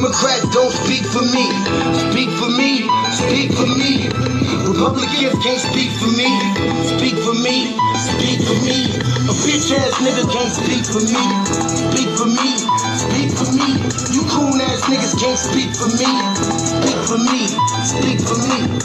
Democrats don't speak for me. Speak for me, speak for me. Republicans can't speak for me. Speak for me, speak for me. A bitch ass nigga can't speak for me. Speak for me, speak for me. You coon ass niggas can't speak for me. Speak for me, speak for me.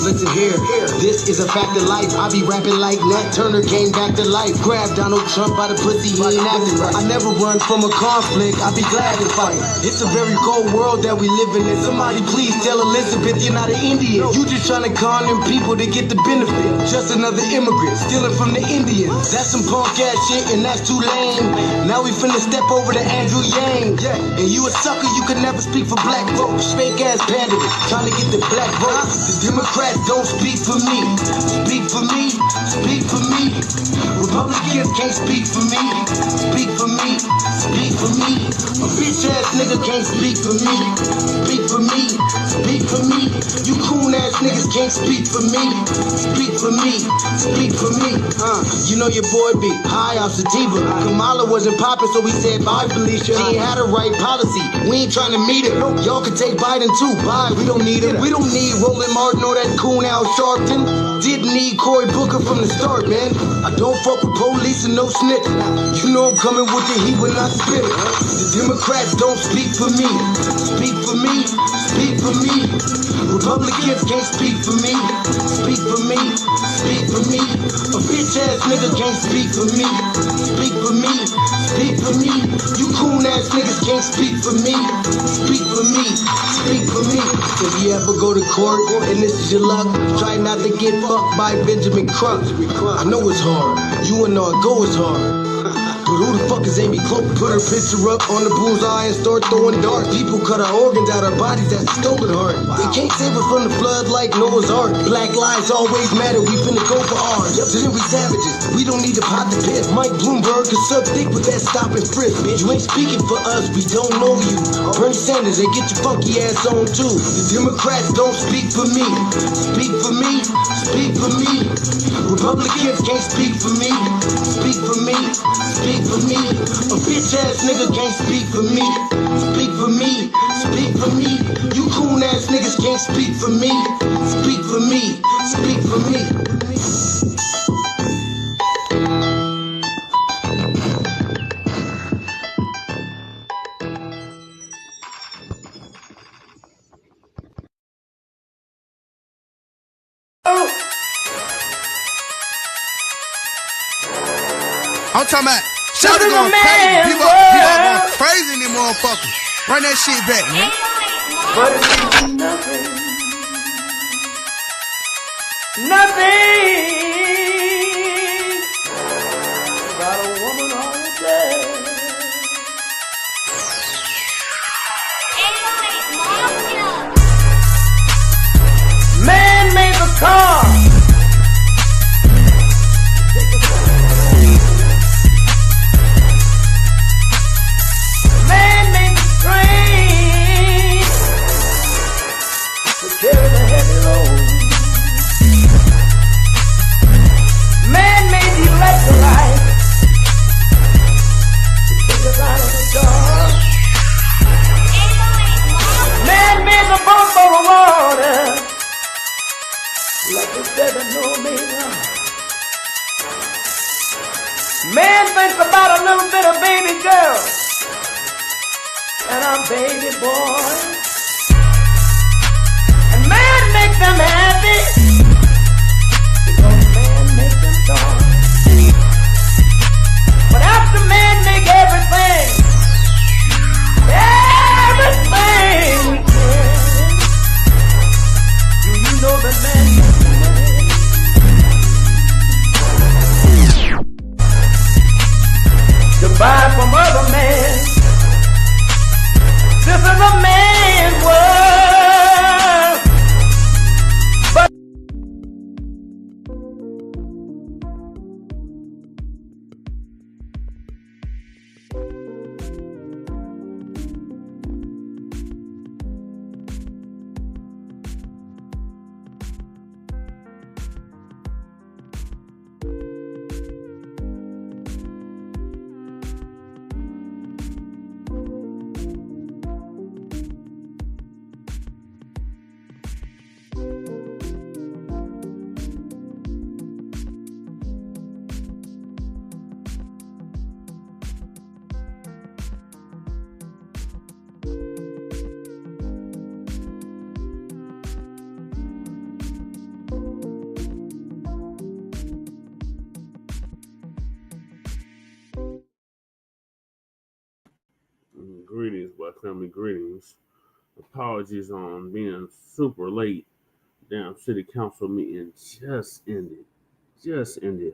Listen here, this is a fact of life. I be rapping like Nat Turner came back to life. Grab Donald Trump by the pussy, he ain't acting right. I never run from a conflict, I be glad to fight. It's a very cold world that we living in. Somebody please tell Elizabeth you're not an Indian. You just trying to con them people to get the benefit. Just another immigrant stealing from the Indians. That's some punk ass shit and that's too lame. Now we finna step over to Andrew Yang. And you a sucker, you could never speak for black folks. Fake ass pandering, trying to get the black votes. The Democrats don't speak for me. Speak for me, speak for me. Republicans can't speak for me. Speak for me, speak for me. A bitch ass nigga can't speak for me. Speak for me, speak for me. You coon ass niggas can't speak for me. Speak for me, speak for me. You know your boy be high off sativa. Kamala wasn't popping, so we said bye, Felicia. She ain't had a right policy. We ain't trying to meet her. Y'all can take Biden too. Bye, we don't need him. We don't need Roland Martin or that coon Al Sharpton. Didn't need Cory Booker from the start, man. I don't fuck with police and no snitch. You know I'm coming with the heat when I spit it. The Democrats don't speak for me. Speak for me, speak for me. Republicans can't speak for me. Speak for me, speak for me. A bitch ass nigga can't speak for me. Speak for me, speak for me. You coon ass niggas can't speak for me. Speak for me, speak for me. If you ever go to court and this is your luck, try not to get fucked by Benjamin Crump. I know it's hard. You and all go is hard. But who the fuck is Amy Cloak? Put her picture up on the bullseye and start throwing darts. People cut our organs out our bodies, that's a stolen heart. They can't save us from the flood like Noah's Ark. Black lives always matter, we finna go for ours. So then we savages, we don't need to pot the piss. Mike Bloomberg can suck dick with that stop and frisk. Bitch, you ain't speaking for us, we don't know you. Bernie Sanders, and get your funky ass on too. The Democrats don't speak for me. Speak for me, speak for me. Republicans can't speak for me. Speak for me, speak for me. A bitch ass nigga can't speak for me. Speak for me, speak for me. You coon ass niggas can't speak for me. Speak for me, speak for me. I'm talking about shout going crazy. People going crazy in them motherfuckers. Run that shit back, man. But it's nothing. Nothing. Got a woman on the bed. Man made the car. Carry the heavy load. Man made the electrolyte to take us out of the dark. Man made the boat for the water like the 7-millimeter. Man thinks about a little bit of baby girl and a baby boy. Make them happy because man make them dark. But after man make everything we can, do you know that man makes money? To buy from other men. This is a man's world. Greetings, Black family, greetings. Apologies on being super late. Damn, city council meeting just ended.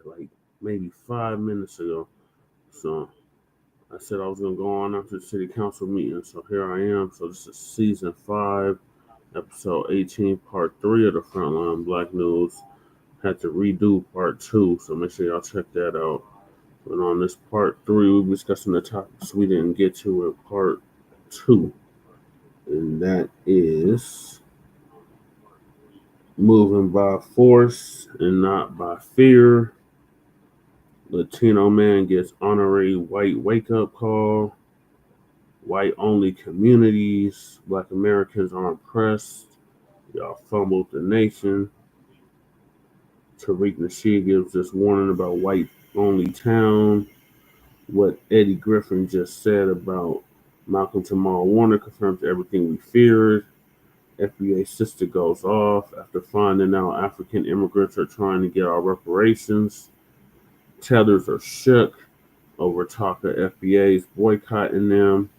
Like maybe 5 minutes ago. So I said I was gonna go on after the city council meeting. So here I am. So this is season 5, episode 18, part 3 of the Frontline Black News. Had to redo part 2, so make sure y'all check that out. But on this part 3, we'll be discussing the topics we didn't get to in part 2. And that is moving by force and not by fear. Latino man gets honorary white wake-up call. White-only communities. Black Americans are oppressed. Y'all fumbled the nation. Tariq Nasheed gives this warning about white-only town. What Eddie Griffin just said about Malcolm Jamal Warner confirms everything we feared. FBA Sista goes off after finding out African immigrants are trying to get our reparations. Tethers are shook over talk of FBA's boycotting them.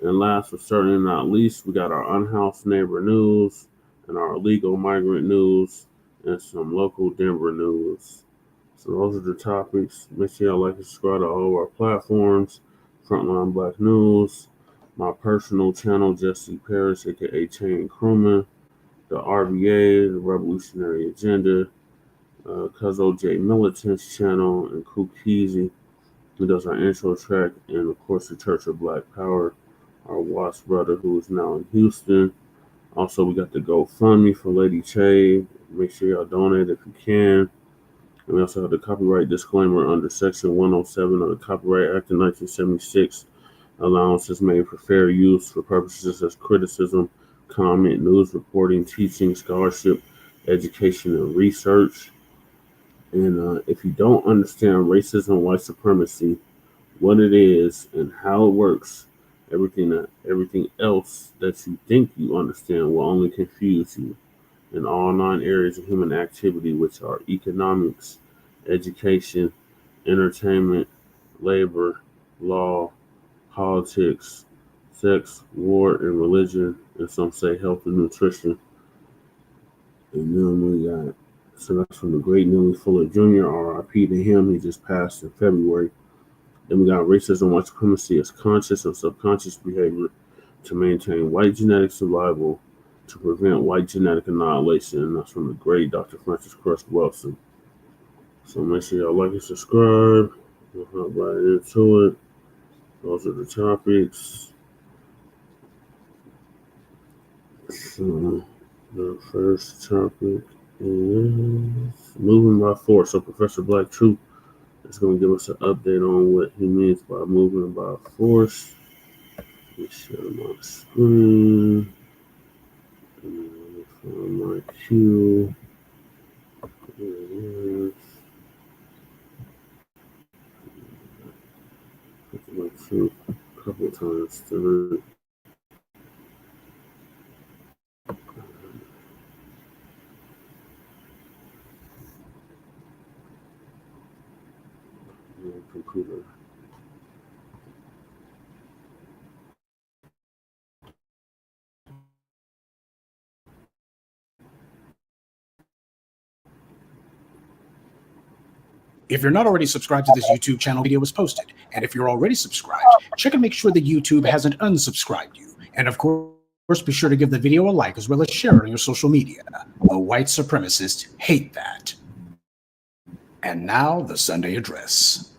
And last but certainly not least, we got our Unhoused neighbor news and our illegal migrant news and some local Denver news. So those are the topics. Make sure y'all like and subscribe to all of our platforms. Frontline Black News, my personal channel, Jesse Paris, aka Chain Crewman, the RVA, the Revolutionary Agenda, Cuz OJ Militant's channel, and Kukizi, who does our intro track, and of course the Church of Black Power, our Watts brother who is now in Houston. Also, we got the GoFundMe for Lady Che. Make sure y'all donate if you can. And we also have the copyright disclaimer under Section 107 of the Copyright Act of 1976. Allowances made for fair use for purposes as criticism, comment, news reporting, teaching, scholarship, education, and research. And if you don't understand racism, white supremacy, what it is and how it works, everything else that you think you understand will only confuse you in all 9 areas of human activity, which are economics, education, entertainment, labor, law, politics, sex, war, and religion, and some say health and nutrition. And then we got, so that's from the great Neely Fuller Jr., RIP to him, he just passed in February. Then we got racism, white supremacy as conscious and subconscious behavior to maintain white genetic survival, to prevent white genetic annihilation, and that's from the great Dr. Francis Cress Welsing. So make sure y'all like and subscribe. We'll hop right into it. Those are the topics. So the first topic is moving by force. So Professor Black Truth is going to give us an update on what he means by moving by force. Let me share my screen. Find my cue. There it is. A couple of times tonight. Computer. If you're not already subscribed to this YouTube channel, video was posted. And if you're already subscribed, check and make sure that YouTube hasn't unsubscribed you. And of course, be sure to give the video a like as well as share it on your social media. The white supremacists hate that. And now the Sunday address.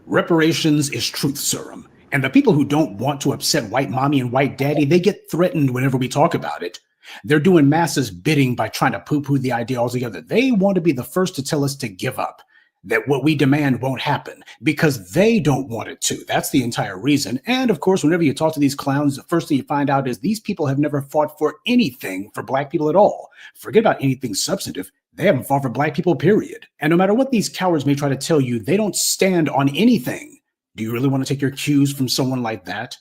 Reparations is truth serum. And the people who don't want to upset white mommy and white daddy, they get threatened whenever we talk about it. They're doing masses bidding by trying to poo-poo the idea altogether. They want to be the first to tell us to give up, that what we demand won't happen because they don't want it to. That's the entire reason. And of course, whenever you talk to these clowns, the first thing you find out is these people have never fought for anything for black people at all. Forget about anything substantive. They haven't fought for black people, period. And no matter what these cowards may try to tell you, they don't stand on anything. Do you really want to take your cues from someone like that?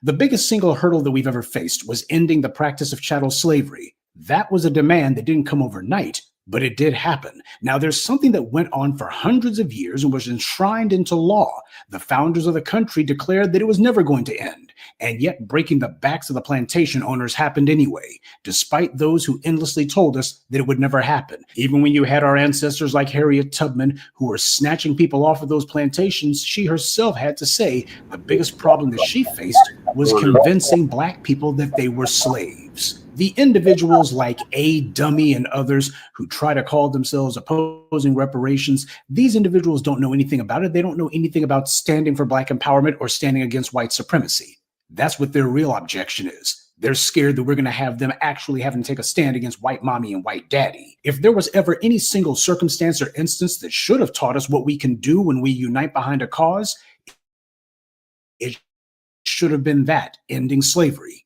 The biggest single hurdle that we've ever faced was ending the practice of chattel slavery. That was a demand that didn't come overnight, but it did happen. Now, there's something that went on for hundreds of years and was enshrined into law. The founders of the country declared that it was never going to end. And yet breaking the backs of the plantation owners happened anyway, despite those who endlessly told us that it would never happen. Even when you had our ancestors like Harriet Tubman, who were snatching people off of those plantations, she herself had to say the biggest problem that she faced was convincing Black people that they were slaves. The individuals like A. Dummy and others who try to call themselves opposing reparations, these individuals don't know anything about it. They don't know anything about standing for Black empowerment or standing against white supremacy. That's what their real objection is. They're scared that we're going to have them actually having to take a stand against white mommy and white daddy. If there was ever any single circumstance or instance that should have taught us what we can do when we unite behind a cause, it should have been that, ending slavery.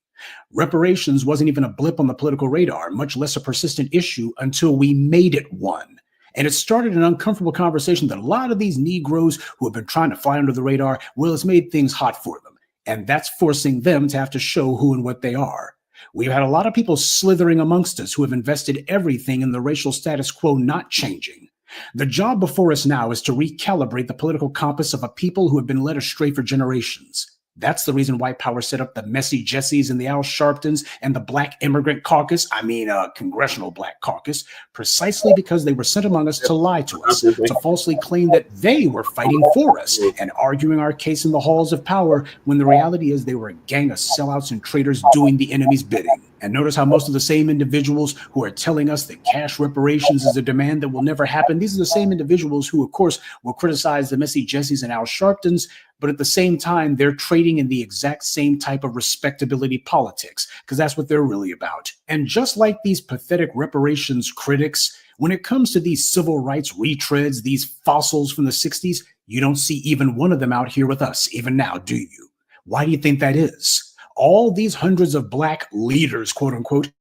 Reparations wasn't even a blip on the political radar, much less a persistent issue, until we made it one. And it started an uncomfortable conversation that a lot of these Negroes who have been trying to fly under the radar, well, it's made things hot for them. And that's forcing them to have to show who and what they are. We've had a lot of people slithering amongst us who have invested everything in the racial status quo not changing. The job before us now is to recalibrate the political compass of a people who have been led astray for generations. That's the reason white power set up the Messy Jessies and the Al Sharptons and the Black Immigrant Caucus, Congressional Black Caucus, precisely because they were sent among us to lie to us, to falsely claim that they were fighting for us and arguing our case in the halls of power, when the reality is they were a gang of sellouts and traitors doing the enemy's bidding. And notice how most of the same individuals who are telling us that cash reparations is a demand that will never happen, these are the same individuals who, of course, will criticize the Messy Jessies and Al Sharptons, but at the same time, they're trading in the exact same type of respectability politics, because that's what they're really about. And just like these pathetic reparations critics, when it comes to these civil rights retreads, these fossils from the 60s, you don't see even one of them out here with us, even now, do you? Why do you think that is? All these hundreds of Black leaders, quote unquote,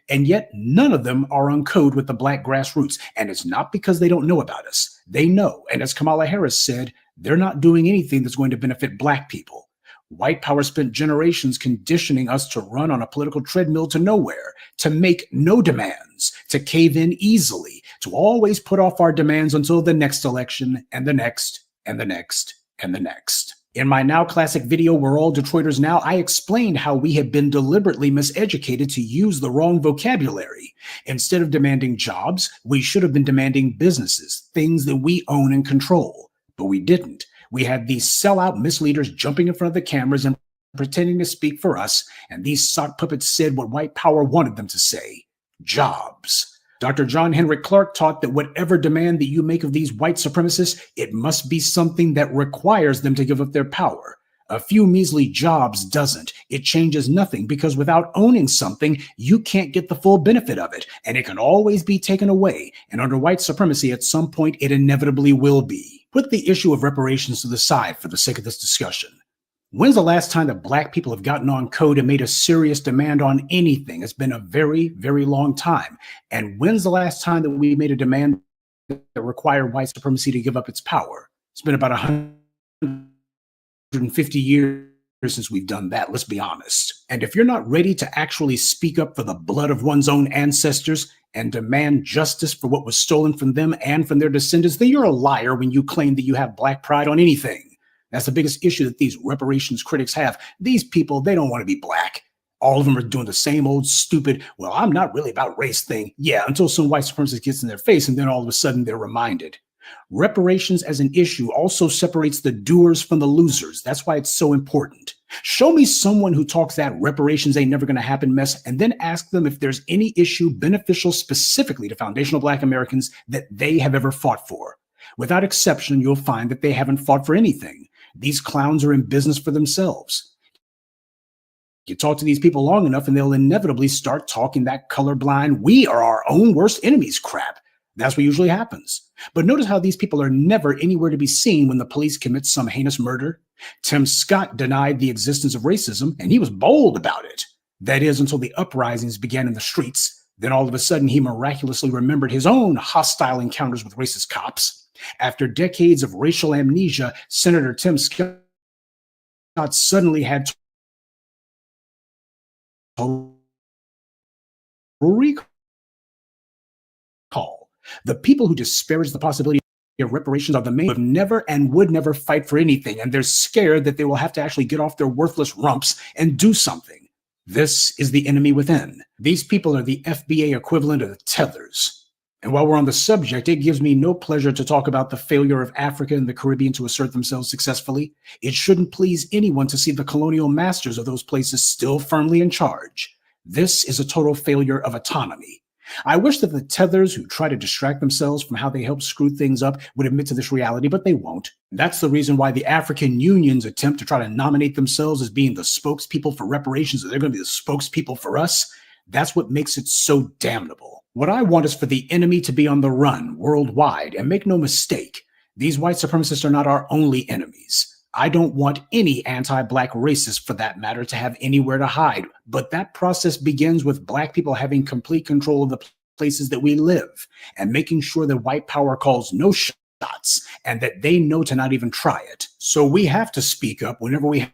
and yet none of them are on code with the Black grassroots. And it's not because they don't know about us. They know. And as Kamala Harris said, they're not doing anything that's going to benefit Black people. White power spent generations conditioning us to run on a political treadmill to nowhere, to make no demands, to cave in easily, to always put off our demands until the next election and the next and the next and the next. In my now classic video, We're All Detroiters Now, I explained how we have been deliberately miseducated to use the wrong vocabulary. Instead of demanding jobs, we should have been demanding businesses, things that we own and control. But we didn't. We had these sellout misleaders jumping in front of the cameras and pretending to speak for us, and these sock puppets said what white power wanted them to say: jobs. Dr. John Henry Clark taught that whatever demand that you make of these white supremacists, it must be something that requires them to give up their power. A few measly jobs doesn't. It changes nothing, because without owning something, you can't get the full benefit of it, and it can always be taken away. And under white supremacy, at some point, it inevitably will be. Put the issue of reparations to the side for the sake of this discussion. When's the last time that Black people have gotten on code and made a serious demand on anything? It's been a very, very long time. And when's the last time that we made a demand that required white supremacy to give up its power? It's been about 150 years since we've done that, let's be honest. And if you're not ready to actually speak up for the blood of one's own ancestors and demand justice for what was stolen from them and from their descendants, then you're a liar when you claim that you have Black pride on anything. That's the biggest issue that these reparations critics have. These people, they don't want to be Black. All of them are doing the same old stupid, well, I'm not really about race thing. Yeah, until some white supremacist gets in their face, and then all of a sudden they're reminded. Reparations as an issue also separates the doers from the losers. That's why it's so important. Show me someone who talks that reparations ain't never going to happen mess, and then ask them if there's any issue beneficial specifically to foundational Black Americans that they have ever fought for. Without exception, you'll find that they haven't fought for anything. These clowns are in business for themselves. You talk to these people long enough and they'll inevitably start talking that colorblind, we are our own worst enemies crap. That's what usually happens. But notice how these people are never anywhere to be seen when the police commit some heinous murder. Tim Scott denied the existence of racism, and he was bold about it. That is, until the uprisings began in the streets. Then all of a sudden, he miraculously remembered his own hostile encounters with racist cops. After decades of racial amnesia, Senator Tim Scott suddenly had total recall. The people who disparage the possibility of reparations are the main who have never and would never fight for anything, and they're scared that they will have to actually get off their worthless rumps and do something. This is the enemy within. These people are the FBA equivalent of the Tethers. And while we're on the subject, it gives me no pleasure to talk about the failure of Africa and the Caribbean to assert themselves successfully. It shouldn't please anyone to see the colonial masters of those places still firmly in charge. This is a total failure of autonomy. I wish that the Tethers who try to distract themselves from how they help screw things up would admit to this reality, but they won't. That's the reason why the African Union's attempt to try to nominate themselves as being the spokespeople for reparations, that they're going to be the spokespeople for us, that's what makes it so damnable. What I want is for the enemy to be on the run worldwide, and make no mistake, these white supremacists are not our only enemies. I don't want any anti-Black racist, for that matter, to have anywhere to hide. But that process begins with Black people having complete control of the places that we live and making sure that white power calls no shots and that they know to not even try it. So we have to speak up whenever we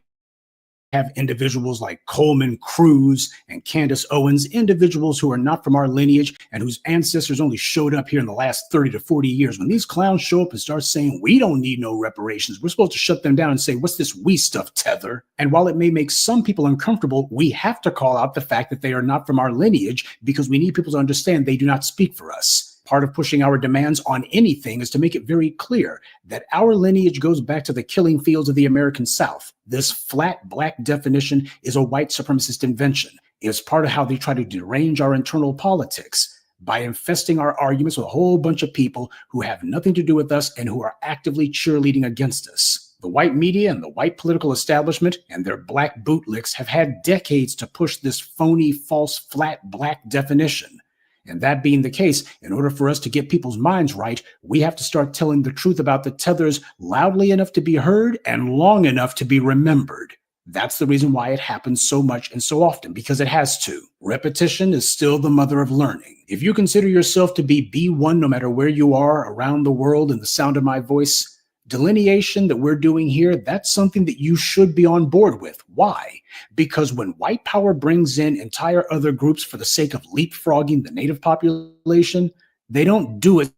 have individuals like Coleman Cruz and Candace Owens, individuals who are not from our lineage and whose ancestors only showed up here in the last 30 to 40 years. When these clowns show up and start saying, we don't need no reparations, we're supposed to shut them down and say, what's this we stuff, Tether? And while it may make some people uncomfortable, we have to call out the fact that they are not from our lineage because we need people to understand they do not speak for us. Part of pushing our demands on anything is to make it very clear that our lineage goes back to the killing fields of the American South. This flat Black definition is a white supremacist invention. It's part of how they try to derange our internal politics by infesting our arguments with a whole bunch of people who have nothing to do with us and who are actively cheerleading against us. The white media and the white political establishment and their Black bootlicks have had decades to push this phony, false, flat Black definition. And that being the case, in order for us to get people's minds right, we have to start telling the truth about the Tethers loudly enough to be heard and long enough to be remembered. That's the reason why it happens so much and so often, because it has to. Repetition is still the mother of learning. If you consider yourself to be B1 no matter where you are around the world in the sound of my voice, delineation that we're doing here, that's something that you should be on board with. Why? Because when white power brings in entire other groups for the sake of leapfrogging the native population, they don't do it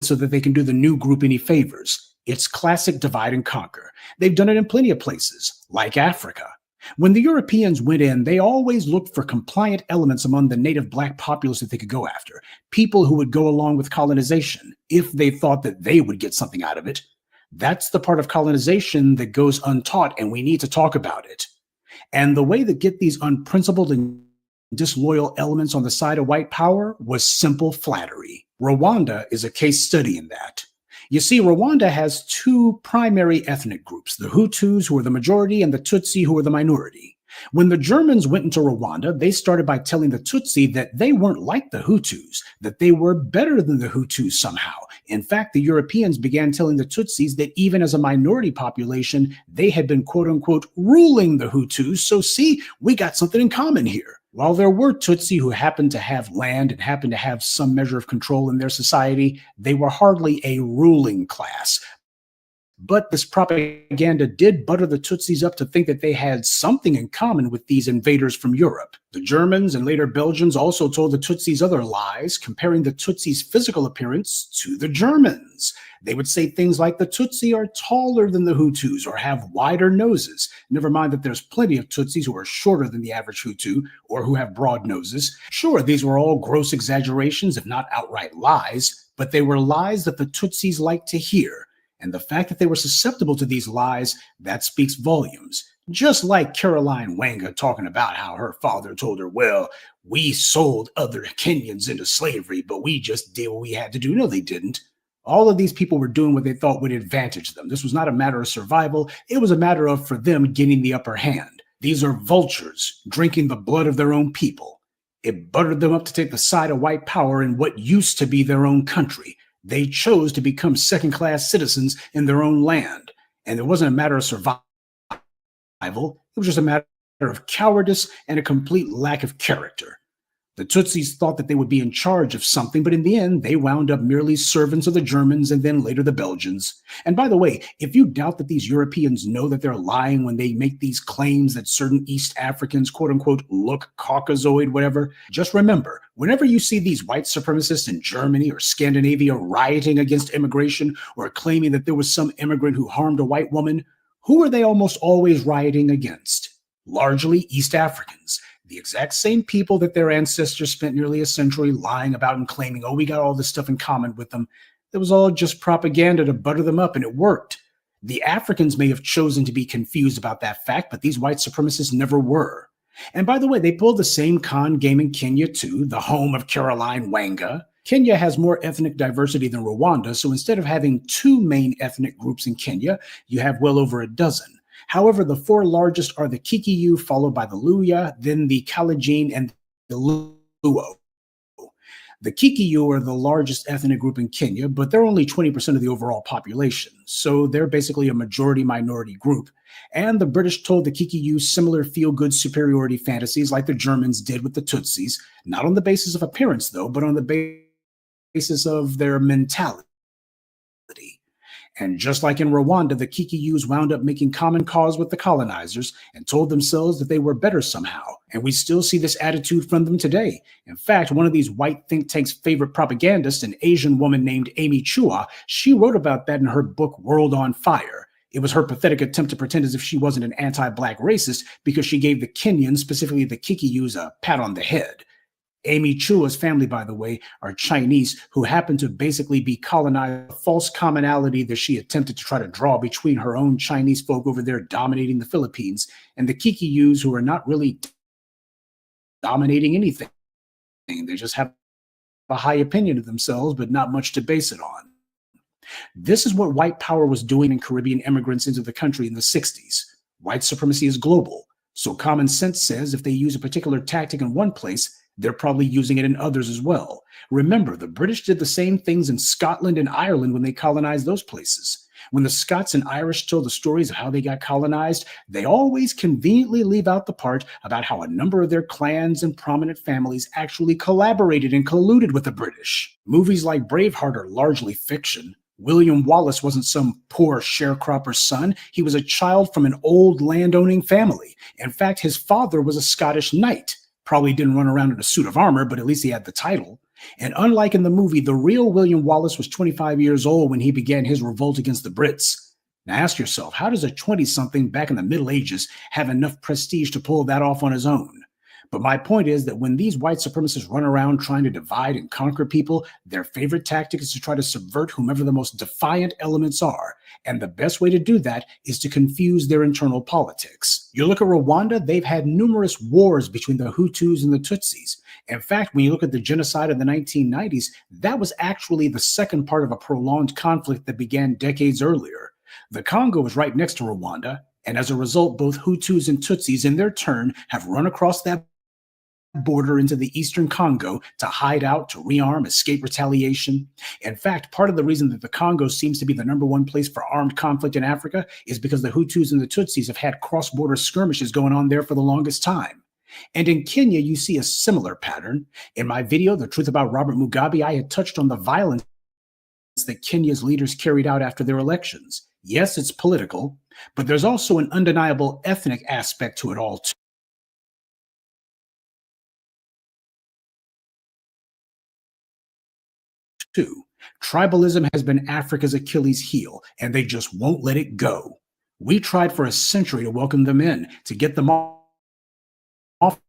so that they can do the new group any favors. It's classic divide and conquer. They've done it in plenty of places, like Africa. When the Europeans went in, they always looked for compliant elements among the native Black populace that they could go after, people who would go along with colonization if they thought that they would get something out of it. That's the part of colonization that goes untaught, and we need to talk about it. And the way to get these unprincipled and disloyal elements on the side of white power was simple flattery. Rwanda is a case study in that. You see, Rwanda has two primary ethnic groups, the Hutus, who are the majority, and the Tutsi, who are the minority. When the Germans went into Rwanda, they started by telling the Tutsi that they weren't like the Hutus, that they were better than the Hutus somehow. In fact, the Europeans began telling the Tutsis that even as a minority population, they had been quote unquote ruling the Hutus. So see, we got something in common here. While there were Tutsi who happened to have land and happened to have some measure of control in their society, they were hardly a ruling class. But this propaganda did butter the Tutsis up to think that they had something in common with these invaders from Europe. The Germans and later Belgians also told the Tutsis other lies, comparing the Tutsis' physical appearance to the Germans. They would say things like the Tutsi are taller than the Hutus or have wider noses. Never mind that there's plenty of Tutsis who are shorter than the average Hutu or who have broad noses. Sure, these were all gross exaggerations, if not outright lies, but they were lies that the Tutsis liked to hear. And the fact that they were susceptible to these lies, that speaks volumes. Just like Caroline Wanga talking about how her father told her, well, we sold other Kenyans into slavery, but we just did what we had to do. No, they didn't. All of these people were doing what they thought would advantage them. This was not a matter of survival. It was a matter of, for them, getting the upper hand. These are vultures drinking the blood of their own people. It buttered them up to take the side of white power in what used to be their own country. They chose to become second-class citizens in their own land. And it wasn't a matter of survival. It was just a matter of cowardice and a complete lack of character. The Tutsis thought that they would be in charge of something, but in the end, they wound up merely servants of the Germans and then later the Belgians. And by the way, if you doubt that these Europeans know that they're lying when they make these claims that certain East Africans, quote unquote, look Caucasoid, whatever, just remember, whenever you see these white supremacists in Germany or Scandinavia rioting against immigration or claiming that there was some immigrant who harmed a white woman, who are they almost always rioting against? Largely East Africans. The exact same people that their ancestors spent nearly a century lying about and claiming, oh, we got all this stuff in common with them. It was all just propaganda to butter them up, and it worked. The Africans may have chosen to be confused about that fact, but these white supremacists never were. And by the way, they pulled the same con game in Kenya too, the home of Caroline Wanga. Kenya has more ethnic diversity than Rwanda, so instead of having 2 main ethnic groups in Kenya, you have well over a dozen. However, the 4 largest are the Kikiyu, followed by the Luya, then the Kalenjin, and the Luo. The Kikiyu are the largest ethnic group in Kenya, but they're only 20% of the overall population, so they're basically a majority-minority group. And the British told the Kikiyu similar feel-good superiority fantasies like the Germans did with the Tutsis, not on the basis of appearance, though, but on the basis of their mentality. And just like in Rwanda, the Kikiyus wound up making common cause with the colonizers and told themselves that they were better somehow. And we still see this attitude from them today. In fact, one of these white think tanks' favorite propagandists, an Asian woman named Amy Chua, she wrote about that in her book, World on Fire. It was her pathetic attempt to pretend as if she wasn't an anti-Black racist because she gave the Kenyans, specifically the Kikiyus, a pat on the head. Amy Chua's family, by the way, are Chinese who happen to basically be colonized, a false commonality that she attempted to try to draw between her own Chinese folk over there dominating the Philippines and the Kikiyus, who are not really dominating anything. They just have a high opinion of themselves, but not much to base it on. This is what white power was doing in Caribbean immigrants into the country in the 60s. White supremacy is global. So common sense says if they use a particular tactic in one place, they're probably using it in others as well. Remember, the British did the same things in Scotland and Ireland when they colonized those places. When the Scots and Irish tell the stories of how they got colonized, they always conveniently leave out the part about how a number of their clans and prominent families actually collaborated and colluded with the British. Movies like Braveheart are largely fiction. William Wallace wasn't some poor sharecropper's son. He was a child from an old landowning family. In fact, his father was a Scottish knight. Probably didn't run around in a suit of armor, but at least he had the title. And unlike in the movie, the real William Wallace was 25 years old when he began his revolt against the Brits. Now ask yourself, how does a 20-something back in the Middle Ages have enough prestige to pull that off on his own? But my point is that when these white supremacists run around trying to divide and conquer people, their favorite tactic is to try to subvert whomever the most defiant elements are. And the best way to do that is to confuse their internal politics. You look at Rwanda, they've had numerous wars between the Hutus and the Tutsis. In fact, when you look at the genocide of the 1990s, that was actually the second part of a prolonged conflict that began decades earlier. The Congo was right next to Rwanda, and as a result, both Hutus and Tutsis in their turn have run across that border into the eastern Congo to hide out, to rearm, escape retaliation. In fact, part of the reason that the Congo seems to be the #1 place for armed conflict in Africa is because the Hutus and the Tutsis have had cross-border skirmishes going on there for the longest time. And in Kenya, you see a similar pattern. In my video, The Truth About Robert Mugabe, I had touched on the violence that Kenya's leaders carried out after their elections. Yes, it's political, but there's also an undeniable ethnic aspect to it all, too. Tribalism has been Africa's Achilles heel, and they just won't let it go. We tried for a century to welcome them in, to get them off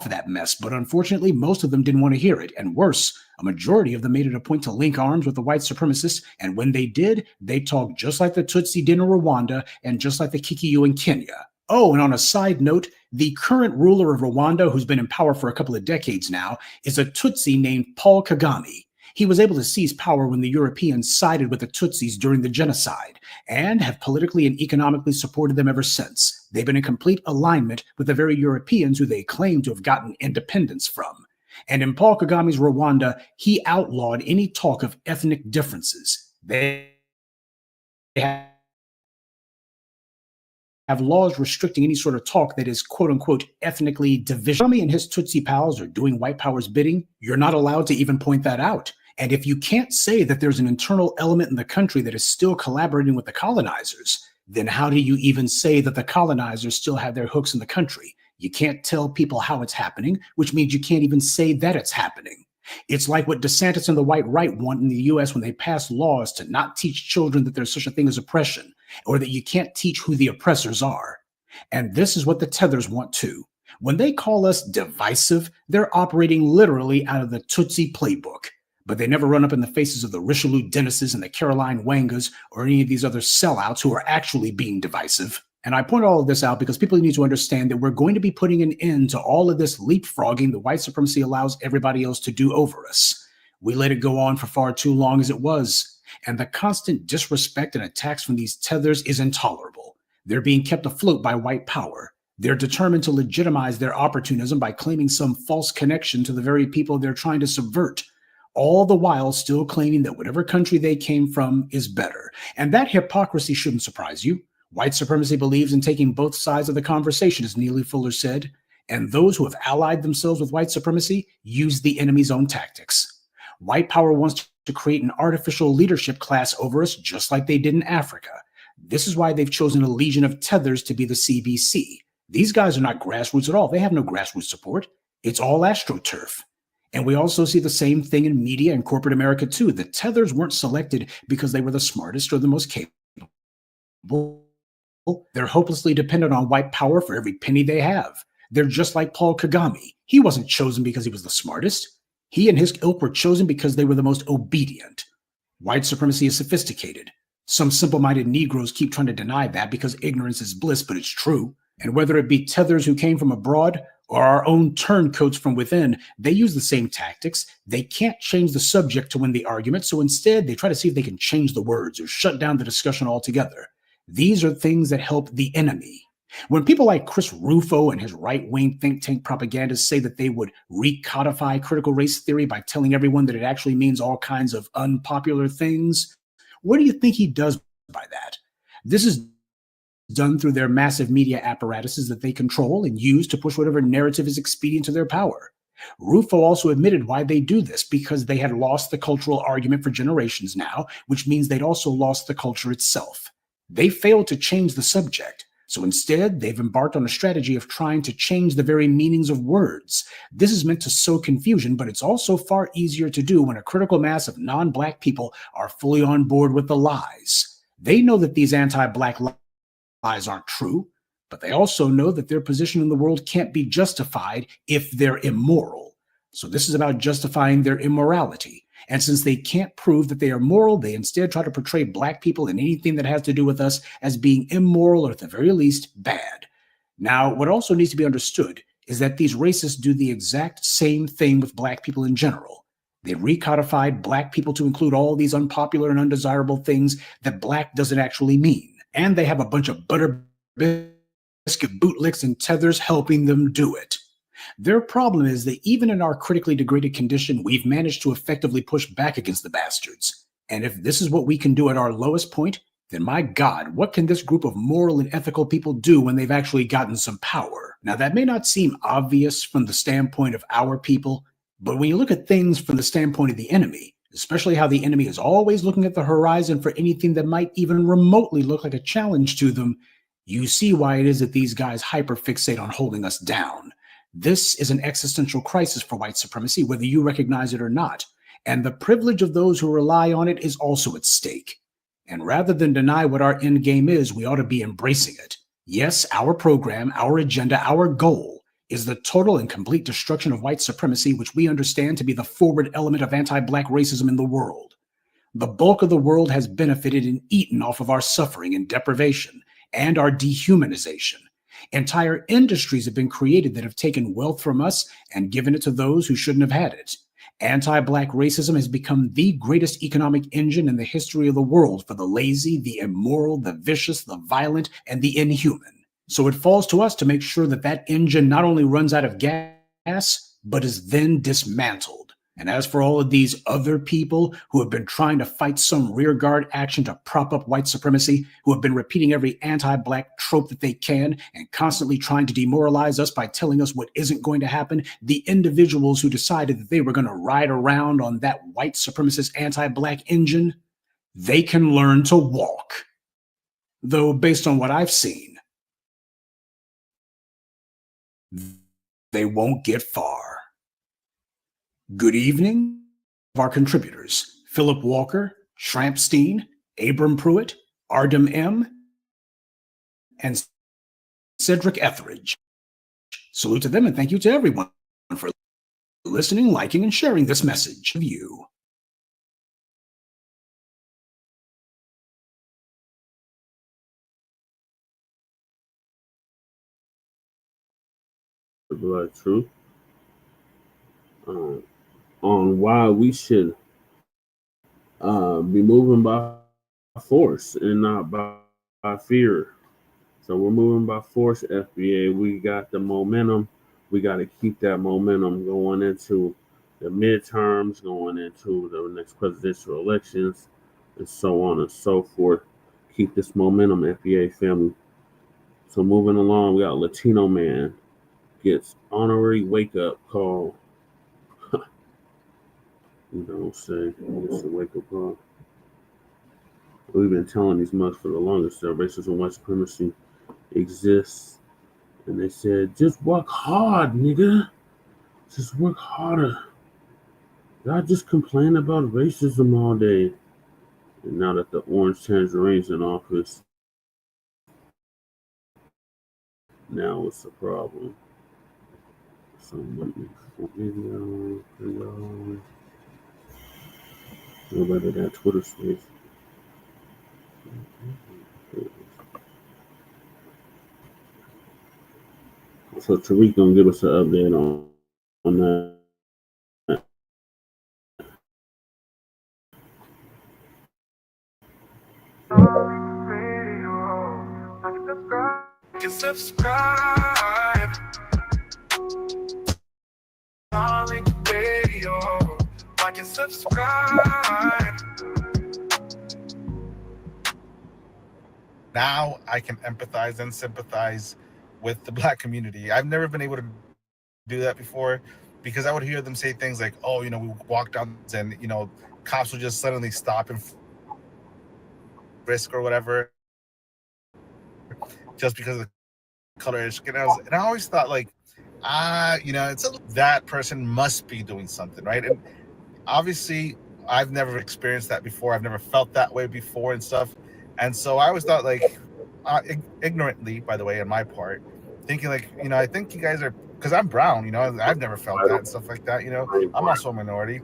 that mess, but unfortunately, most of them didn't want to hear it. And worse, a majority of them made it a point to link arms with the white supremacists, and when they did, they talked just like the Tutsi did in Rwanda and just like the Kikiyu in Kenya. Oh, and on a side note, the current ruler of Rwanda, who's been in power for a couple of decades now, is a Tutsi named Paul Kagame. He was able to seize power when the Europeans sided with the Tutsis during the genocide and have politically and economically supported them ever since. They've been in complete alignment with the very Europeans who they claim to have gotten independence from. And in Paul Kagame's Rwanda, he outlawed any talk of ethnic differences. They have have laws restricting any sort of talk that is quote unquote ethnically division. Tommy and his Tootsie pals are doing white power's bidding. You're not allowed to even point that out. And if you can't say that there's an internal element in the country that is still collaborating with the colonizers, then how do you even say that the colonizers still have their hooks in the country? You can't tell people how it's happening, which means you can't even say that it's happening. It's like what DeSantis and the white right want in the US when they pass laws to not teach children that there's such a thing as oppression, or that you can't teach who the oppressors are. And this is what the Tethers want too. When they call us divisive, they're operating literally out of the Tootsie playbook. But they never run up in the faces of the Richelieu Dennises and the Caroline Wangas or any of these other sellouts who are actually being divisive. And I point all of this out because people need to understand that we're going to be putting an end to all of this leapfrogging that white supremacy allows everybody else to do over us. We let it go on for far too long as it was. And the constant disrespect and attacks from these Tethers is intolerable. They're being kept afloat by white power. They're determined to legitimize their opportunism by claiming some false connection to the very people they're trying to subvert, all the while still claiming that whatever country they came from is better. And that hypocrisy shouldn't surprise you. White supremacy believes in taking both sides of the conversation, as Neely Fuller said, and those who have allied themselves with white supremacy use the enemy's own tactics. White power wants to create an artificial leadership class over us, just like they did in Africa. This is why they've chosen a legion of Tethers to be the CBC. These guys are not grassroots at all. They have no grassroots support. It's all AstroTurf. And we also see the same thing in media and corporate America too. The Tethers weren't selected because they were the smartest or the most capable. They're hopelessly dependent on white power for every penny they have. They're just like Paul Kagame. He wasn't chosen because he was the smartest. He and his ilk were chosen because they were the most obedient. White supremacy is sophisticated. Some simple-minded Negroes keep trying to deny that because ignorance is bliss, but it's true. And whether it be Tethers who came from abroad or our own turncoats from within, they use the same tactics. They can't change the subject to win the argument, so instead they try to see if they can change the words or shut down the discussion altogether. These are things that help the enemy. When people like Chris Rufo and his right-wing think tank propagandists say that they would recodify critical race theory by telling everyone that it actually means all kinds of unpopular things, what do you think he does by that? This is done through their massive media apparatuses that they control and use to push whatever narrative is expedient to their power. Rufo also admitted why they do this, because they had lost the cultural argument for generations now, which means they'd also lost the culture itself. They failed to change the subject, so instead they've embarked on a strategy of trying to change the very meanings of words. This is meant to sow confusion, but it's also far easier to do when a critical mass of non-Black people are fully on board with the lies. They know that these anti-Black lies aren't true, but they also know that their position in the world can't be justified if they're immoral. So this is about justifying their immorality. And since they can't prove that they are moral, they instead try to portray Black people and anything that has to do with us as being immoral or at the very least bad. Now, what also needs to be understood is that these racists do the exact same thing with Black people in general. They recodified Black people to include all these unpopular and undesirable things that Black doesn't actually mean. And they have a bunch of butter biscuit bootlicks and Tethers helping them do it. Their problem is that even in our critically degraded condition, we've managed to effectively push back against the bastards. And if this is what we can do at our lowest point, then my God, what can this group of moral and ethical people do when they've actually gotten some power? Now, that may not seem obvious from the standpoint of our people, but when you look at things from the standpoint of the enemy, especially how the enemy is always looking at the horizon for anything that might even remotely look like a challenge to them, you see why it is that these guys hyperfixate on holding us down. This is an existential crisis for white supremacy, whether you recognize it or not, and the privilege of those who rely on it is also at stake. And rather than deny what our end game is, we ought to be embracing it. Yes, our program, our agenda, our goal is the total and complete destruction of white supremacy, which we understand to be the forward element of anti-Black racism in the world. The bulk of the world has benefited and eaten off of our suffering and deprivation and our dehumanization. Entire industries have been created that have taken wealth from us and given it to those who shouldn't have had it. Anti-Black racism has become the greatest economic engine in the history of the world for the lazy, the immoral, the vicious, the violent, and the inhuman. So it falls to us to make sure that that engine not only runs out of gas, but is then dismantled. And as for all of these other people who have been trying to fight some rearguard action to prop up white supremacy, who have been repeating every anti-Black trope that they can and constantly trying to demoralize us by telling us what isn't going to happen, the individuals who decided that they were going to ride around on that white supremacist anti-Black engine, they can learn to walk. Though based on what I've seen, they won't get far. Good evening, our contributors, Philip Walker, Shrampstein, Abram Pruitt, Ardem M., and Cedric Etheridge. Salute to them and thank you to everyone for listening, liking, and sharing this message of you. The Blood Truth. On why we should be moving by force and not by fear. So we're moving by force, FBA. We got the momentum. We got to keep that momentum going into the midterms, going into the next presidential elections, and so on and so forth. Keep this momentum, FBA family. So moving along, we got Latino man gets honorary wake-up call. You don't say. It's a wake-up call. We've been telling these mugs for the longest that racism and white supremacy exists. And they said, just work hard, nigga. Just work harder. Y'all just complain about racism all day. And now that the orange tangerine's in office, now it's a problem. So let me video for y'all. Nobody got Twitter space. So Tariq gonna give us an update on that. Subscribe. Radio. Like and subscribe. Now I can empathize and sympathize with the Black community. I've never been able to do that before because I would hear them say things like, oh, we walk down and, cops will just suddenly stop and frisk or whatever just because of the color of skin. And I always thought that person must be doing something, right? And obviously I've never experienced that before. I've never felt that way before and stuff. And so I always thought ignorantly, by the way, on my part, thinking I think you guys are, because I'm brown, I've never felt that and stuff like that, I'm also a minority.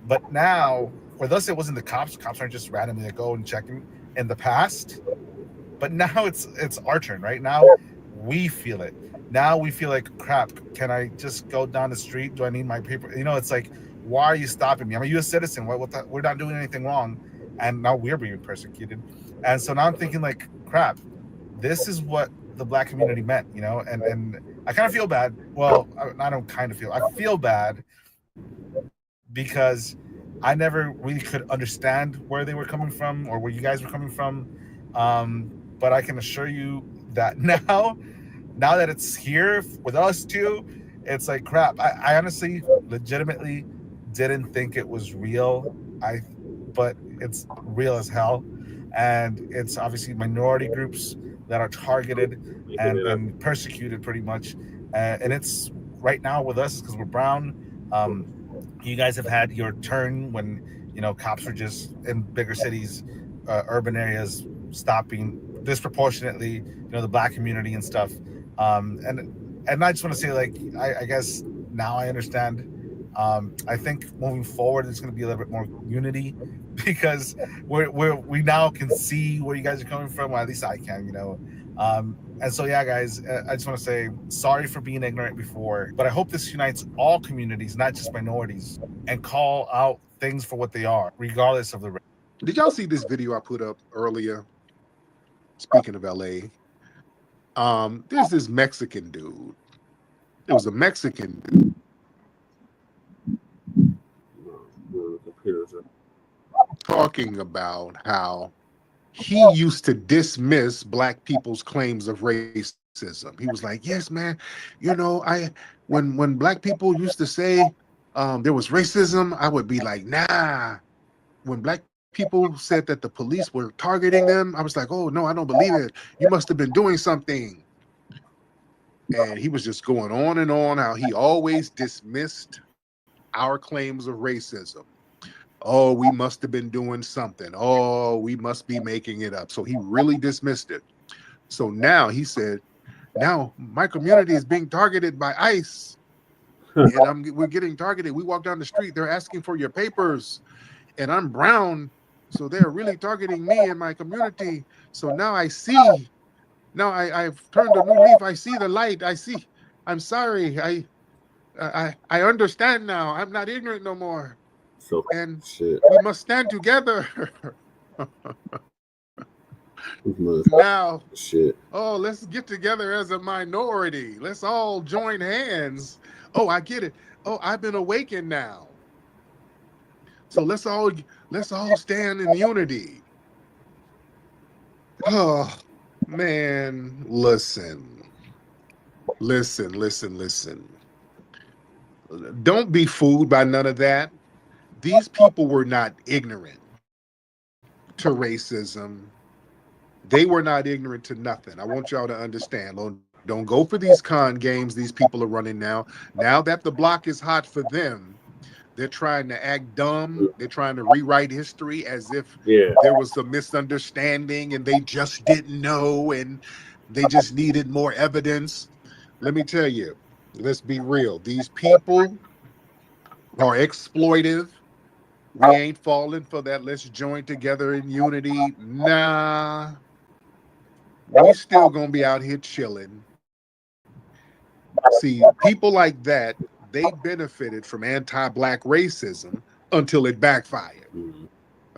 But now, with us, it wasn't the cops. Cops aren't just randomly to go and checking in the past. But now it's our turn, right? Now we feel it. Now we feel like, crap, can I just go down the street? Do I need my paper? It's like, why are you stopping me? I'm a U.S. citizen. We're not doing anything wrong. And now we're being persecuted. And so now I'm thinking crap, this is what the Black community meant, and I kind of feel bad. Well, I don't kind of feel, I feel bad because I never really could understand where they were coming from or where you guys were coming from. But I can assure you that now that it's here with us too, it's like, crap, I honestly, legitimately didn't think it was real. But it's real as hell. And it's obviously minority groups that are targeted and persecuted pretty much. And it's right now with us because we're brown. You guys have had your turn when, cops are just in bigger cities, urban areas, stopping disproportionately, the Black community and stuff. And I just want to say, I guess now I understand. I think moving forward, there's going to be a little bit more unity because we now can see where you guys are coming from. Well, at least I can, And so, yeah, guys, I just want to say sorry for being ignorant before, but I hope this unites all communities, not just minorities, and call out things for what they are, regardless of the race. Did y'all see this video I put up earlier? Speaking of LA, there's this Mexican dude. It was a Mexican dude. talking about how he used to dismiss black people's claims of racism. He was like, yes, man, you know, when black people used to say there was racism, I would be like, nah. When black people said that the police were targeting them, I was like, oh no, I don't believe it. You must have been doing something. And he was just going on and on how he always dismissed our claims of racism. Oh, we must have been doing something. Oh, we must be making it up. So he really dismissed it. So now he said, now my community is being targeted by ICE. And we're getting targeted. We walk down the street, they're asking for your papers. And I'm brown. So they're really targeting me and my community. So now I see. Now I've turned a new leaf. I see the light. I see. I'm sorry. I understand now. I'm not ignorant no more. So And shit. we must stand together. Now, Shit. oh, let's get together as a minority. Let's all join hands. Oh, I get it. Oh, I've been awakened now. So let's all stand in unity. Oh man, listen. Don't be fooled by none of that. These people were not ignorant to racism. They were not ignorant to nothing. I want y'all to understand. Don't go for these con games these people are running now. Now that the block is hot for them, they're trying to act dumb. They're trying to rewrite history as if there was a misunderstanding and they just didn't know and they just needed more evidence. Let me tell you, let's be real. These people are exploitive. We ain't falling for that. Let's join together in unity. Nah. We still gonna be out here chilling. See, people like that, they benefited from anti-black racism until it backfired.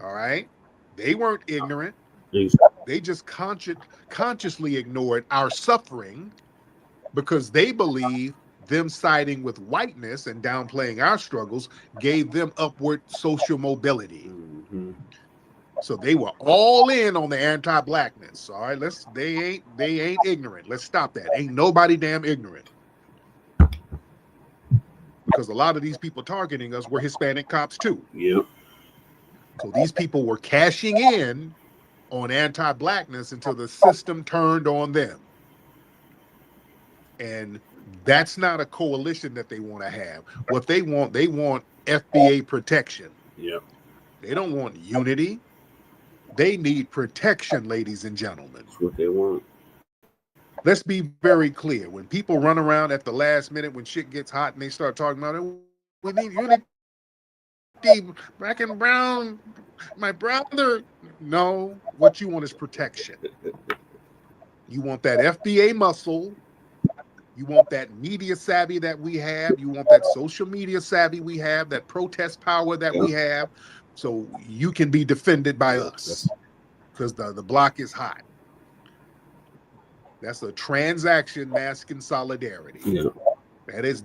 All right? They weren't ignorant. They just consciously ignored our suffering because they believe them siding with whiteness and downplaying our struggles gave them upward social mobility. So they were all in on the anti-blackness. All right, they ain't ignorant. Let's stop that. Ain't nobody damn ignorant. Because a lot of these people targeting us were Hispanic cops too. Yep. So these people were cashing in on anti-blackness until the system turned on them. And that's not a coalition that they want to have. What they want FBA protection. Yep. They don't want unity. They need protection, ladies and gentlemen. That's what they want. Let's be very clear. When people run around at the last minute, when shit gets hot and they start talking about it, we need unity, black and brown, my brother. No, what you want is protection. You want that FBA muscle. You want that media savvy that we have. You want that social media savvy we have, that protest power that we have, so you can be defended by us because the block is hot. That's a transaction masking solidarity. Yeah.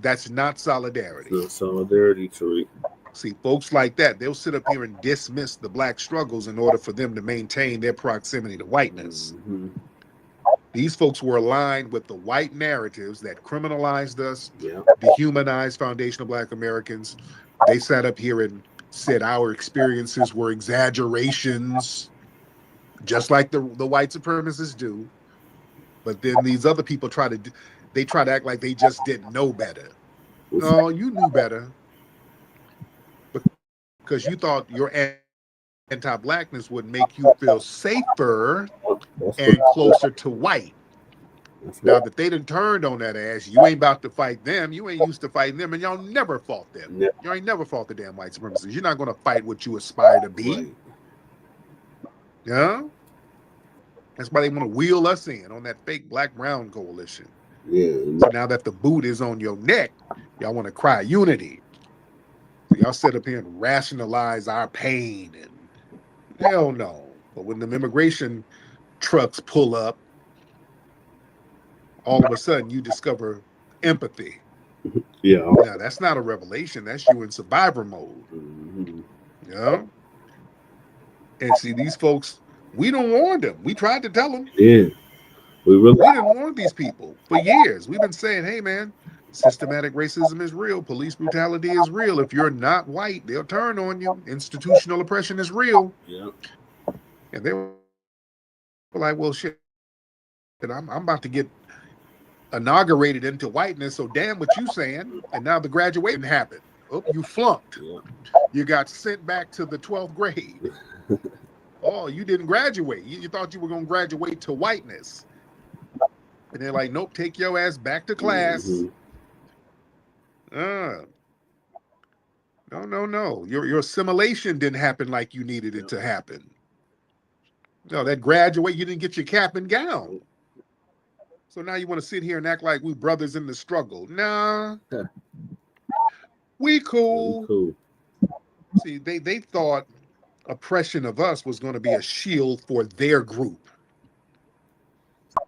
That's not solidarity. It's not solidarity, Tariq. See, folks like that, they'll sit up here and dismiss the black struggles in order for them to maintain their proximity to whiteness. These folks were aligned with the white narratives that criminalized us, dehumanized foundational black Americans. They sat up here and said our experiences were exaggerations, just like the white supremacists do. But then these other people try to act like they just didn't know better. No, you knew better because you thought your anti-blackness would make you feel safer and closer to white. Now that they done turned on that ass, you ain't about to fight them. You ain't used to fighting them, and y'all never fought them. You ain't never fought the damn white supremacists. You're not going to fight what you aspire to be. Yeah? That's why they want to wheel us in on that fake black-brown coalition. So now that the boot is on your neck, y'all want to cry unity. So y'all sit up here and rationalize our pain. And hell no. But when the immigration trucks pull up, all of a sudden you discover empathy. Now, that's not a revelation. That's you in survivor mode. Yeah. And see, these folks, we don't warn them. We tried to tell them. Yeah, We didn't warn these people for years. We've been saying, hey, man, systematic racism is real. Police brutality is real. If you're not white, they'll turn on you. Institutional oppression is real. yeah, And they were like, well, shit, I'm about to get inaugurated into whiteness. So damn what you saying. And now the graduation happened. Oh, you flunked. yeah. You got sent back to the 12th grade. Oh, you didn't graduate. You thought you were going to graduate to whiteness. And they're like, nope, take your ass back to class. Mm-hmm. No. Your assimilation didn't happen like you needed it to happen. No, that graduate, you didn't get your cap and gown. So now you want to sit here and act like we brothers in the struggle. Nah. We cool. Cool. See, they thought oppression of us was going to be a shield for their group.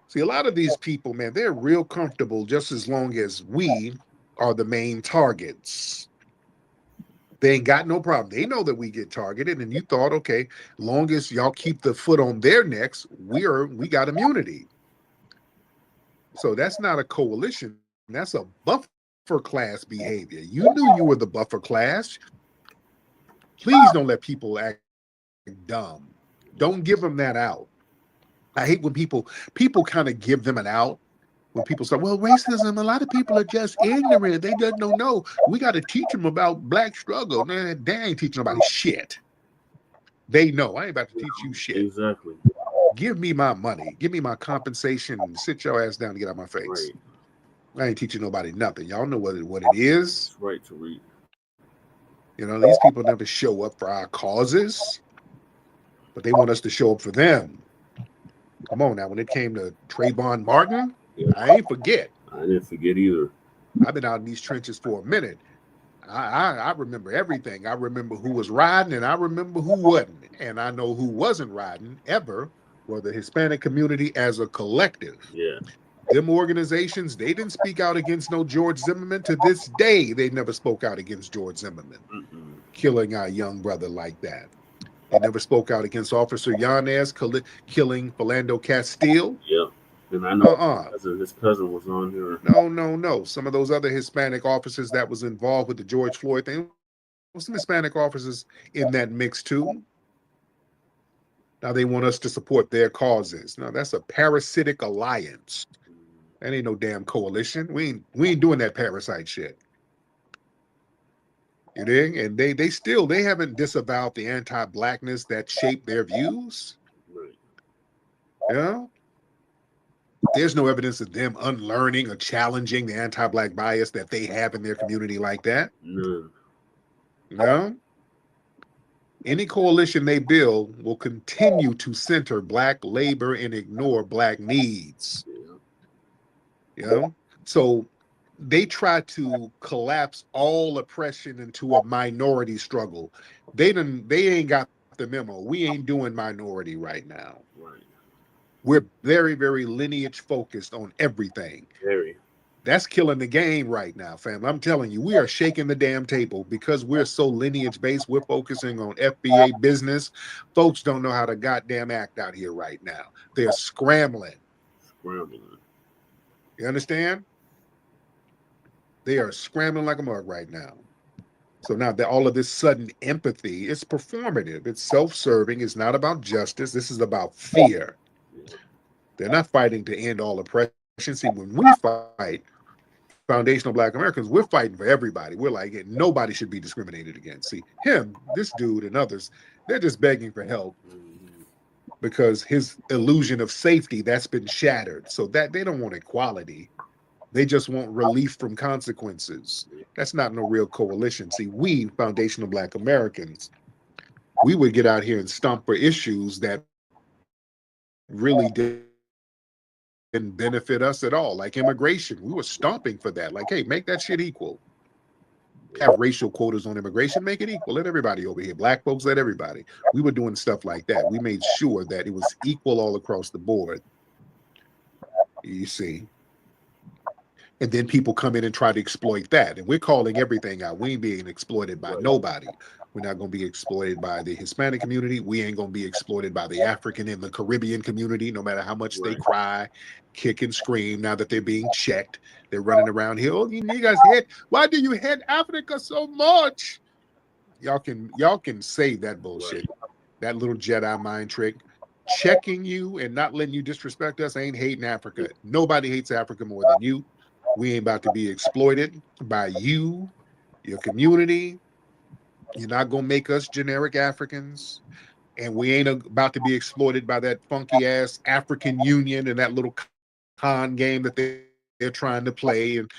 See, a lot of these people, man, they're real comfortable just as long as we are the main targets. They ain't got no problem. They know that we get targeted, and you thought, okay, long as y'all keep the foot on their necks, we got immunity. So that's not a coalition. That's a buffer class behavior. You knew you were the buffer class. Please don't let people act dumb. Don't give them that out. I hate when people kind of give them an out. When people say, well, racism, a lot of people are just ignorant. They just don't know. We got to teach them about black struggle. Man, they ain't teaching nobody shit. They know. I ain't about to teach you shit. Exactly. Give me my money. Give me my compensation and sit your ass down and get out of my face. Right. I ain't teaching nobody nothing. Y'all know what it is. That's right, Tariq. You know, these people never show up for our causes, but they want us to show up for them. Come on now. When it came to Trayvon Martin, I ain't forget. I didn't forget either. I've been out in these trenches for a minute. I remember everything. I remember who was riding and I remember who wasn't. And I know who wasn't riding ever were the Hispanic community as a collective. Yeah. Them organizations, they didn't speak out against no George Zimmerman. To this day, they never spoke out against George Zimmerman killing our young brother like that. They never spoke out against Officer Yanez killing Philando Castile. Yeah. And I know his cousin was on here. No. Some of those other Hispanic officers that was involved with the George Floyd thing, some Hispanic officers in that mix too. Now they want us to support their causes. Now that's a parasitic alliance. That ain't no damn coalition. We ain't doing that parasite shit. You dig? And they haven't disavowed the anti-blackness that shaped their views. Right. Yeah. There's no evidence of them unlearning or challenging the anti-black bias that they have in their community like that. No. Any coalition they build will continue to center black labor and ignore black needs. You know? So they try to collapse all oppression into a minority struggle. They ain't got the memo. We ain't doing minority right now. Right. We're very, very lineage focused on everything. Very. That's killing the game right now, fam. I'm telling you, we are shaking the damn table because we're so lineage based. We're focusing on FBA business. Folks don't know how to goddamn act out here right now. They're scrambling. You understand? They are scrambling like a mug right now. So now that all of this sudden empathy, it's performative. It's self-serving. It's not about justice. This is about fear. They're not fighting to end all oppression. See, when we fight, foundational Black Americans, we're fighting for everybody. We're like, nobody should be discriminated against. See, him, this dude, and others, they're just begging for help because his illusion of safety, that's been shattered. So that they don't want equality. They just want relief from consequences. That's not no real coalition. See, we, foundational Black Americans, we would get out here and stomp for issues that really didn't benefit us at all, like immigration. We were stomping for that. Like, hey, make that shit equal. Have racial quotas on immigration, make it equal. Let everybody over here. Black folks, let everybody. We were doing stuff like that. We made sure that it was equal all across the board. You see. And then people come in and try to exploit that. And we're calling everything out. We ain't being exploited by nobody. We're not going to be exploited by the Hispanic community. We ain't going to be exploited by the African and the Caribbean community, no matter how much they cry, kick, and scream now that they're being checked. They're running around here. Oh, you niggas hate. Why do you hate Africa so much? Y'all can say that bullshit. That little Jedi mind trick. Checking you and not letting you disrespect us ain't hating Africa. Nobody hates Africa more than you. We ain't about to be exploited by you, your community. You're not going to make us generic Africans. And we ain't about to be exploited by that funky ass African Union and that little con game that they're trying to play. And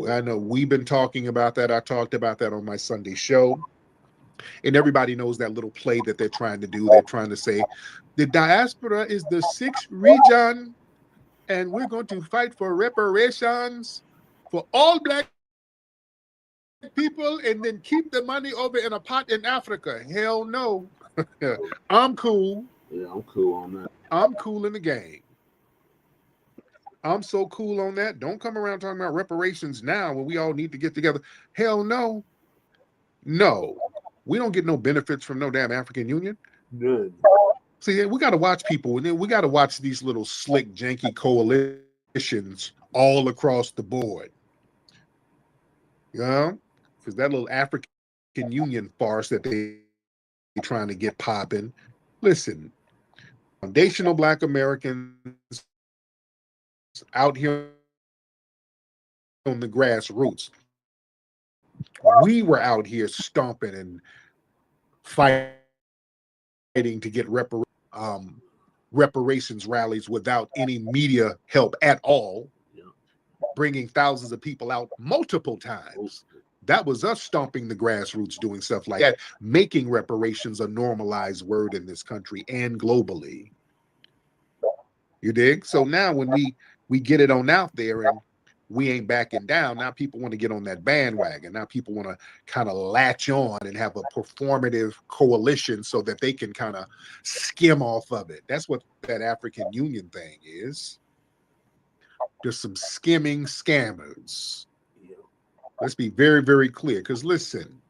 I know we've been talking about that. I talked about that on my Sunday show. And everybody knows that little play that they're trying to do. They're trying to say the diaspora is the sixth region, and we're going to fight for reparations for all black people and then keep the money over in a pot in Africa. Hell no. I'm cool. Yeah, I'm cool on that. I'm cool in the game. I'm so cool on that. Don't come around talking about reparations now when we all need to get together. Hell no. No. We don't get no benefits from no damn African Union. Good. See, we got to watch people, and then we got to watch these little slick, janky coalitions all across the board. You know? Because that little African Union farce that they trying to get popping. Listen, foundational Black Americans out here on the grassroots. We were out here stomping and fighting to get reparations rallies without any media help at all, bringing thousands of people out multiple times. That was us stomping the grassroots, doing stuff like that, making reparations a normalized word in this country and globally. You dig? So now when we get it on out there and we ain't backing down, now people want to get on that bandwagon. Now people want to kind of latch on and have a performative coalition so that they can kind of skim off of it. That's what that African Union thing is. There's some skimming scammers. Let's be very, very clear. Because listen,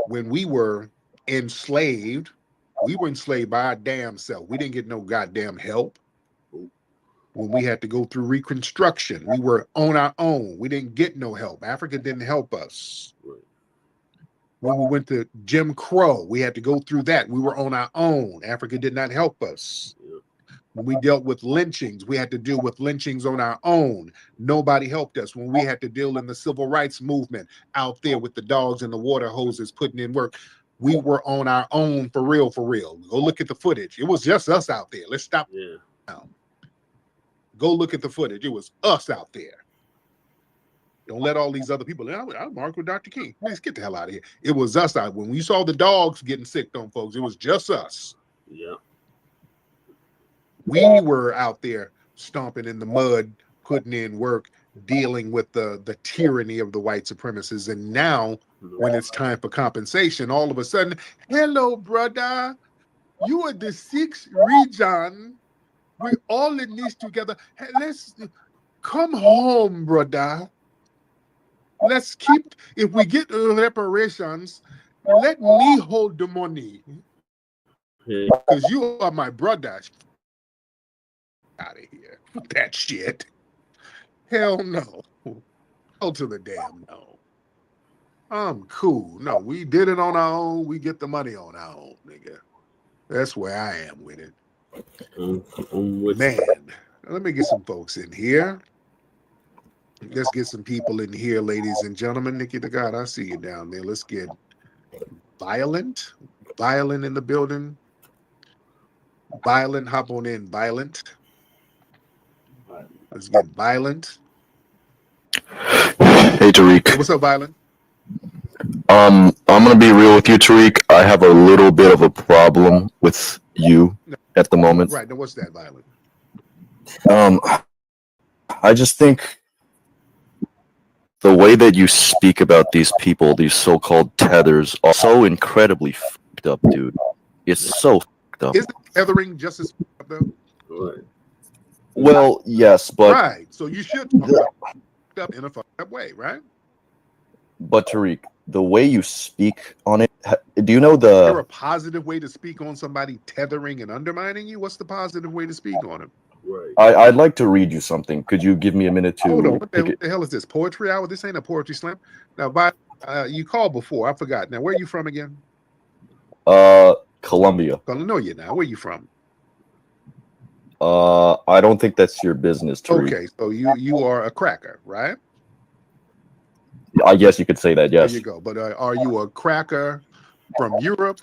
when we were enslaved by our damn self. We didn't get no goddamn help. When we had to go through Reconstruction, we were on our own. We didn't get no help. Africa didn't help us. When we went to Jim Crow, we had to go through that. We were on our own. Africa did not help us. When we dealt with lynchings, we had to deal with lynchings on our own. Nobody helped us. When we had to deal in the civil rights movement out there with the dogs and the water hoses putting in work, we were on our own for real, for real. Go look at the footage. It was just us out there. Let's stop now. Go look at the footage. It was us out there. Don't let all these other people. I'm Mark with Dr. King. Let's get the hell out of here. It was us out. When we saw the dogs getting sick on folks, it was just us. Yeah. We were out there stomping in the mud, putting in work, dealing with the tyranny of the white supremacists. And now, when it's time for compensation, all of a sudden, hello, brother. You are the sixth region. We're all in this together. Hey, let's come home, brother. Let's keep, if we get reparations, let me hold the money. Because you are my brother. Out of here with that shit. Hell no. Hell to the damn no. I'm cool. No, we did it on our own. We get the money on our own, nigga. That's where I am with it. Man, let me get some folks in here. Let's get some people in here, ladies and gentlemen. Nikki the God, I see you down there. Let's get Violent. Violent in the building. Violent, hop on in, Violent. Let's get Violent. Hey, Tariq. What's up, Violent? I'm gonna be real with you, Tariq. I have a little bit of a problem with you at the moment. Right. Now, what's that, Violent? I just think the way that you speak about these people, these so-called tethers, are so incredibly fucked up, dude. It's so fucked up. Isn't tethering just as fucked up, though? Right. Well, yes, but Right. So you should talk about stuff in a fucked up way, right? Tariq, the way you speak on it, do you know Is there the? a positive way to speak on somebody tethering and undermining you? What's the positive way to speak on him? Right. I'd like to read you something. Could you give me a minute Hold on. to What pick the it? hell is this? Poetry hour? This ain't a poetry slam. Now, you called before. I forgot. Now, where are you from again? Colombia. I don't know you now. Where are you from? I don't think that's your business, Tariq. Okay, so you are a cracker, right? I guess you could say that, yes. There you go. But are you a cracker from Europe,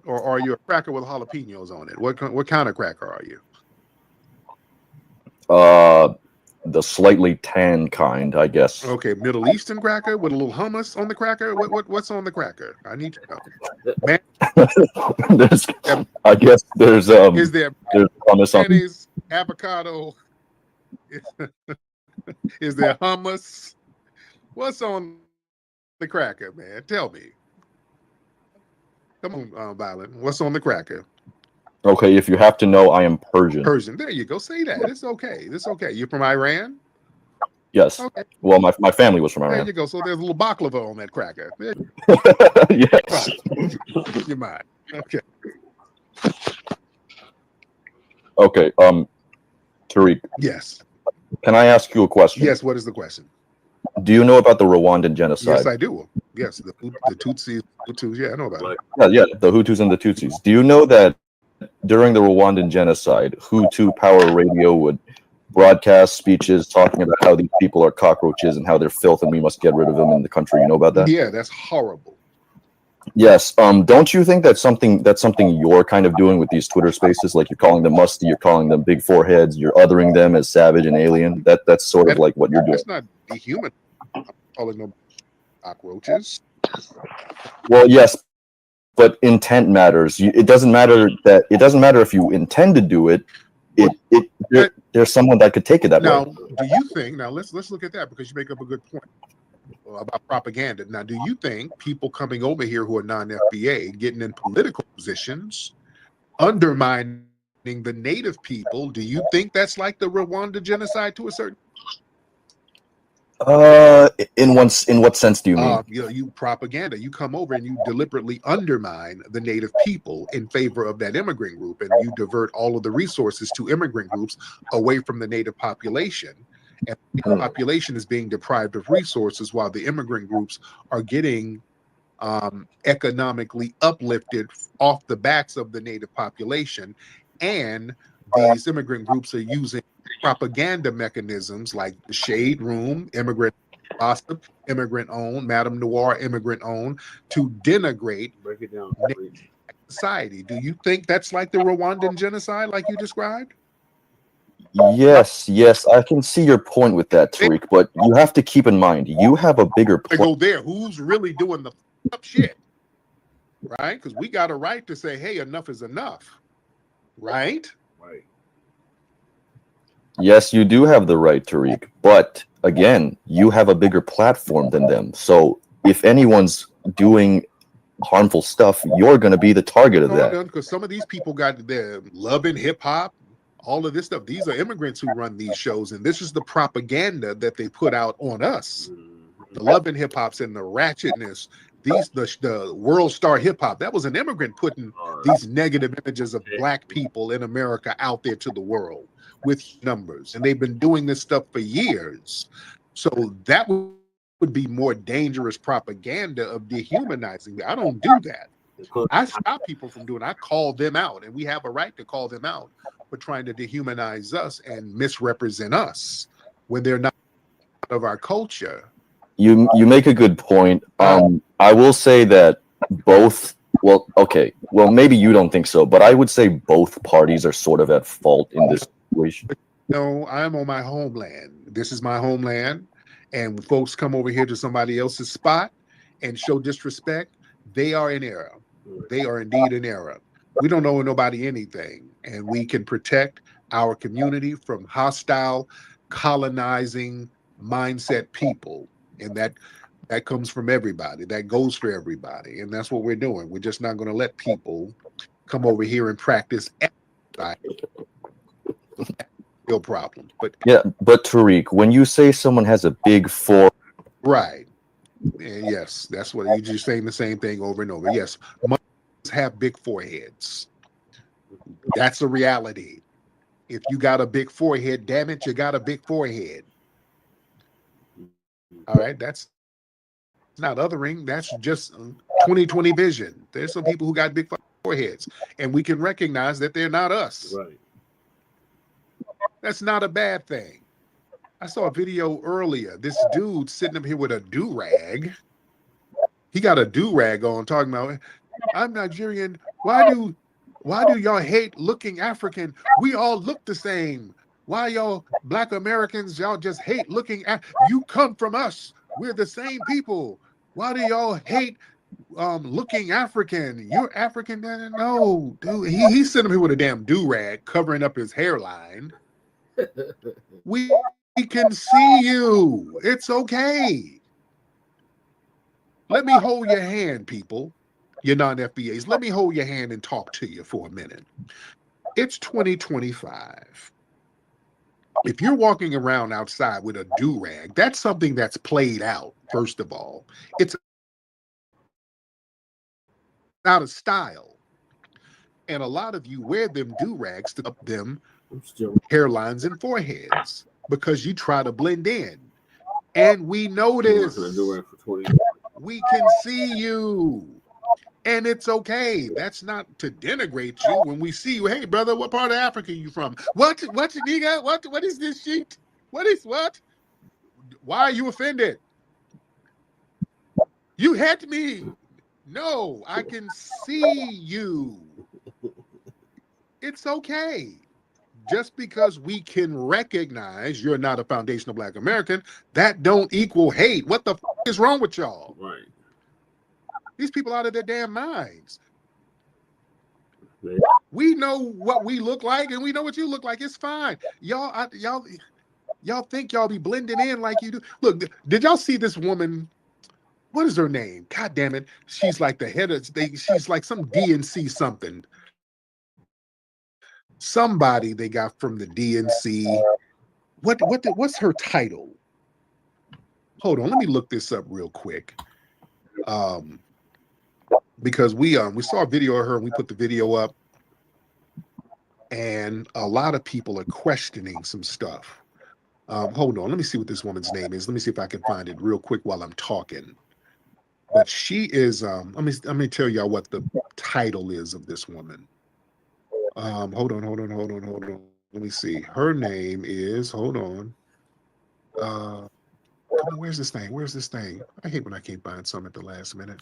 or are you a cracker with jalapenos on it? What kind of cracker are you? The slightly tan kind, I guess. Okay, Middle Eastern cracker with a little hummus on the cracker. What's on the cracker? I need to know. Man, There's, I guess there's is there hummus on. mayonnaise, avocado? Is there hummus? What's on the cracker, man? Tell me. Come on, Violent. What's on the cracker? Okay, if you have to know, I am Persian. Persian. There you go. Say that. It's okay. It's okay. You're from Iran? Yes. Okay. Well, my family was from There Iran. you go. So there's a little baklava on that cracker. Yes. You're mine. Okay. Okay. Tariq, Yes. can I ask you a question? Yes. What is the question? Do you know about the Rwandan genocide? Yes, I do. Yes, the Tutsis, Hutus. Yeah, I know about it. Yeah, the Hutus and the Tutsis. Do you know that during the Rwandan genocide, Hutu Power Radio would broadcast speeches talking about how these people are cockroaches and how they're filth and we must get rid of them in the country? You know about that? Yeah, that's horrible. Yes. Don't you think that's something you're kind of doing with these Twitter spaces? Like you're calling them musty, you're calling them big foreheads, you're othering them as savage and alien. That's sort of like what you're doing. That's not dehuman. I'm calling them cockroaches. Well, yes, but intent matters. It doesn't matter if you intend to do it. There's someone that could take it that Now, way. do you think? Now, let's look at that because you make up a good point about propaganda. Now, do you think people coming over here who are non-FBA getting in political positions, undermining the native people? Do you think that's like the Rwanda genocide to a certain? In what sense do you mean? You propaganda. You come over and you deliberately undermine the native people in favor of that immigrant group, and you divert all of the resources to immigrant groups away from the native population. And the population is being deprived of resources while the immigrant groups are getting economically uplifted off the backs of the native population. And these immigrant groups are using propaganda mechanisms like the Shade Room, Immigrant Gossip, Immigrant Owned, Madame Noir, Immigrant Owned, to denigrate society. Do you think that's like the Rwandan genocide, like you described? Yes, I can see your point with that, Tariq, but you have to keep in mind, you have a bigger To go there, who's really doing the up shit, right? Because we got a right to say, hey, enough is enough, right? Right. Yes, you do have the right, Tariq, but again, you have a bigger platform than them. So if anyone's doing harmful stuff, you're going to be the target of that. Because some of these people got their loving hip hop, all of this stuff. These are immigrants who run these shows, and this is the propaganda that they put out on us. The loving hip hops and the ratchetness. The world star hip hop, that was an immigrant putting these negative images of black people in America out there to the world with numbers, and they've been doing this stuff for years. So that would be more dangerous propaganda of dehumanizing. I don't do that. I stop people from doing it. I call them out, and we have a right to call them out for trying to dehumanize us and misrepresent us when they're not part of our culture. You make a good point. I will say that both. Well, maybe you don't think so, but I would say both parties are sort of at fault in this situation. No, I'm on my homeland. This is my homeland, and when folks come over here to somebody else's spot and show disrespect, they are in error. They are indeed in error. We don't owe nobody anything, and we can protect our community from hostile, colonizing mindset people. And that comes from everybody. That goes for everybody. And that's what we're doing. We're just not going to let people come over here and practice. real problem. But Yeah, but Tariq, when you say someone has a big forehead, right. And yes, that's what you're just saying the same thing over and over. Yes, must have big foreheads. That's a reality. If you got a big forehead, damn it, you got a big forehead. All right, that's not othering. That's just 2020 vision. There's some people who got big foreheads, and we can recognize that they're not us. Right. That's not a bad thing. I saw a video earlier. This dude sitting up here with a do-rag. He got a do-rag on, talking about, I'm Nigerian. Why do y'all hate looking African? We all look the same. Why y'all Black Americans, y'all just hate looking at? You come from us. We're the same people. Why do y'all hate looking African? You're African? No, dude. He's sitting up here with a damn do-rag covering up his hairline. We can see you. It's okay. Let me hold your hand, people. You're non-FBAs. Let me hold your hand and talk to you for a minute. It's 2025. If you're walking around outside with a do-rag, that's something that's played out, first of all. It's out of style. And a lot of you wear them do-rags to up them hairlines and foreheads because you try to blend in. And we notice. We can see you. And it's okay. That's not to denigrate you when we see you. Hey, brother, what part of Africa are you from? What nigga? What is this shit? What? Why are you offended? You hit me. No, I can see you. It's okay. Just because we can recognize you're not a foundational Black American, that don't equal hate. What the is wrong with y'all? Right. These people out of their damn minds. We know what we look like, and we know what you look like. It's fine. Y'all think y'all be blending in like you do. Look, did y'all see this woman? What is her name? God damn it. She's like the head of, she's like some DNC something. Somebody they got from the DNC. What's her title? Hold on, let me look this up real quick. Because we saw a video of her and we put the video up, and a lot of people are questioning some stuff. Hold on, let me see what this woman's name is. Let me see if I can find it real quick while I'm talking. But she is let me tell y'all what the title is of this woman. Hold on. Let me see. Her name is, hold on. Come on, where's this thing? I hate when I can't find something at the last minute.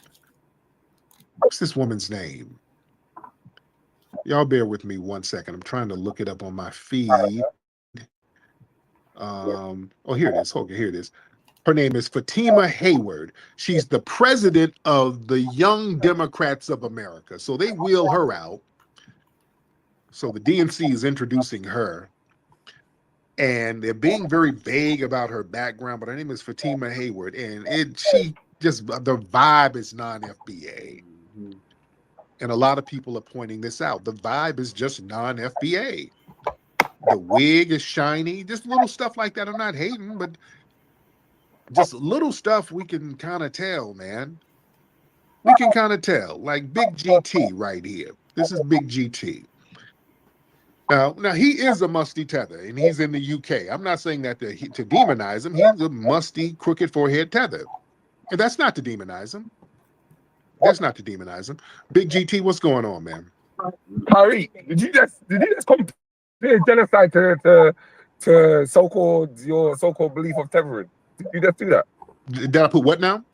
What's this woman's name? Y'all bear with me 1 second. I'm trying to look it up on my feed. Oh, here it is. Okay, here it is. Her name is Fatima Hayward. She's the president of the Young Democrats of America. So they wheel her out. So the DNC is introducing her. And they're being very vague about her background, but her name is Fatima Hayward. And she just, the vibe is non-FBA. Mm-hmm. And a lot of people are pointing this out. The vibe is just non-FBA. The wig is shiny, just little stuff like that. I'm not hating, but just little stuff we can kind of tell, man. We can kind of tell. Like Big GT right here. This is Big GT. Now he is a musty tether, and he's in the UK. I'm not saying that to demonize him. He's a musty, crooked forehead tether. And that's not to demonize him. Big GT, what's going on, man? Tariq, did you just compare genocide to your so-called belief of tethering? Did you just do that? Did I put what now?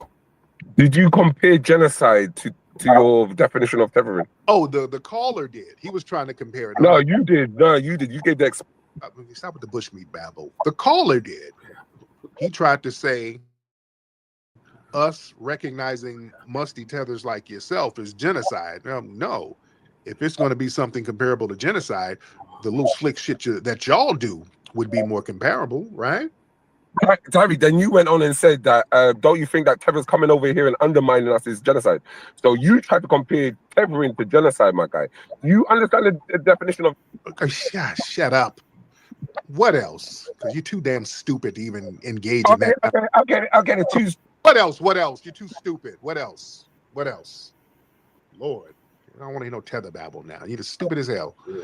Did you compare genocide to your definition of tethering? Oh, the caller did. He was trying to compare it. No, you did. You gave the stop with the bushmeat babble. The caller did. He tried to say us recognizing musty tethers like yourself is genocide. No. If it's going to be something comparable to genocide, the little slick shit that y'all do would be more comparable, right? Tariq, then you went on and said that don't you think that tethers coming over here and undermining us is genocide? So you tried to compare tethering to genocide, my guy. You understand the definition of... Okay, shut up. What else? Because you're too damn stupid to even engage in Okay, that. I'll get it. Choose. What else? What else? You're too stupid. What else? What else? Lord, I don't want to hear no tether babble now. You're just stupid as hell. All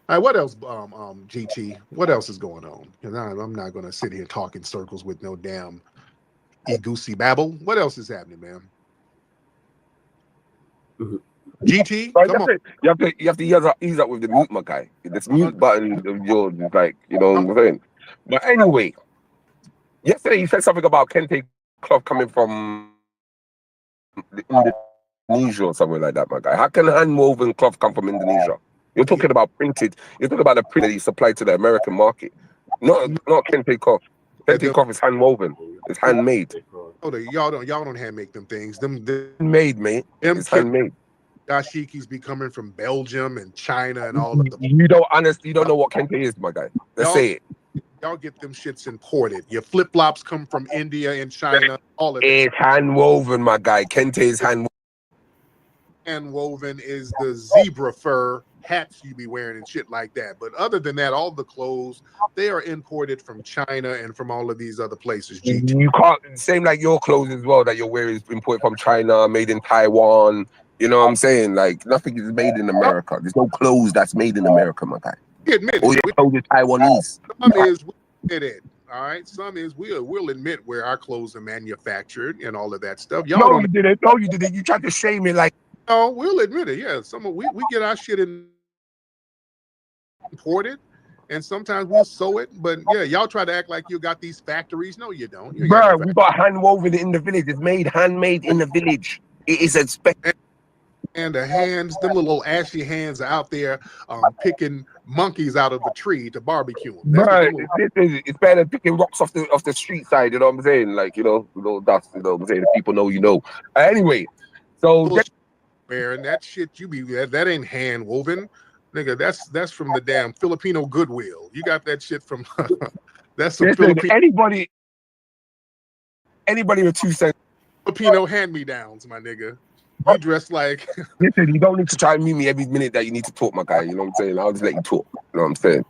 right, what else, GT? What else is going on? Because I'm not going to sit here and talk in circles with no damn goosey babble. What else is happening, man? GT, But come on. you have to ease up with the mute, my guy. This mute button of yours is like, you know what I'm saying? But anyway, yesterday you said something about Kente cloth coming from Indonesia or something like that, my guy. How can hand woven cloth come from Indonesia? You're talking about printed. You're talking about the print that you supply to the American market, not Kente cloth. Kente cloth is hand woven. It's handmade. Oh, y'all don't hand make them things. Them Handmade, mate. It's handmade. Dashikis be coming from Belgium and China and all of the. You don't know what Kente is, my guy. Let's say it. Y'all get them shits imported. Your flip flops come from India and China. All of it. It's hand woven, my guy. Kente is hand woven is the zebra fur hats you be wearing and shit like that. But other than that, all the clothes, they are imported from China and from all of these other places. GT. You can't, same like your clothes as well that you're wearing is imported from China, made in Taiwan. You know what I'm saying? Like nothing is made in America. There's no clothes that's made in America, my guy. All your clothes are Taiwanese. Some is we admit it. All right. Some is we'll admit where our clothes are manufactured and all of that stuff. Y'all No, you didn't. No, you didn't. You tried to shame it like. No, we'll admit it. Yeah, we get our shit imported, and sometimes we'll sew it. But yeah, y'all try to act like you got these factories. No, you don't. You Bro, we got hand woven in the village. It's made handmade in the village. It is expected. And the hands, them little ashy hands are out there picking monkeys out of a tree to barbecue them. Right, it's better than picking rocks off the street side. You know what I'm saying? Like dust. You know what I'm saying? The people know you know. Anyway, so wearing that shit, that ain't hand woven, nigga. That's from the damn Filipino Goodwill. You got that shit from that's some Filipino. Anybody with 2 cents. Filipino hand me downs, my nigga. You dress like. Listen, you don't need to try and mute me every minute that you need to talk, my guy. You know what I'm saying? I'll just let you talk. You know what I'm saying?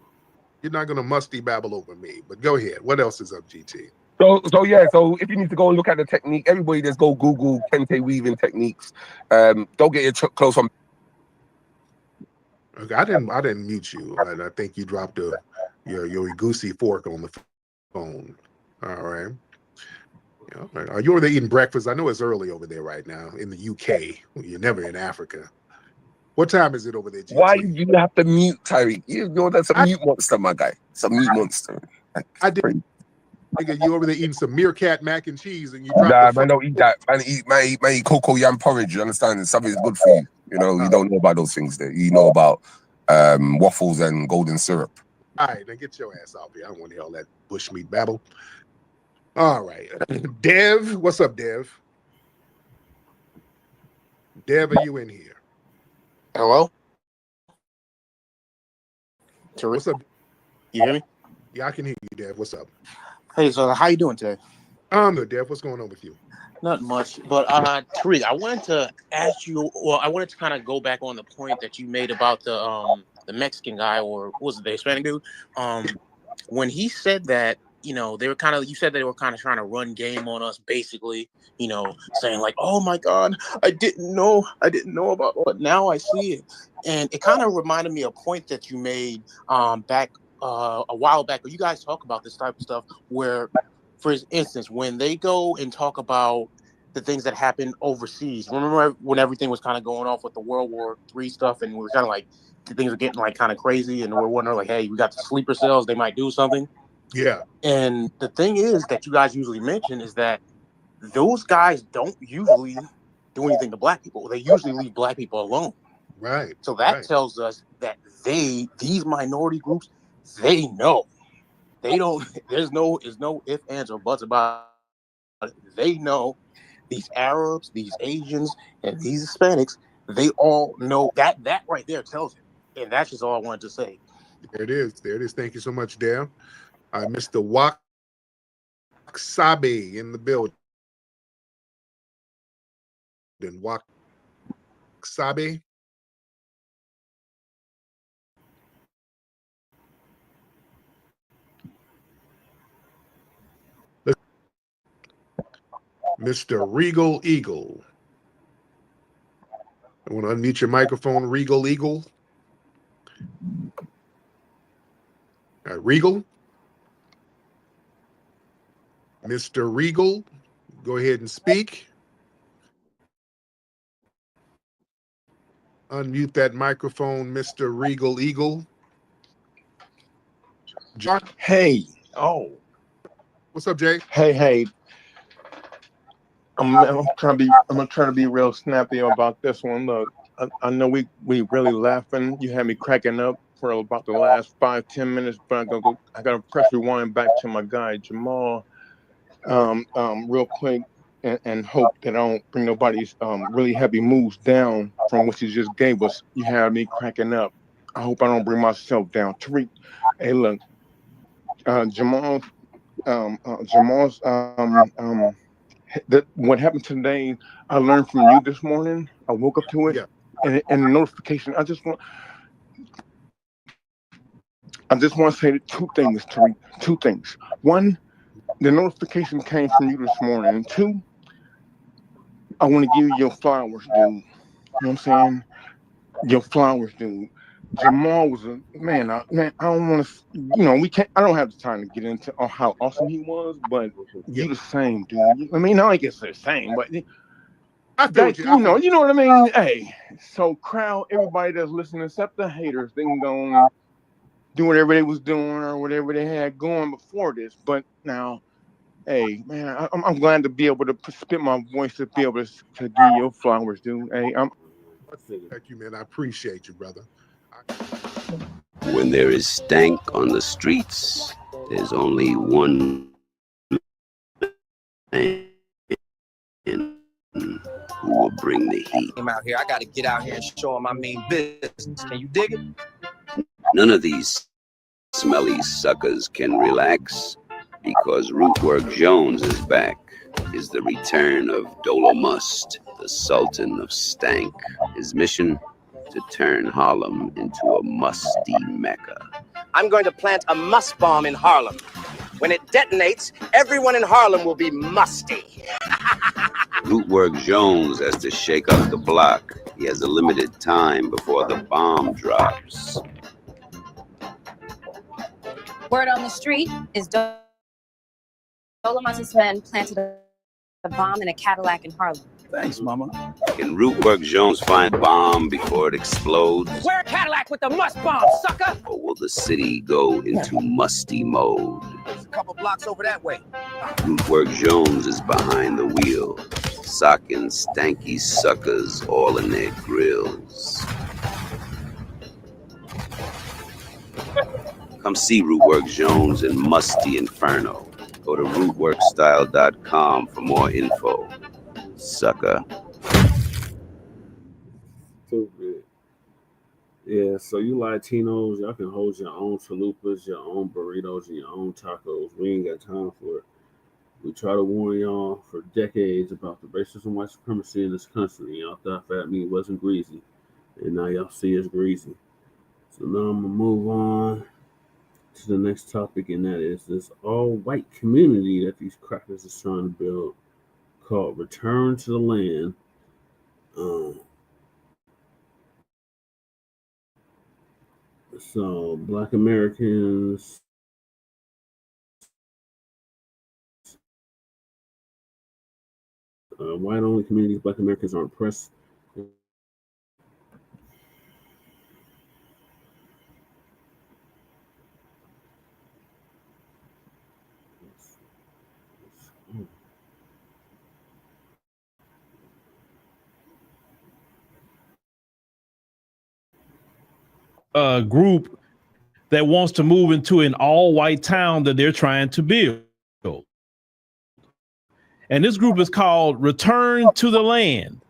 You're not gonna musty babble over me, but go ahead. What else is up, GT? So yeah. So if you need to go and look at the technique, everybody just go Google Kente weaving techniques. Don't get your clothes from. Okay, I didn't mute you. I think you dropped your goosey fork on the phone. All right. Are you over there eating breakfast? I know it's early over there right now in the UK. You're never in Africa. What time is it over there, GT? Why you have to mute, Tariq? That's a mute monster, my guy. It's a mute monster. Like, I did. Nigga, you over there eating some meerkat mac and cheese, and you drop man, don't eat that. Man, eat cocoa yam porridge. You understand? Something's good for you. You know, you don't know about those things there. You know about waffles and golden syrup. All right, now get your ass off here. I don't want to hear all that bushmeat babble. All right. Dev, what's up, Dev? Dev, are you in here? Hello? Tariq? What's up? You hear me? Yeah, I can hear you, Dev. What's up? Hey, so how you doing today? I'm good, Dev. What's going on with you? Not much, but Tariq, I wanted to ask you, I wanted to kind of go back on the point that you made about the Mexican guy, or what was it, the Hispanic dude? When he said that, you know, you said they were kind of trying to run game on us, basically, you know, saying like, oh my God, I didn't know about it, but now I see it. And it kind of reminded me of a point that you made back a while back, where you guys talk about this type of stuff, where, for instance, when they go and talk about the things that happened overseas, remember when everything was kind of going off with the World War III stuff, and we were kind of like, things were getting like kind of crazy, and we're wondering like, hey, we got the sleeper cells, they might do something. Yeah. And the thing is that you guys usually mention is that those guys don't usually do anything to black people. They usually leave black people alone. Right. So that tells us that these minority groups, they know. They don't, there's no ifs, ands, or buts about it. They know these Arabs, these Asians, and these Hispanics, they all know that right there tells it. And that's just all I wanted to say. There it is. There it is. Thank you so much, Dev. Mr. Waksabe in the building. Waksabe. Mr. Regal Eagle. I want to unmute your microphone, Regal Eagle. Regal. Mr. Regal, go ahead and speak. Unmute that microphone, Mr. Regal Eagle. John. Hey. Oh. What's up, Jay? Hey. I'm gonna try to be real snappy about this one. Look, I know we really laughing. You had me cracking up for about the last 5-10 minutes, but I gotta press rewind back to my guy Jamal, real quick, and hope that I don't bring nobody's really heavy moves down from what you just gave us. You had me cracking up. I hope I don't bring myself down. Tariq, hey, look, Jamal's what happened today, I learned from you this morning. I woke up to it, and the notification. I just want to say 2 things, Tariq. 2 things. 1, the notification came from you this morning. And 2, I want to give you your flowers, dude. You know what I'm saying? Your flowers, dude. Jamal was a man. I don't want to. We can't. I don't have the time to get into how awesome he was, but you the same, dude. I mean, I guess they're the same, but I feel you know what I mean. Hey, so crowd, everybody that's listening, except the haters, they can go and do whatever they was doing or whatever they had going before this. But now, hey, man, I'm glad to be able to spit my voice to be able to give your flowers, dude. Hey, Thank you, man. I appreciate you, brother. When there is stank on the streets, there's only one man who will bring the heat. I'm out here. I got to get out here and show them I mean business. Can you dig it? None of these smelly suckers can relax because Rootwork Jones is back. Is the return of Dolomust, the Sultan of Stank. His mission? To turn Harlem into a musty mecca. I'm going to plant a must bomb in Harlem. When it detonates, everyone in Harlem will be musty. Rootwork Jones has to shake up the block. He has a limited time before the bomb drops. Word on the street is Dolomust's men planted a bomb in a Cadillac in Harlem. Thanks, Mama. Can Rootwork Jones find a bomb before it explodes? Wear a Cadillac with the must bomb, sucker! Or will the city go into musty mode? There's a couple blocks over that way. Rootwork Jones is behind the wheel, socking stanky suckers all in their grills. Come see Rootwork Jones in Musty Inferno. Go to rootworkstyle.com for more info. Sucker. So good. Yeah, so you Latinos, y'all can hold your own chalupas, your own burritos, and your own tacos. We ain't got time for it. We try to warn y'all for decades about the racism and white supremacy in this country. Y'all thought fat meat wasn't greasy, and now y'all see it's greasy. So now I'm gonna move on to the next topic, and that is this all-white community that these crackers is trying to build, called Return to the Land. So Black Americans, white-only communities, Black Americans are oppressed. Group that wants to move into an all-white town that they're trying to build. And this group is called Return to the Land.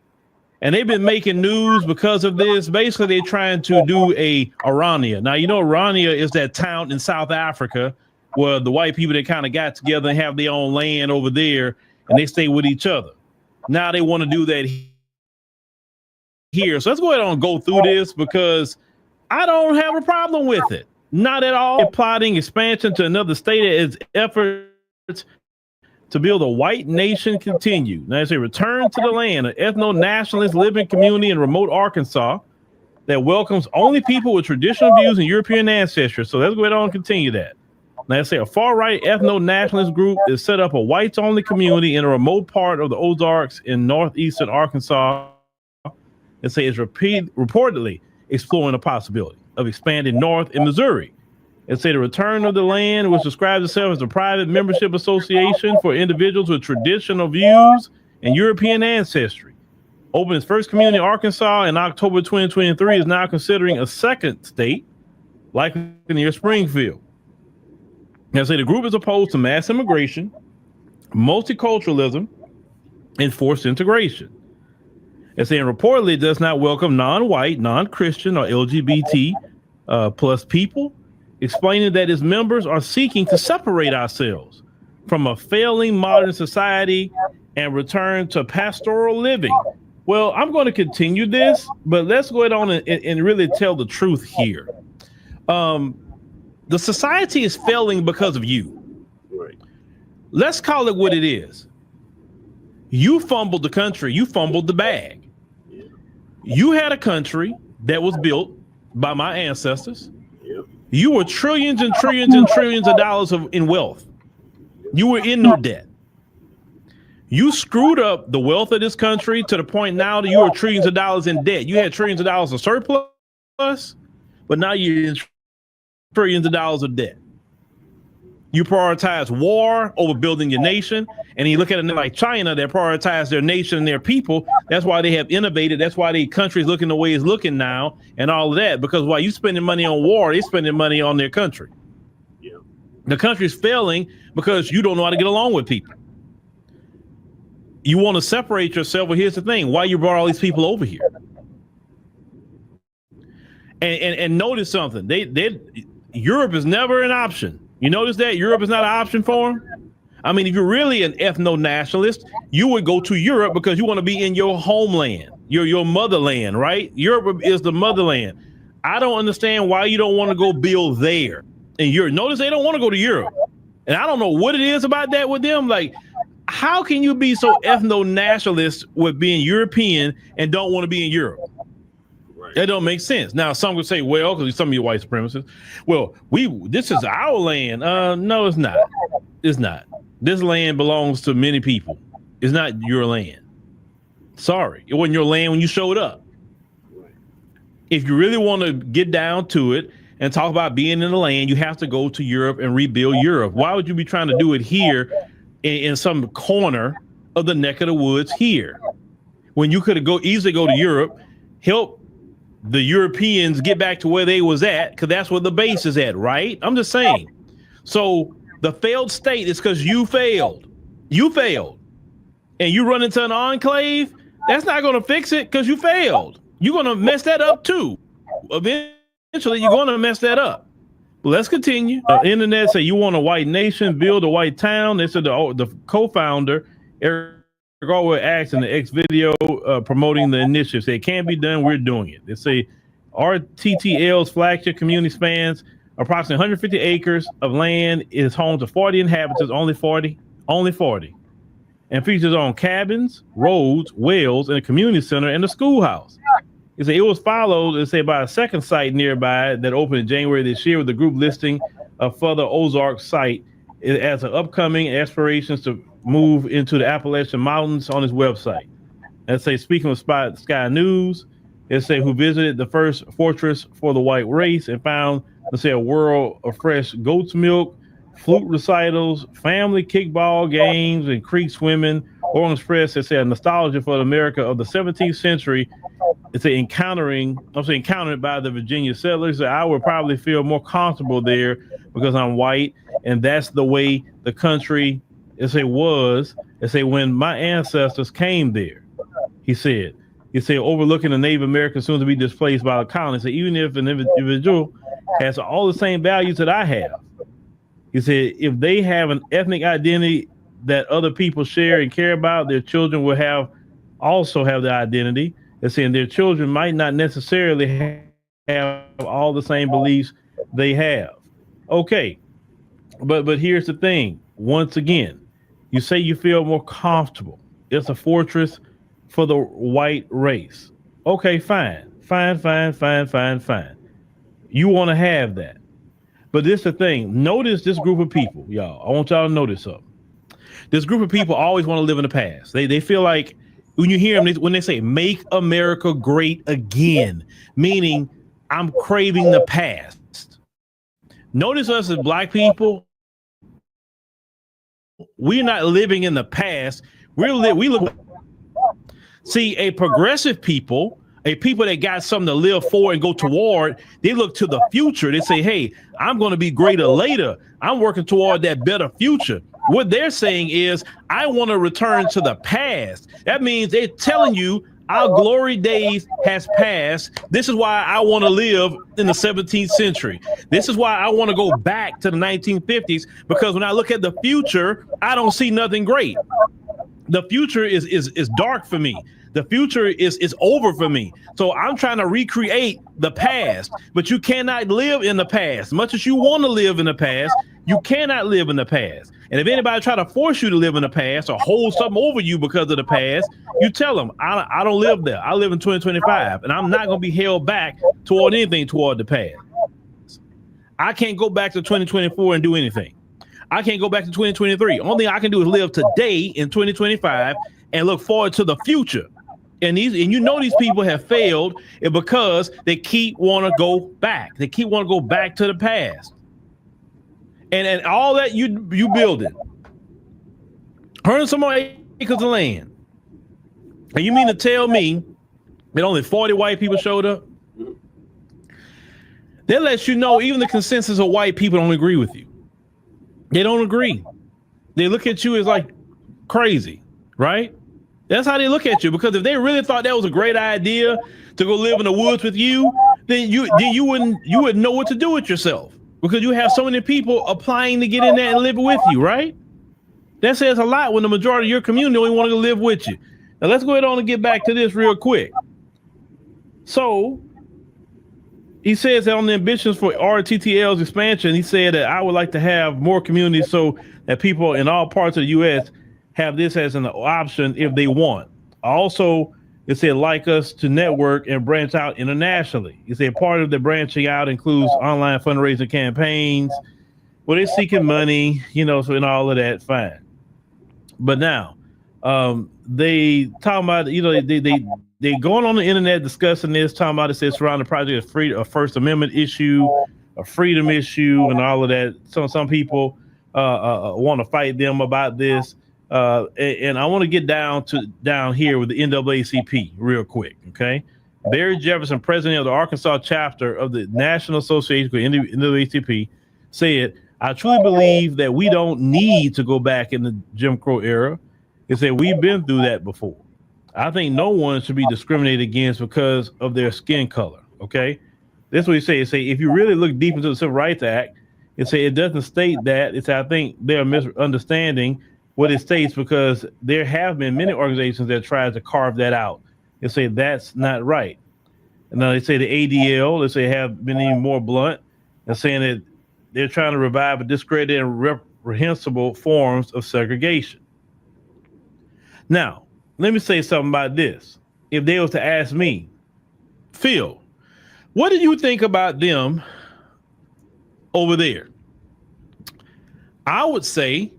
And they've been making news because of this. Basically, they're trying to do a Orania. Now, you know, Orania is that town in South Africa where the white people that kind of got together and have their own land over there, and they stay with each other. Now they want to do that here. So let's go ahead and go through this because I don't have a problem with it. Not at all. Plotting expansion to another state as efforts to build a white nation continue. Now, it's a return to the land, an ethno-nationalist living community in remote Arkansas that welcomes only people with traditional views and European ancestry. So let's go ahead on and continue that. Now, let's say a far-right ethno-nationalist group is set up a whites-only community in a remote part of the Ozarks in northeastern Arkansas. And say it's reportedly exploring the possibility of expanding north in Missouri. And say the return of the land, which describes itself as a private membership association for individuals with traditional views and European ancestry, opened its first community in Arkansas in October 2023, is now considering a second state, likely near Springfield. Now, say the group is opposed to mass immigration, multiculturalism, and forced integration. And saying reportedly it does not welcome non-white, non-Christian, or LGBT plus people, explaining that its members are seeking to separate ourselves from a failing modern society and return to pastoral living. Well, I'm going to continue this, but let's go ahead on and really tell the truth here. The society is failing because of you. Right. Let's call it what it is. You fumbled the country. You fumbled the bag. Yeah. You had a country that was built by my ancestors. Yep. You were trillions and trillions and trillions of dollars in wealth. You were in no debt. You screwed up the wealth of this country to the point now that you are trillions of dollars in debt. You had trillions of dollars of surplus, but now you're in trillions of dollars of debt. You prioritize war over building your nation. And you look at it like China, that prioritize their nation and their people. That's why they have innovated. That's why the country's looking the way it's looking now and all of that. Because while you spending money on war, they're spending money on their country. Yeah. The country's failing because you don't know how to get along with people. You want to separate yourself. Well, here's the thing. Why you brought all these people over here? And notice something. Europe is never an option. You notice that Europe is not an option for them? I mean, if you're really an ethno-nationalist, you would go to Europe because you want to be in your homeland, your motherland, right? Europe is the motherland. I don't understand why you don't want to go build there. And notice they don't want to go to Europe. And I don't know what it is about that with them. Like, how can you be so ethno-nationalist with being European and don't want to be in Europe? That don't make sense. Now, some would say, well, because some of you white supremacists, well, this is our land. No, it's not. It's not. This land belongs to many people. It's not your land. Sorry. It wasn't your land when you showed up. If you really want to get down to it and talk about being in the land, you have to go to Europe and rebuild Europe. Why would you be trying to do it here in some corner of the neck of the woods here, when you could easily go to Europe, help the Europeans get back to where they was at, because that's where the base is at, right? I'm just saying. So the failed state is because you failed. You failed. And you run into an enclave, that's not going to fix it because you failed. You're going to mess that up too. Eventually, you're going to mess that up. But let's continue. Internet say you want a white nation, build a white town. They said the co-founder, Eric Garwood, asked in the X video promoting the initiative. Say it can't be done, we're doing it. They say RTTL's flagship community spans approximately 150 acres of land. It is home to 40 inhabitants, only 40, and features on cabins, roads, wells, and a community center and a schoolhouse. It was followed, by a second site nearby that opened in January this year with the group listing a further Ozark site as an upcoming aspirations to move into the Appalachian Mountains on his website. Speaking with Sky News, who visited the first fortress for the white race and found, a world of fresh goat's milk, flute recitals, family kickball games, and creek swimming. Oral Express, a nostalgia for the America of the 17th century. Encountered by the Virginia settlers. I would probably feel more comfortable there because I'm white, and that's the way the country was. When my ancestors came there, he said, overlooking the Native Americans soon to be displaced by the colonists. Even if an individual has all the same values that I have, he said, if they have an ethnic identity that other people share and care about, their children will also have the identity. They're saying their children might not necessarily have all the same beliefs they have. Okay, but here's the thing. Once again, You say you feel more comfortable. It's a fortress for the white race. Okay, fine. You want to have that. But this is the thing. Notice this group of people, y'all. I want y'all to notice something. This group of people always want to live in the past. They feel like when you hear them, when they say make America great again, meaning I'm craving the past. Notice us as black people, we're not living in the past. We look. See, a progressive people, a people that got something to live for and go toward, they look to the future. They say, hey, I'm going to be greater later. I'm working toward that better future. What they're saying is, I want to return to the past. That means they're telling you our glory days has passed. This is why I want to live in the 17th century. This is why I want to go back to the 1950s, because when I look at the future, I don't see nothing great. The future is dark for me. The future is over for me. So I'm trying to recreate the past, but you cannot live in the past. As much as you want to live in the past, you cannot live in the past. And if anybody try to force you to live in the past or hold something over you because of the past, you tell them, I don't live there. I live in 2025, and I'm not going to be held back toward anything toward the past. I can't go back to 2024 and do anything. I can't go back to 2023. Only thing I can do is live today in 2025 and look forward to the future. And these people have failed because they keep want to go back. They keep want to go back to the past. And all that you building 100 some more acres of land. And you mean to tell me that only 40 white people showed up? That lets you know even the consensus of white people don't agree with you. They don't agree. They look at you as like crazy, right? That's how they look at you, because if they really thought that was a great idea to go live in the woods with you, then you wouldn't know what to do with yourself, because you have so many people applying to get in there and live with you, right? That says a lot when the majority of your community only want to live with you. Now let's go ahead on and get back to this real quick. So he says that on the ambitions for RTTL's expansion, he said that I would like to have more communities so that people in all parts of the U.S. have this as an option if they want. Also, it said like us to network and branch out internationally. He said part of the branching out includes online fundraising campaigns. Well, they're seeking money, so and all of that, fine. But now, they talking about, they going on the internet discussing this, talking about it says surrounding the project as a First Amendment issue, a freedom issue, and all of that. Some people want to fight them about this. And I want to get down here with the NAACP real quick, okay? Barry Jefferson, president of the Arkansas chapter of the National Association for NAACP, said, I truly believe that we don't need to go back in the Jim Crow era. He said, we've been through that before. I think no one should be discriminated against because of their skin color, okay? This is what he said. He said, if you really look deep into the Civil Rights Act, it doesn't state that. I think they're misunderstanding what it states, because there have been many organizations that tried to carve that out. They say that's not right. And now they say the ADL, they say have been even more blunt and saying that they're trying to revive a discredited and reprehensible forms of segregation. Now, let me say something about this. If they was to ask me, Phil, what do you think about them over there? I would say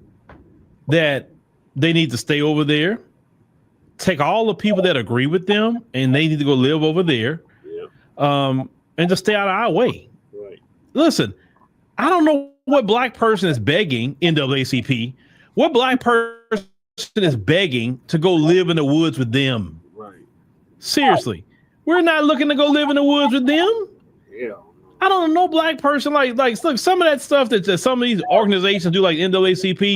that they need to stay over there, take all the people that agree with them, and they need to go live over there, and just stay out of our way. Right. Listen, I don't know what black person is begging NAACP. What black person is begging to go live in the woods with them? Right. Seriously, we're not looking to go live in the woods with them. Yeah. I don't know black person like look, some of that stuff that some of these organizations do, like NAACP.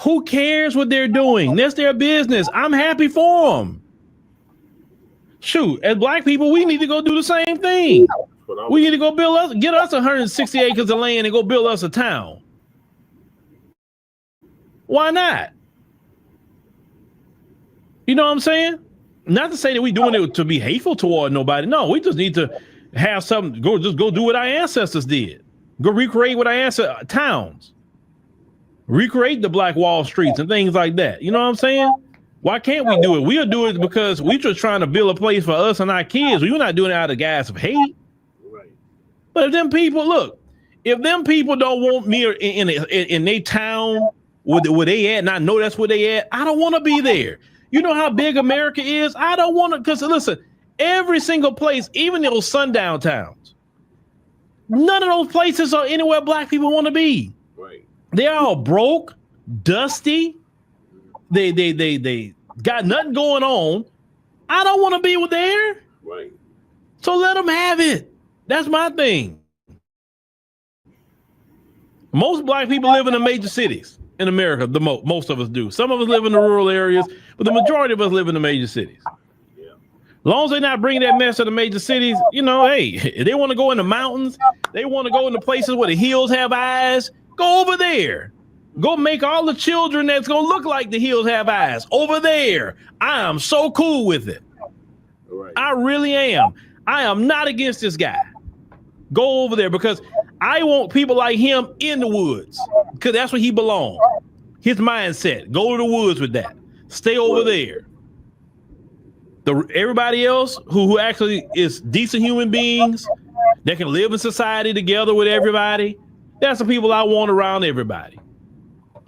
Who cares what they're doing? That's their business. I'm happy for them. Shoot, as black people, we need to go do the same thing. We need to go get us 160 acres of land and go build us a town. Why not? You know what I'm saying? Not to say that we're doing it to be hateful toward nobody. No, we just need to have something. Go do what our ancestors did. Go recreate what our ancestors towns. recreate the Black Wall Streets and things like that. You know what I'm saying? Why can't we do it? We'll do it because we're just trying to build a place for us and our kids. We're not doing it out of gas of hate. Right. But if them people, look, if them people don't want me in their town where they at, and I know that's where they at, I don't want to be there. You know how big America is? I don't want to, because listen, every single place, even those sundown towns, none of those places are anywhere Black people want to be. Right. They're all broke, dusty. They got nothing going on. I don't want to be with there. Right. So let them have it. That's my thing. Most Black people live in the major cities in America. Most of us do. Some of us live in the rural areas, but the majority of us live in the major cities. Yeah. As long as they're not bringing that mess to the major cities, you know, hey, if they want to go in the mountains, they want to go into places where the hills have eyes, go over there. Go make all the children that's going to look like the hills have eyes over there. I am so cool with it. Right. I really am. I am not against this guy. Go over there because I want people like him in the woods because that's where he belongs. His mindset. Go to the woods with that. Stay over there. Everybody else who actually is decent human beings that can live in society together with everybody, that's the people I want around everybody.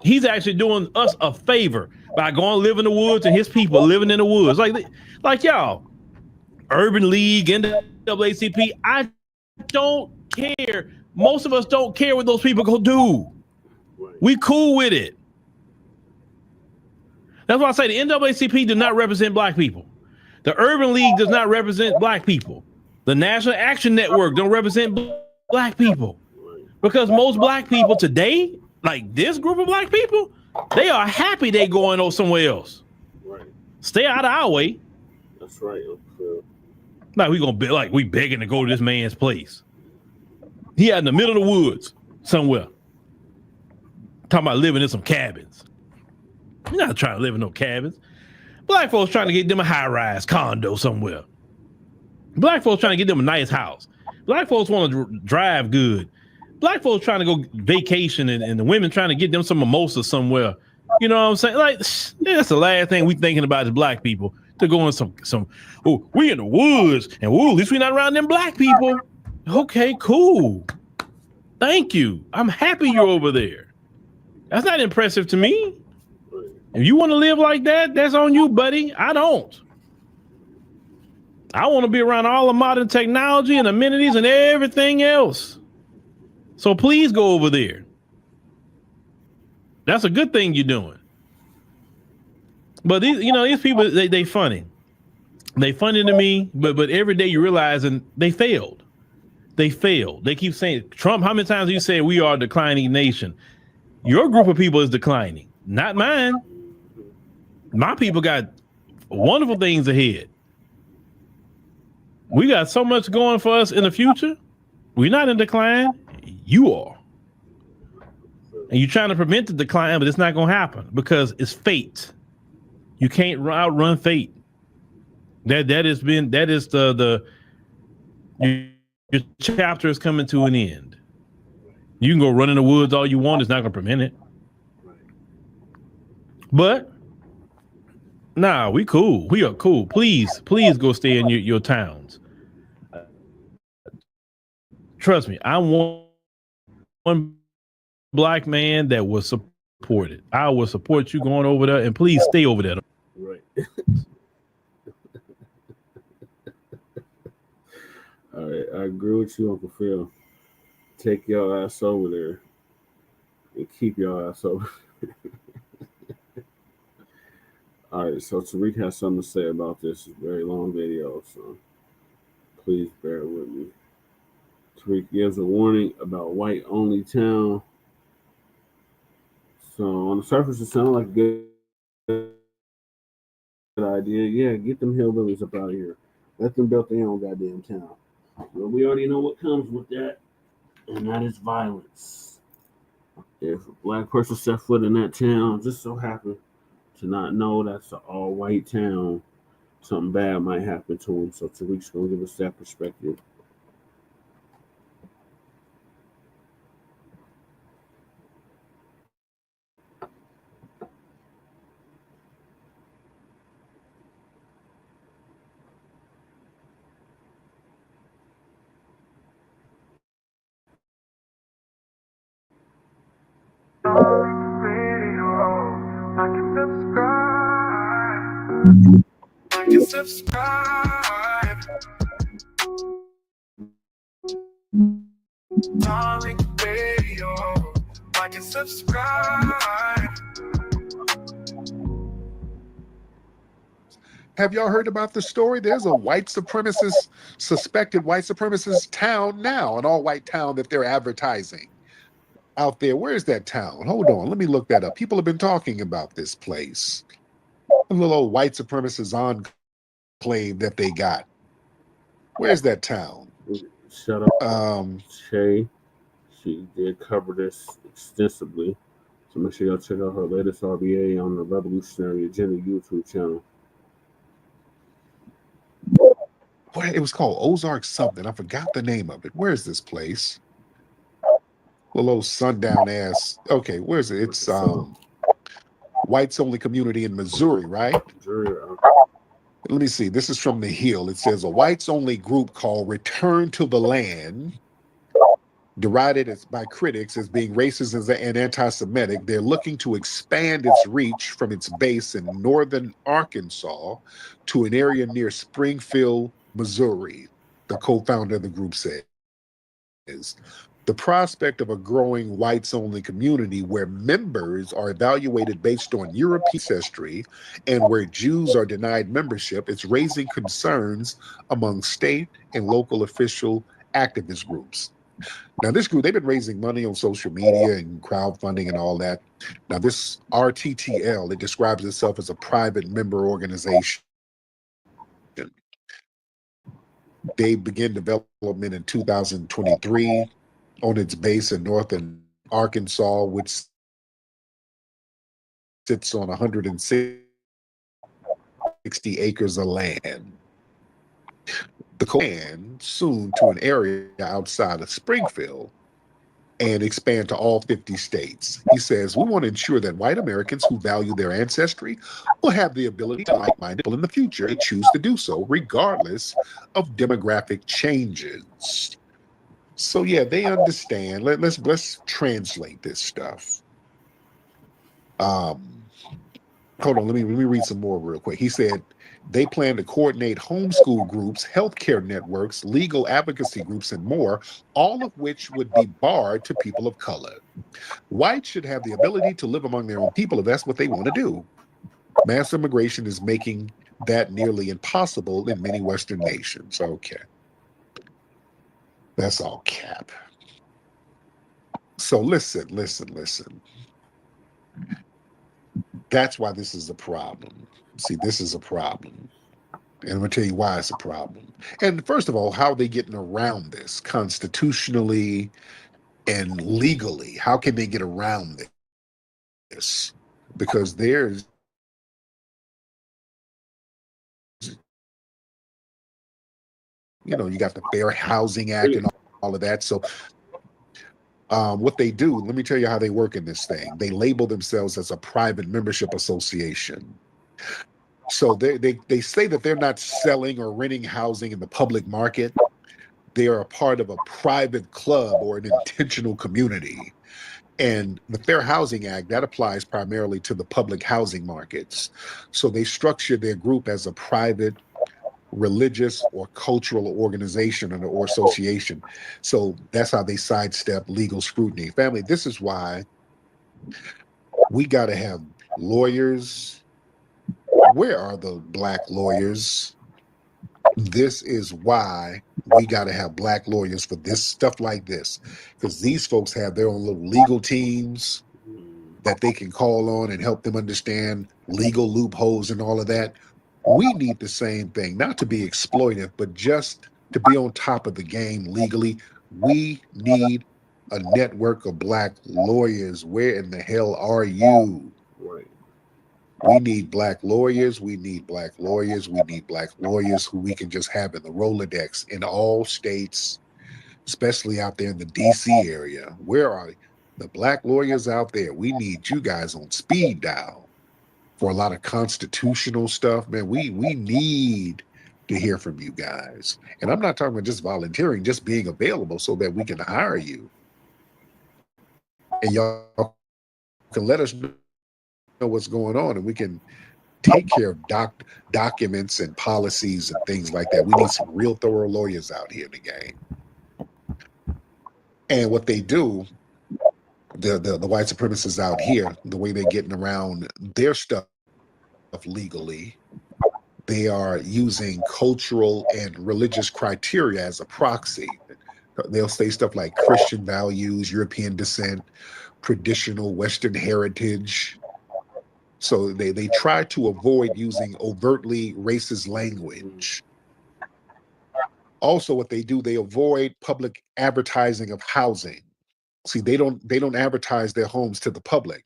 He's actually doing us a favor by going live in the woods and his people living in the woods. Like y'all, Urban League, NAACP, I don't care. Most of us don't care what those people go do. We cool with it. That's why I say the NAACP does not represent Black people. The Urban League does not represent Black people. The National Action Network don't represent Black people. Because most Black people today, like this group of Black people, they are happy they going somewhere else. Right. Stay out of our way. That's right. Like we gonna be like we begging to go to this man's place. He out in the middle of the woods somewhere. Talking about living in some cabins. You're not trying to live in no cabins. Black folks trying to get them a high-rise condo somewhere. Black folks trying to get them a nice house. Black folks want to drive good. Black folks trying to go vacation and the women trying to get them some mimosa somewhere. You know what I'm saying? Like, that's the last thing we thinking about is Black people to go in some, oh, we in the woods and at least we not around them Black people. Okay, cool. Thank you. I'm happy you're over there. That's not impressive to me. If you want to live like that, that's on you, buddy. I don't. I want to be around all the modern technology and amenities and everything else. So please go over there. That's a good thing you're doing. But these people, they funny. They funny to me, but every day you realize and they failed. They failed. They keep saying, Trump, how many times have you said we are a declining nation? Your group of people is declining, not mine. My people got wonderful things ahead. We got so much going for us in the future. We're not in decline. You are. And you're trying to prevent the decline, but it's not going to happen because it's fate. You can't outrun fate. That is your chapter is coming to an end. You can go run in the woods all you want. It's not going to prevent it. But nah, we cool. We are cool. Please go stay in your towns. Trust me, I want one Black man that will support it. I will support you going over there, and please stay over there. Right. All right, I agree with you, Uncle Phil. Take your ass over there and keep your ass over there. All right, so Tariq has something to say about this very long video, so please bear with me. Tariq gives a warning about white-only town. So on the surface, it sounds like a good idea. Yeah, get them hillbillies up out of here. Let them build their own goddamn town. But we already know what comes with that, and that is violence. If a Black person set foot in that town, just so happen to not know that's an all-white town, something bad might happen to him. So Tariq's going to give us that perspective. Subscribe. Darling Radio. Like and subscribe. Have y'all heard about the story? There's a suspected white supremacist town now, an all-white town that they're advertising out there. Where's that town? Hold on, let me look that up. People have been talking about this place. A little old white supremacist enclave that they got. Where's that town? Shout out Shay. She did cover this extensively. So make sure y'all check out her latest RBA on the Revolutionary Agenda YouTube channel. It was called Ozark something. I forgot the name of it. Where's this place? Little old sundown ass. Okay, where's it? It's whites only community in Missouri, right? Let me see. This is from The Hill. It says a whites only group called Return to the Land, derided by critics as being racist and anti-Semitic. They're looking to expand its reach from its base in northern Arkansas to an area near Springfield, Missouri, the co-founder of the group says. The prospect of a growing whites-only community where members are evaluated based on European ancestry and where Jews are denied membership is raising concerns among state and local official activist groups. Now, this group, they've been raising money on social media and crowdfunding and all that. Now, this RTTL, it describes itself as a private member organization. They began development in 2023 on its base in northern Arkansas, which sits on 160 acres of land. The plan soon to an area outside of Springfield and expand to all 50 states. He says, we want to ensure that white Americans who value their ancestry will have the ability to like-minded people in the future and choose to do so regardless of demographic changes. So yeah, they understand. Let's translate this stuff. Hold on, let me read some more real quick. He said they plan to coordinate homeschool groups, healthcare networks, legal advocacy groups, and more, all of which would be barred to people of color. Whites should have the ability to live among their own people if that's what they want to do. Mass immigration is making that nearly impossible in many Western nations. Okay. That's all cap. So listen. That's why this is a problem. See, this is a problem. And I'm going to tell you why it's a problem. And first of all, how are they getting around this constitutionally and legally? How can they get around this? Because there's you got the Fair Housing Act and all of that. So what they do, let me tell you how they work in this thing. They label themselves as a private membership association. So they say that they're not selling or renting housing in the public market. They are a part of a private club or an intentional community. And the Fair Housing Act, that applies primarily to the public housing markets. So they structure their group as a private religious or cultural organization or association. So that's how they sidestep legal scrutiny. Family, this is why we got to have lawyers. Where are the black lawyers? This is why we got to have black lawyers for this stuff like this, because these folks have their own little legal teams that they can call on and help them understand legal loopholes and all of that. We need the same thing, not to be exploitive, but just to be on top of the game legally. We need a network of black lawyers. Where in the hell are you? Right. We need black lawyers. We need black lawyers. We need black lawyers who we can just have in the Rolodex in all states, especially out there in the DC area. Where are the black lawyers out there? We need you guys on speed dial. For a lot of constitutional stuff, man, we need to hear from you guys. And I'm not talking about just volunteering, just being available so that we can hire you. And y'all can let us know what's going on, and we can take care of documents and policies and things like that. We need some real thorough lawyers out here in the game. And what they do, the white supremacists out here, the way they're getting around their stuff legally, they are using cultural and religious criteria as a proxy. They'll say stuff like Christian values, European descent, traditional Western heritage. So they try to avoid using overtly racist language. Also, what they do, they avoid public advertising of housing. See, they don't advertise their homes to the public,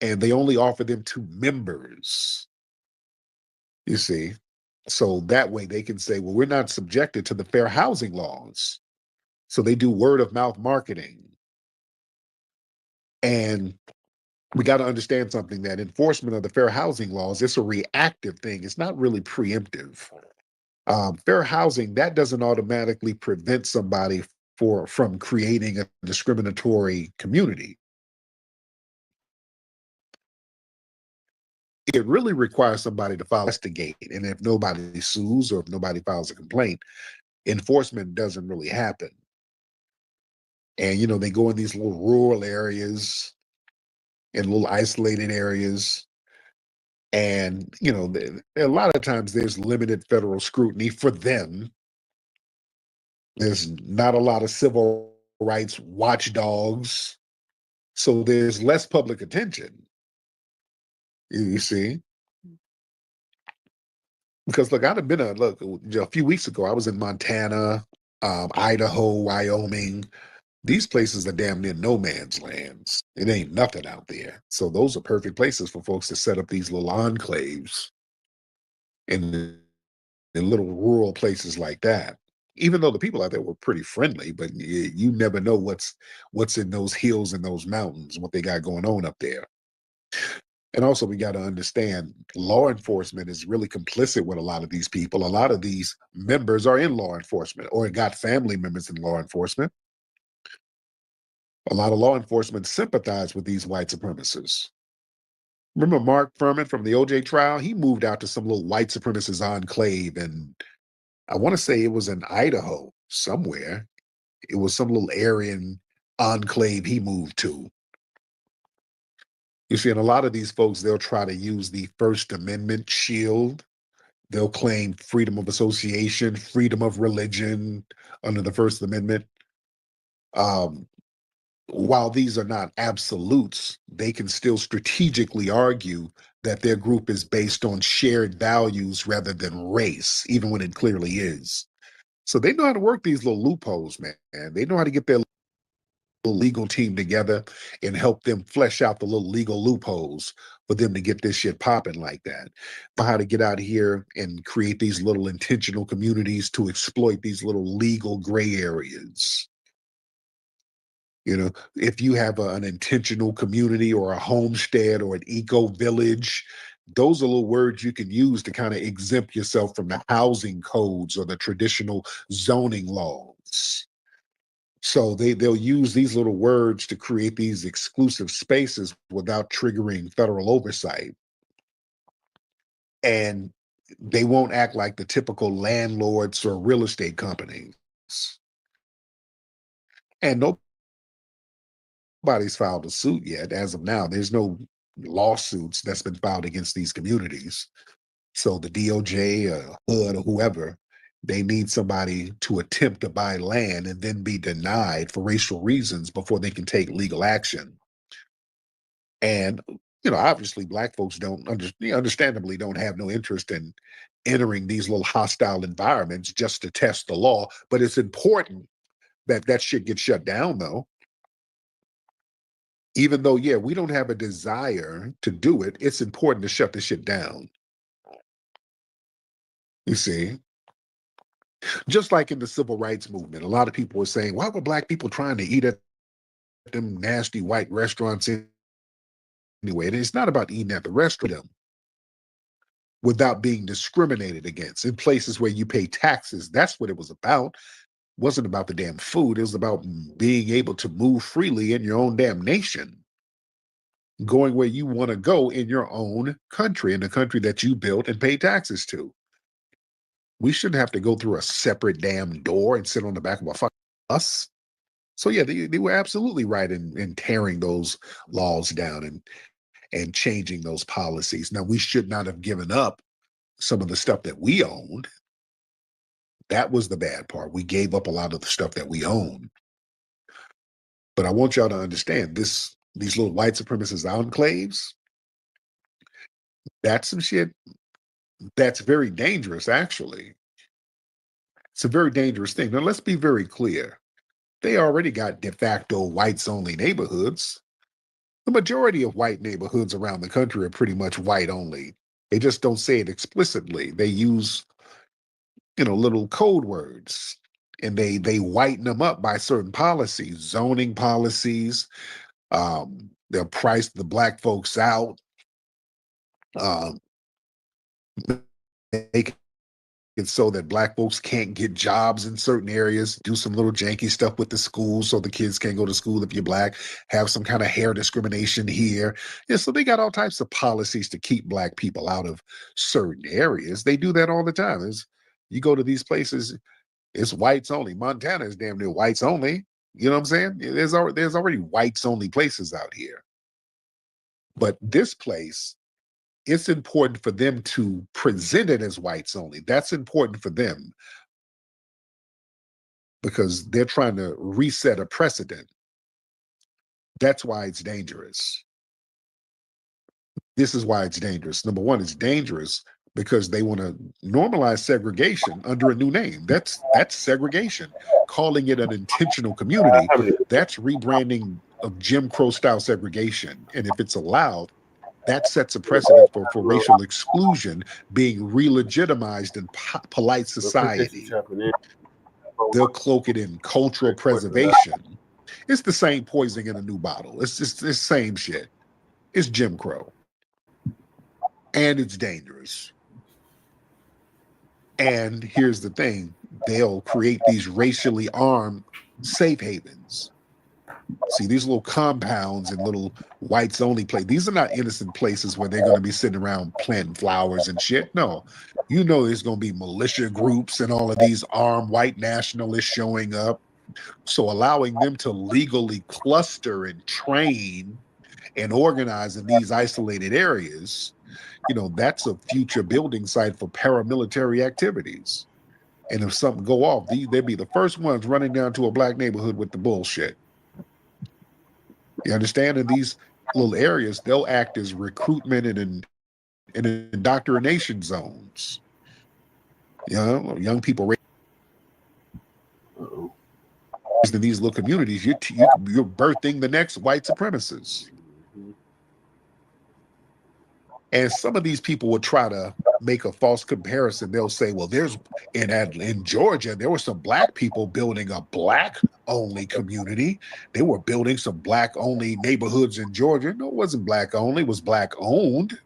and they only offer them to members. You see, so that way they can say, well, we're not subjected to the fair housing laws. So they do word of mouth marketing. And we got to understand something, that enforcement of the fair housing laws, it's a reactive thing. It's not really preemptive. Fair housing, that doesn't automatically prevent somebody from creating a discriminatory community. It really requires somebody to investigate. And if nobody sues or if nobody files a complaint, enforcement doesn't really happen. And, you know, they go in these little rural areas and little isolated areas. And, you know, a lot of times there's limited federal scrutiny for them. There's not a lot of civil rights watchdogs. So there's less public attention. You see? Because look, I'd have been a few weeks ago, I was in Montana, Idaho, Wyoming. These places are damn near no man's lands. It ain't nothing out there. So those are perfect places for folks to set up these little enclaves in little rural places like that. Even though the people out there were pretty friendly, but you never know what's in those hills and those mountains, what they got going on up there. And also, we got to understand, law enforcement is really complicit with a lot of these people. A lot of these members are in law enforcement or got family members in law enforcement. A lot of law enforcement sympathize with these white supremacists. Remember Mark Furman from the OJ trial? He moved out to some little white supremacist enclave, and I want to say it was in Idaho somewhere. It was some little Aryan enclave he moved to. You see, and a lot of these folks, they'll try to use the First Amendment shield. They'll claim freedom of association, freedom of religion under the First Amendment. While these are not absolutes, they can still strategically argue that their group is based on shared values rather than race, even when it clearly is. So they know how to work these little loopholes, man. They know how to get their legal team together and help them flesh out the little legal loopholes for them to get this shit popping like that. For how to get out here and create these little intentional communities to exploit these little legal gray areas. You know, if you have an intentional community or a homestead or an eco village, those are little words you can use to kind of exempt yourself from the housing codes or the traditional zoning laws. So they'll use these little words to create these exclusive spaces without triggering federal oversight. And they won't act like the typical landlords or real estate companies. And nobody's filed a suit yet. As of now, there's no lawsuits that's been filed against these communities. So the DOJ, HUD, or whoever, they need somebody to attempt to buy land and then be denied for racial reasons before they can take legal action. And, you know, obviously Black folks understandably don't have no interest in entering these little hostile environments just to test the law. But it's important that that shit gets shut down, though. Even though, yeah, we don't have a desire to do it, it's important to shut this shit down. You see? Just like in the civil rights movement, a lot of people were saying, why were Black people trying to eat at them nasty white restaurants anyway? And it's not about eating at the restaurant without being discriminated against in places where you pay taxes. That's what it was about. It wasn't about the damn food. It was about being able to move freely in your own damn nation. going where you want to go in your own country, in the country that you built and pay taxes to. We shouldn't have to go through a separate damn door and sit on the back of a fucking bus. So yeah, they were absolutely right in tearing those laws down and changing those policies. Now, we should not have given up some of the stuff that we owned. That was the bad part. We gave up a lot of the stuff that we owned. But I want y'all to understand these little white supremacist enclaves, that's some shit that's very dangerous, actually. It's a very dangerous thing. Now, let's be very clear. They already got de facto whites-only neighborhoods. The majority of white neighborhoods around the country are pretty much white-only. They just don't say it explicitly. They use, little code words, and they whiten them up by certain policies, zoning policies. They'll price the black folks out. Make it so that black folks can't get jobs in certain areas, do some little janky stuff with the schools so the kids can't go to school if you're black, have some kind of hair discrimination here. Yeah, so they got all types of policies to keep black people out of certain areas. They do that all the time. You go to these places, it's whites only. Montana is damn near whites only. You know what I'm saying? There's already whites only places out here. But this place, it's important for them to present it as whites only. That's important for them because they're trying to reset a precedent. That's why it's dangerous. This is why it's dangerous. Number one, it's dangerous because they want to normalize segregation under a new name. That's segregation. Calling it an intentional community, that's rebranding of Jim Crow style segregation. And if it's allowed, that sets a precedent for racial exclusion being re-legitimized in polite society. They'll cloak it in cultural preservation. It's the same poison in a new bottle. It's just the same shit. It's Jim Crow. And it's dangerous. And here's the thing. They'll create these racially armed safe havens. See, these little compounds and little whites only places, these are not innocent places where they're going to be sitting around planting flowers and shit. No, there's going to be militia groups and all of these armed white nationalists showing up. So allowing them to legally cluster and train and organize in these isolated areas, that's a future building site for paramilitary activities. And if something go off, they'd be the first ones running down to a black neighborhood with the bullshit. You understand? In these little areas, they'll act as recruitment and indoctrination zones. Young people raised in these little communities, you're birthing the next white supremacists. And some of these people will try to make a false comparison. They'll say, well, in Georgia, there were some black people building a black-only community. They were building some black-only neighborhoods in Georgia. No, it wasn't black-only, it was black-owned.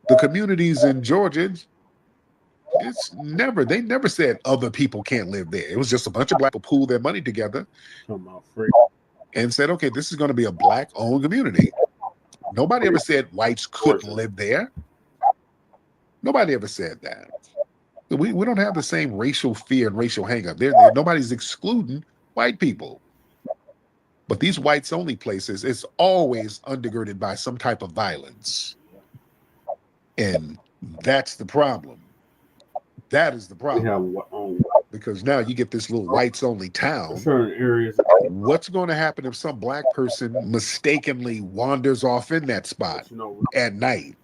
The communities in Georgia, they never said other people can't live there. It was just a bunch of black people pooled their money together and said, okay, this is going to be a black-owned community. Nobody ever said whites couldn't live there. Nobody ever said that. We don't have the same racial fear and racial hang-up. Nobody's excluding white people. But these whites-only places, it's always undergirded by some type of violence. And that's the problem. That is the problem. Because now you get this little whites-only town. Certain areas. What's going to happen if some black person mistakenly wanders off in that spot at night?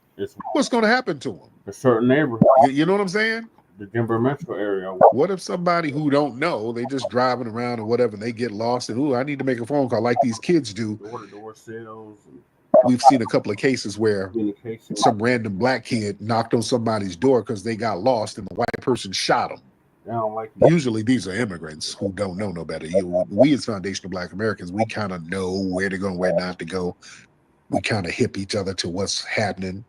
What's going to happen to him? A certain neighborhood. You know what I'm saying? The Denver metro area. What if somebody who don't know, they just driving around or whatever, and they get lost and, I need to make a phone call like these kids do. Door-to-door sales. We've seen a couple of cases where some random black kid knocked on somebody's door because they got lost and the white person shot them. Usually these are immigrants who don't know no better. We as foundational Black Americans, we kind of know where to go and where not to go. We kind of hip each other to what's happening.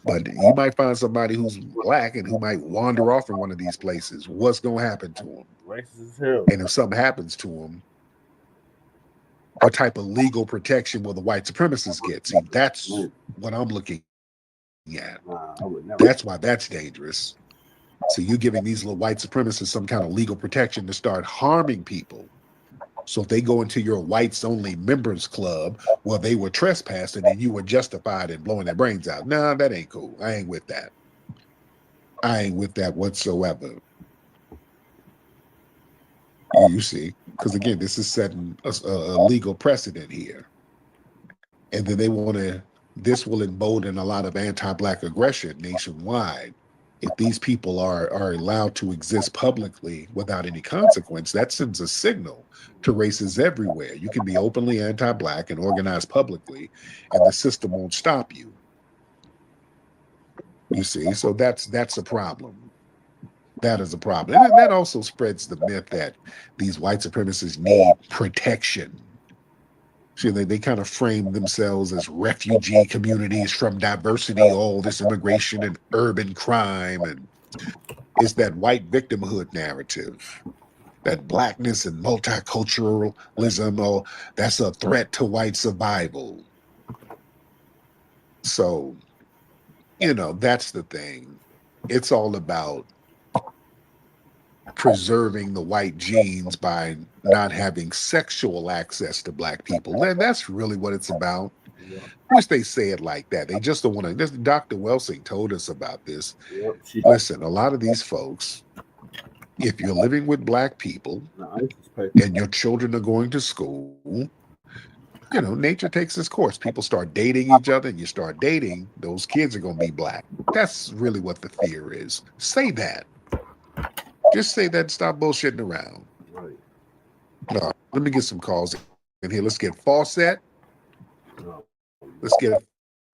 But you might find somebody who's black and who might wander off in one of these places. What's going to happen to them? Racist as hell. And if something happens to them, what type of legal protection will the white supremacists get? See, that's what I'm looking at. That's why that's dangerous. So you're giving these little white supremacists some kind of legal protection to start harming people. So if they go into your whites only members club, well, they were trespassing and you were justified in blowing their brains out. Nah, that ain't cool. I ain't with that. I ain't with that whatsoever. You see, because again, this is setting a legal precedent here. And then they want to, this will embolden a lot of anti-Black aggression nationwide. If these people are allowed to exist publicly without any consequence, that sends a signal to races everywhere. You can be openly anti-Black and organize publicly, and the system won't stop you. You see, so that's a problem. That is a problem. And that also spreads the myth that these white supremacists need protection. See, they kind of frame themselves as refugee communities from diversity, all this immigration and urban crime. And it's that white victimhood narrative, that Blackness and multiculturalism, oh, that's a threat to white survival. So, you know, that's the thing. It's all about preserving the white genes by not having sexual access to Black people. And that's really what it's about. I wish they say it like that. They just don't want to. Dr. Welsing told us about this. Listen, a lot of these folks, if you're living with Black people and your children are going to school, you know, nature takes its course. People start dating each other and you start dating, those kids are going to be Black. That's really what the fear is. Say that. Just say that and stop bullshitting around. Right. No, let me get some calls in here. Let's get Fawcett. Let's get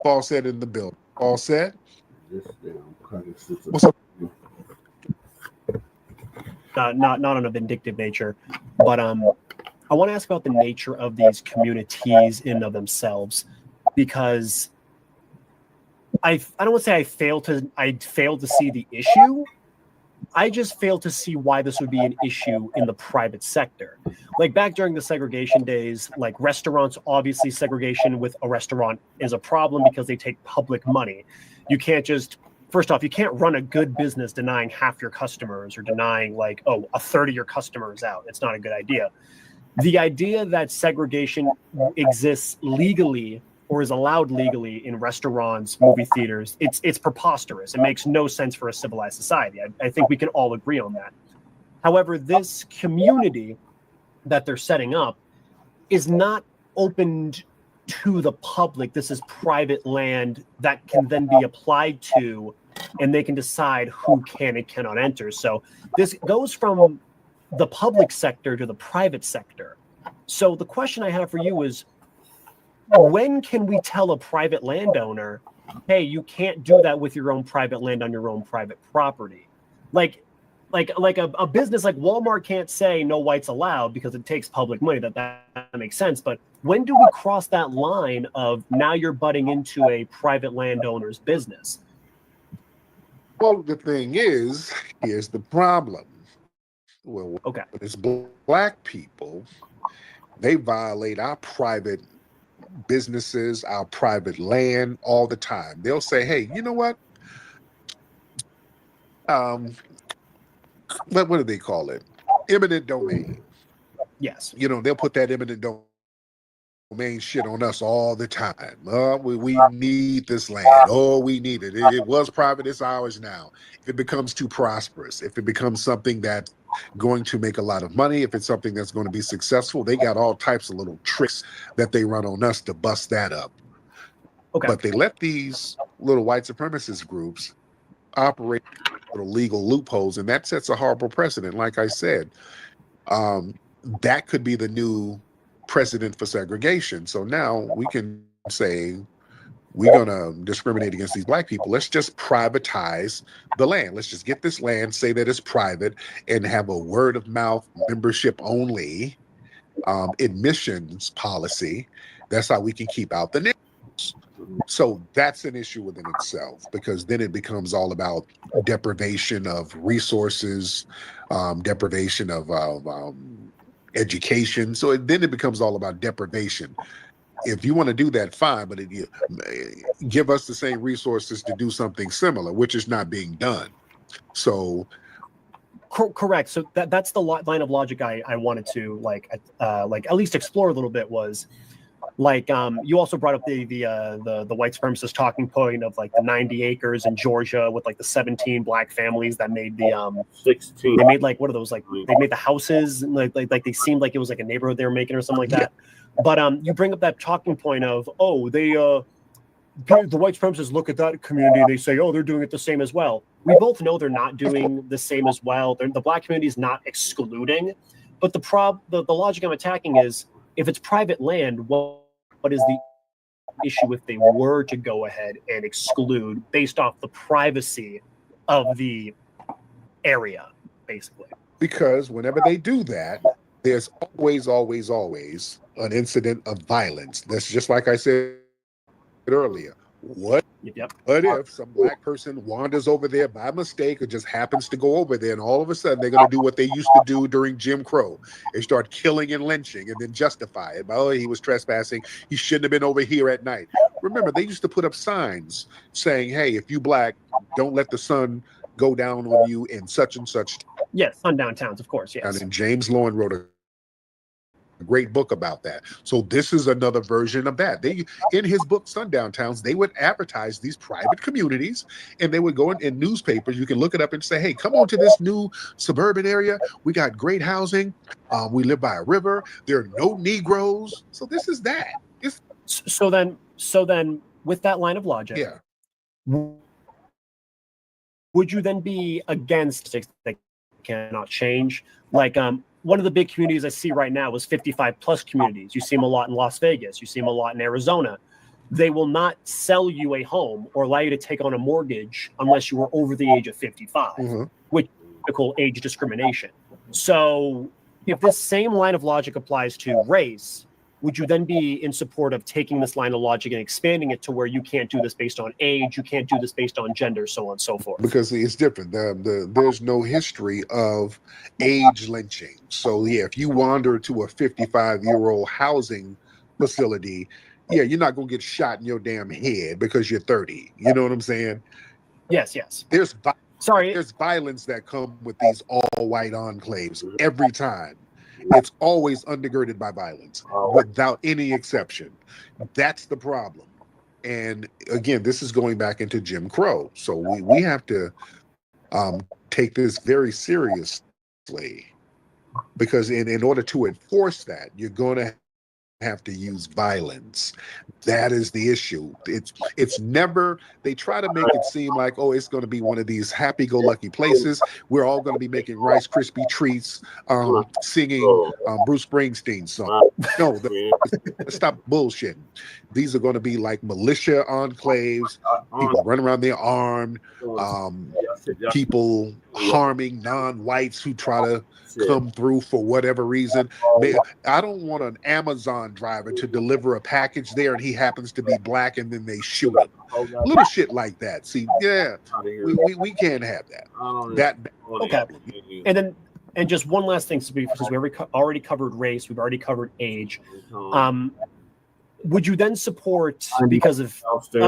Fawcett in the building. Fawcett. What's up? Not on a vindictive nature, but I want to ask about the nature of these communities in and of themselves, because I don't want to say I failed to see the issue. I just fail to see why this would be an issue in the private sector. Like back during the segregation days, like restaurants, obviously segregation with a restaurant is a problem because they take public money. You can't just, first off, you can't run a good business denying half your customers or denying like, oh, a third of your customers out. It's not a good idea. The idea that segregation exists legally or is allowed legally in restaurants, movie theaters, it's preposterous. It makes no sense for a civilized society. I think we can all agree on that. However, this community that they're setting up is not opened to the public. This is private land that can then be applied to, and they can decide who can and cannot enter. So this goes from the public sector to the private sector. So the question I have for you is, when can we tell a private landowner, hey, you can't do that with your own private land on your own private property? Like a business like Walmart can't say no whites allowed because it takes public money. That makes sense. But when do we cross that line of now you're butting into a private landowner's business? Well, the thing is, here's the problem. Well, okay, it's Black people, they violate our private businesses, our private land all the time. They'll say, hey, you know what? What do they call it? Eminent domain. Yes. You know, they'll put that eminent domain shit on us all the time. We need this land. Oh, we need it. It was private, it's ours now. If it becomes too prosperous, if it becomes something that's going to make a lot of money, if it's something that's going to be successful, they got all types of little tricks that they run on us to bust that up. Okay. But they let these little white supremacist groups operate little legal loopholes, and that sets a horrible precedent. Like I said, that could be the new precedent for segregation. So now we can say, we're going to discriminate against these Black people. Let's just privatize the land. Let's just get this land, say that it's private, and have a word of mouth, membership only, admissions policy. That's how we can keep out the niggers. So that's an issue within itself, because then it becomes all about deprivation of resources, deprivation of education. So then it becomes all about deprivation. If you want to do that, fine, but give us the same resources to do something similar, which is not being done. So correct. So that's the line of logic I wanted to like at least explore a little bit was like you also brought up the white supremacist talking point of like the 90 acres in Georgia with like the 17 black families that made the 16. They made like what are those like they made the houses like they seemed like it was like a neighborhood they were making or something like that. But you bring up that talking point of the white supremacists look at that community and they say, oh, they're doing it the same as well. We both know they're not doing the same as well. The black community is not excluding, but the logic I'm attacking is if it's private land, what is the issue if they were to go ahead and exclude based off the privacy of the area, basically? Because whenever they do that, there's always an incident of violence. That's just like I said earlier. What if some black person wanders over there by mistake or just happens to go over there and all of a sudden they're going to do what they used to do during Jim Crow? They start killing and lynching and then justify it. Oh, he was trespassing. He shouldn't have been over here at night. Remember, they used to put up signs saying, hey, if you black, don't let the sun go down on you in such and such. Yes, sundown towns, of course, yes. And then James Lowen wrote a great book about that. So this is another version of that. They, in his book Sundown Towns, they would advertise these private communities and they would go in newspapers. You can look it up and say, hey, come on to this new suburban area. We got great housing. We live by a river. There are no Negroes. So this is that. So then with that line of logic, would you then be against that cannot change? Like one of the big communities I see right now is 55 plus communities. You see them a lot in Las Vegas. You see them a lot in Arizona. They will not sell you a home or allow you to take on a mortgage unless you are over the age of 55, which is typical age discrimination. So if this same line of logic applies to race, would you then be in support of taking this line of logic and expanding it to where you can't do this based on age, you can't do this based on gender, so on and so forth? Because it's different. There's no history of age lynching. So yeah, if you wander to a 55-year-old housing facility, yeah, you're not going to get shot in your damn head because you're 30. You know what I'm saying? Yes. There's violence that come with these all-white enclaves every time. It's always undergirded by violence, without any exception. That's the problem. And again, this is going back into Jim Crow. So we have to take this very seriously, because in order to enforce that, you're going to have to use violence. That is the issue. It's never, they try to make it seem like, oh, it's going to be one of these happy-go-lucky places. We're all going to be making Rice Krispie treats, singing Bruce Springsteen song. No, stop bullshitting. These are going to be like militia enclaves, people running around there armed, people harming non-whites who try to come through for whatever reason. I don't want an Amazon driver to deliver a package there and he happens to be black and then they shoot him. Little shit like that. See, yeah, we can't have that. Okay. And just one last thing, because we already covered race, we've already covered age. Would you then support, because of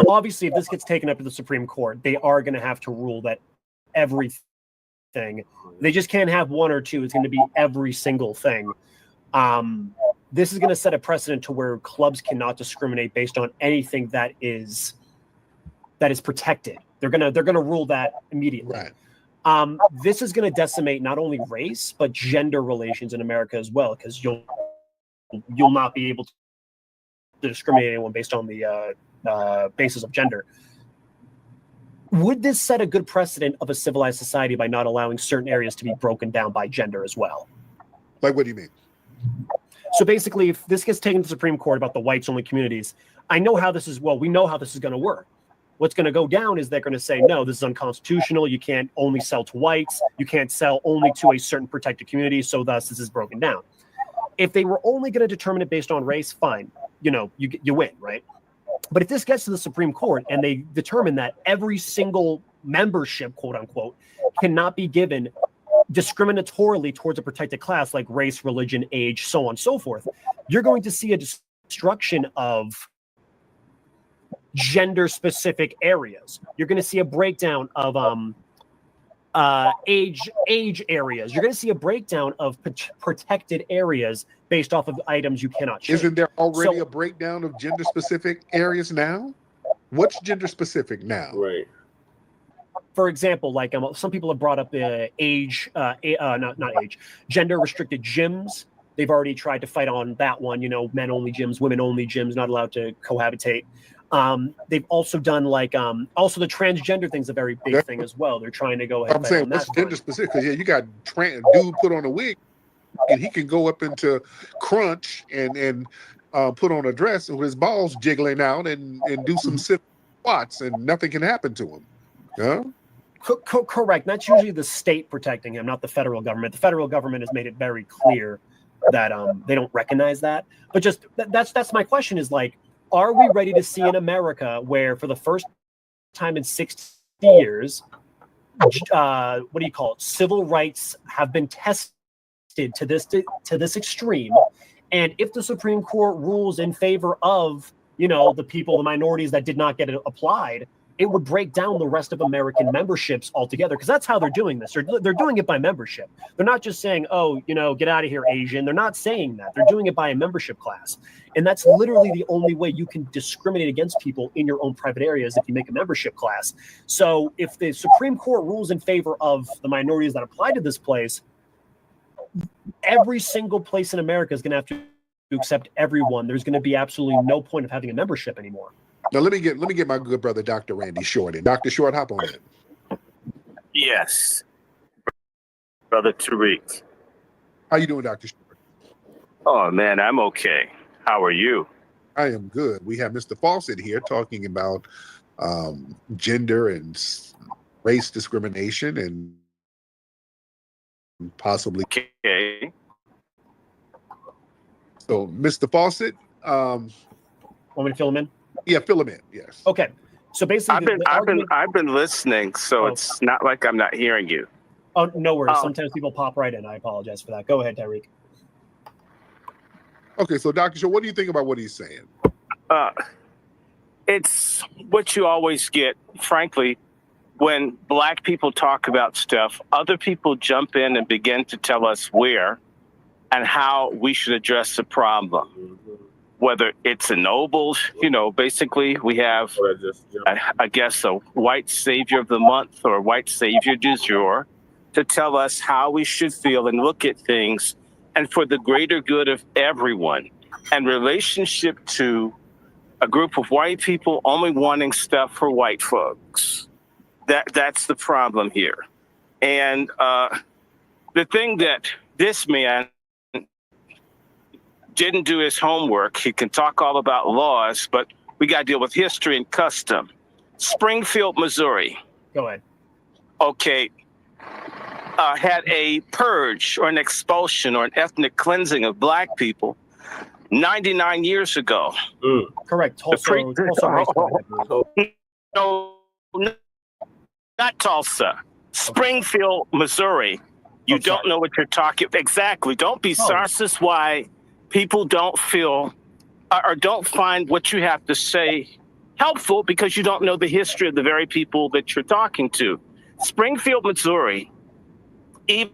obviously if this gets taken up to the Supreme Court, they are going to have to rule that everything, they just can't have one or two. It's going to be every single thing. This is going to set a precedent to where clubs cannot discriminate based on anything that is protected. They're gonna rule that immediately. Right. This is going to decimate not only race but gender relations in America as well, because you'll not be able to discriminate anyone based on the basis of gender. Would this set a good precedent of a civilized society by not allowing certain areas to be broken down by gender as well? Like, what do you mean? So basically, if this gets taken to the Supreme Court about the whites-only communities, we know how this is going to work. What's going to go down is they're going to say, no, this is unconstitutional. You can't only sell to whites. You can't sell only to a certain protected community. So thus, this is broken down. If they were only going to determine it based on race, fine. You win, right? But if this gets to the Supreme Court and they determine that every single membership, quote unquote, cannot be given discriminatorily towards a protected class like race, religion, age, so on and so forth, you're going to see a destruction of gender-specific areas. You're going to see a breakdown of age areas. You're going to see a breakdown of protected areas based off of items you cannot change. Isn't there already a breakdown of gender-specific areas now? What's gender-specific now? Right. For example, like some people have brought up the gender-restricted gyms. They've already tried to fight on that one. You know, men-only gyms, women-only gyms, not allowed to cohabitate. They've also done like also the transgender thing's a very big thing as well. They're trying to go ahead. I'm saying what's gender-specific? Because you got dude put on a wig, and he can go up into crunch and put on a dress with his balls jiggling out and do some squats, and nothing can happen to him. Yeah. Correct. That's usually the state protecting him, not the federal government. The federal government has made it very clear that they don't recognize that. But just that's my question is like, are we ready to see in America where for the first time in 60 years, civil rights have been tested to this extreme? And if the Supreme Court rules in favor of, the people, the minorities that did not get it applied, it would break down the rest of American memberships altogether, because that's how they're doing this. They're doing it by membership. They're not just saying, oh, get out of here, Asian. They're not saying that. They're doing it by a membership class. And that's literally the only way you can discriminate against people in your own private areas, if you make a membership class. So if the Supreme Court rules in favor of the minorities that apply to this place, every single place in America is going to have to accept everyone. There's going to be absolutely no point of having a membership anymore. Now let me get my good brother Dr. Randy Short in. Dr. Short, hop on in. Yes, brother Tariq. How you doing, Dr. Short? Oh man, I'm okay. How are you? I am good. We have Mr. Fawcett here talking about gender and race discrimination and possibly. Okay. So, Mr. Fawcett, want me to fill him in? Yeah, fill him in. Yes. Okay. So basically, I've been listening, so it's not like I'm not hearing you. Oh, no worries. Sometimes people pop right in. I apologize for that. Go ahead, Tariq. Okay, so Dr. Shaw, what do you think about what he's saying? It's what you always get, frankly, when Black people talk about stuff. Other people jump in and begin to tell us where and how we should address the problem. Whether it's ennobled, basically we have, I guess, a white savior of the month or a white savior du jour to tell us how we should feel and look at things and for the greater good of everyone, and relationship to a group of white people only wanting stuff for white folks. That's the problem here. And the thing that this man didn't do his homework. He can talk all about laws, but we got to deal with history and custom. Springfield, Missouri. Go ahead. Okay. Had a purge or an expulsion or an ethnic cleansing of Black people 99 years ago. Correct. Tulsa no, not Tulsa. Springfield, Missouri. You don't know what you're talking. Exactly. Don't be sorry. This is why people don't feel or don't find what you have to say helpful, because you don't know the history of the very people that you're talking to. Springfield, Missouri, even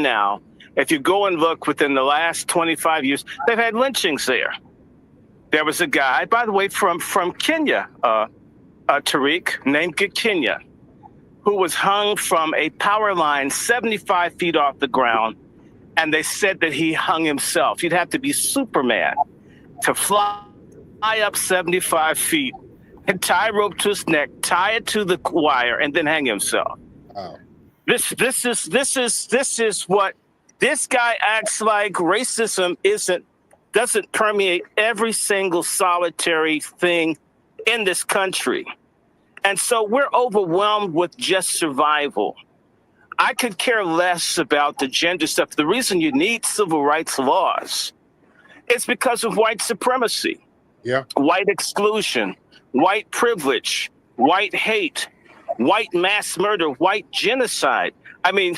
now, if you go and look within the last 25 years, they've had lynchings there. There was a guy, by the way, from Kenya, Tariq, named Kenya, who was hung from a power line 75 feet off the ground. And they said that he hung himself. You'd have to be Superman to fly up 75 feet and tie a rope to his neck, tie it to the wire, and then hang himself. Wow. This is what this guy acts like. Racism doesn't permeate every single solitary thing in this country. And so we're overwhelmed with just survival. I could care less about the gender stuff. The reason you need civil rights laws is because of white supremacy, white exclusion, white privilege, white hate, white mass murder, white genocide. I mean,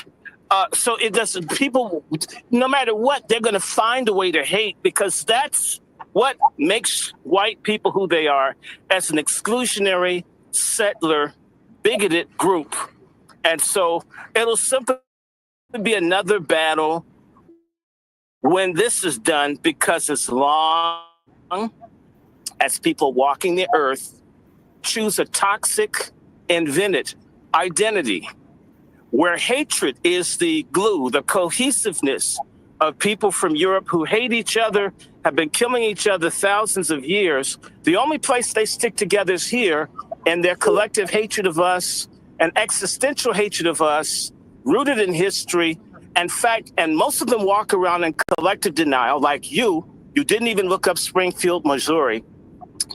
So it doesn't, people, no matter what, they're going to find a way to hate, because that's what makes white people who they are, as an exclusionary, settler, bigoted group. And so it'll simply be another battle when this is done, because as long as people walking the earth choose a toxic, invented identity where hatred is the glue, the cohesiveness of people from Europe who hate each other, have been killing each other thousands of years. The only place they stick together is here, and their collective hatred of us, and existential hatred of us, rooted in history. In fact, and most of them walk around in collective denial, like you didn't even look up Springfield, Missouri,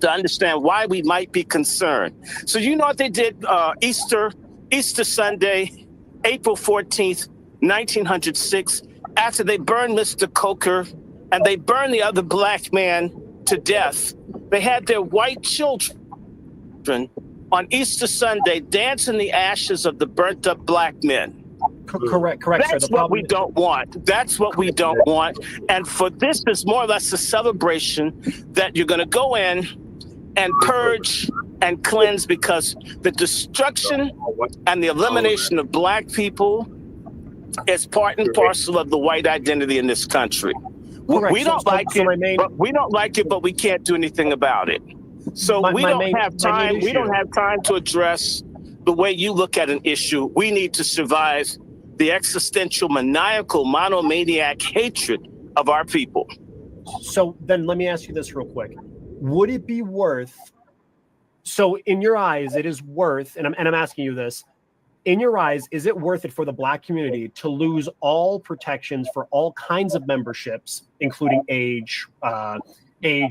to understand why we might be concerned. So you know what they did Easter Sunday, April 14th, 1906, after they burned Mr. Coker and they burned the other black man to death. They had their white children on Easter Sunday dance in the ashes of the burnt up black men. Correct. That's what we don't want. That's what we don't want. And for this is more or less a celebration that you're going to go in and purge and cleanse, because the destruction and the elimination of black people is part and parcel of the white identity in this country. We don't like it, but we can't do anything about it. So we don't have time to address the way you look at an issue. We need to survive the existential, maniacal, monomaniac hatred of our people. So then let me ask you this real quick. Would it be worth, so in your eyes, it is worth, and I'm asking you this, in your eyes, is it worth it for the black community to lose all protections for all kinds of memberships, including age,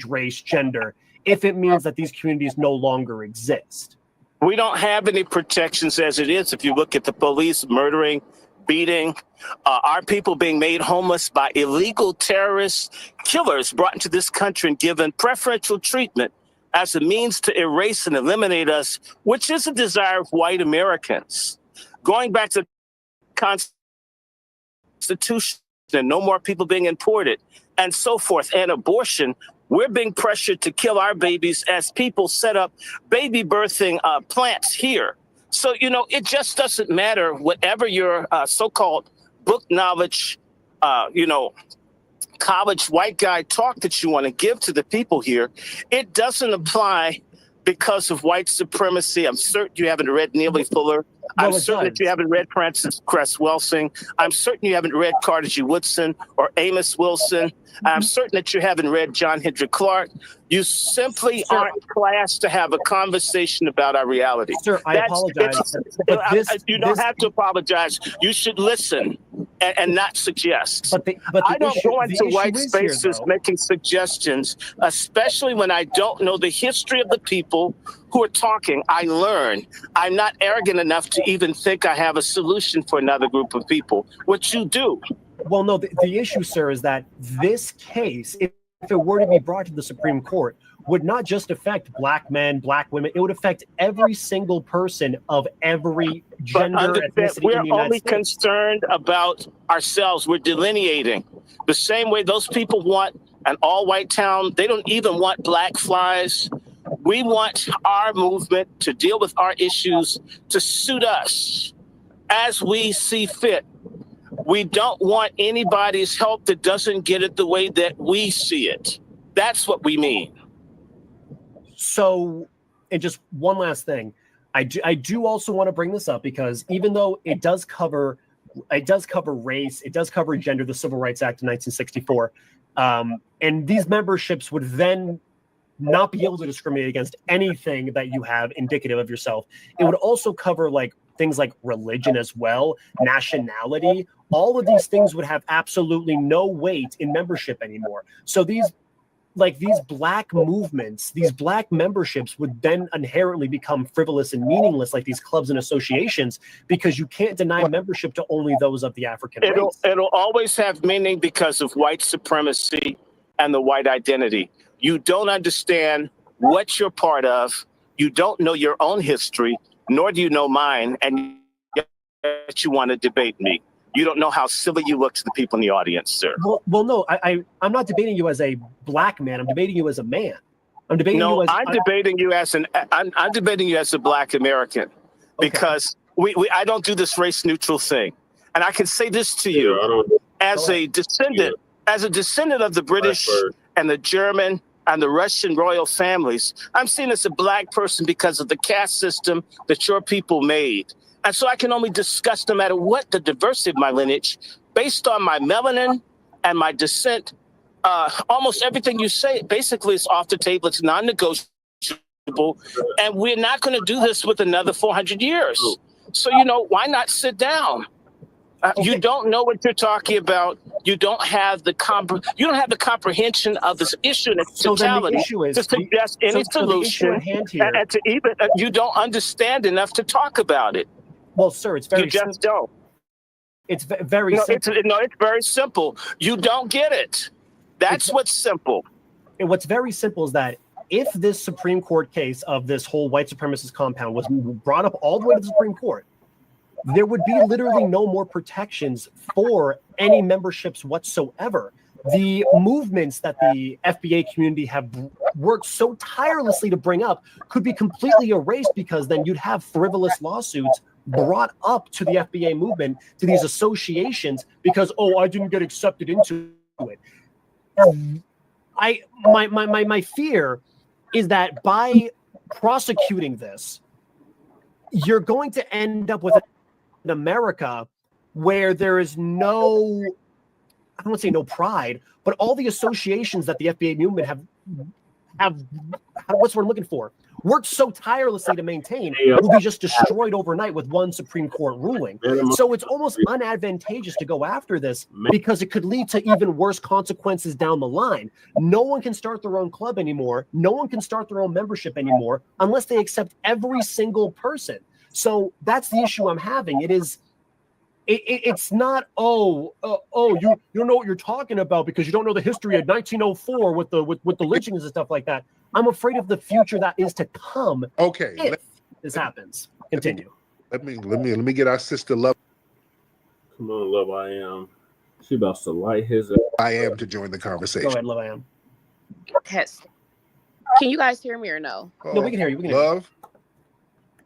race, gender, if it means that these communities no longer exist? We don't have any protections as it is. If you look at the police murdering, beating, our people being made homeless by illegal terrorist killers brought into this country and given preferential treatment as a means to erase and eliminate us, which is a desire of white Americans. Going back to the Constitution and no more people being imported and so forth, and abortion, we're being pressured to kill our babies as people set up baby birthing plants here. So, you know, it just doesn't matter whatever your so-called book knowledge, college white guy talk that you want to give to the people here. It doesn't apply because of white supremacy. I'm certain you haven't read Neely Fuller. I'm certain that you haven't read Frances Cress Welsing. I'm certain you haven't read Carter G. Woodson or Amos Wilson. I'm certain that you haven't read John Henrik Clark. You simply aren't classed to have a conversation about our reality. Sir, I apologize. You don't have to apologize. You should listen and not suggest. But I don't go into white spaces making suggestions, especially when I don't know the history of the people who are talking. I learn. I'm not arrogant enough to even think I have a solution for another group of people, which you do. Well, no, the issue, sir, is that this case, if it were to be brought to the Supreme Court, would not just affect black men, black women. It would affect every single person of every gender, ethnicity we're in the United only States. Concerned about ourselves. We're delineating the same way those people want an all-white town. They don't even want black flies. We want our movement to deal with our issues to suit us as we see fit. We don't want anybody's help that doesn't get it the way that we see it. That's what we mean. So, and just one last thing, I do also want to bring this up because even though it does cover race, it does cover gender, the Civil Rights Act of 1964, and these memberships would then not be able to discriminate against anything that you have indicative of yourself. It would also cover like things like religion as well, nationality. All of these things would have absolutely no weight in membership anymore. So these black movements, these black memberships would then inherently become frivolous and meaningless, like these clubs and associations, because you can't deny membership to only those of the African race. It'll always have meaning because of white supremacy and the white identity. You don't understand what you're part of. You don't know your own history, nor do you know mine, and yet you want to debate me. You don't know how civil you look to the people in the audience, sir. Well, no, I'm not debating you as a black man. I'm debating you as a man. I'm debating you as I'm debating you as I'm debating you as a Black American, because I don't do this race neutral thing, and I can say this to you as a descendant of the British and the German and the Russian royal families. I'm seen as a Black person because of the caste system that your people made. And so I can only discuss, no matter what the diversity of my lineage, based on my melanin and my descent. Almost everything you say basically is off the table. It's non-negotiable. And we're not going to do this with another 400 years. So, why not sit down? You don't know what you're talking about. You don't have the comprehension of this issue in its totality to suggest any solution. And to even you don't understand enough to talk about it. Well, sir, it's very simple. You just don't. It's very simple. It's very simple. You don't get it. That's what's simple. And what's very simple is that if this Supreme Court case of this whole white supremacist compound was brought up all the way to the Supreme Court, there would be literally no more protections for any memberships whatsoever. The movements that the FBA community have worked so tirelessly to bring up could be completely erased, because then you'd have frivolous lawsuits brought up to the FBA movement, to these associations, because, I didn't get accepted into it. My fear is that by prosecuting this, you're going to end up with an America where there is no, I don't want to say no pride, but all the associations that the FBA movement have what's what I'm looking for, worked so tirelessly to maintain, will be just destroyed overnight with one Supreme Court ruling. So it's almost unadvantageous to go after this, because it could lead to even worse consequences down the line. No one can start their own club anymore. No one can start their own membership anymore unless they accept every single person. So that's the issue I'm having. It's not, you don't know what you're talking about because you don't know the history of 1904 with the lynchings and stuff like that. I'm afraid of the future that is to come. Okay, if this happens. Continue. Let me get our sister Love. Come on, Love I Am. She about to light his. I Am to join the conversation. Go ahead, Love I Am. Test. Can you guys hear me or no? No, we can hear you. We can Love.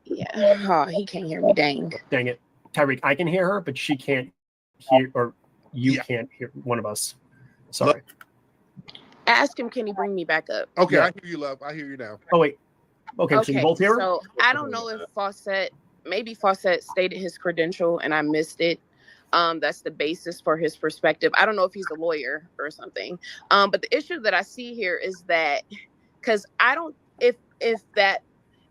Hear you. Yeah. Oh, he can't hear me. Dang. Dang it. Tariq, I can hear her, but she can't hear, or you can't hear one of us. Sorry. Ask him, can he bring me back up? Okay, yeah. I hear you, Love. I hear you now. Oh, wait. Okay, so you both hear her? So I don't know if Fawcett stated his credential and I missed it. That's the basis for his perspective. I don't know if he's a lawyer or something. But the issue that I see here is that, because I don't, if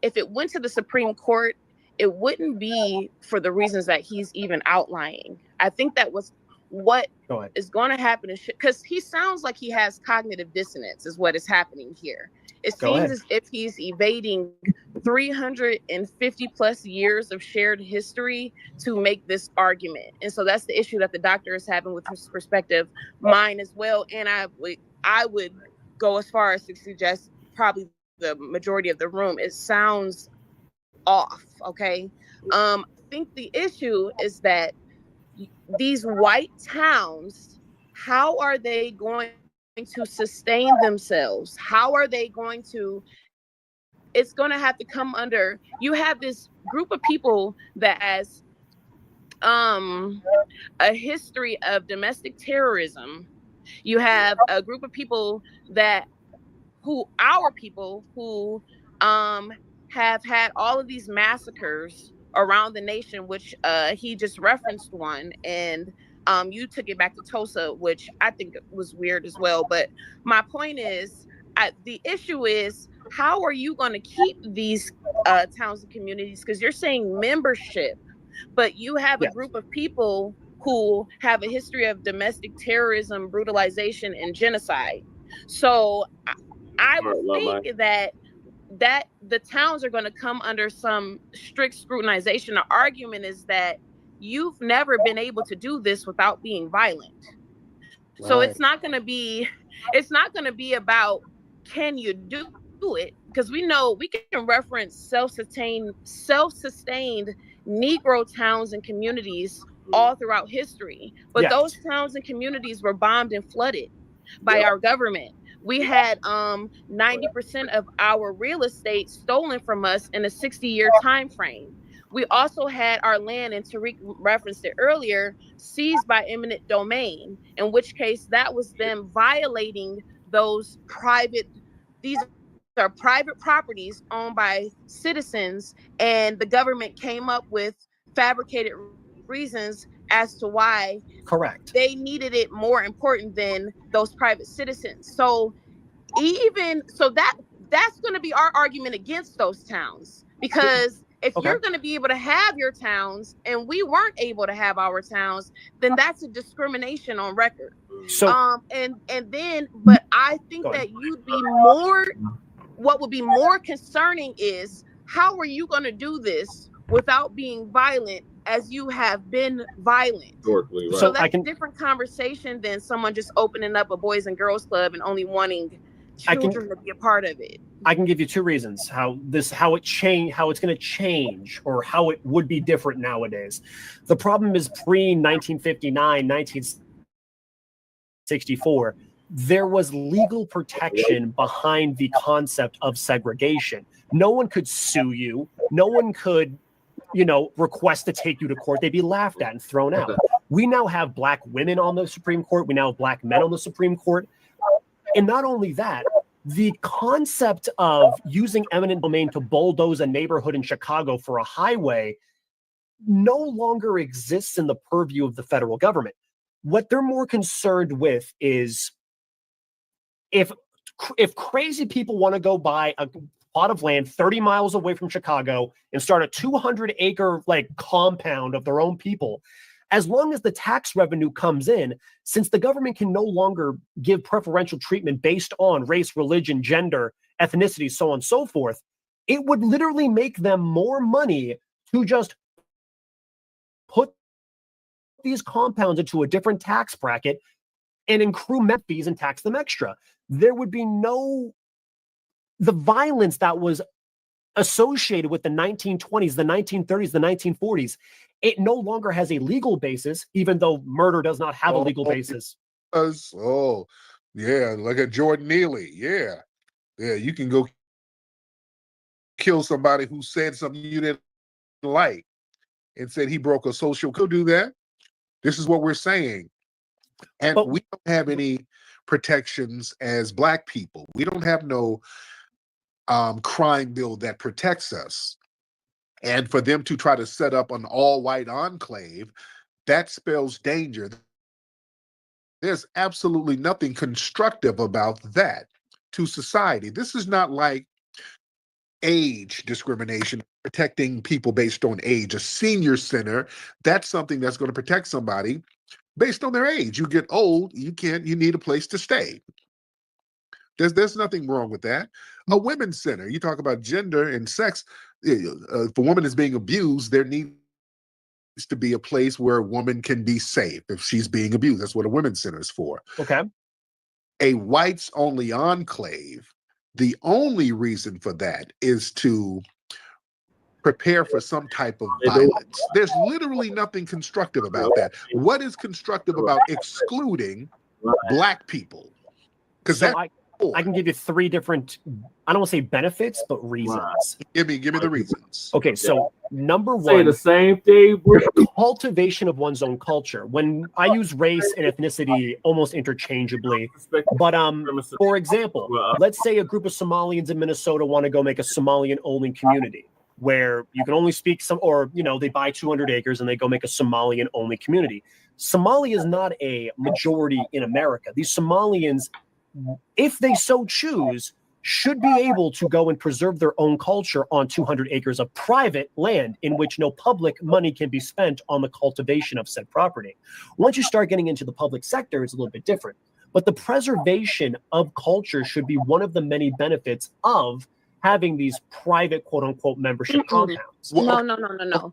it went to the Supreme Court, it wouldn't be for the reasons that he's even outlining. I think that was what is going to happen, because he sounds like he has cognitive dissonance is what is happening here. It seems as if he's evading 350 plus years of shared history to make this argument. And so that's the issue that the doctor is having with his perspective, mine as well. And I would go as far as to suggest probably the majority of the room, it sounds off. Okay. I think the issue is that these white towns, how are they going to sustain themselves? How are they going to, it's going to have to come under, you have this group of people that has a history of domestic terrorism. You have a group of people who have had all of these massacres around the nation, which he just referenced one, and you took it back to Tulsa, which I think was weird as well. But my point is, the issue is, how are you going to keep these towns and communities? Because you're saying membership, but you have a group of people who have a history of domestic terrorism, brutalization, and genocide. So I would think that the towns are going to come under some strict scrutinization. The argument is that you've never been able to do this without being violent. Right. So it's not going to be about, can you do it? Because we know we can reference self-sustained Negro towns and communities all throughout history. But Yes. those towns and communities were bombed and flooded by our government. We had 90% of our real estate stolen from us in a 60-year time frame. We also had our land, and Tariq referenced it earlier, seized by eminent domain, in which case that was them violating those these are private properties owned by citizens, and the government came up with fabricated reasons as to why correct they needed it more important than those private citizens. So that's going to be our argument against those towns, because if you're going to be able to have your towns and we weren't able to have our towns, then that's a discrimination on record. So but I think that what would be more concerning is, how are you going to do this without being violent as you have been violent? So that's a different conversation than someone just opening up a boys and girls club and only wanting children to be a part of it. I can give you two reasons how it's going to change, or how it would be different nowadays. The problem is pre-1959, 1964, there was legal protection behind the concept of segregation. No one could sue you. No one could, request to take you to court. They'd be laughed at and thrown out. We now have Black women on the Supreme Court. We now have Black men on the Supreme Court. And not only that, the concept of using eminent domain to bulldoze a neighborhood in Chicago for a highway no longer exists in the purview of the federal government. What they're more concerned with is if crazy people want to go buy a plot of land 30 miles away from Chicago and start a 200-acre compound of their own people, as long as the tax revenue comes in, since the government can no longer give preferential treatment based on race, religion, gender, ethnicity, so on and so forth, it would literally make them more money to just put these compounds into a different tax bracket and accrue MEP fees and tax them extra. There would be the violence that was associated with the 1920s, the 1930s, the 1940s. It no longer has a legal basis, even though murder does not have a legal basis. Oh, yeah, look at Jordan Neely. Yeah, you can go kill somebody who said something you didn't like and said he broke a social code. Do that. This is what we're saying. And we don't have any protections as Black people. We don't have no crime bill that protects us. And for them to try to set up an all-white enclave, that spells danger. There's absolutely nothing constructive about that to society. This is not like age discrimination, protecting people based on age. A senior center, that's something that's going to protect somebody based on their age. You get old, you need a place to stay. There's nothing wrong with that. A women's center, you talk about gender and sex. If a woman is being abused, there needs to be a place where a woman can be safe if she's being abused. That's what a women's center is for. Okay. A whites-only enclave, the only reason for that is to prepare for some type of violence. There's literally nothing constructive about that. What is constructive about excluding Black people? Because I can give you three different, I don't want to say benefits, but reasons. Give me the reasons. Okay, so number one, say the same thing. Cultivation of one's own culture. When I use race and ethnicity almost interchangeably, but for example, let's say a group of Somalians in Minnesota want to go make a Somalian-only community where you can only speak they buy 200 acres and they go make a Somalian-only community. Somalia is not a majority in America. These Somalians, if they so choose, should be able to go and preserve their own culture on 200 acres of private land in which no public money can be spent on the cultivation of said property. Once you start getting into the public sector, it's a little bit different. But the preservation of culture should be one of the many benefits of having these private quote-unquote membership compounds. No.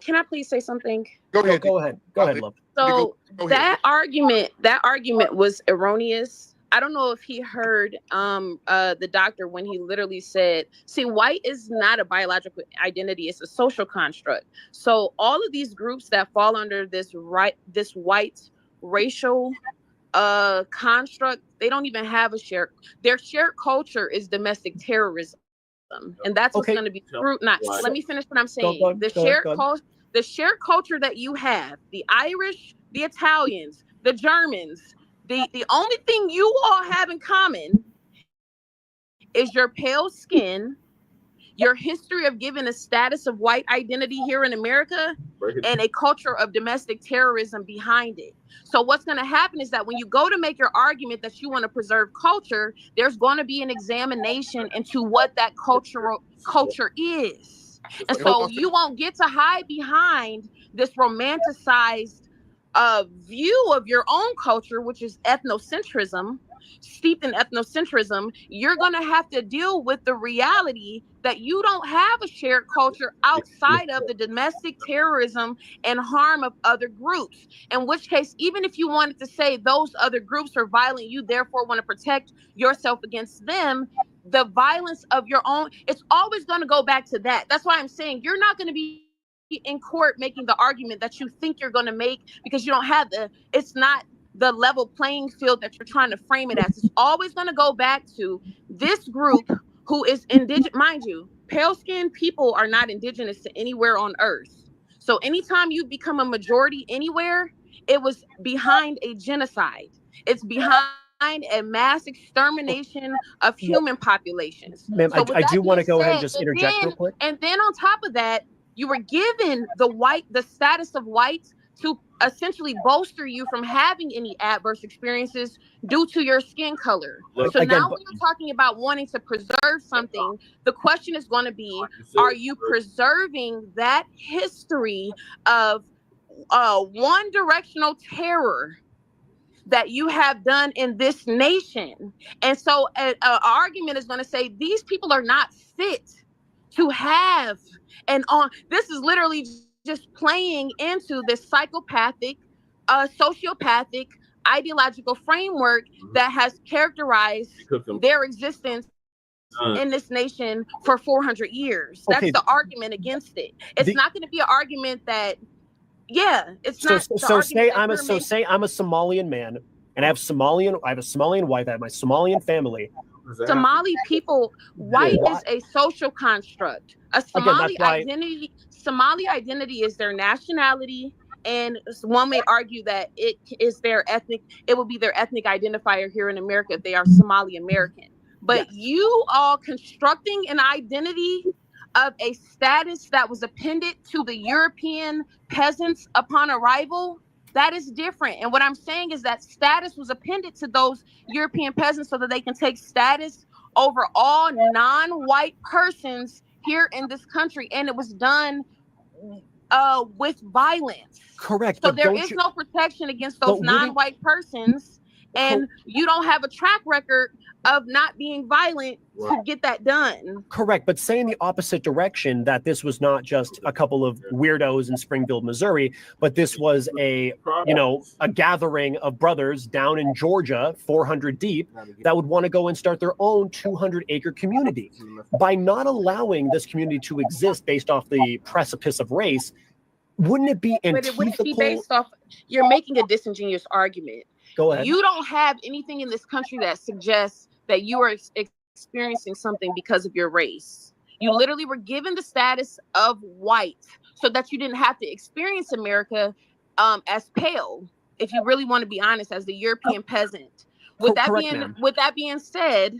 Can I please say something? Go ahead, love. So that argument was erroneous. I don't know if he heard the doctor when he literally said, see, white is not a biological identity, it's a social construct. So all of these groups that fall under this white racial construct, they don't even have their shared culture is domestic terrorism. And that's what's going to be scrutinized. Let me finish what I'm saying. The shared culture that you have, the Irish, the Italians, the Germans, the only thing you all have in common is your pale skin, your history of giving a status of white identity here in America, and a culture of domestic terrorism behind it. So what's going to happen is that when you go to make your argument that you want to preserve culture, there's going to be an examination into what that culture is. And so you won't get to hide behind this romanticized view of your own culture, which is ethnocentrism, steeped in ethnocentrism. You're going to have to deal with the reality that you don't have a shared culture outside of the domestic terrorism and harm of other groups. In which case, even if you wanted to say those other groups are violent, you therefore want to protect yourself against them, the violence of your own, it's always going to go back to that. That's why I'm saying you're not going to be in court making the argument that you think you're going to make, because you don't have it's not the level playing field that you're trying to frame it as. It's always going to go back to this group who is indigenous. Mind you, pale-skinned people are not indigenous to anywhere on earth. So anytime you become a majority anywhere, it was behind a genocide. It's behind a mass extermination of human populations. Ma'am, So I do want to go ahead and just interject real quick. And then on top of that, you were given the status of white to essentially bolster you from having any adverse experiences due to your skin color. So now when you're talking about wanting to preserve something, the question is going to be, are you preserving that history of one directional terror that you have done in this nation? And so an argument is going to say these people are not fit to have, and this is literally just playing into this psychopathic, sociopathic, ideological framework that has characterized their existence in this nation for 400 years. That's the argument against it. It's not going to be an argument that, it's not. So say I'm a Somalian man, and I have a Somalian wife. I have my Somalian family. Somali people, white is a social construct. A Somali identity is their nationality, and one may argue that it will be their ethnic identifier here in America if they are Somali American. But you all constructing an identity of a status that was appended to the European peasants upon arrival, that is different. And what I'm saying is that status was appended to those European peasants so that they can take status over all non-white persons here in this country. And it was done with violence. Correct. So there is no protection against those non-white persons. And you don't have a track record of not being violent to get that done. Correct. But say in the opposite direction, that this was not just a couple of weirdos in Springfield, Missouri, but this was a gathering of brothers down in Georgia, 400 deep, that would want to go and start their own 200-acre community. By not allowing this community to exist based off the precipice of race, wouldn't it be antithetical? But it wouldn't be based off, you're making a disingenuous argument. Go ahead. You don't have anything in this country that suggests that you are experiencing something because of your race. You literally were given the status of white so that you didn't have to experience America as pale, if you really want to be honest, as the European peasant. With that being said,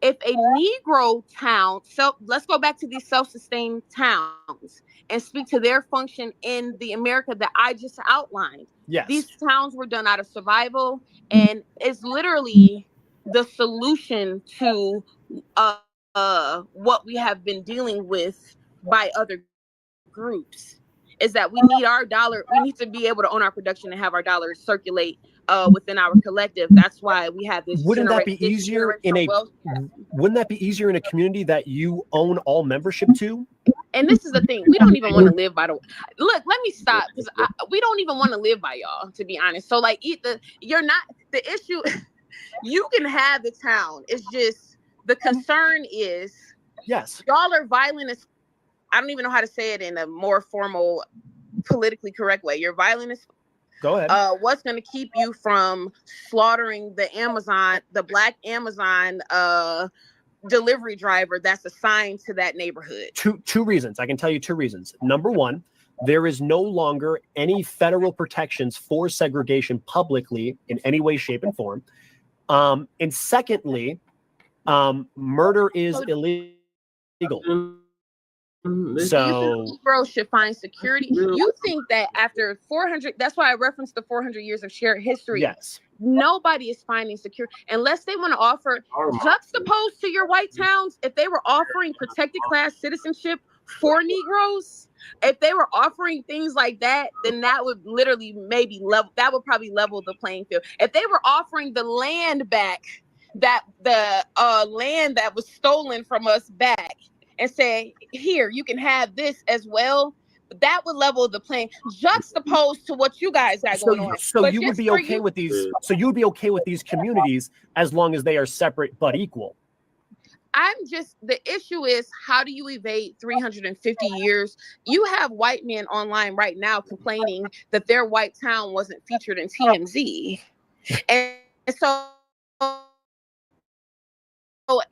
if a Negro town, so let's go back to these self-sustained towns and speak to their function in the America that I just outlined. Yes. These towns were done out of survival, and it's literally the solution to what we have been dealing with by other groups, is that we need our dollar. We need to be able to own our production and have our dollars circulate within our collective. That's why we have this. Wouldn't that be easier in a community that you own all membership to? And this is the thing, we don't even want to live by the look. Let me stop, because we don't even want to live by y'all, to be honest. So like, you're not the issue. You can have the town. It's just the concern is yes, y'all are violent as I don't even know how to say it in a more formal, politically correct way. You're violent as go ahead. What's going to keep you from slaughtering the Black Amazon delivery driver that's assigned to that neighborhood? Two reasons. I can tell you two reasons. Number one, there is no longer any federal protections for segregation publicly in any way, shape, and form. And secondly, murder is illegal. So Negroes should find security. You think that after 400, that's why I referenced the 400 years of shared history. Yes. Nobody is finding security unless they want to offer, juxtaposed to your white towns, if they were offering protected class citizenship for Negroes, if they were offering things like that, then that would literally that would probably level the playing field. If they were offering the land back, that the land that was stolen from us back, and say, here, you can have this as well, that would level the playing, juxtaposed to what you guys got going on. So you would be okay with these. So you would be okay with these communities as long as they are separate but equal. The issue is, how do you evade 350 years? You have white men online right now complaining that their white town wasn't featured in TMZ. And so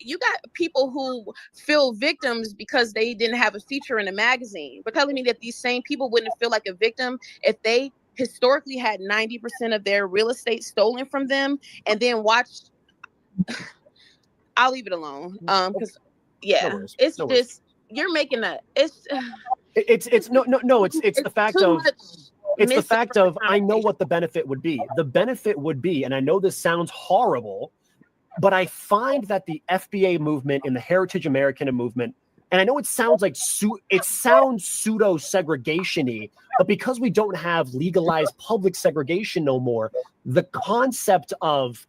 you got people who feel victims because they didn't have a feature in a magazine. But telling me that these same people wouldn't feel like a victim if they historically had 90% of their real estate stolen from them and then watched. I'll leave it alone. Because it's just you're making it's the fact of it's the fact of I know what the benefit would be. The benefit would be, and I know this sounds horrible, but I find that the FBA movement and the Heritage Americana movement, and I know it sounds like pseudo segregation-y, but because we don't have legalized public segregation no more, the concept of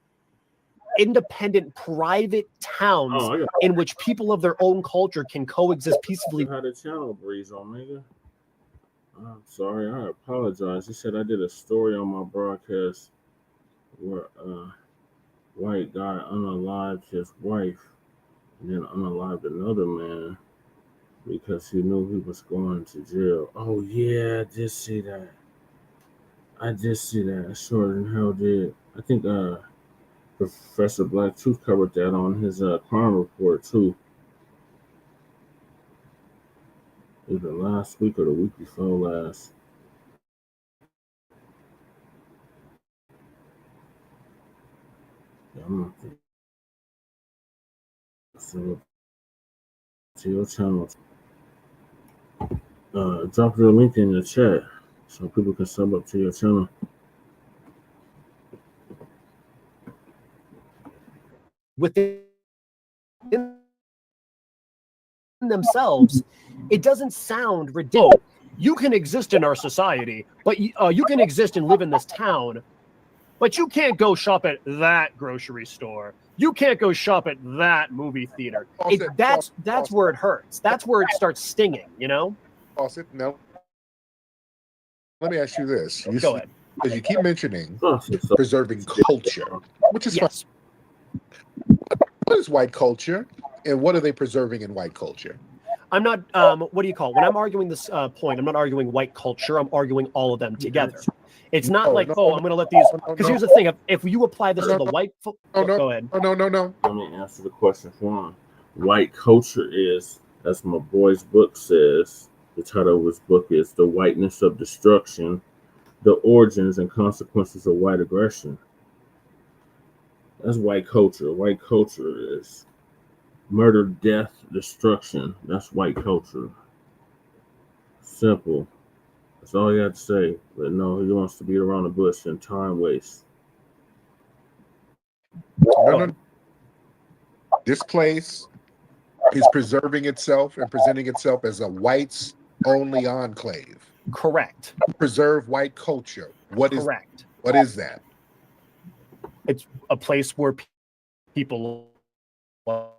independent private towns in which people of their own culture can coexist peacefully. How the channel breeze, Omega? I'm sorry, I apologize. He said I did a story on my broadcast where white guy unalived his wife and then unalived another man because he knew he was going to jail. Oh yeah, I did see that. I sure in hell did. I think Professor Black Truth covered that on his crime report too. Either last week or the week before last. I'm not so to your channel. Drop your link in the chat so people can sub up to your channel. Within themselves, it doesn't sound ridiculous. You can exist in our society, but you can exist and live in this town, but you can't go shop at that grocery store. You can't go shop at that movie theater. That's where it hurts. That's where it starts stinging, you know? No. Let me ask you this. Go ahead. Because you keep mentioning preserving culture, which is fine. What is white culture, and what are they preserving in white culture? I'm not, what do you call it? When I'm arguing this point, I'm not arguing white culture. I'm arguing all of them together. It's not I'm going to let these, because here's the thing. If you apply this to the white, go ahead. No. Let me answer the question for him. White culture is, as my boy's book says, the title of his book is The Whiteness of Destruction, The Origins and Consequences of White Aggression. That's white culture. White culture is murder, death, destruction. That's white culture. Simple. That's all you have to say. But no, he wants to beat around the bush and time waste. No. This place is preserving itself and presenting itself as a whites-only enclave. Correct. Preserve white culture. What is that? It's a place where people love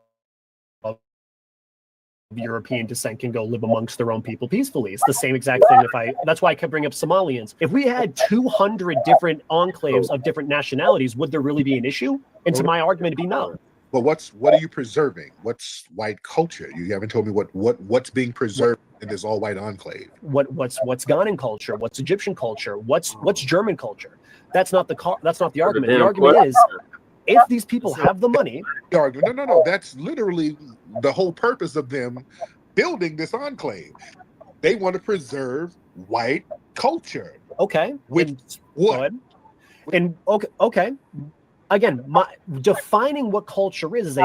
European descent can go live amongst their own people peacefully. It's the same exact thing. That's why I kept bringing up Somalians. If we had 200 different enclaves of different nationalities, would there really be an issue? And to my argument, it'd be no. But what are you preserving? What's white culture? You haven't told me what's being preserved in this all white enclave. What's Ghanaian culture? What's Egyptian culture? What's German culture? That's not the argument. The argument is, if these people have the money, no. That's literally the whole purpose of them building this enclave. They want to preserve white culture. Okay. With what? And okay. Again, defining what culture is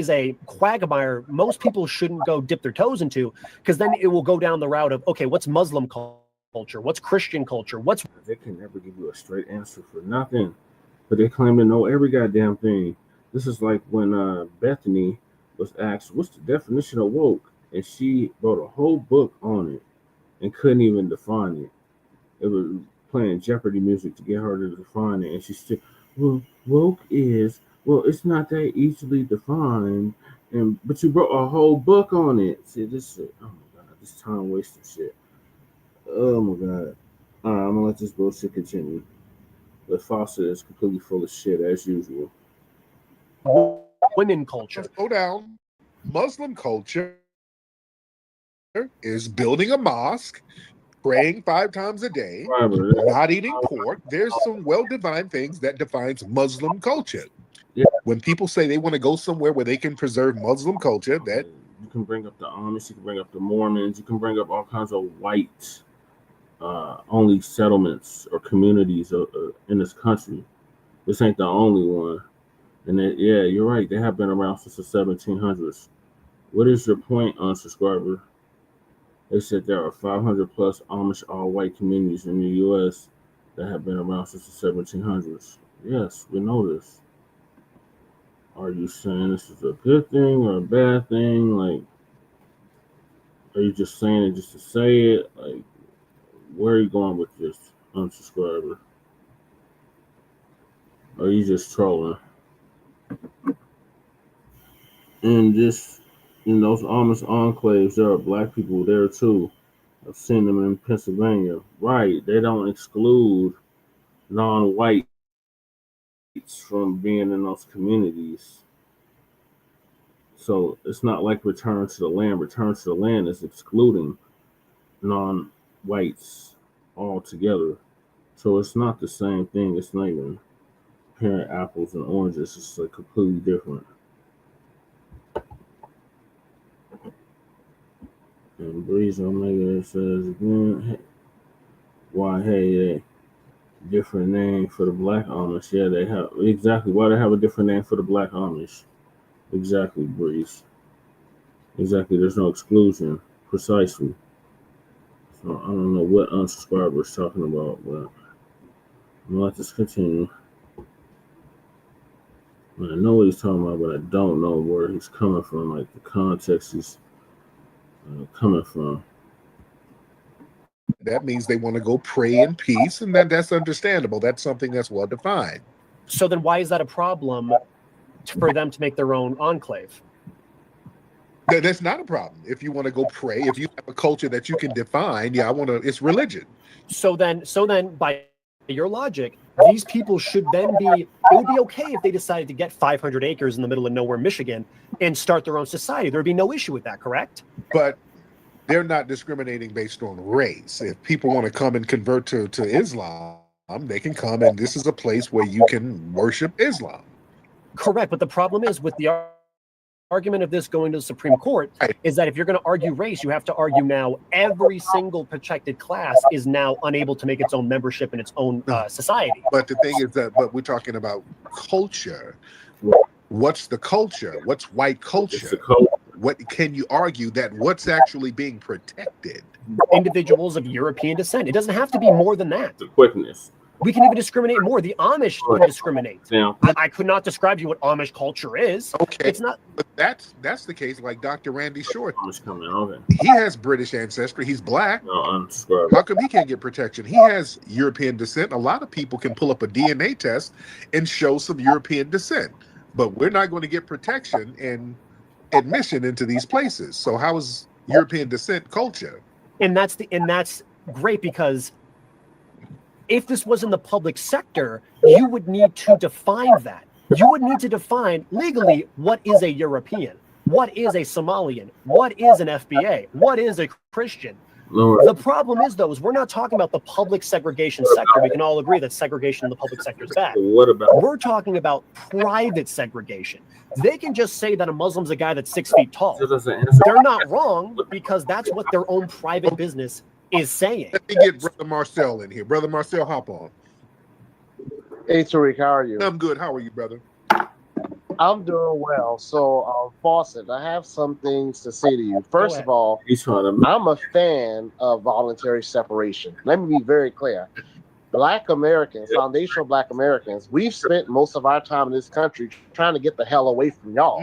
a quagmire most people shouldn't go dip their toes into, because then it will go down the route of, okay, what's Muslim culture? What's Christian culture? They can never give you a straight answer for nothing, but they claim to know every goddamn thing. This is like when Bethany was asked, what's the definition of woke? And she wrote a whole book on it and couldn't even define it. It was playing Jeopardy music to get her to define it. And she said, well, woke is, it's not that easily defined. But you wrote a whole book on it. See, this shit, oh my God, this time wasting shit. Oh my God. All right, I'm going to let this bullshit continue. The faucet is completely full of shit as usual. Women culture. Slow down. Muslim culture is building a mosque, praying 5 times a day, not eating pork. There's some well-defined things that defines Muslim culture. Yeah. When people say they want to go somewhere where they can preserve Muslim culture, that you can bring up the Amish, you can bring up the Mormons, you can bring up all kinds of white only settlements or communities in this country. This ain't the only one. And yeah, you're right. They have been around since the 1700s. What is your point, unsubscriber? They said there are 500 plus Amish all-white communities in the U.S. that have been around since the 1700s. Yes, we know this. Are you saying this is a good thing or a bad thing? Like, are you just saying it just to say it? Like, where are you going with this, unsubscriber? Or are you just trolling? And just in those Amish enclaves, there are black people there too. I've seen them in Pennsylvania. Right, they don't exclude non-whites from being in those communities. So it's not like Return to the Land. Return to the Land is excluding non-whites altogether. So it's not the same thing. It's not even comparing apples and oranges. It's like completely different. And Breeze Omega says again, why, hey, different name for the black Amish. Yeah, they have, exactly. Why they have a different name for the black Amish? Exactly, Breeze. Exactly, there's no exclusion. Precisely. So I don't know what unsubscriber is talking about, but I'm gonna let this continue. I know what he's talking about, but I don't know where he's coming from, like the context he's coming from. that means they want to go pray in peace, and that's understandable. That's something that's well defined. So then why is that a problem for them to make their own enclave? That's not a problem. If you want to go pray, if you have a culture that you can define, yeah, it's religion. So then by your logic, these people should then it would be okay if they decided to get 500 acres in the middle of nowhere, Michigan, and start their own society. There'd be no issue with that, correct? But they're not discriminating based on race. If people want to come and convert to Islam, they can come, and this is a place where you can worship Islam. Correct, but the problem is with the argument of this going to the Supreme Court is that if you're going to argue race, you have to argue now every single protected class is now unable to make its own membership in its own society. But the thing is that, we're talking about culture. What's the culture? What's white culture? What can you argue that what's actually being protected? Individuals of European descent. It doesn't have to be more than that. The quickness. We can even discriminate more. The Amish can discriminate. Yeah. I could not describe to you what Amish culture is. Okay, it's not. But that's the case. Like Dr. Randy Short, okay. He has British ancestry. He's black. No, how come he can't get protection? He has European descent. A lot of people can pull up a DNA test and show some European descent, but we're not going to get protection. And admission into these places. So how is European descent culture? And that's great, because if this was in the public sector, you would need to define that. You would need to define legally what is a European, what is a Somalian, what is an FBA, what is a Christian. Lord. The problem is, though, is we're not talking about the public segregation sector. We can all agree that segregation in the public sector is bad. What about? We're talking about private segregation. They can just say that a Muslim's a guy that's 6 feet tall. They're not wrong, because that's what their own private business is saying. Let me get Brother Marcel in here. Brother Marcel, hop on. Hey, Tariq, how are you? I'm good. How are you, brother? I'm doing well. So, Fawcett, I have some things to say to you. First of all, I'm a fan of voluntary separation. Let me be very clear. Black Americans, foundational Black Americans, we've spent most of our time in this country trying to get the hell away from y'all.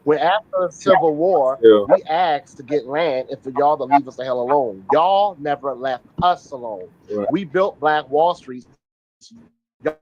When after the Civil War, we asked to get land and for y'all to leave us the hell alone. Y'all never left us alone. We built Black Wall Street.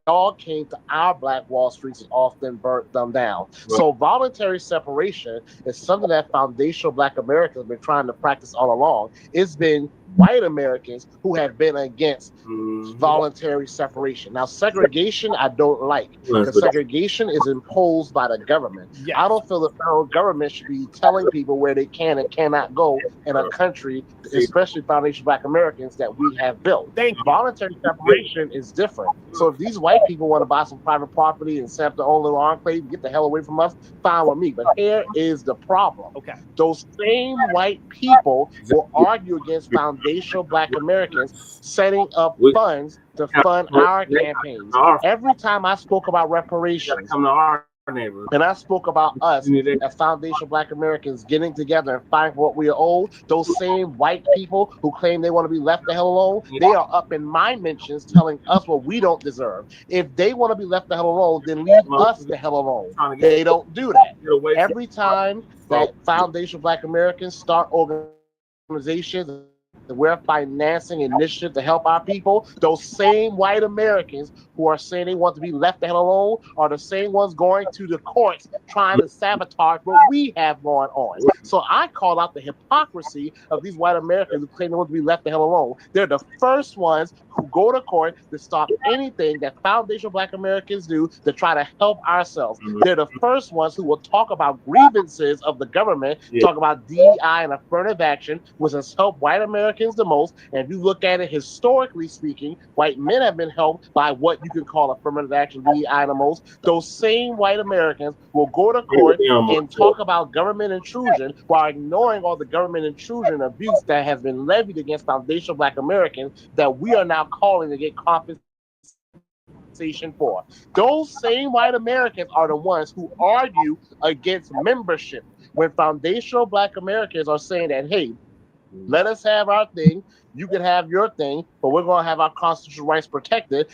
Y'all came to our Black Wall Streets and often burnt them down. So voluntary separation is something that foundational Black Americans have been trying to practice all along. It's been white Americans who have been against voluntary separation. Now, segregation I don't like, because segregation is imposed by the government. I don't feel the federal government should be telling people where they can and cannot go in a country, especially foundational Black Americans, that we have built. Voluntary separation is different. So if these white people want to buy some private property and set up their own little enclave, get the hell away from us, fine with me. But here is the problem. Those same white people will argue against foundational Black Americans setting up funds to fund our campaigns. Every time I spoke about reparations, and I spoke about us as foundational Black Americans getting together and fighting for what we are owed, those same white people who claim they want to be left the hell alone, they are up in my mentions telling us what we don't deserve. If they want to be left the hell alone, then leave us the hell alone. They don't do that. Every time that foundational Black Americans start organizations, we're financing initiatives to help our people, those same white Americans who are saying they want to be left the hell alone are the same ones going to the courts trying to sabotage what we have going on. So I call out the hypocrisy of these white Americans who claim they want to be left the hell alone. They're the first ones who go to court to stop anything that foundational Black Americans do to try to help ourselves. They're the first ones who will talk about grievances of the government, talk about DEI and affirmative action, which has helped white Americans the most. And if you look at it historically speaking, white men have been helped by what you can call affirmative action, DEI the most. Those same white Americans will go to court and talk about government intrusion while ignoring all the government intrusion and abuse that has been levied against foundational Black Americans that we are now calling to get compensation for. Those same white Americans are the ones who argue against membership when foundational Black Americans are saying that, hey, let us have our thing. You can have your thing, but we're going to have our constitutional rights protected.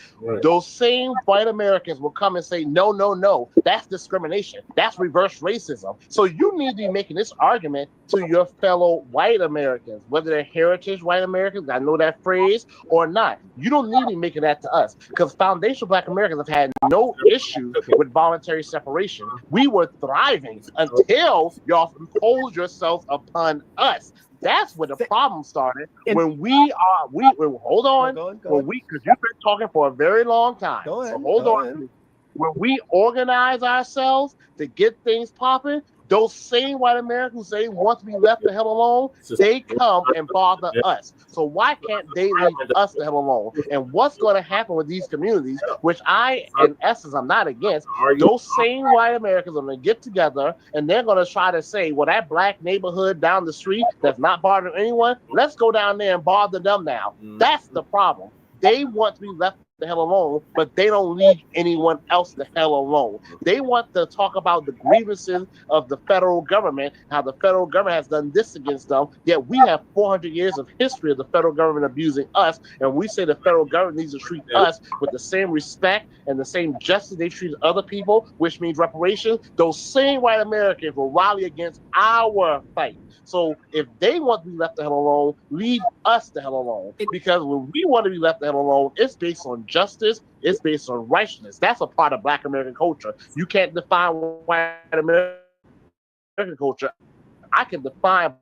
Those same white Americans will come and say, no, no, no, that's discrimination. That's reverse racism. So you need to be making this argument to your fellow white Americans, whether they're heritage white Americans, I know that phrase, or not. You don't need to be making that to us, because foundational Black Americans have had no issues with voluntary separation. We were thriving until y'all imposed yourselves upon us. That's where the problem started. When hold on, because you've been talking for a very long time. Hold on. When we organize ourselves to get things popping, those same white Americans who say want to be left the hell alone, they come and bother us. So why can't they leave us the hell alone? And what's going to happen with these communities, which in essence, I'm not against, those same white Americans are going to get together and they're going to try to say, well, that Black neighborhood down the street that's not bothering anyone, let's go down there and bother them now. That's the problem. They want to be left the hell alone, but they don't leave anyone else the hell alone. They want to talk about the grievances of the federal government, how the federal government has done this against them, yet we have 400 years of history of the federal government abusing us, and we say the federal government needs to treat us with the same respect and the same justice they treat other people, which means reparations. Those same white Americans will rally against our fight. So if they want to be left the hell alone, leave us the hell alone. Because when we want to be left the hell alone, it's based on justice, it's based on righteousness. That's a part of Black American culture. You can't define white American American culture, I can define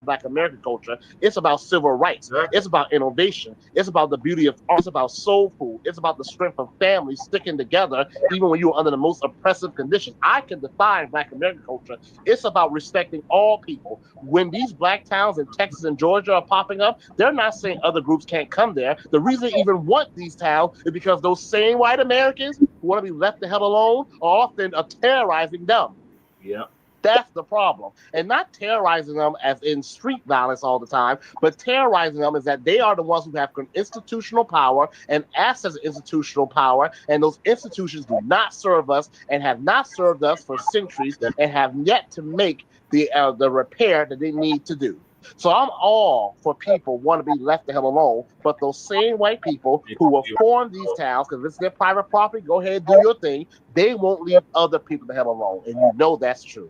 Black American culture. It's about civil rights. It's about innovation. It's about the beauty of art. It's about soul food. It's about the strength of families sticking together, even when you're under the most oppressive conditions. I can define Black American culture. It's about respecting all people. When these Black towns in Texas and Georgia are popping up, they're not saying other groups can't come there. The reason they even want these towns is because those same white Americans who want to be left the hell alone are often terrorizing them. Yeah. That's the problem. And not terrorizing them as in street violence all the time, but terrorizing them is that they are the ones who have institutional power and access to institutional power, and those institutions do not serve us and have not served us for centuries and have yet to make the repair that they need to do. So I'm all for people want to be left the hell alone, but those same white people who will form these towns, because it's their private property, go ahead and do your thing, they won't leave other people the hell alone. And you know that's true.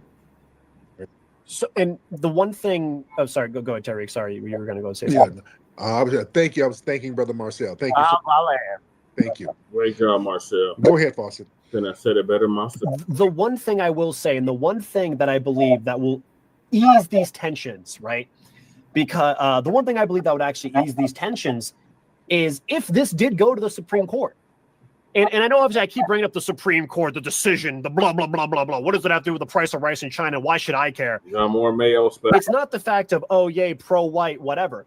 So, and the one thing, oh, sorry, go ahead, Tariq. Sorry, you were going to go say Yeah, something. thank you. I was thanking Brother Marcel. Thank you. Thank you. Great job, Marcel. Go ahead, Fawcett. Then I said it better myself. The one thing I will say, and the one thing that I believe that will ease these tensions, right? Because the one thing I believe that would actually ease these tensions is if this did go to the Supreme Court. And I know obviously I keep bringing up the Supreme Court, the decision, the blah, blah, blah, blah, blah. What does it have to do with the price of rice in China? Why should I care? You got more Mayo special. It's not the fact of, oh, yay, pro-white, whatever.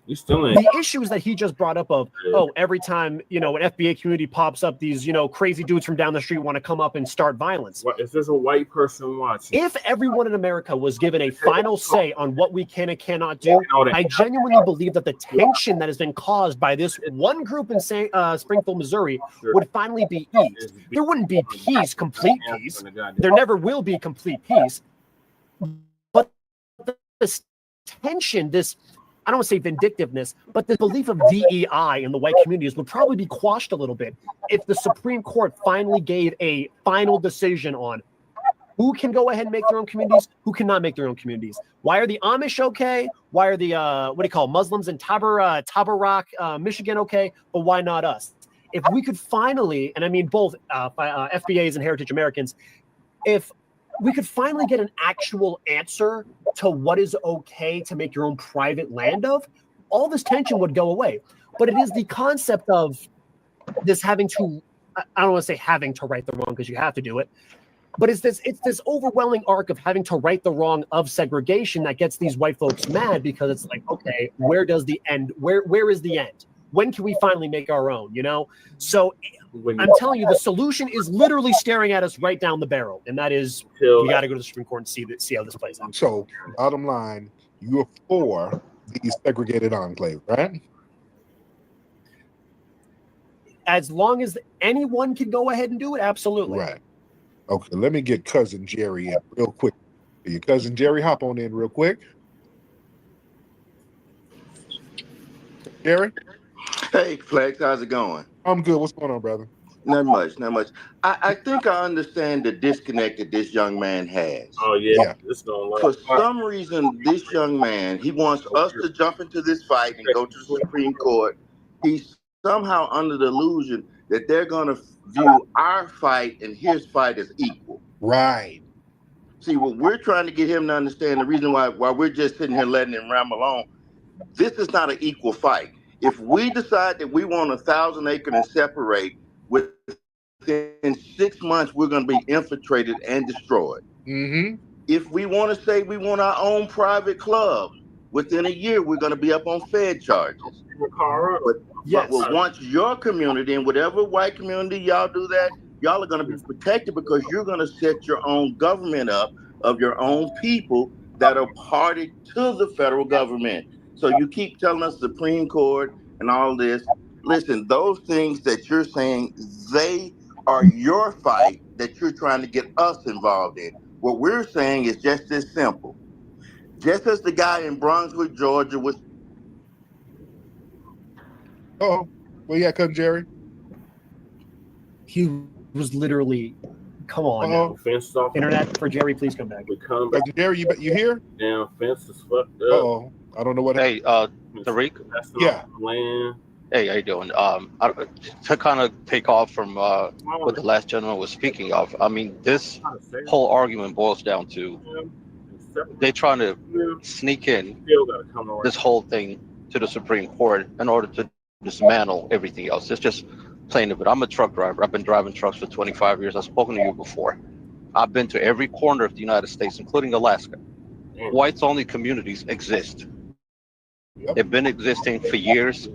You still ain't. The issues that he just brought up of, oh, every time, an FBA community pops up, these, crazy dudes from down the street want to come up and start violence. If there's a white person watching. If everyone in America was given a final say on what we can and cannot do, I genuinely believe that the tension that has been caused by this one group in Springfield, Missouri, would finally be eased. There wouldn't be peace, complete peace. There never will be complete peace. But this tension, this, I don't want to say vindictiveness, but the belief of DEI in the white communities would probably be quashed a little bit if the Supreme Court finally gave a final decision on who can go ahead and make their own communities, who cannot make their own communities. Why are the Amish okay? Why are the Muslims in Tabarok, Michigan okay? But why not us? If we could finally, and I mean both FBAs and Heritage Americans, if we could finally get an actual answer to what is okay to make your own private land of, all this tension would go away. But it is the concept of this having to, I don't want to say having to right the wrong because you have to do it, but it's this overwhelming arc of having to right the wrong of segregation that gets these white folks mad because it's like, okay, where does the end, where is the end? When can we finally make our own, So I'm telling you, the solution is literally staring at us right down the barrel. And that is, we got to go to the Supreme Court and see how this plays out. So, bottom line, you're for these segregated enclaves, right? As long as anyone can go ahead and do it, absolutely. Right. Okay, let me get Cousin Jerry in real quick. Your Cousin Jerry, hop on in real quick. Jerry? Hey, Flex, how's it going? I'm good. What's going on, brother? Not much. I think I understand the disconnect that this young man has. Oh, yeah. For some reason, this young man, he wants us to jump into this fight and go to the Supreme Court. He's somehow under the illusion that they're going to view our fight and his fight as equal. Right. See, what we're trying to get him to understand, the reason why we're just sitting here letting him ramble on, this is not an equal fight. If we decide that we want 1,000 acres and separate, within 6 months, we're going to be infiltrated and destroyed. Mm-hmm. If we want to say we want our own private club, within a year, we're going to be up on Fed charges. But once your community and whatever white community y'all do that, y'all are going to be protected because you're going to set your own government up of your own people that are party to the federal government. So you keep telling us Supreme Court and all this. Listen, those things that you're saying, they are your fight that you're trying to get us involved in. What we're saying is just this simple. Just as the guy in Brunswick, Georgia was. Oh, well, yeah, Cousin Jerry. He was literally, come on. Internet for Jerry, please come back. Cousin Jerry, you here? Damn, fence is fucked up. Uh-oh. I don't know what. Hey, Tariq. Yeah. Land. Hey, how you doing? To kind of take off from what the last gentleman was speaking of, I mean, this whole argument boils down to they're trying to sneak in this whole thing to the Supreme Court in order to dismantle everything else. It's just plain of it. I'm a truck driver. I've been driving trucks for 25 years. I've spoken to you before. I've been to every corner of the United States, including Alaska. Whites-only communities exist. They've been existing for years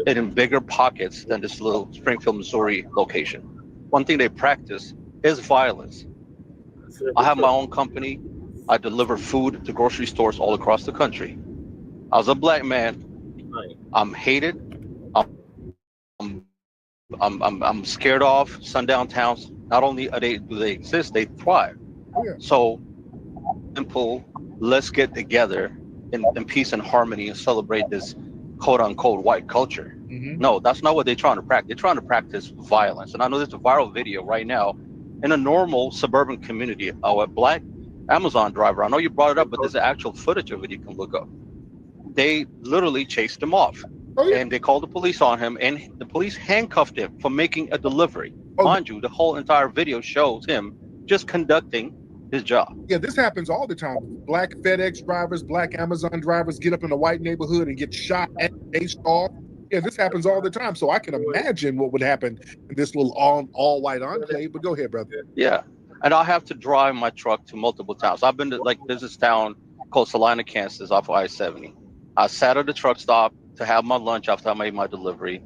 and in bigger pockets than this little Springfield, Missouri location. One thing they practice is violence. I have my own company. I deliver food to grocery stores all across the country. I was a black man. I'm hated. I'm scared of sundown towns. Not only do they exist, they thrive. So simple, let's get together in peace and harmony and celebrate this quote unquote white culture. No, that's not what they're trying to practice. They're trying to practice violence. And I know there's a viral video right now in a normal suburban community. A black Amazon driver, I know you brought it up, but there's actual footage of it you can look up. They literally chased him off. And they called the police on him, and the police handcuffed him for making a delivery. Mind you, the whole entire video shows him just conducting his job. Yeah, this happens all the time. Black FedEx drivers, black Amazon drivers get up in a white neighborhood and get shot at baseball. Yeah, this happens all the time. So I can imagine what would happen in this little all white enclave. But go ahead, brother. Yeah, and I have to drive my truck to multiple towns. I've been to there's this town called Salina, Kansas, off of I-70. I sat at the truck stop to have my lunch after I made my delivery.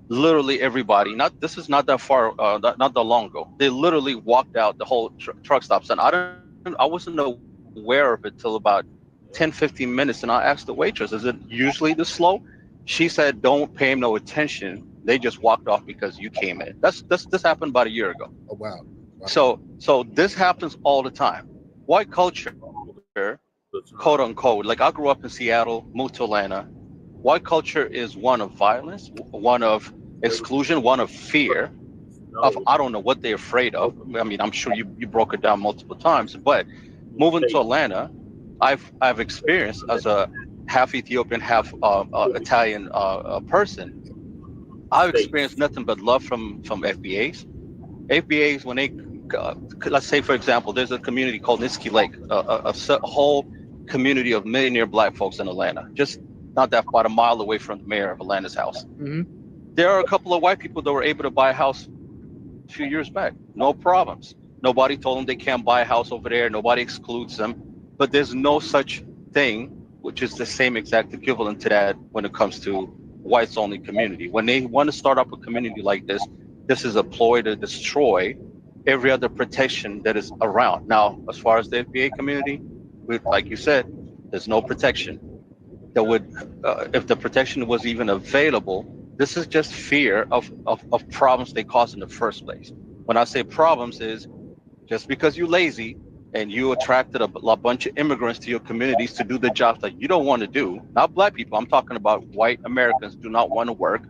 Literally everybody, this is not that far, not that long ago. They literally walked out the whole truck stops, and I wasn't aware of it till about 10, 15 minutes. And I asked the waitress, "Is it usually this slow?" She said, "Don't pay them no attention. They just walked off because you came in." This happened about a year ago. Oh wow. So this happens all the time. White culture, quote unquote. Like I grew up in Seattle, moved to Atlanta. White culture is one of violence, one of exclusion, one of fear, of I don't know what they're afraid of. I mean, I'm sure you broke it down multiple times, but moving to Atlanta, I've experienced as a half Ethiopian, half Italian person. I've experienced nothing but love from FBAs. FBAs, when they, let's say for example, there's a community called Niski Lake, a whole community of millionaire black folks in Atlanta, just not that far, a mile away from the mayor of Atlanta's house. There are a couple of white people that were able to buy a house a few years back, no problems. Nobody told them they can't buy a house over there. Nobody excludes them, but there's no such thing, which is the same exact equivalent to that when it comes to whites only community. When they want to start up a community like this is a ploy to destroy every other protection that is around. Now, as far as the FBA community, like you said, there's no protection that would, if the protection was even available. This is just fear of problems they cause in the first place. When I say problems is just because you're lazy and you attracted a bunch of immigrants to your communities to do the jobs that you don't want to do, not black people, I'm talking about white Americans do not want to work.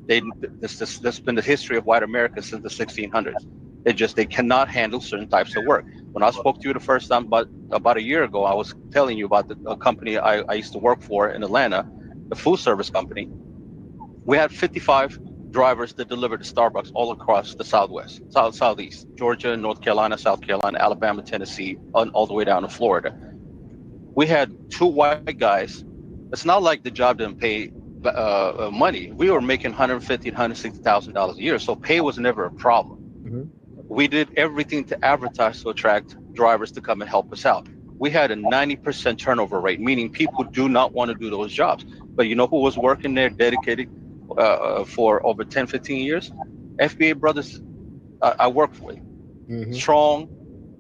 That's been the history of white America since the 1600s. They cannot handle certain types of work. When I spoke to you the first time about a year ago, I was telling you about the company I used to work for in Atlanta, the food service company. We had 55 drivers that delivered to Starbucks all across the Southwest, Southeast, Georgia, North Carolina, South Carolina, Alabama, Tennessee, all the way down to Florida. We had 2 white guys. It's not like the job didn't pay money. We were making $150,000, $160,000 a year, so pay was never a problem. We did everything to advertise to attract drivers to come and help us out. We had a 90% turnover rate, meaning people do not want to do those jobs. But you know who was working there dedicated for over 10, 15 years? FBA brothers I worked with. Strong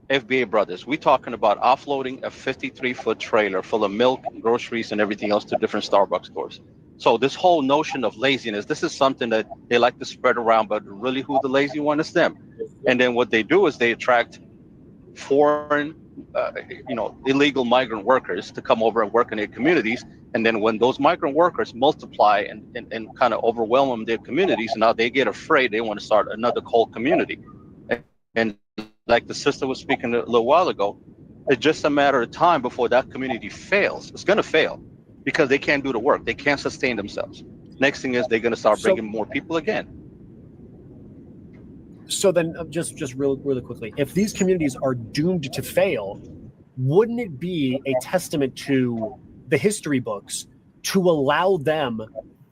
FBA brothers. We're talking about offloading a 53-foot trailer full of milk, groceries, and everything else to different Starbucks stores. So this whole notion of laziness, this is something that they like to spread around, but really who the lazy one is them. And then what they do is they attract foreign, illegal migrant workers to come over and work in their communities. And then when those migrant workers multiply and kind of overwhelm their communities, now they get afraid, they want to start another whole community. And like the sister was speaking a little while ago, it's just a matter of time before that community fails. It's going to fail because they can't do the work. They can't sustain themselves. Next thing is they're going to start bringing more people again. So then, just really quickly, if these communities are doomed to fail, wouldn't it be a testament to the history books to allow them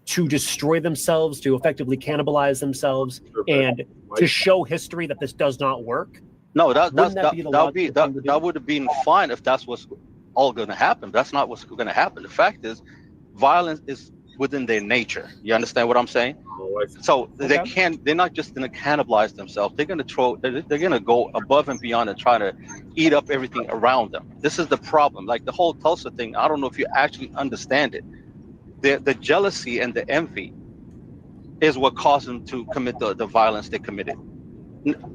to destroy themselves, to effectively cannibalize themselves, and to show history that this does not work? No, that would have been fine if that's what's all going to happen. That's not what's going to happen. The fact is, violence is within their nature. You understand what I'm saying? So they're not just going to cannibalize themselves. They're going to they're going to go above and beyond and try to eat up everything around them. This is the problem. Like the whole Tulsa thing, I don't know if you actually understand it. The jealousy and the envy is what caused them to commit the violence they committed.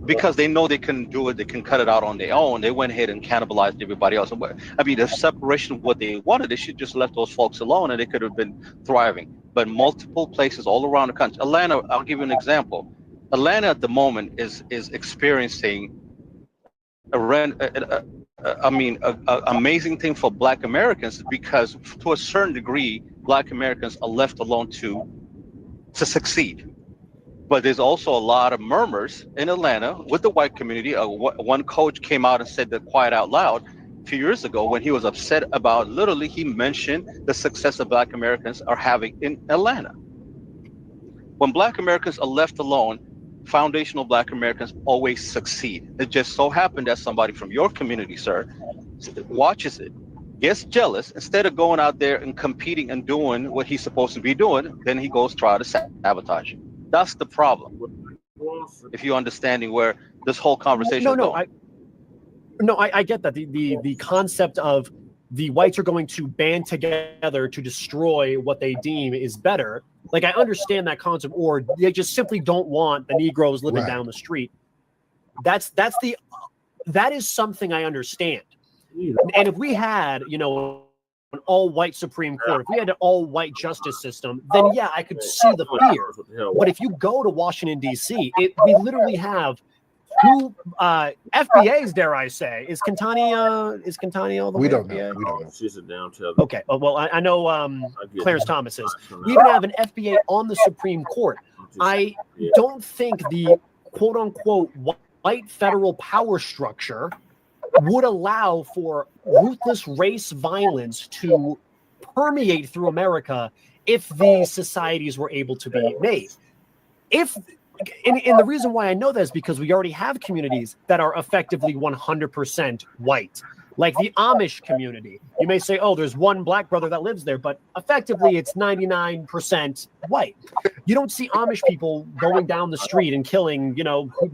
Because they know they can do it, they can cut it out on their own. They went ahead and cannibalized everybody else. I mean, the separation of what they wanted, they should just left those folks alone and they could have been thriving. But multiple places all around the country. Atlanta, I'll give you an example. Atlanta at the moment is experiencing amazing thing for Black Americans, because to a certain degree, Black Americans are left alone to succeed. But there's also a lot of murmurs in Atlanta with the white community. One coach came out and said that quiet out loud a few years ago when he was upset about, literally, he mentioned the success that Black Americans are having in Atlanta. When Black Americans are left alone, foundational Black Americans always succeed. It just so happened that somebody from your community, sir, watches it, gets jealous, instead of going out there and competing and doing what he's supposed to be doing, then he goes try to sabotage it. That's the problem. If you're understanding where this whole conversation is going. I get that. The concept of the whites are going to band together to destroy what they deem is better. Like, I understand that concept, or they just simply don't want the Negroes living down the street. That is something I understand. And if we had, an all-white Supreme Court, if we had an all-white justice system, then yeah, I could see the fear. But if you go to Washington, D.C., we literally have two FBAs, dare I say. Is Kentani all the way? We don't FBA? know. We don't know. She's a down tell. Okay. Well, I know Clarence Thomas is. We even have an FBA on the Supreme Court. I don't think the quote-unquote white federal power structure would allow for ruthless race violence to permeate through America if these societies were able to be made. And the reason why I know that is because we already have communities that are effectively 100% white, like the Amish community. You may say, oh, there's one Black brother that lives there, but effectively it's 99% white. You don't see Amish people going down the street and killing,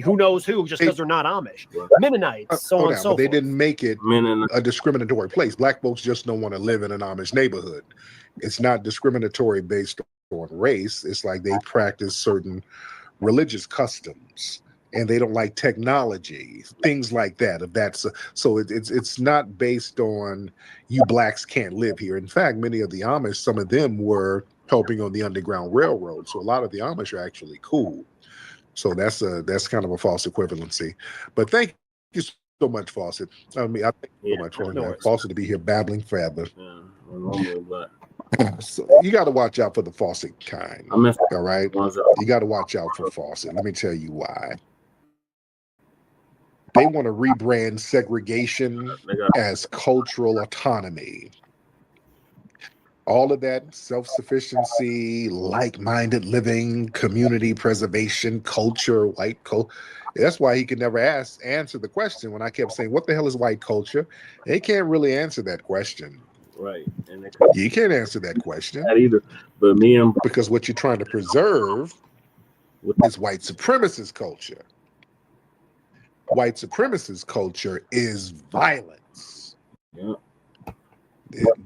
who knows who, just because they're not Amish. Mennonites, so on and so forth. But they didn't make it a discriminatory place. Black folks just don't want to live in an Amish neighborhood. It's not discriminatory based on race. It's like they practice certain religious customs, and they don't like technology, things like that. So it's not based on you Blacks can't live here. In fact, many of the Amish, some of them were helping on the Underground Railroad. So a lot of the Amish are actually cool. So that's kind of a false equivalency. But thank you so much, Fawcett. I thank you so much for Fawcett to be here babbling forever. So you got to watch out for the Fawcett kind. All right, you got to watch out for Fawcett. Let me tell you why. They want to rebrand segregation as cultural autonomy. All of that self-sufficiency, like-minded living, community preservation, culture, white culture. That's why he could never answer the question when I kept saying, what the hell is white culture? They can't really answer that question. Right. And you can't answer that question. Not either. But because what you're trying to preserve is white supremacist culture. White supremacist culture is violence. Yeah.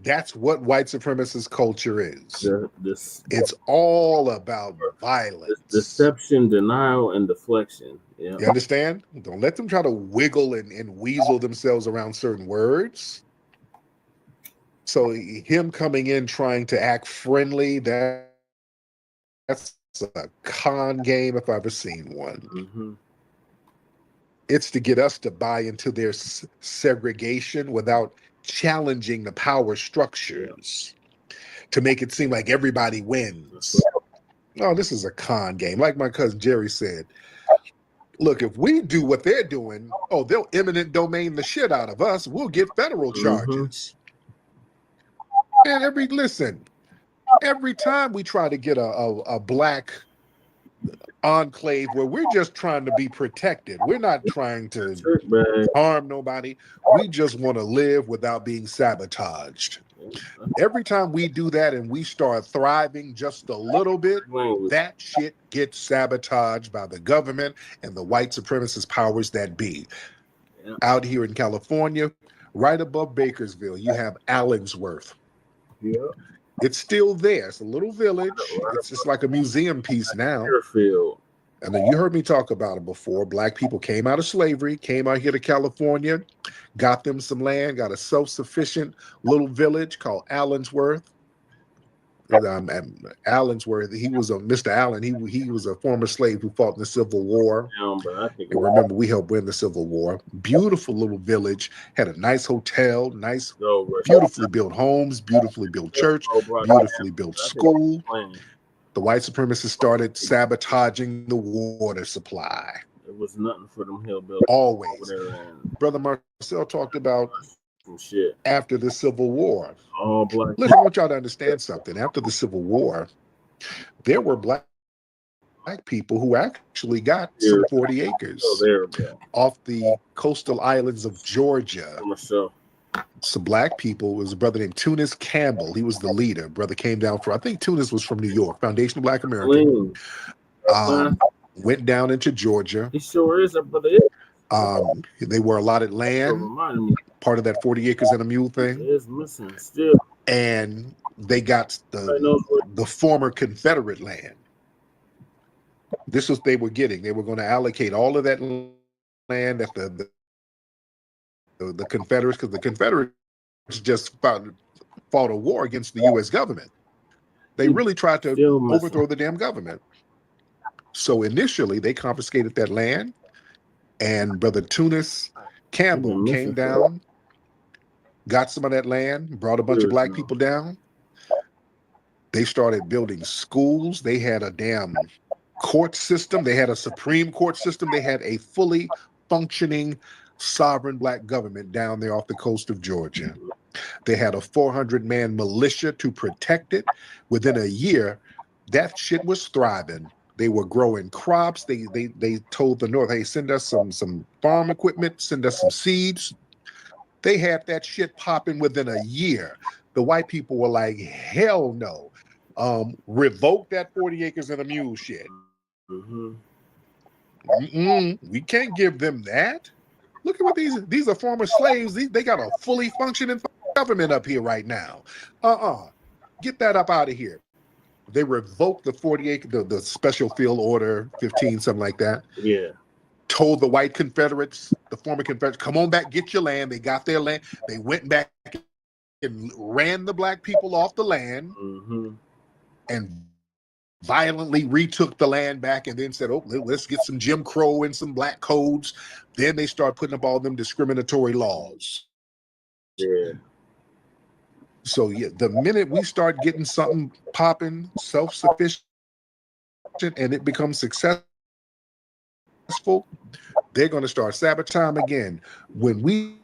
That's what white supremacist culture is. It's all about violence. Deception, denial, and deflection. Yeah. You understand? Don't let them try to wiggle and weasel themselves around certain words. So him coming in trying to act friendly, that's a con game if I've ever seen one. Mm-hmm. It's to get us to buy into their segregation without challenging the power structures, to make it seem like everybody wins. Oh, this is a con game. Like my cousin Jerry said, look, if we do what they're doing, oh, they'll eminent domain the shit out of us. We'll get federal charges. And every time we try to get a black enclave where we're just trying to be protected, we're not trying to harm nobody. We just want to live without being sabotaged. Every time we do that and we start thriving just a little bit, that shit gets sabotaged by the government and the white supremacist powers that be. Out here in California, right above Bakersville, you have Allensworth. It's still there. It's a little village. It's just like a museum piece now. And then you heard me talk about it before. Black people came out of slavery, came out here to California, got them some land, got a self-sufficient little village called Allensworth. Allensworth, he was Mr. Allen. He was a former slave who fought in the Civil War. And remember, we helped win the Civil War. Beautiful little village, had a nice hotel, nice, beautifully built homes, beautifully built church, beautifully built school. The white supremacists started sabotaging the water supply. It was nothing for them hillbillies. Always. Brother Marcel talked about shit after the Civil War. All black. Listen, I want y'all to understand something. After the Civil War, there were black people who actually got some 40 acres off the coastal islands of Georgia. Some black people. It was a brother named Tunis Campbell. He was the leader. Brother came down from, I think Tunis was from New York, Foundation of Black American. Went down into Georgia. He sure is a brother. They were allotted land, part of that 40 acres and a mule thing. It is missing still. And they got the former Confederate land. This was what they were getting. They were going to allocate all of that land that the Confederates, because the Confederates just fought a war against the U.S. government. They really tried to overthrow the damn government. So initially, they confiscated that land, and Brother Tunis Campbell came down, got some of that land, brought a bunch of black people down. They started building schools. They had a damn court system. They had a Supreme Court system. They had a fully functioning sovereign black government down there off the coast of Georgia. They had a 400-man militia to protect it. Within a year, that shit was thriving. They were growing crops. They told the North, hey, send us some farm equipment, send us some seeds. They had that shit popping within a year. The white people were like, hell no. Revoke that 40 acres and a mule shit. We can't give them that. Look at what these are former slaves. They got a fully functioning government up here right now. Get that up out of here. They revoked the 40 acre, the special field order 15, something like that. Yeah. Told the white Confederates, the former Confederates, come on back, get your land. They got their land. They went back and ran the black people off the land and violently retook the land back, and then said, oh, let's get some Jim Crow and some black codes. Then they start putting up all them discriminatory laws. Yeah. So yeah, the minute we start getting something popping, self-sufficient, and it becomes successful, they're going to start sabotaging again. When we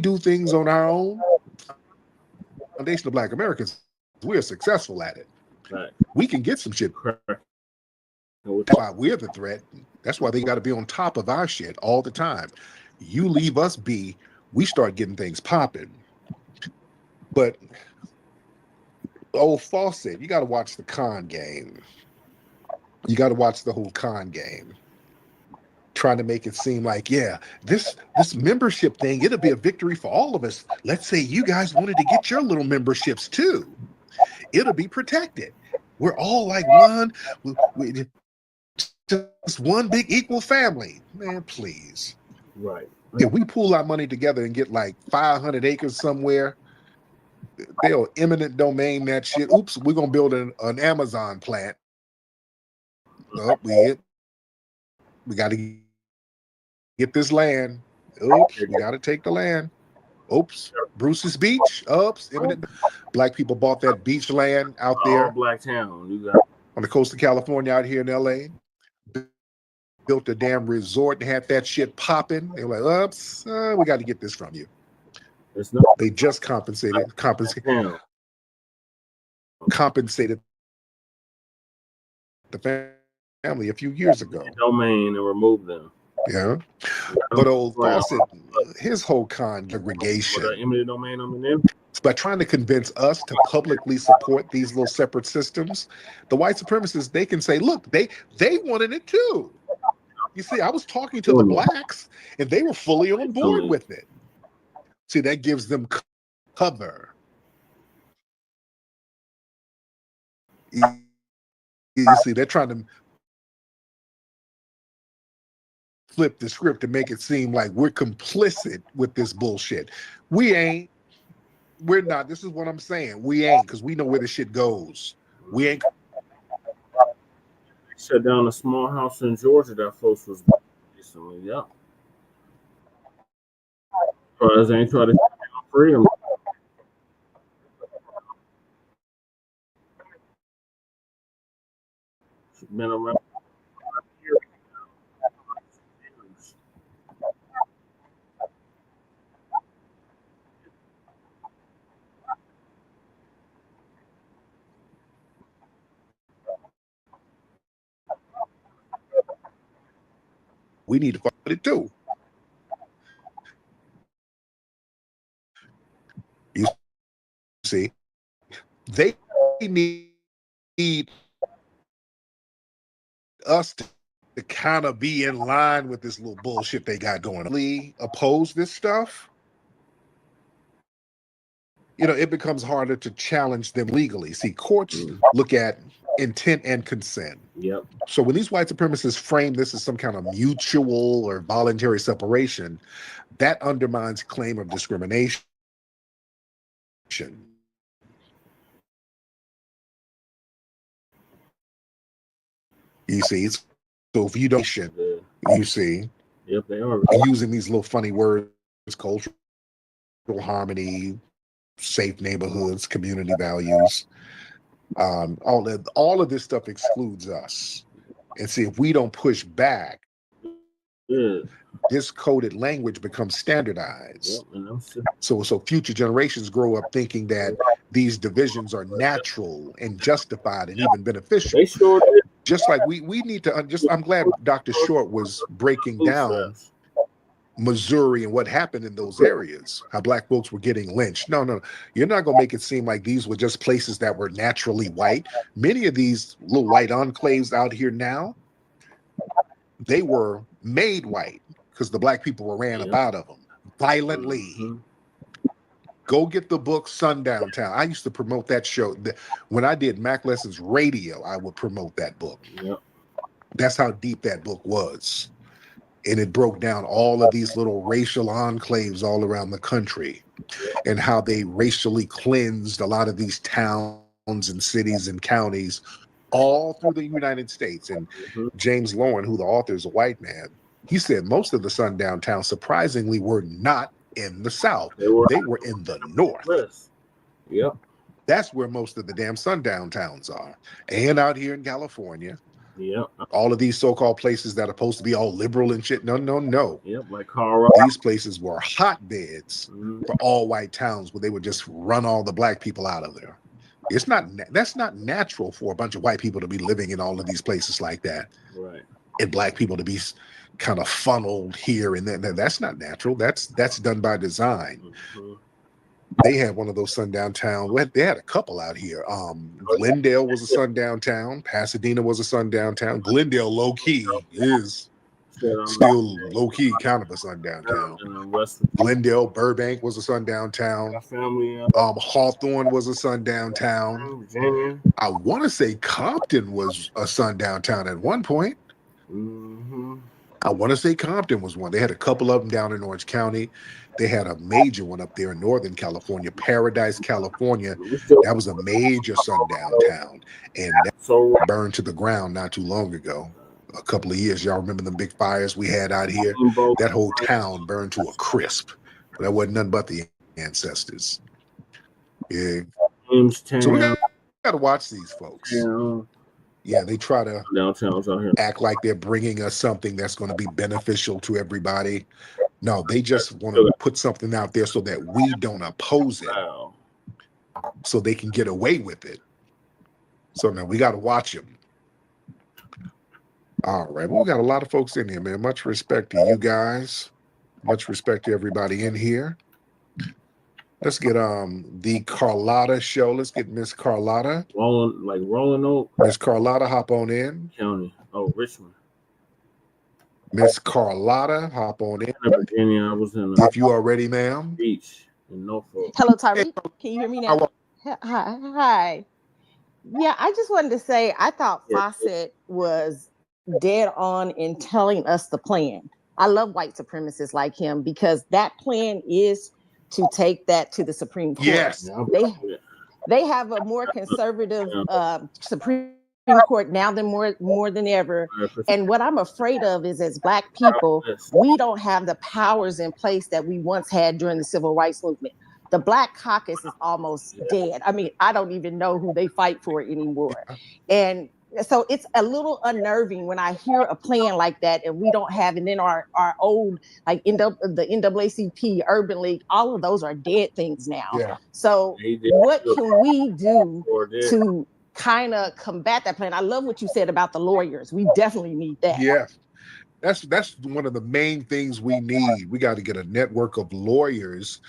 do things on our own, Foundation of Black Americans, we're successful at it. Right. We can get some shit. That's why we're the threat. That's why they got to be on top of our shit all the time. You leave us be, we start getting things popping. But old Fawcett, you got to watch the con game. You got to watch the whole con game. Trying to make it seem like, yeah, this membership thing, it'll be a victory for all of us. Let's say you guys wanted to get your little memberships too. It'll be protected. We're all like one, just one big equal family. Man, please. Right. If we pool our money together and get like 500 acres somewhere, they'll eminent domain that shit. Oops, we're going to build an Amazon plant. Oh, we got to get this land. Oops, we got to take the land. Oops, Bruce's Beach, Ups, Imminent. Black people bought that beach land out there. All black town. You got on the coast of California out here in LA. Built a damn resort and had that shit popping. They were like, Ups, we got to get this from you. It's not. They just compensated the family a few years ago. Domain and remove them. Yeah. But old Fawcett, his whole congregation, by trying to convince us to publicly support these little separate systems, the white supremacists, they can say, look, they wanted it too. You see, I was talking to the blacks and they were fully on board with it. See, that gives them cover. You see, they're trying to flip the script to make it seem like we're complicit with this bullshit. We ain't. We're not. This is what I'm saying. We ain't, because we know where the shit goes. We ain't. Shut down a small house in Georgia that folks was recently. Yeah. Because they ain't trying to free them. Been around. We need to fuck with it too. You see, they need us to kind of be in line with this little bullshit they got going on. Oppose this stuff, you know, it becomes harder to challenge them legally. See, courts look at intent and consent. Yep. So when these white supremacists frame this as some kind of mutual or voluntary separation, that undermines claim of discrimination. You see, so if you don't, you see, yep, they are using these little funny words, cultural harmony, safe neighborhoods, community values, all of this stuff excludes us. And see, if we don't push back, this coded language becomes standardized. Yep, so future generations grow up thinking that these divisions are natural and justified and even beneficial. They sure did. Just like we need to I'm glad Dr. Short was breaking down Missouri and what happened in those areas, how black folks were getting lynched. No, you're not going to make it seem like these were just places that were naturally white. Many of these little white enclaves out here now, they were made white because the black people were ran up out of them violently. Go get the book Sundown Town. I used to promote that show. When I did Mac Lessons Radio, I would promote that book. Yep. That's how deep that book was. And it broke down all of these little racial enclaves all around the country and how they racially cleansed a lot of these towns and cities and counties all through the United States. And James Lowen, who the author is a white man, he said most of the sundown towns surprisingly were not in the South. They were in the North. Yep. That's where most of the damn sundown towns are. And out here in California. Yep. All of these so-called places that are supposed to be all liberal and shit. No. Yep, like Colorado. These places were hotbeds for all white towns where they would just run all the black people out of there. That's not natural for a bunch of white people to be living in all of these places like that. Right. And black people to be kind of funneled here and then. That's not natural. That's done by design. They had one of those sundown towns. They had a couple out here. Glendale was a sundown town. Pasadena was a sundown town. Glendale, low key, is still low key kind of a sundown town. Glendale, Burbank was a sundown town. Hawthorne was a sundown town. I want to say Compton was a sundown town at one point. I want to say Compton was one. They had a couple of them down in Orange County. They had a major one up there in Northern California, Paradise, California. That was a major sundown town. And that burned to the ground not too long ago. A couple of years. Y'all remember the big fires we had out here? That whole town burned to a crisp. That wasn't nothing but the ancestors. Yeah. Jamestown. So we got to watch these folks. Yeah, they try to Downtown's out here. act like they're bringing us something that's going to be beneficial to everybody. No, they just want to put something out there so that we don't oppose it, so they can get away with it. So now we got to watch them. All right, well, we got a lot of folks in here, man. Much respect to you guys. Much respect to everybody in here. Let's get the Carlotta show. Let's get Miss Carlotta. Rolling Oak. Miss Carlotta, hop on in. County. Oh, Richmond. Miss Carlotta, hop on in. Virginia, I was in if you are ready, ma'am. Beach in Norfolk. Hello, Tariq. Can you hear me now? Hi. Yeah, I just wanted to say I thought Fawcett was dead on in telling us the plan. I love white supremacists like him because that plan is to take that to the Supreme Court. Yes. They have a more conservative Supreme Court now than more than ever. And what I'm afraid of is, as Black people, we don't have the powers in place that we once had during the Civil Rights Movement. The Black Caucus is almost dead. I mean, I don't even know who they fight for anymore. And so it's a little unnerving when I hear a plan like that and we don't have, and then our old, like the NAACP, Urban League, all of those are dead things now. Yeah. So what can we do to kind of combat that plan? I love what you said about the lawyers. We definitely need that. Yeah. That's one of the main things we need. We got to get a network of lawyers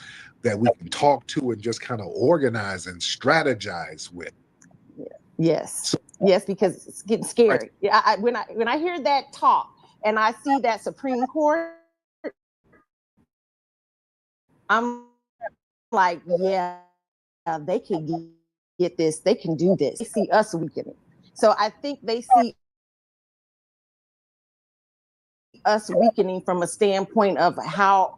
that we can talk to and just kind of organize and strategize with. Yes. Yes, because it's getting scary. Yeah, when I hear that talk and I see that Supreme Court, I'm like, yeah, they can get this. They can do this. They see us weakening. So I think they see us weakening from a standpoint of how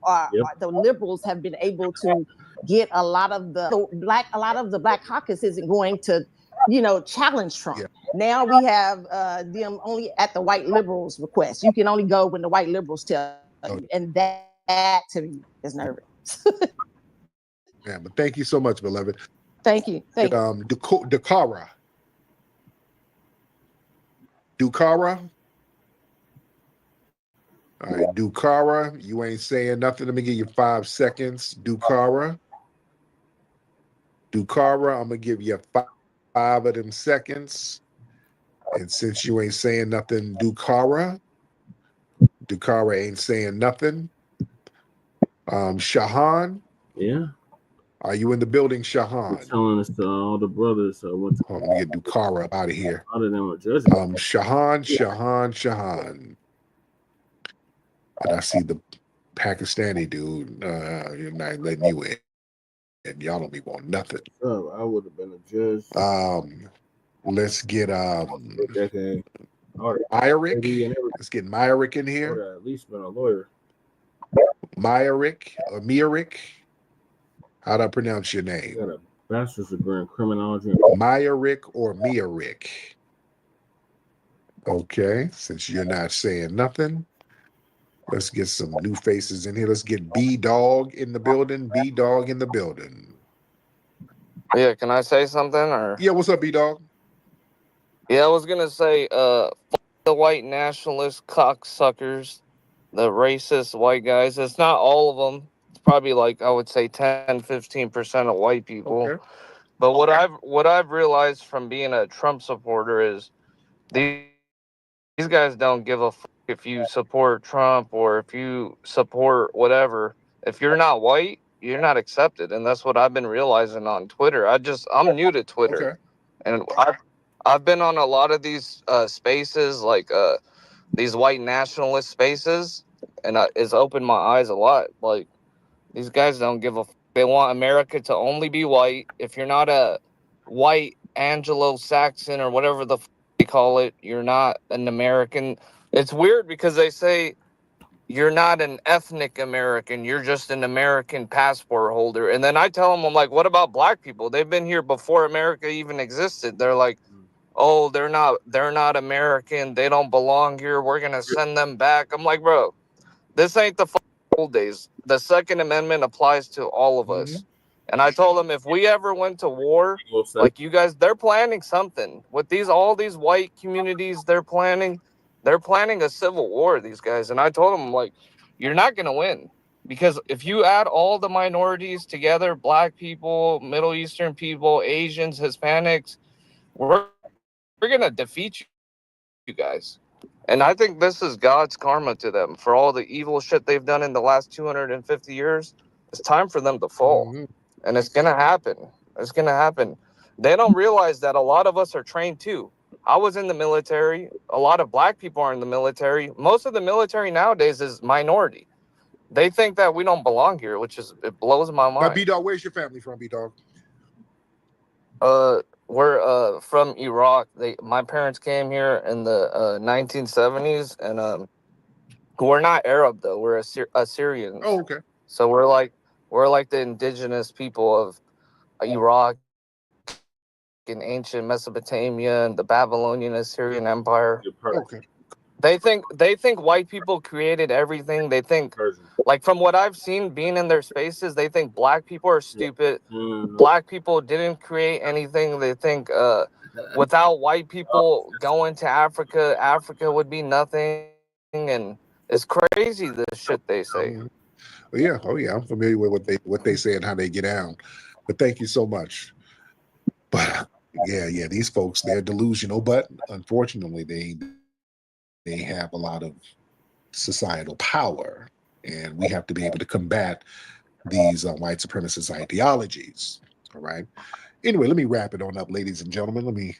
the liberals have been able to get a lot of the Black caucus isn't going to, challenge Trump. Now we have them only at the white liberals' request. You can only go when the white liberals tell you, and that to me is nervous. Yeah, but thank you so much, beloved. Thank you. Dukara. All right, Dukara, you ain't saying nothing. Let me give you 5 seconds. Dukara, I'm gonna give you 5 of them seconds. And since you ain't saying nothing, Dukara ain't saying nothing. Shahan. Yeah. Are you in the building, Shahan? Telling us to all the brothers. Let me get Dukara out of here. Other than what judgment. Shahan. And I see the Pakistani dude. You're not letting you in. And y'all don't be want nothing. Oh, I would have been a judge. Let's get Myrick. Let's get Myrick in here. I would have at least been a lawyer. Myrick. How do I pronounce your name? I got a bachelor's degree in criminology. Myrick or Miarick? Okay, since you're not saying nothing, let's get some new faces in here. Let's get B-Dog in the building. Yeah, can I say something? Or yeah, what's up, B-Dog? Yeah, I was gonna say, fuck the white nationalist cocksuckers, the racist white guys. It's not all of them. It's probably like, I would say 10-15% of white people. Okay. But what I've realized from being a Trump supporter is these guys don't give a fuck if you support Trump or if you support whatever. If you're not white, you're not accepted, and that's what I've been realizing on Twitter. I'm new to Twitter, and I've been on a lot of these spaces, like these white nationalist spaces, and it's opened my eyes a lot. Like, these guys don't give a fuck. They want America to only be white. If you're not a white Anglo-Saxon or whatever the fuck they call it, you're not an American. It's weird because they say you're not an ethnic American, you're just an American passport holder. And then I tell them, I'm like, what about Black people? They've been here before America even existed. They're like, oh, they're not American, they don't belong here, we're gonna send them back. I'm like, bro, this ain't the old days. the Second Amendment applies to all of us. And I told them if we ever went to war, like you guys, they're planning something with all these white communities. They're planning a civil war. These guys, and I told them like, you're not gonna win because if you add all the minorities together, Black people, Middle Eastern people, Asians, Hispanics, we're gonna defeat you guys. And I think this is God's karma to them for all the evil shit they've done in the last 250 years. It's time for them to fall. And it's going to happen. It's going to happen. They don't realize that a lot of us are trained too. I was in the military. A lot of Black people are in the military. Most of the military nowadays is minority. They think that we don't belong here, it blows my Now, mind. B-Dog, where's your family from, B-Dog? We're from Iraq. My parents came here in the 1970s, and we're not Arab though. We're Assyrians. Oh, okay. So we're like the indigenous people of Iraq and ancient Mesopotamia and the Babylonian Assyrian Empire. Okay. They think white people created everything. They think, like from what I've seen being in their spaces, they think Black people are stupid. Black people didn't create anything. They think without white people going to Africa, Africa would be nothing. And it's crazy the shit they say. Oh yeah, I'm familiar with what they say and how they get down. But thank you so much. But yeah, these folks, they're delusional, but unfortunately they have a lot of societal power, and we have to be able to combat these white supremacist ideologies. All right. Anyway, let me wrap it on up, ladies and gentlemen. Let me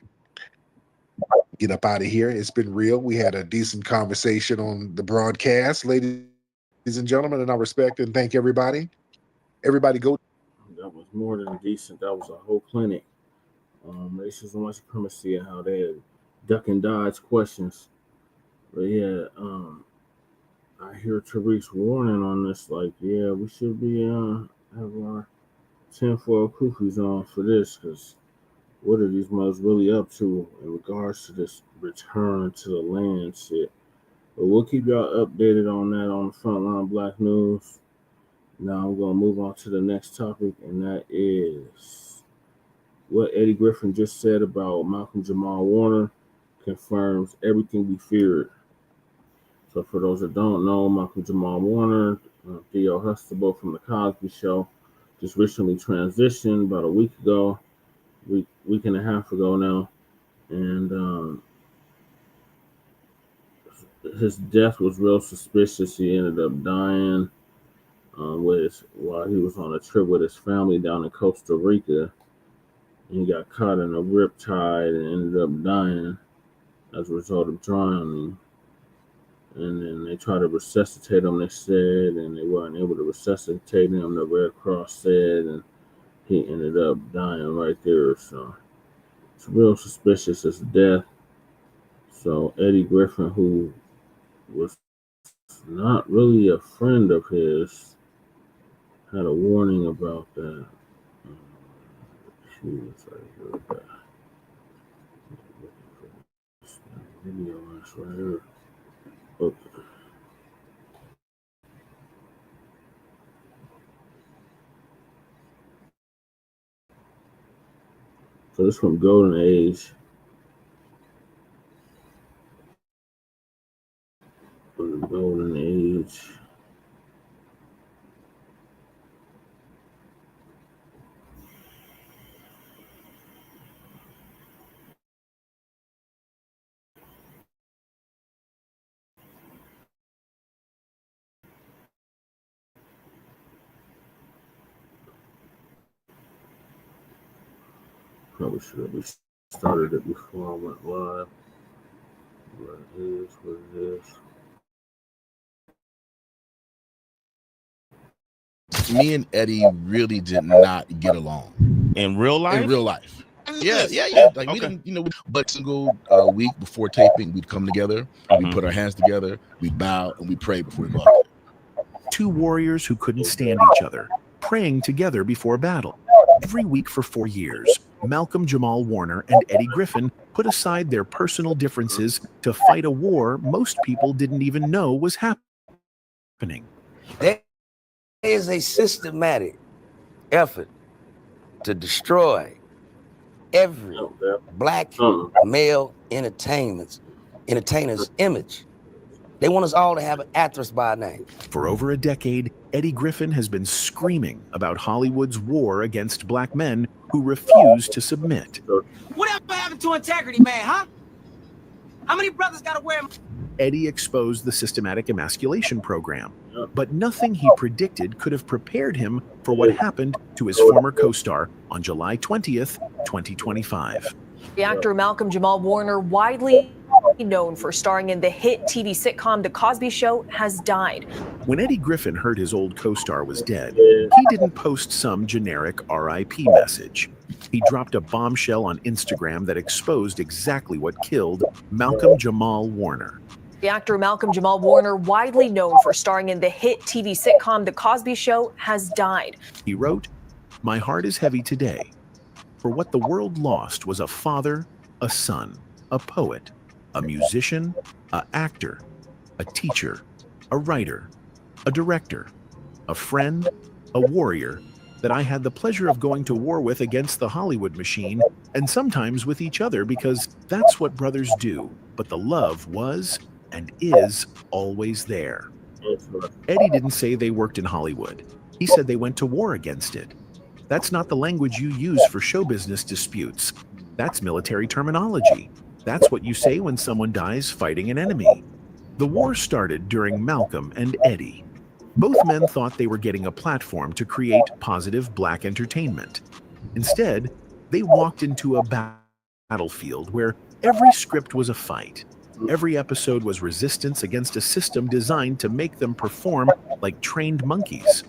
get up out of here. It's been real. We had a decent conversation on the broadcast, ladies and gentlemen, and I respect and thank everybody. Everybody go. That was more than decent. That was a whole clinic. Racism and white supremacy and how they duck and dodge questions. But yeah, I hear Tariq's warning on this. Like, yeah, we should be have our tinfoil koofies on for this, because what are these mothers really up to in regards to this return to the land shit? But we'll keep y'all updated on that on the Frontline Black News. Now I'm gonna move on to the next topic, and that is what Eddie Griffin just said about Malcolm Jamal Warner confirms everything we feared. So for those that don't know, Malcolm Jamal Warner, Theo Huxtable from The Cosby Show, just recently transitioned about a week and a half ago now. And his death was real suspicious. He ended up dying while he was on a trip with his family down in Costa Rica. And he got caught in a riptide and ended up dying as a result of drowning. And then they tried to resuscitate him, they said, and they weren't able to resuscitate him, the Red Cross said, and he ended up dying right there. So it's real suspicious as death. So Eddie Griffin, who was not really a friend of his, had a warning about that. Video right here. Okay. So this from Golden Age. From the Golden Age. Probably should have restarted it before I went live. What it is, what it is. Me and Eddie really did not get along in real life. In real life, yeah. Like we didn't, but single week before taping, we'd come together, we'd put our hands together, we'd bow, and we'd pray before we go out. Two warriors who couldn't stand each other, praying together before battle. Every week for 4 years, Malcolm Jamal Warner and Eddie Griffin put aside their personal differences to fight a war most people didn't even know was happening. They is a systematic effort to destroy every black male entertainer's image. They want us all to have an actress by name. For over a decade, Eddie Griffin has been screaming about Hollywood's war against black men who refuse to submit. Whatever happened to integrity, man, huh? How many brothers gotta wear? Eddie exposed the systematic emasculation program, but nothing he predicted could have prepared him for what happened to his former co-star on July 20th, 2025. The actor Malcolm Jamal Warner, widely known for starring in the hit TV sitcom The Cosby Show, has died. When Eddie Griffin heard his old co-star was dead, he didn't post some generic RIP message. He dropped a bombshell on Instagram that exposed exactly what killed Malcolm Jamal Warner. The actor Malcolm Jamal Warner, widely known for starring in the hit TV sitcom The Cosby Show, has died. He wrote, "My heart is heavy today, for what the world lost was a father, a son, a poet, a musician, an actor, a teacher, a writer, a director, a friend, a warrior that I had the pleasure of going to war with against the Hollywood machine, and sometimes with each other, because that's what brothers do. But the love was and is always there." Eddie didn't say they worked in Hollywood. He said they went to war against it. That's not the language you use for show business disputes. That's military terminology. That's what you say when someone dies fighting an enemy. The war started during Malcolm and Eddie. Both men thought they were getting a platform to create positive black entertainment. Instead, they walked into a battlefield where every script was a fight. Every episode was resistance against a system designed to make them perform like trained monkeys.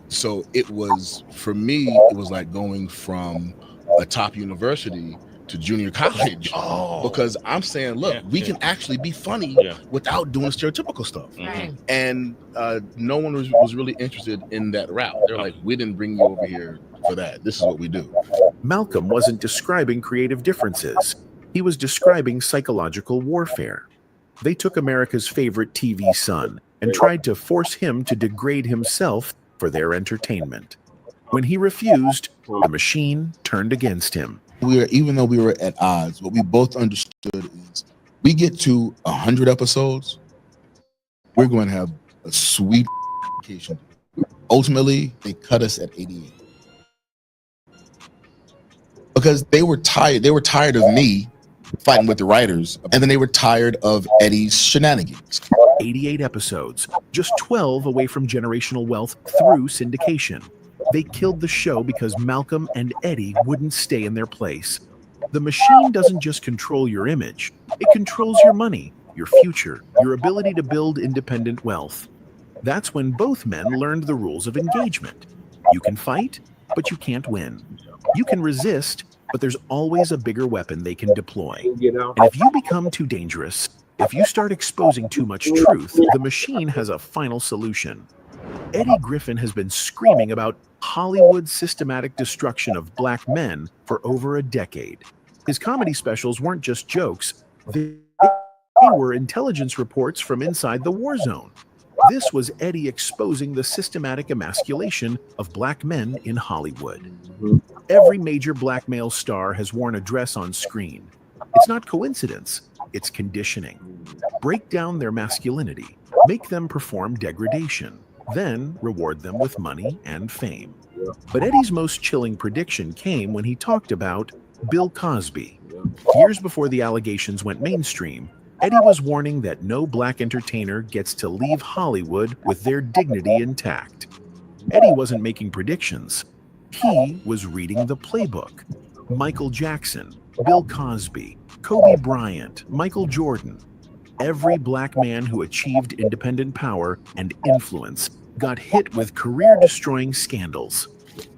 So it was, for me, it was like going from a top university to junior college, because I'm saying, look, we can actually be funny without doing stereotypical stuff. And no one was really interested in that route. They're like, we didn't bring you over here for that. This is what we do. Malcolm wasn't describing creative differences. He was describing psychological warfare. They took America's favorite TV son and tried to force him to degrade himself for their entertainment. When he refused, the machine turned against him. Even though we were at odds, what we both understood is we get to 100 episodes, we're going to have a sweet vacation. Ultimately, they cut us at 88 because they were tired. They were tired of me fighting with the writers, and then they were tired of Eddie's shenanigans. 88 episodes, just 12 away from generational wealth through syndication. They killed the show because Malcolm and Eddie wouldn't stay in their place. The machine doesn't just control your image, it controls your money, your future, your ability to build independent wealth. That's when both men learned the rules of engagement. You can fight, but you can't win. You can resist, but there's always a bigger weapon they can deploy. And if you become too dangerous, if you start exposing too much truth, the machine has a final solution. Eddie Griffin has been screaming about Hollywood's systematic destruction of black men for over a decade. His comedy specials weren't just jokes, they were intelligence reports from inside the war zone. This was Eddie exposing the systematic emasculation of black men in Hollywood. Every major black male star has worn a dress on screen. It's not coincidence, it's conditioning. Break down their masculinity, make them perform degradation, then reward them with money and fame. But Eddie's most chilling prediction came when he talked about Bill Cosby. Years before the allegations went mainstream, Eddie was warning that no black entertainer gets to leave Hollywood with their dignity intact. Eddie wasn't making predictions. He was reading the playbook. Michael Jackson, Bill Cosby, Kobe Bryant, Michael Jordan. Every black man who achieved independent power and influence got hit with career-destroying scandals.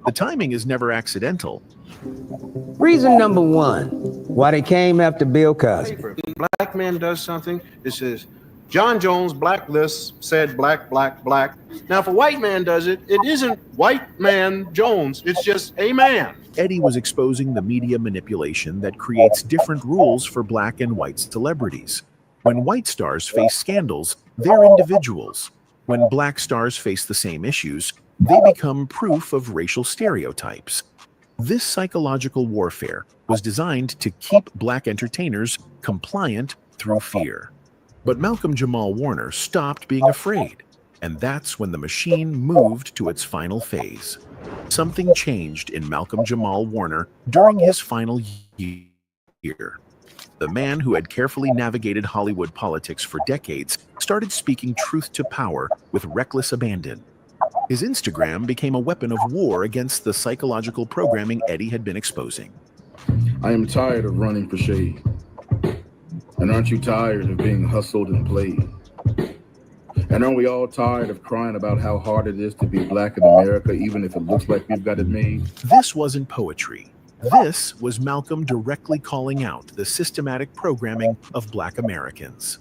The timing is never accidental. Reason number one, why they came after Bill Cosby. Black man does something, it says, John Jones blacklist said black, black, black. Now, if a white man does it, it isn't white man Jones, it's just a man. Eddie was exposing the media manipulation that creates different rules for black and white celebrities. When white stars face scandals, they're individuals. When Black stars face the same issues, they become proof of racial stereotypes. This psychological warfare was designed to keep Black entertainers compliant through fear. But Malcolm Jamal Warner stopped being afraid, and that's when the machine moved to its final phase. Something changed in Malcolm Jamal Warner during his final year. The man who had carefully navigated Hollywood politics for decades started speaking truth to power with reckless abandon. His Instagram became a weapon of war against the psychological programming Eddie had been exposing. I am tired of running for shade. And aren't you tired of being hustled and played? And aren't we all tired of crying about how hard it is to be Black in America, even if it looks like we've got it made? This wasn't poetry. This was Malcolm directly calling out the systematic programming of Black Americans.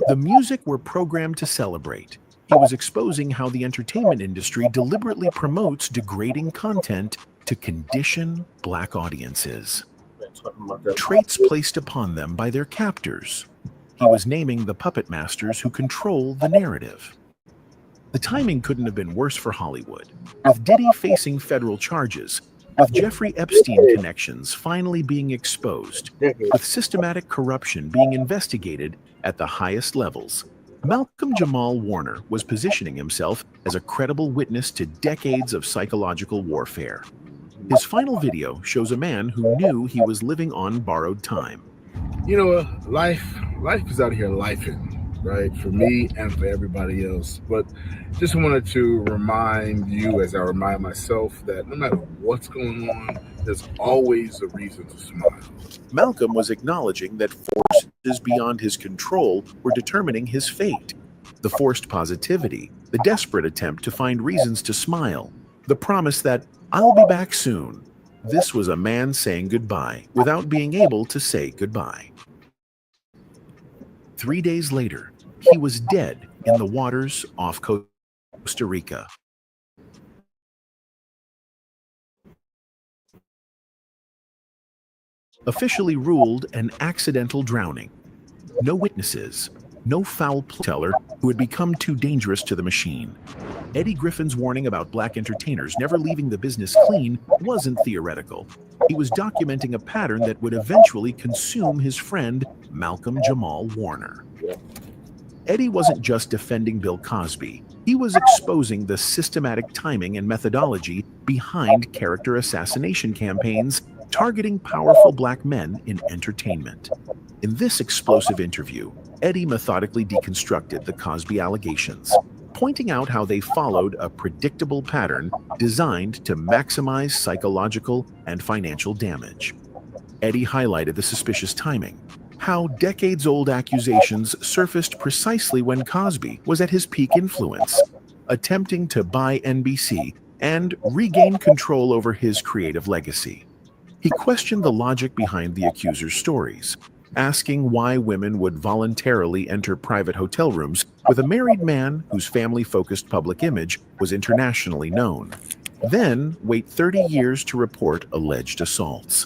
The music we're programmed to celebrate. He was exposing how the entertainment industry deliberately promotes degrading content to condition Black audiences. Traits placed upon them by their captors. He was naming the puppet masters who control the narrative. The timing couldn't have been worse for Hollywood. With Diddy facing federal charges, with Jeffrey Epstein connections finally being exposed, with systematic corruption being investigated at the highest levels, Malcolm Jamal Warner was positioning himself as a credible witness to decades of psychological warfare. His final video shows a man who knew he was living on borrowed time. You know, life is out here lifing, right? For me and for everybody else. But just wanted to remind you, as I remind myself, that no matter what's going on, there's always a reason to smile. Malcolm was acknowledging that forces beyond his control were determining his fate. The forced positivity, the desperate attempt to find reasons to smile, the promise that I'll be back soon. This was a man saying goodbye without being able to say goodbye. 3 days later, he was dead in the waters off Costa Rica. Officially ruled an accidental drowning. No witnesses, no foul teller who had become too dangerous to the machine. Eddie Griffin's warning about Black entertainers never leaving the business clean wasn't theoretical. He was documenting a pattern that would eventually consume his friend, Malcolm Jamal Warner. Eddie wasn't just defending Bill Cosby. He was exposing the systematic timing and methodology behind character assassination campaigns targeting powerful Black men in entertainment. In this explosive interview, Eddie methodically deconstructed the Cosby allegations, pointing out how they followed a predictable pattern designed to maximize psychological and financial damage. Eddie highlighted the suspicious timing, how decades-old accusations surfaced precisely when Cosby was at his peak influence, attempting to buy NBC and regain control over his creative legacy. He questioned the logic behind the accuser's stories, asking why women would voluntarily enter private hotel rooms with a married man whose family-focused public image was internationally known, then wait 30 years to report alleged assaults.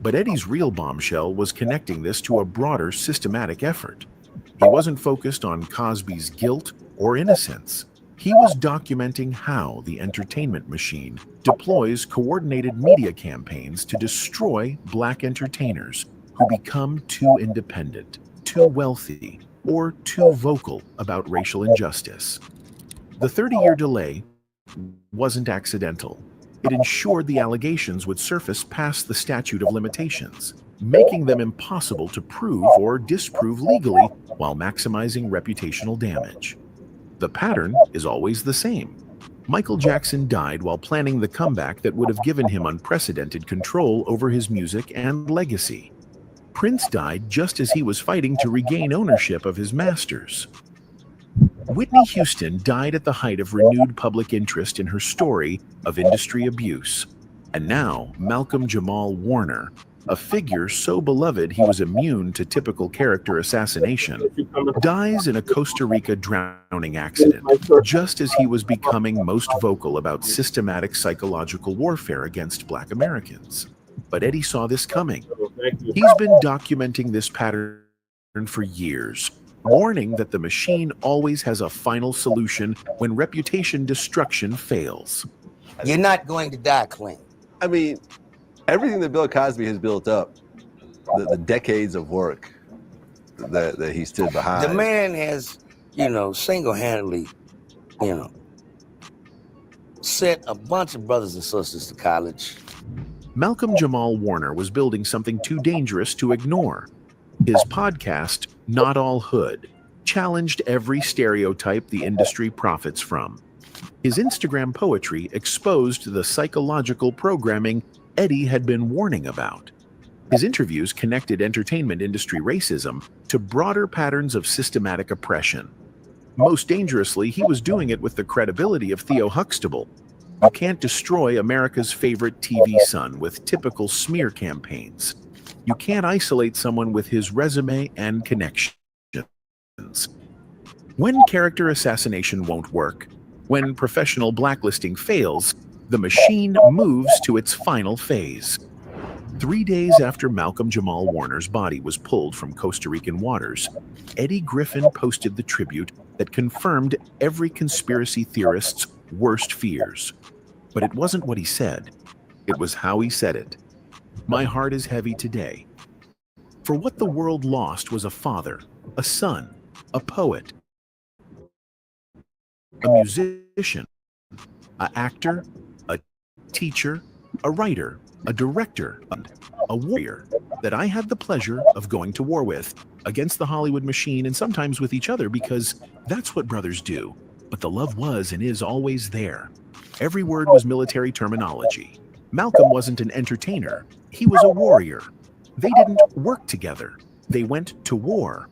But Eddie's real bombshell was connecting this to a broader systematic effort. He wasn't focused on Cosby's guilt or innocence. He was documenting how the entertainment machine deploys coordinated media campaigns to destroy Black entertainers who become too independent, too wealthy, or too vocal about racial injustice. The 30-year delay wasn't accidental. It ensured the allegations would surface past the statute of limitations, making them impossible to prove or disprove legally while maximizing reputational damage. The pattern is always the same. Michael Jackson died while planning the comeback that would have given him unprecedented control over his music and legacy. Prince died just as he was fighting to regain ownership of his masters. Whitney Houston died at the height of renewed public interest in her story of industry abuse. And now, Malcolm Jamal Warner, a figure so beloved he was immune to typical character assassination, dies in a Costa Rica drowning accident, just as he was becoming most vocal about systematic psychological warfare against Black Americans. But Eddie saw this coming. He's been documenting this pattern for years, warning that the machine always has a final solution when reputation destruction fails. You're not going to die clean. I mean, everything that Bill Cosby has built up, the decades of work that he stood behind. The man has, single-handedly, sent a bunch of brothers and sisters to college. Malcolm Jamal Warner was building something too dangerous to ignore. His podcast, Not All Hood, challenged every stereotype the industry profits from. His Instagram poetry exposed the psychological programming Eddie had been warning about. His interviews connected entertainment industry racism to broader patterns of systematic oppression. Most dangerously, he was doing it with the credibility of Theo Huxtable. You can't destroy America's favorite TV son with typical smear campaigns. You can't isolate someone with his resume and connections. When character assassination won't work, when professional blacklisting fails, the machine moves to its final phase. 3 days after Malcolm Jamal Warner's body was pulled from Costa Rican waters, Eddie Griffin posted the tribute that confirmed every conspiracy theorist's worst fears. But it wasn't what he said. It was how he said it. My heart is heavy today. For what the world lost was a father, a son, a poet, a musician, an actor, a teacher, a writer, a director, and a warrior that I had the pleasure of going to war with, against the Hollywood machine and sometimes with each other, because that's what brothers do. But the love was and is always there. Every word was military terminology. Malcolm wasn't an entertainer. He was a warrior. They didn't work together. They went to war.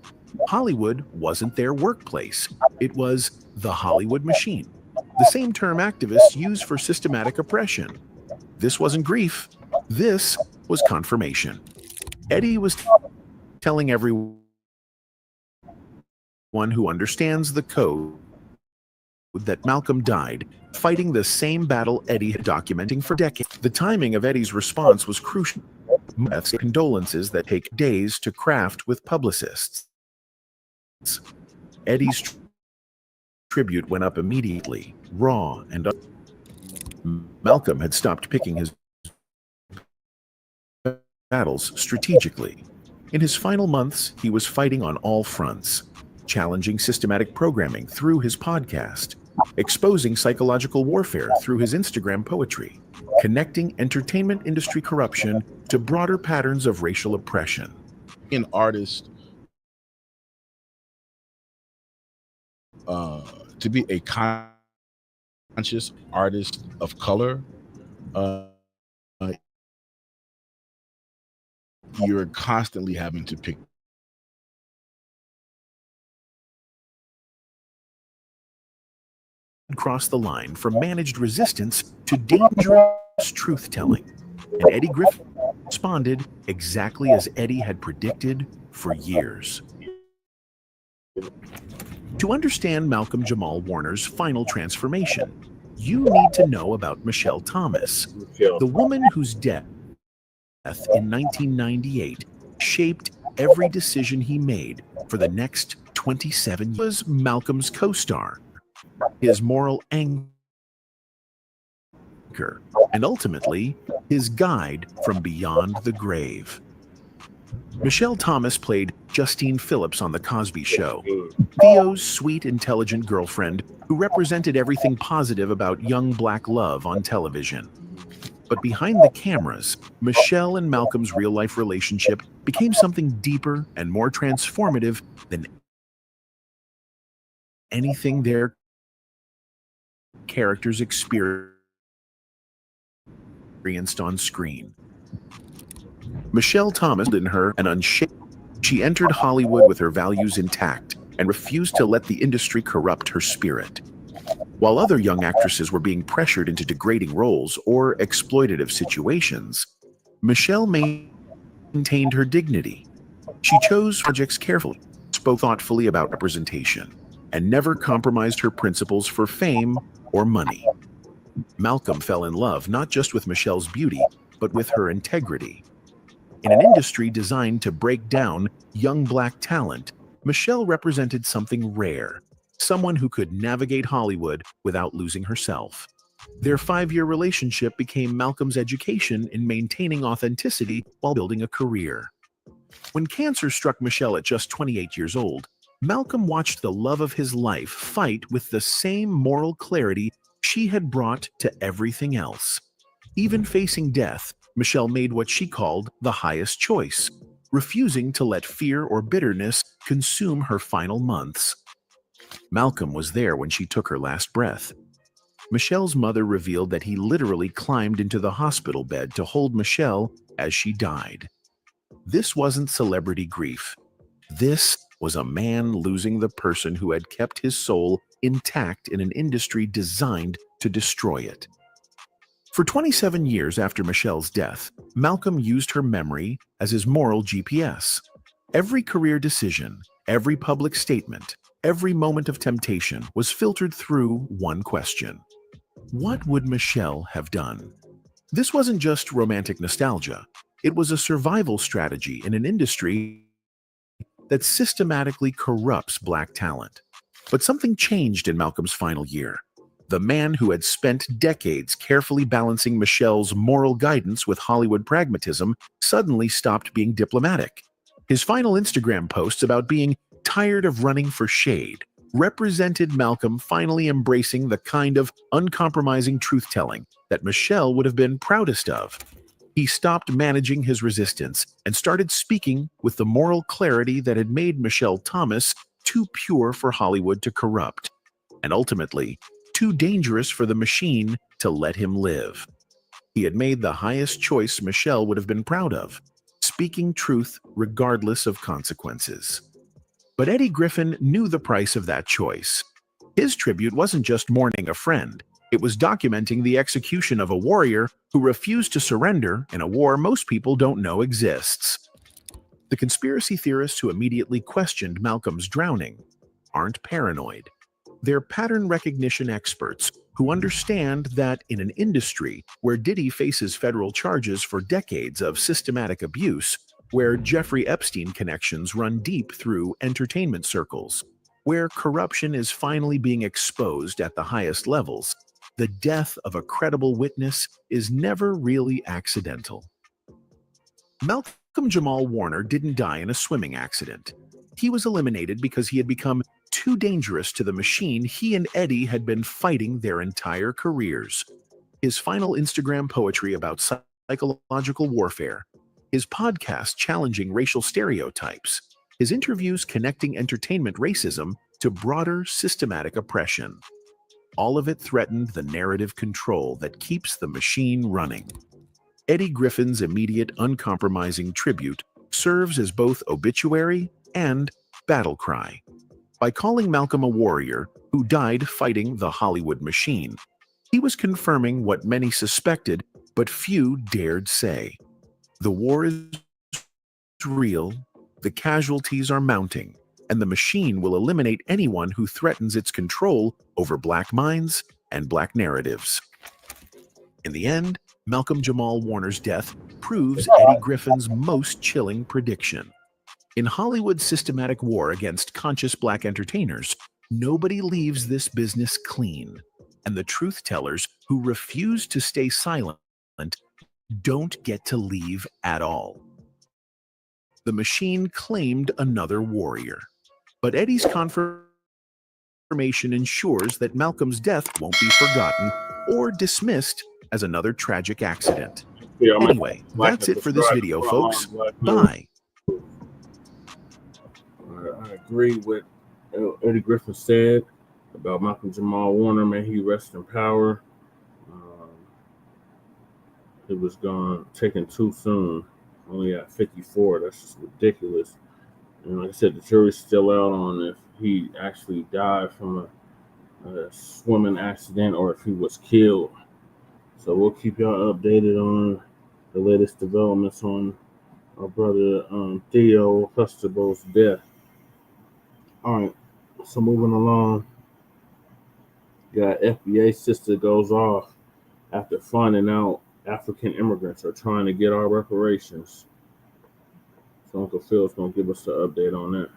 Hollywood wasn't their workplace. It was the Hollywood machine, the same term activists use for systematic oppression. This wasn't grief. This was confirmation. Eddie was telling everyone who understands the code that Malcolm died fighting the same battle Eddie had documenting for decades. The timing of Eddie's response was crucial. Condolences that take days to craft with publicists. Eddie's tribute went up immediately, raw and Malcolm had stopped picking his battles strategically. In his final months, he was fighting on all fronts, challenging systematic programming through his podcast, exposing psychological warfare through his Instagram poetry, connecting entertainment industry corruption to broader patterns of racial oppression. An artist to be a conscious artist of color, you're constantly having to pick cross the line from managed resistance to dangerous truth-telling. And Eddie Griffin responded exactly as Eddie had predicted for years. To understand Malcolm Jamal Warner's final transformation, you need to know about Michelle Thomas, the woman whose death in 1998 shaped every decision he made for the next 27 years. Was Malcolm's co-star, his moral anchor, and ultimately his guide from beyond the grave. Michelle Thomas played Justine Phillips on The Cosby Show, Theo's sweet, intelligent girlfriend who represented everything positive about young black love on television. But behind the cameras, Michelle and Malcolm's real-life relationship became something deeper and more transformative than anything their characters experienced on screen. Michelle Thomas in her an unshaken. She entered Hollywood with her values intact and refused to let the industry corrupt her spirit. While other young actresses were being pressured into degrading roles or exploitative situations, Michelle maintained her dignity. She chose projects carefully, spoke thoughtfully about representation, and never compromised her principles for fame or money. Malcolm fell in love not just with Michelle's beauty, but with her integrity. In an industry designed to break down young black talent, Michelle represented something rare, someone who could navigate Hollywood without losing herself. Their 5-year relationship became Malcolm's education in maintaining authenticity while building a career. When cancer struck Michelle at just 28 years old, Malcolm watched the love of his life fight with the same moral clarity she had brought to everything else. Even facing death, Michelle made what she called the highest choice, refusing to let fear or bitterness consume her final months. Malcolm was there when she took her last breath. Michelle's mother revealed that he literally climbed into the hospital bed to hold Michelle as she died. This wasn't celebrity grief. This was a man losing the person who had kept his soul intact in an industry designed to destroy it. For 27 years after Michelle's death, Malcolm used her memory as his moral GPS. Every career decision, every public statement, every moment of temptation was filtered through one question. What would Michelle have done? This wasn't just romantic nostalgia. It was a survival strategy in an industry that systematically corrupts Black talent. But something changed in Malcolm's final year. The man who had spent decades carefully balancing Michelle's moral guidance with Hollywood pragmatism suddenly stopped being diplomatic. His final Instagram posts about being tired of running for shade represented Malcolm finally embracing the kind of uncompromising truth-telling that Michelle would have been proudest of. He stopped managing his resistance and started speaking with the moral clarity that had made Michelle Thomas too pure for Hollywood to corrupt, and ultimately, too dangerous for the machine to let him live. He had made the highest choice Michelle would have been proud of, speaking truth regardless of consequences. But Eddie Griffin knew the price of that choice. His tribute wasn't just mourning a friend. It was documenting the execution of a warrior who refused to surrender in a war most people don't know exists. The conspiracy theorists who immediately questioned Malcolm's drowning aren't paranoid. They're pattern recognition experts who understand that in an industry where Diddy faces federal charges for decades of systematic abuse, where Jeffrey Epstein connections run deep through entertainment circles, where corruption is finally being exposed at the highest levels, the death of a credible witness is never really accidental. Malcolm Jamal Warner didn't die in a swimming accident. He was eliminated because he had become too dangerous to the machine he and Eddie had been fighting their entire careers. His final Instagram poetry about psychological warfare, his podcast challenging racial stereotypes, his interviews connecting entertainment racism to broader systematic oppression. All of it threatened the narrative control that keeps the machine running. Eddie Griffin's immediate, uncompromising tribute serves as both obituary and battle cry. By calling Malcolm a warrior who died fighting the Hollywood machine, he was confirming what many suspected but few dared say. The war is real, the casualties are mounting, and the machine will eliminate anyone who threatens its control over Black minds and Black narratives. In the end, Malcolm Jamal Warner's death proves Eddie Griffin's most chilling prediction. In Hollywood's systematic war against conscious Black entertainers, nobody leaves this business clean, and the truth-tellers who refuse to stay silent don't get to leave at all. The machine claimed another warrior, but Eddie's confirmation ensures that Malcolm's death won't be forgotten or dismissed as another tragic accident. Anyway, that's it for this video, folks. Bye. I agree with Eddie Griffin said about Malcolm Jamal Warner. May he rest in power. He was gone, taken too soon, only at 54. That's just ridiculous. And like I said, the jury's still out on if he actually died from a swimming accident or if he was killed. So we'll keep y'all updated on the latest developments on our brother Theo Huxtable's death. All right, so moving along, got FBI Sista goes off after finding out African immigrants are trying to get our reparations. So Uncle Phil's going to give us an update on that.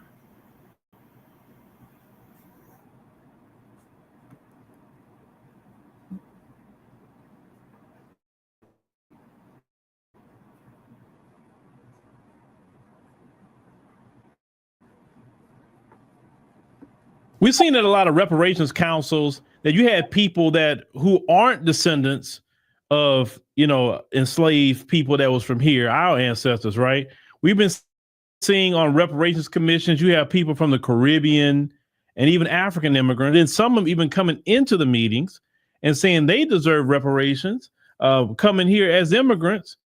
We've seen at a lot of reparations councils that you had people who aren't descendants of, enslaved people that was from here, our ancestors, right? We've been seeing on reparations commissions, you have people from the Caribbean and even African immigrants, and some of them even coming into the meetings and saying they deserve reparations, coming here as immigrants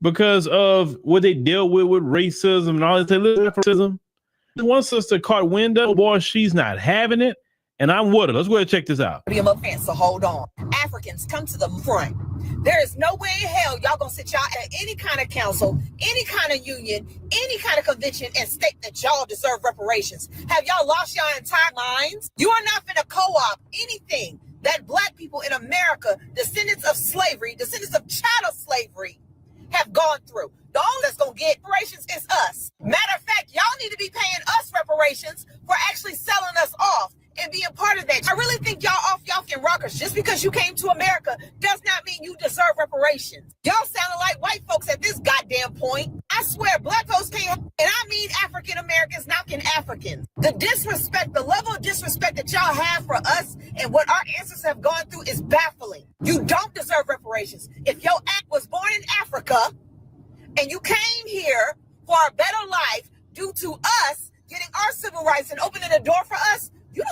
because of what they dealt with racism and all this racism. One sister caught wind of, boy, she's not having it, and I'm with her. Let's go ahead and check this out. So hold on. Africans, come to the front. There is no way in hell y'all gonna sit y'all at any kind of council, any kind of union, any kind of convention and state that y'all deserve reparations. Have y'all lost your entire minds? You are not gonna co-op anything that Black people in America, descendants of slavery, descendants of chattel slavery, have gone through. The only that's gonna get reparations is us. Matter of fact, y'all need to be paying us reparations for actually selling us off and being part of that. I really think y'all off y'all can rockers. Just because you came to America does not mean you deserve reparations. Y'all sounding like white folks at this goddamn point. I swear, Black folks can't, and I mean African Americans knocking Africans. The disrespect, the level of disrespect that y'all have for us and what our ancestors have gone through is baffling. You don't deserve reparations. If your aunt was born in Africa and you came here for a better life due to us getting our civil rights and opening the door for us, you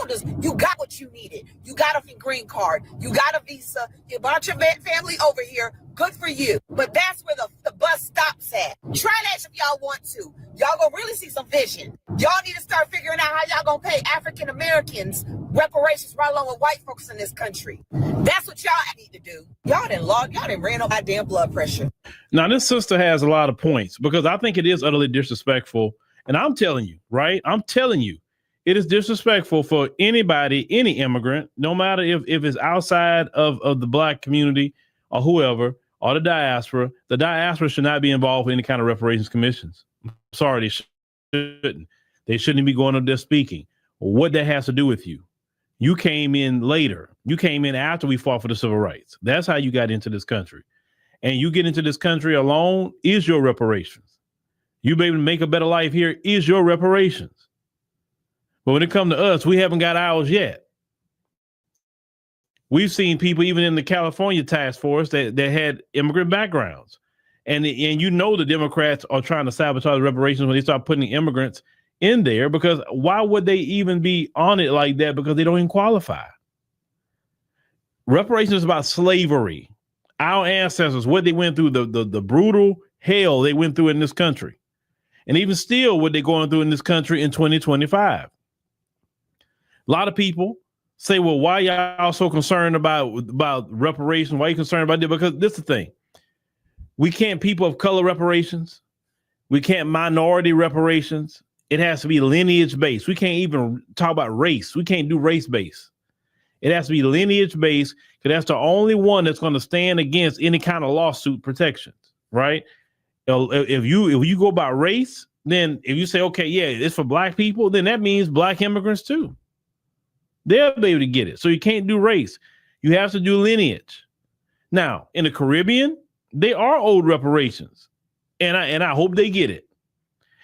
got what you needed. You got a green card. You got a visa. You brought your family over here. Good for you. But that's where the bus stops at. Try that if y'all want to. Y'all gonna really see some vision. Y'all need to start figuring out how y'all gonna pay African Americans reparations right along with white folks in this country. That's what y'all need to do. Y'all didn't ran up my damn blood pressure. Now, this sister has a lot of points because I think it is utterly disrespectful. And I'm telling you, right? I'm telling you, it is disrespectful for anybody, any immigrant, no matter if it's outside of the Black community or whoever, or the diaspora. The diaspora should not be involved in any kind of reparations commissions. I'm sorry, they shouldn't. They shouldn't be going up there speaking. What that has to do with you? You came in later. You came in after we fought for the civil rights. That's how you got into this country. And you get into this country alone is your reparations. You be able to make a better life here is your reparations. But when it comes to us, we haven't got ours yet. We've seen people even in the California task force that had immigrant backgrounds. And the Democrats are trying to sabotage reparations when they start putting immigrants in there, because why would they even be on it like that? Because they don't even qualify. Reparations is about slavery. Our ancestors, what they went through, the brutal hell they went through in this country. And even still what they're going through in this country in 2025. A lot of people say, well, why y'all so concerned about reparations? Why are you concerned about that? Because this is the thing. We can't people of color reparations. We can't minority reparations. It has to be lineage based. We can't even talk about race. We can't do race based. It has to be lineage based because that's the only one that's going to stand against any kind of lawsuit protections, right? If you go by race, then if you say, okay, yeah, it's for Black people, then that means Black immigrants too. They'll be able to get it. So you can't do race. You have to do lineage. Now, in the Caribbean, they are owed reparations. And I hope they get it.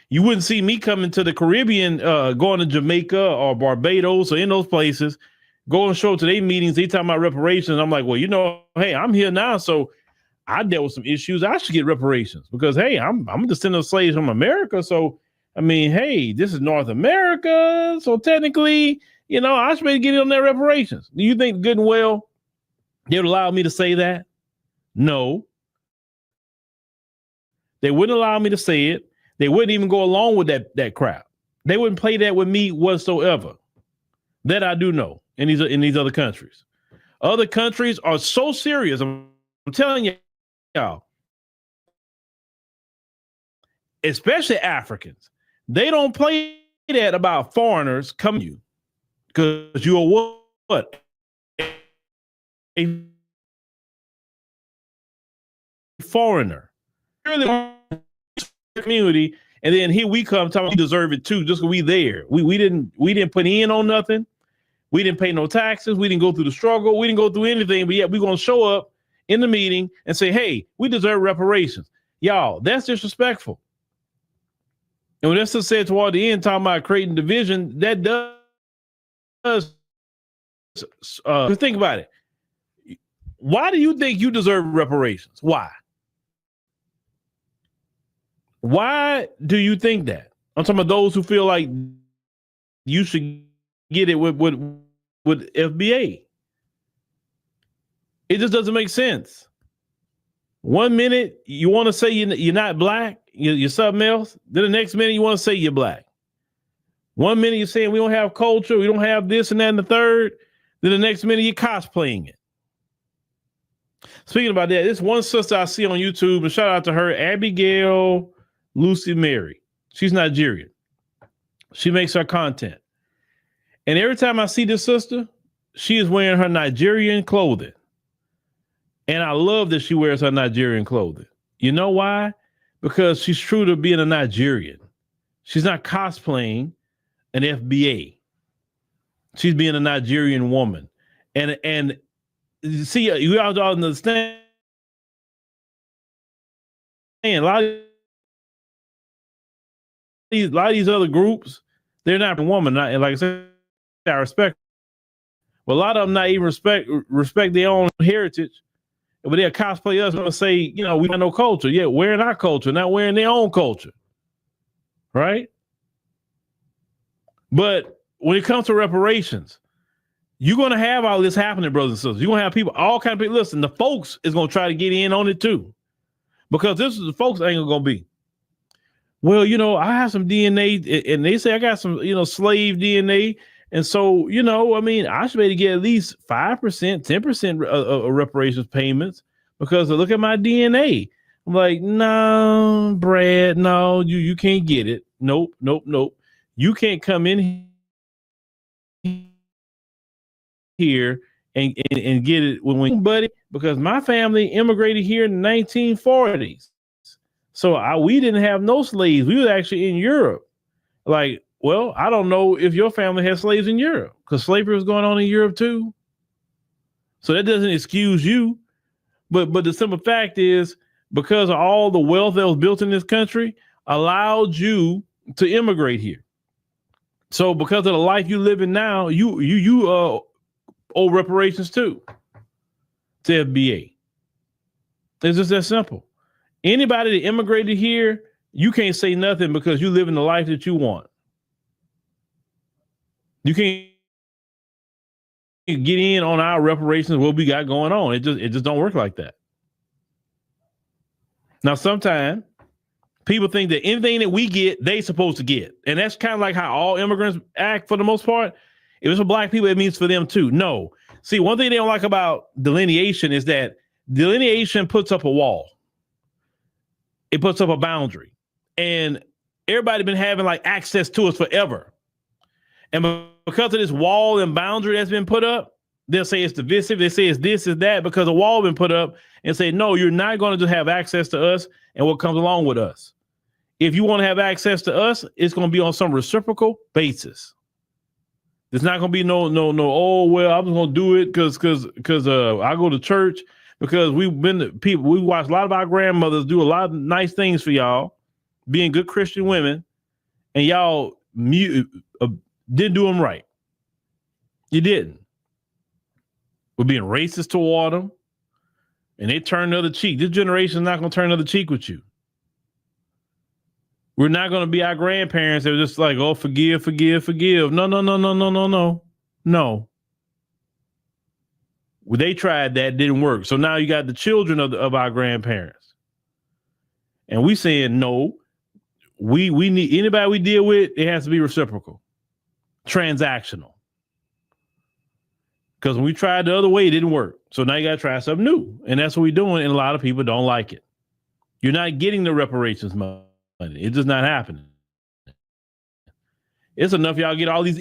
You wouldn't see me coming to the Caribbean, going to Jamaica or Barbados or in those places, go and show to their meetings. They talking about reparations. I'm like, well, hey, I'm here now. So I dealt with some issues. I should get reparations because, hey, I'm a descendant of slaves from America. So, I mean, hey, this is North America. So technically, I should be getting on their reparations. Do you think good and well they would allow me to say that? No. They wouldn't allow me to say it. They wouldn't even go along with that crap. They wouldn't play that with me whatsoever. That I do know in these other countries. Other countries are so serious. I'm telling y'all, especially Africans, they don't play that about foreigners coming to you. Because you're what? A foreigner. You're the community, and then here we come talking, we deserve it too, just because we there. We didn't put in on nothing. We didn't pay no taxes. We didn't go through the struggle. We didn't go through anything, but yet we're gonna show up in the meeting and say, hey, we deserve reparations. Y'all, that's disrespectful. And when that's said toward the end, talking about creating division, that does think about it. Why do you think you deserve reparations? Why? Why do you think that? I'm talking about those who feel like you should get it with FBA. It just doesn't make sense. 1 minute you want to say you're not black, you're something else. Then the next minute you want to say you're black. 1 minute you're saying we don't have culture, we don't have this and that and the third. Then the next minute you're cosplaying it. Speaking about that, this one sister I see on YouTube, and shout out to her, Abigail Lucy Mary. She's Nigerian. She makes her content. And every time I see this sister, she is wearing her Nigerian clothing. And I love that she wears her Nigerian clothing. You know why? Because she's true to being a Nigerian. She's not cosplaying an FBA. She's being a Nigerian woman. And see, you all understand. A lot of these other groups, they're not a woman. And like I said, I respect. But a lot of them not even respect their own heritage. But they'll cosplay us and say, we got no culture. Yeah, wearing our culture, not wearing their own culture. Right? But when it comes to reparations, you're going to have all this happening, brothers and sisters. You're going to have people, all kinds of people. Listen, the folks is going to try to get in on it too. Because this is the folks angle going to be. Well, I have some DNA, and they say I got some, slave DNA. And so, I should be able to get at least 5%, 10% of reparations payments because look at my DNA. I'm like, no, Brad, no, you can't get it. Nope. You can't come in here and get it buddy, because my family immigrated here in the 1940s. So we didn't have no slaves. We were actually in Europe. Like, well, I don't know if your family had slaves in Europe because slavery was going on in Europe too. So that doesn't excuse you. But the simple fact is, because of all the wealth that was built in this country, allowed you to immigrate here. So because of the life you live in now, you owe reparations too to FBA. It's just that simple. Anybody that immigrated here, you can't say nothing because you live in the life that you want. You can't get in on our reparations, what we got going on. It just don't work like that. Now, sometimes people think that anything that we get, they supposed to get. And that's kind of like how all immigrants act for the most part. If it's for black people, it means for them too. No. See, one thing they don't like about delineation is that delineation puts up a wall. It puts up a boundary. And everybody been having like access to us forever. And because of this wall and boundary that's been put up, they'll say it's divisive. They say it's this, is that, because a wall been put up and say, no, you're not going to just have access to us and what comes along with us. If you want to have access to us, it's going to be on some reciprocal basis. There's not going to be no, oh, well, I'm just going to do it because I go to church, because we watch a lot of our grandmothers do a lot of nice things for y'all, being good Christian women, and y'all didn't do them right. You didn't. We're being racist toward them, and they turn the other cheek. This generation is not going to turn the other cheek with you. We're not going to be our grandparents that were just like, oh, forgive. No. Well, they tried that, didn't work. So now you got the children of our grandparents. And we saying, no, we need anybody we deal with, it has to be reciprocal, transactional. Because when we tried the other way, it didn't work. So now you got to try something new. And that's what we're doing. And a lot of people don't like it. You're not getting the reparations money. It's just not happening. It's enough y'all get all these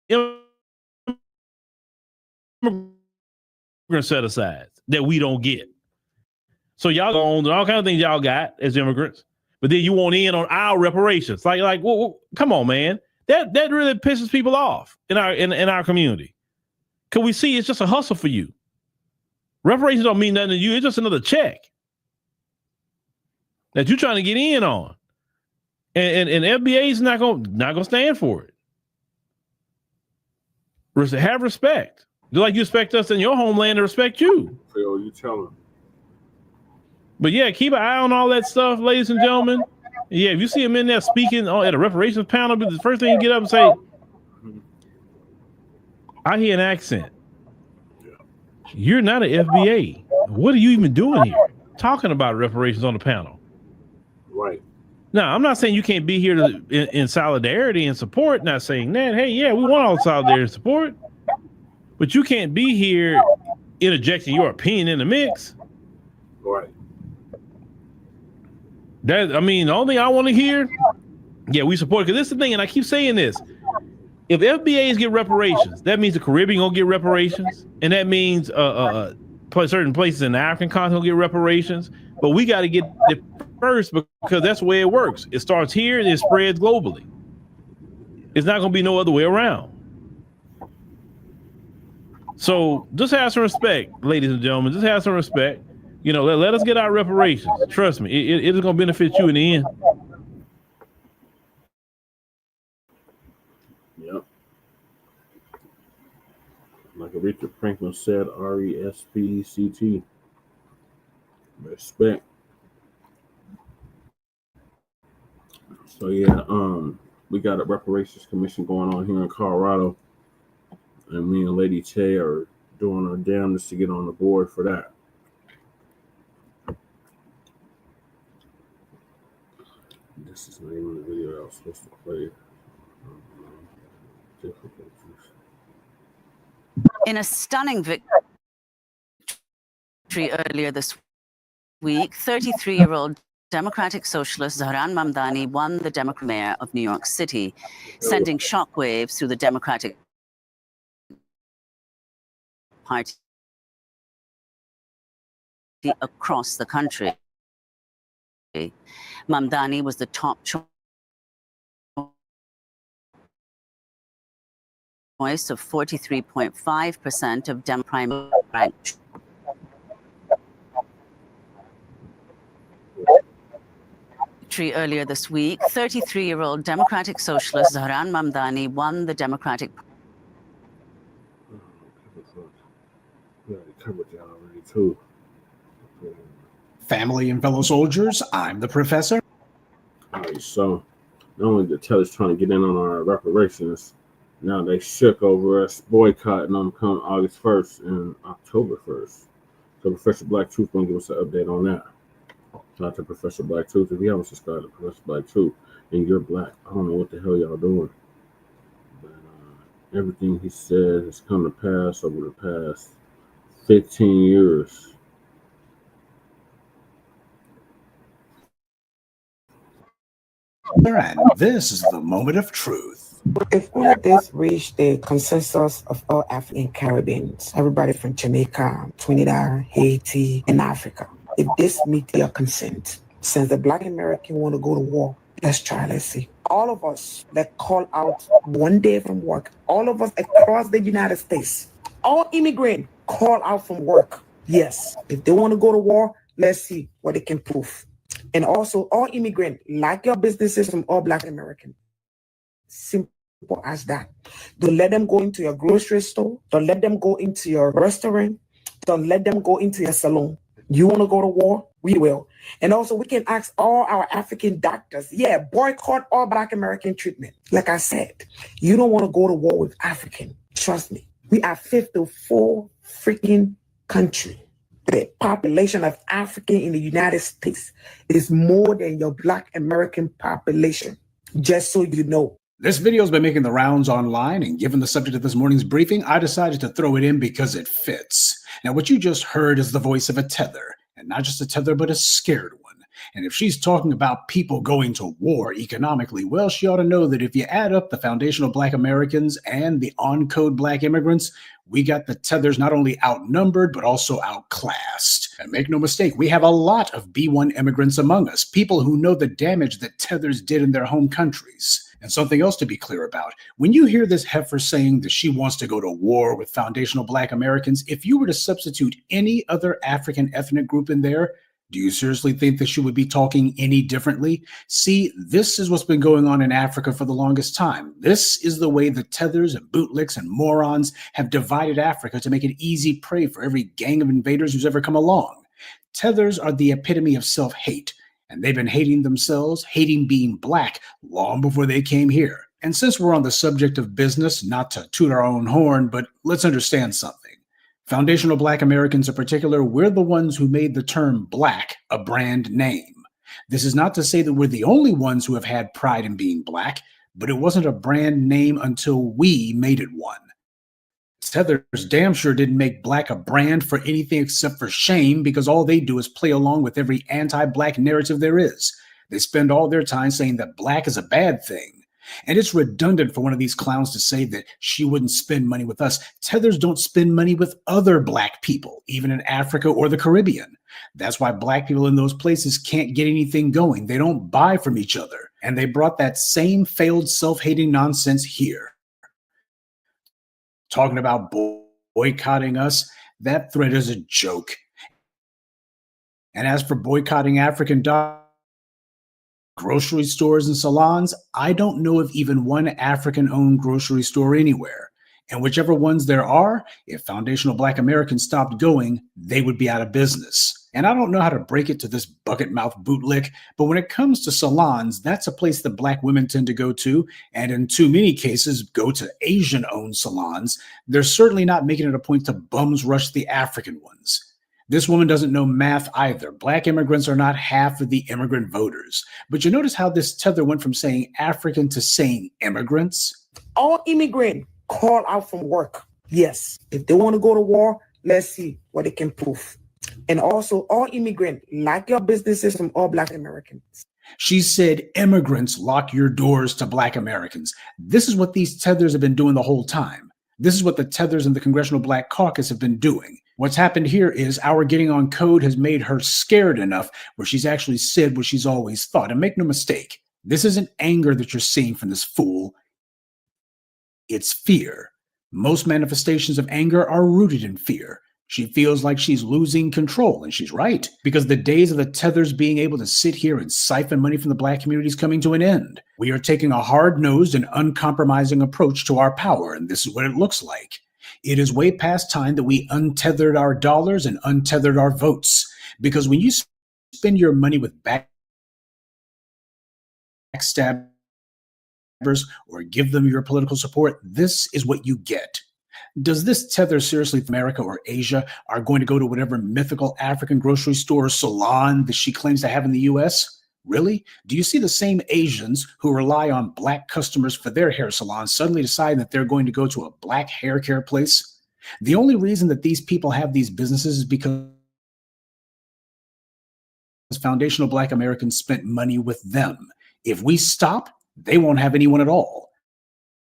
immigrant set-asides that we don't get. So y'all go on all kinds of things y'all got as immigrants, but then you want in on our reparations. Like, well, come on, man. That really pisses people off in our community. Because we see it's just a hustle for you. Reparations don't mean nothing to you. It's just another check that you're trying to get in on. And FBA is not gonna stand for it. Have respect. Do like you expect us in your homeland to respect you. Phil, you tell him. But yeah, keep an eye on all that stuff, ladies and gentlemen. Yeah, if you see him in there speaking at a reparations panel, the first thing you get up and say, I hear an accent. You're not an FBA. What are you even doing here? Talking about reparations on the panel. Right. Now, I'm not saying you can't be here in solidarity and support, not saying that. Hey, yeah, we want all the solidarity and support. But you can't be here interjecting your opinion in the mix. Right. The only thing I want to hear, yeah, we support, because this is the thing, and I keep saying this. If FBAs get reparations, that means the Caribbean gonna get reparations, and that means certain places in the African continent will get reparations. But we got to get it first, because that's the way it works. It starts here and it spreads globally. It's not gonna be no other way around. So just have some respect, ladies and gentlemen. Just have some respect. Let us get our reparations. Trust me, it is gonna benefit you in the end. Yep. Like Richard Franklin said, RESPCT. Respect. So yeah, we got a reparations commission going on here in Colorado, and me and Lady Tay are doing our damnedest to get on the board for that. This is not even the video that I was supposed to play. In a stunning victory earlier this week, 33-year-old Democratic Socialist Zohran Mamdani won the Democratic mayor of New York City, sending shockwaves through the Democratic Party across the country. Mamdani was the top choice of 43.5% of Democratic earlier this week, 33-year-old Democratic Socialist Zohran Mamdani won the Democratic. Yeah, I covered that already too. Family and fellow soldiers, I'm the professor. All right, so not only the Tethers trying to get in on our reparations, now they shook over us boycotting them come August 1st and October 1st. So Professor Black Truth going to give us an update on that. Shout out to Professor Black Truth. If you haven't subscribed to Professor Black Truth and you're black, I don't know what the hell y'all doing. But everything he said has come to pass over the past 15 years. And this is the moment of truth. If all of this reached the consensus of all African Caribbeans, everybody from Jamaica, Trinidad, Haiti, and Africa, if this meets their consent, since the Black American want to go to war, let's see. All of us that call out one day from work, all of us across the United States, all immigrants call out from work. Yes, if they want to go to war, let's see what they can prove. And also, all immigrants, like your businesses from all Black Americans, simple as that. Don't let them go into your grocery store. Don't let them go into your restaurant. Don't let them go into your salon. You want to go to war? We will. And also, we can ask all our African doctors, boycott all Black American treatment. Like I said, you don't want to go to war with African. Trust me. We are 54 freaking country. The population of African in the United States is more than your Black American population, just so you know. This video has been making the rounds online, and given the subject of this morning's briefing, I decided to throw it in because it fits. Now, what you just heard is the voice of a tether, and not just a tether, but a scared one. And if she's talking about people going to war economically, well, she ought to know that if you add up the foundational Black Americans and the on-code Black immigrants, we got the Tethers not only outnumbered, but also outclassed. And make no mistake, we have a lot of B1 immigrants among us, people who know the damage that Tethers did in their home countries. And something else to be clear about, when you hear this heifer saying that she wants to go to war with foundational Black Americans, if you were to substitute any other African ethnic group in there, Do you seriously think that she would be talking any differently? See, this is what's been going on in Africa for the longest time. This is the way the tethers and bootlicks and morons have divided Africa to make it easy prey for every gang of invaders who's ever come along. Tethers are the epitome of self-hate, and they've been hating themselves, hating being black, long before they came here. And since we're on the subject of business, not to toot our own horn, but let's understand something. Foundational Black Americans in particular, we're the ones who made the term black a brand name. This is not to say that we're the only ones who have had pride in being black, but it wasn't a brand name until we made it one. Tethers damn sure didn't make black a brand for anything except for shame, because all they do is play along with every anti-black narrative there is. They spend all their time saying that black is a bad thing. And it's redundant for one of these clowns to say that she wouldn't spend money with us. Tethers don't spend money with other black people, even in Africa or the Caribbean. That's why black people in those places can't get anything going. They don't buy from each other. And they brought that same failed self-hating nonsense here. Talking about boycotting us, that threat is a joke. And as for boycotting African grocery stores and salons, I don't know of even one African-owned grocery store anywhere. And whichever ones there are, if Foundational Black Americans stopped going, they would be out of business. And I don't know how to break it to this bucket mouth bootlick, but when it comes to salons, that's a place that black women tend to go to, and in too many cases, go to Asian-owned salons. They're certainly not making it a point to bums rush the African ones. This woman doesn't know math either. Black immigrants are not half of the immigrant voters. But you notice how this tether went from saying African to saying immigrants? All immigrants call out from work. Yes, if they want to go to war, let's see what they can prove. And also, all immigrants lock your businesses from all Black Americans. She said immigrants lock your doors to Black Americans. This is what these tethers have been doing the whole time. This is what the tethers in the Congressional Black Caucus have been doing. What's happened here is our getting on code has made her scared enough where she's actually said what she's always thought. And make no mistake, this isn't anger that you're seeing from this fool. It's fear. Most manifestations of anger are rooted in fear. She feels like she's losing control, and she's right, because the days of the tethers being able to sit here and siphon money from the black community is coming to an end. We are taking a hard-nosed and uncompromising approach to our power, and this is what it looks like. It is way past time that we untethered our dollars and untethered our votes, because when you spend your money with backstabbers or give them your political support, this is what you get. Does this tether seriously think America or Asia are going to go to whatever mythical African grocery store or salon that she claims to have in the US? Really? Do you see the same Asians who rely on black customers for their hair salons suddenly decide that they're going to go to a black hair care place? The only reason that these people have these businesses is because Foundational Black Americans spent money with them. If we stop, they won't have anyone at all.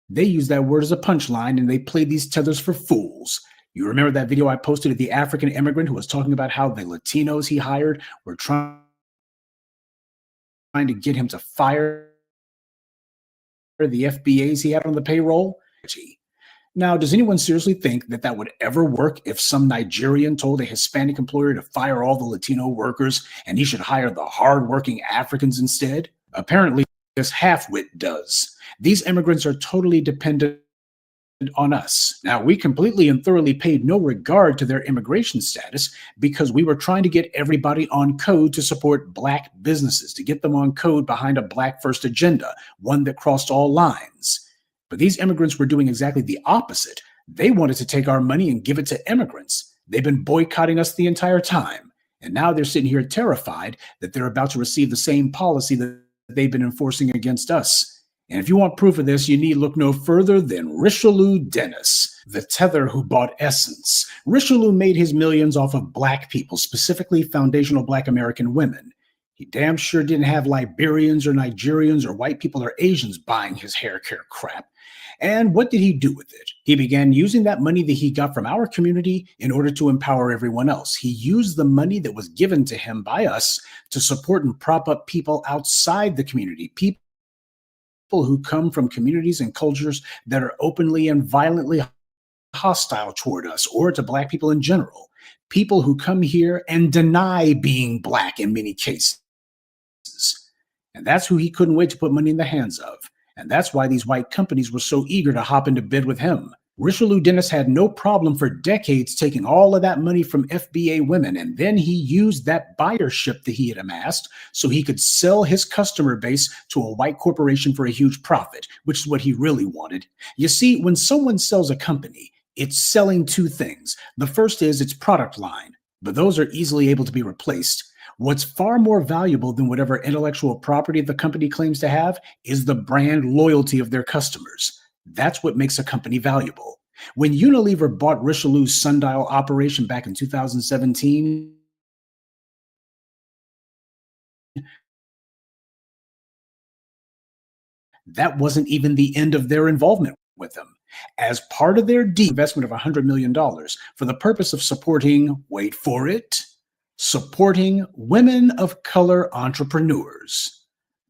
They use that word as a punchline, and they play these tethers for fools. You remember that video I posted of the African immigrant who was talking about how the Latinos he hired were trying to get him to fire the FBAs he had on the payroll? Now, does anyone seriously think that that would ever work if some Nigerian told a Hispanic employer to fire all the Latino workers and he should hire the hardworking Africans instead? Apparently, this half-wit does. These immigrants are totally dependent on us. Now, we completely and thoroughly paid no regard to their immigration status because we were trying to get everybody on code to support black businesses, to get them on code behind a black first agenda, one that crossed all lines. But these immigrants were doing exactly the opposite. They wanted to take our money and give it to immigrants. They've been boycotting us the entire time. And now they're sitting here terrified that they're about to receive the same policy that they've been enforcing against us. And if you want proof of this, you need look no further than Richelieu Dennis, the tether who bought Essence. Richelieu made his millions off of black people, specifically Foundational Black American women. He damn sure didn't have Liberians or Nigerians or white people or Asians buying his hair care crap. And what did he do with it? He began using that money that he got from our community in order to empower everyone else. He used the money that was given to him by us to support and prop up people outside the community, people who come from communities and cultures that are openly and violently hostile toward us or to black people in general. People who come here and deny being Black in many cases. And that's who he couldn't wait to put money in the hands of. And that's why these white companies were so eager to hop into bed with him. Richelieu Dennis had no problem for decades taking all of that money from FBA women, and then he used that buyership that he had amassed so he could sell his customer base to a white corporation for a huge profit, which is what he really wanted. You see, when someone sells a company, it's selling two things. The first is its product line, but those are easily able to be replaced. What's far more valuable than whatever intellectual property the company claims to have is the brand loyalty of their customers. That's what makes a company valuable. When Unilever bought Richelieu's sundial operation back in 2017, that wasn't even the end of their involvement with them. As part of their investment of $100 million for the purpose of supporting, wait for it, supporting women of color entrepreneurs.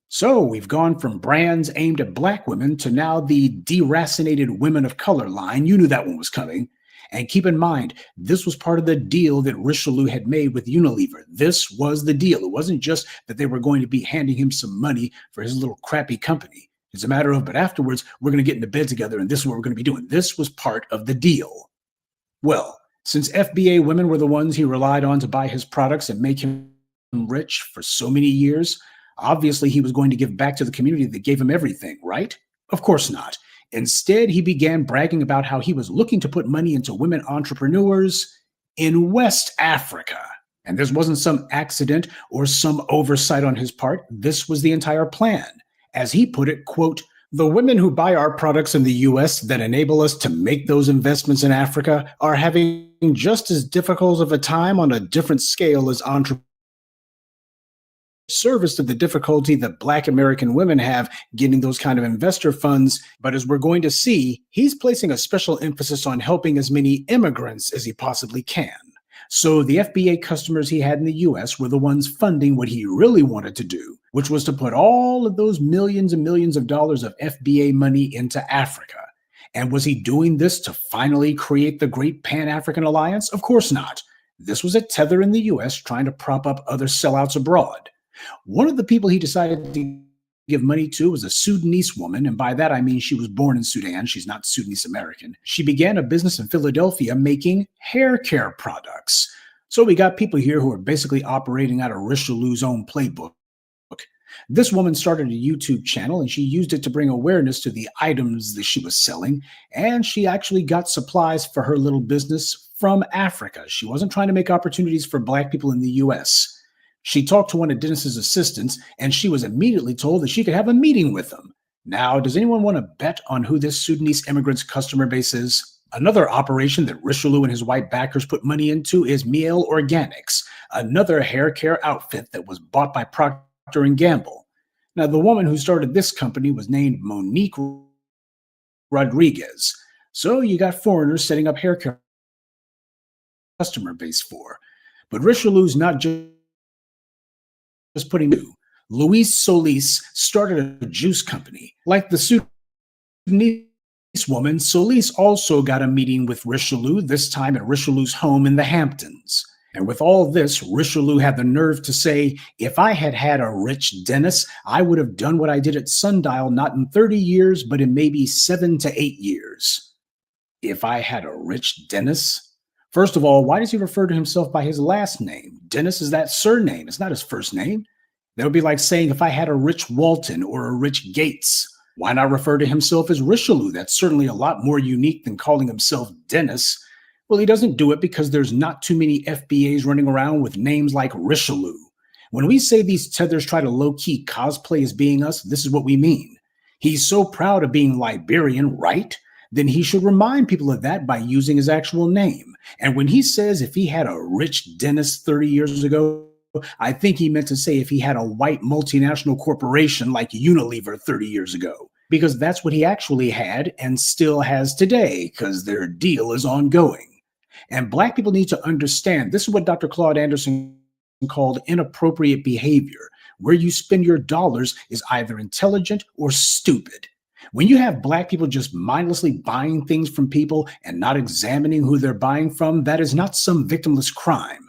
So we've gone from brands aimed at Black women to now the deracinated women of color line. You knew that one was coming. And keep in mind, this was part of the deal that Richelieu had made with Unilever. This was the deal. It wasn't just that they were going to be handing him some money for his little crappy company. It's a matter of, but afterwards, we're going to get into bed together and this is what we're going to be doing. This was part of the deal. Well, since FBA women were the ones he relied on to buy his products and make him rich for so many years, obviously he was going to give back to the community that gave him everything, right? Of course not. Instead, he began bragging about how he was looking to put money into women entrepreneurs in West Africa. And this wasn't some accident or some oversight on his part. This was the entire plan. As he put it, quote, "The women who buy our products in the US that enable us to make those investments in Africa are having just as difficult of a time on a different scale as entrepreneurs. Service to the difficulty that Black American women have getting those kind of investor funds. But as we're going to see, he's placing a special emphasis on helping as many immigrants as he possibly can. So the FBA customers he had in the US were the ones funding what he really wanted to do, which was to put all of those millions and millions of dollars of FBA money into Africa. And was he doing this to finally create the great Pan-African alliance? Of course not. This was a tether in the US trying to prop up other sellouts abroad. One of the people he decided to give money to was a Sudanese woman, and by that I mean she was born in Sudan. She's not Sudanese American. She began a business in Philadelphia making hair care products. So we got people here who are basically operating out of Richelieu's own playbook. This woman started a YouTube channel, and she used it to bring awareness to the items that she was selling, and she actually got supplies for her little business from Africa. She wasn't trying to make opportunities for Black people in the US. She talked to one of Dennis's assistants, and she was immediately told that she could have a meeting with him. Now, does anyone want to bet on who this Sudanese immigrant's customer base is? Another operation that Richelieu and his white backers put money into is Miel Organics, another hair care outfit that was bought by Procter & Gamble. Now, the woman who started this company was named Monique Rodriguez. So you got foreigners setting up hair care customer base for. But Richelieu's not just putting new. Luis Solis started a juice company. Like the Sudanese woman, Solis also got a meeting with Richelieu, this time at Richelieu's home in the Hamptons. And with all this, Richelieu had the nerve to say, if I had had a rich Dennis, I would have done what I did at Sundial, not in 30 years, but in maybe 7 to 8 years. If I had a rich Dennis? First of all, why does he refer to himself by his last name? Dennis is that surname. It's not his first name. That would be like saying if I had a rich Walton or a rich Gates. Why not refer to himself as Richelieu? That's certainly a lot more unique than calling himself Dennis. Well, he doesn't do it because there's not too many FBAs running around with names like Richelieu. When we say these tethers try to low-key cosplay as being us, this is what we mean. He's so proud of being Liberian, right? Then he should remind people of that by using his actual name. And when he says if he had a rich Dennis 30 years ago, I think he meant to say if he had a white multinational corporation like Unilever 30 years ago, because that's what he actually had and still has today, because their deal is ongoing. And Black people need to understand, this is what Dr. Claude Anderson called inappropriate behavior. Where you spend your dollars is either intelligent or stupid. When you have Black people just mindlessly buying things from people and not examining who they're buying from, that is not some victimless crime.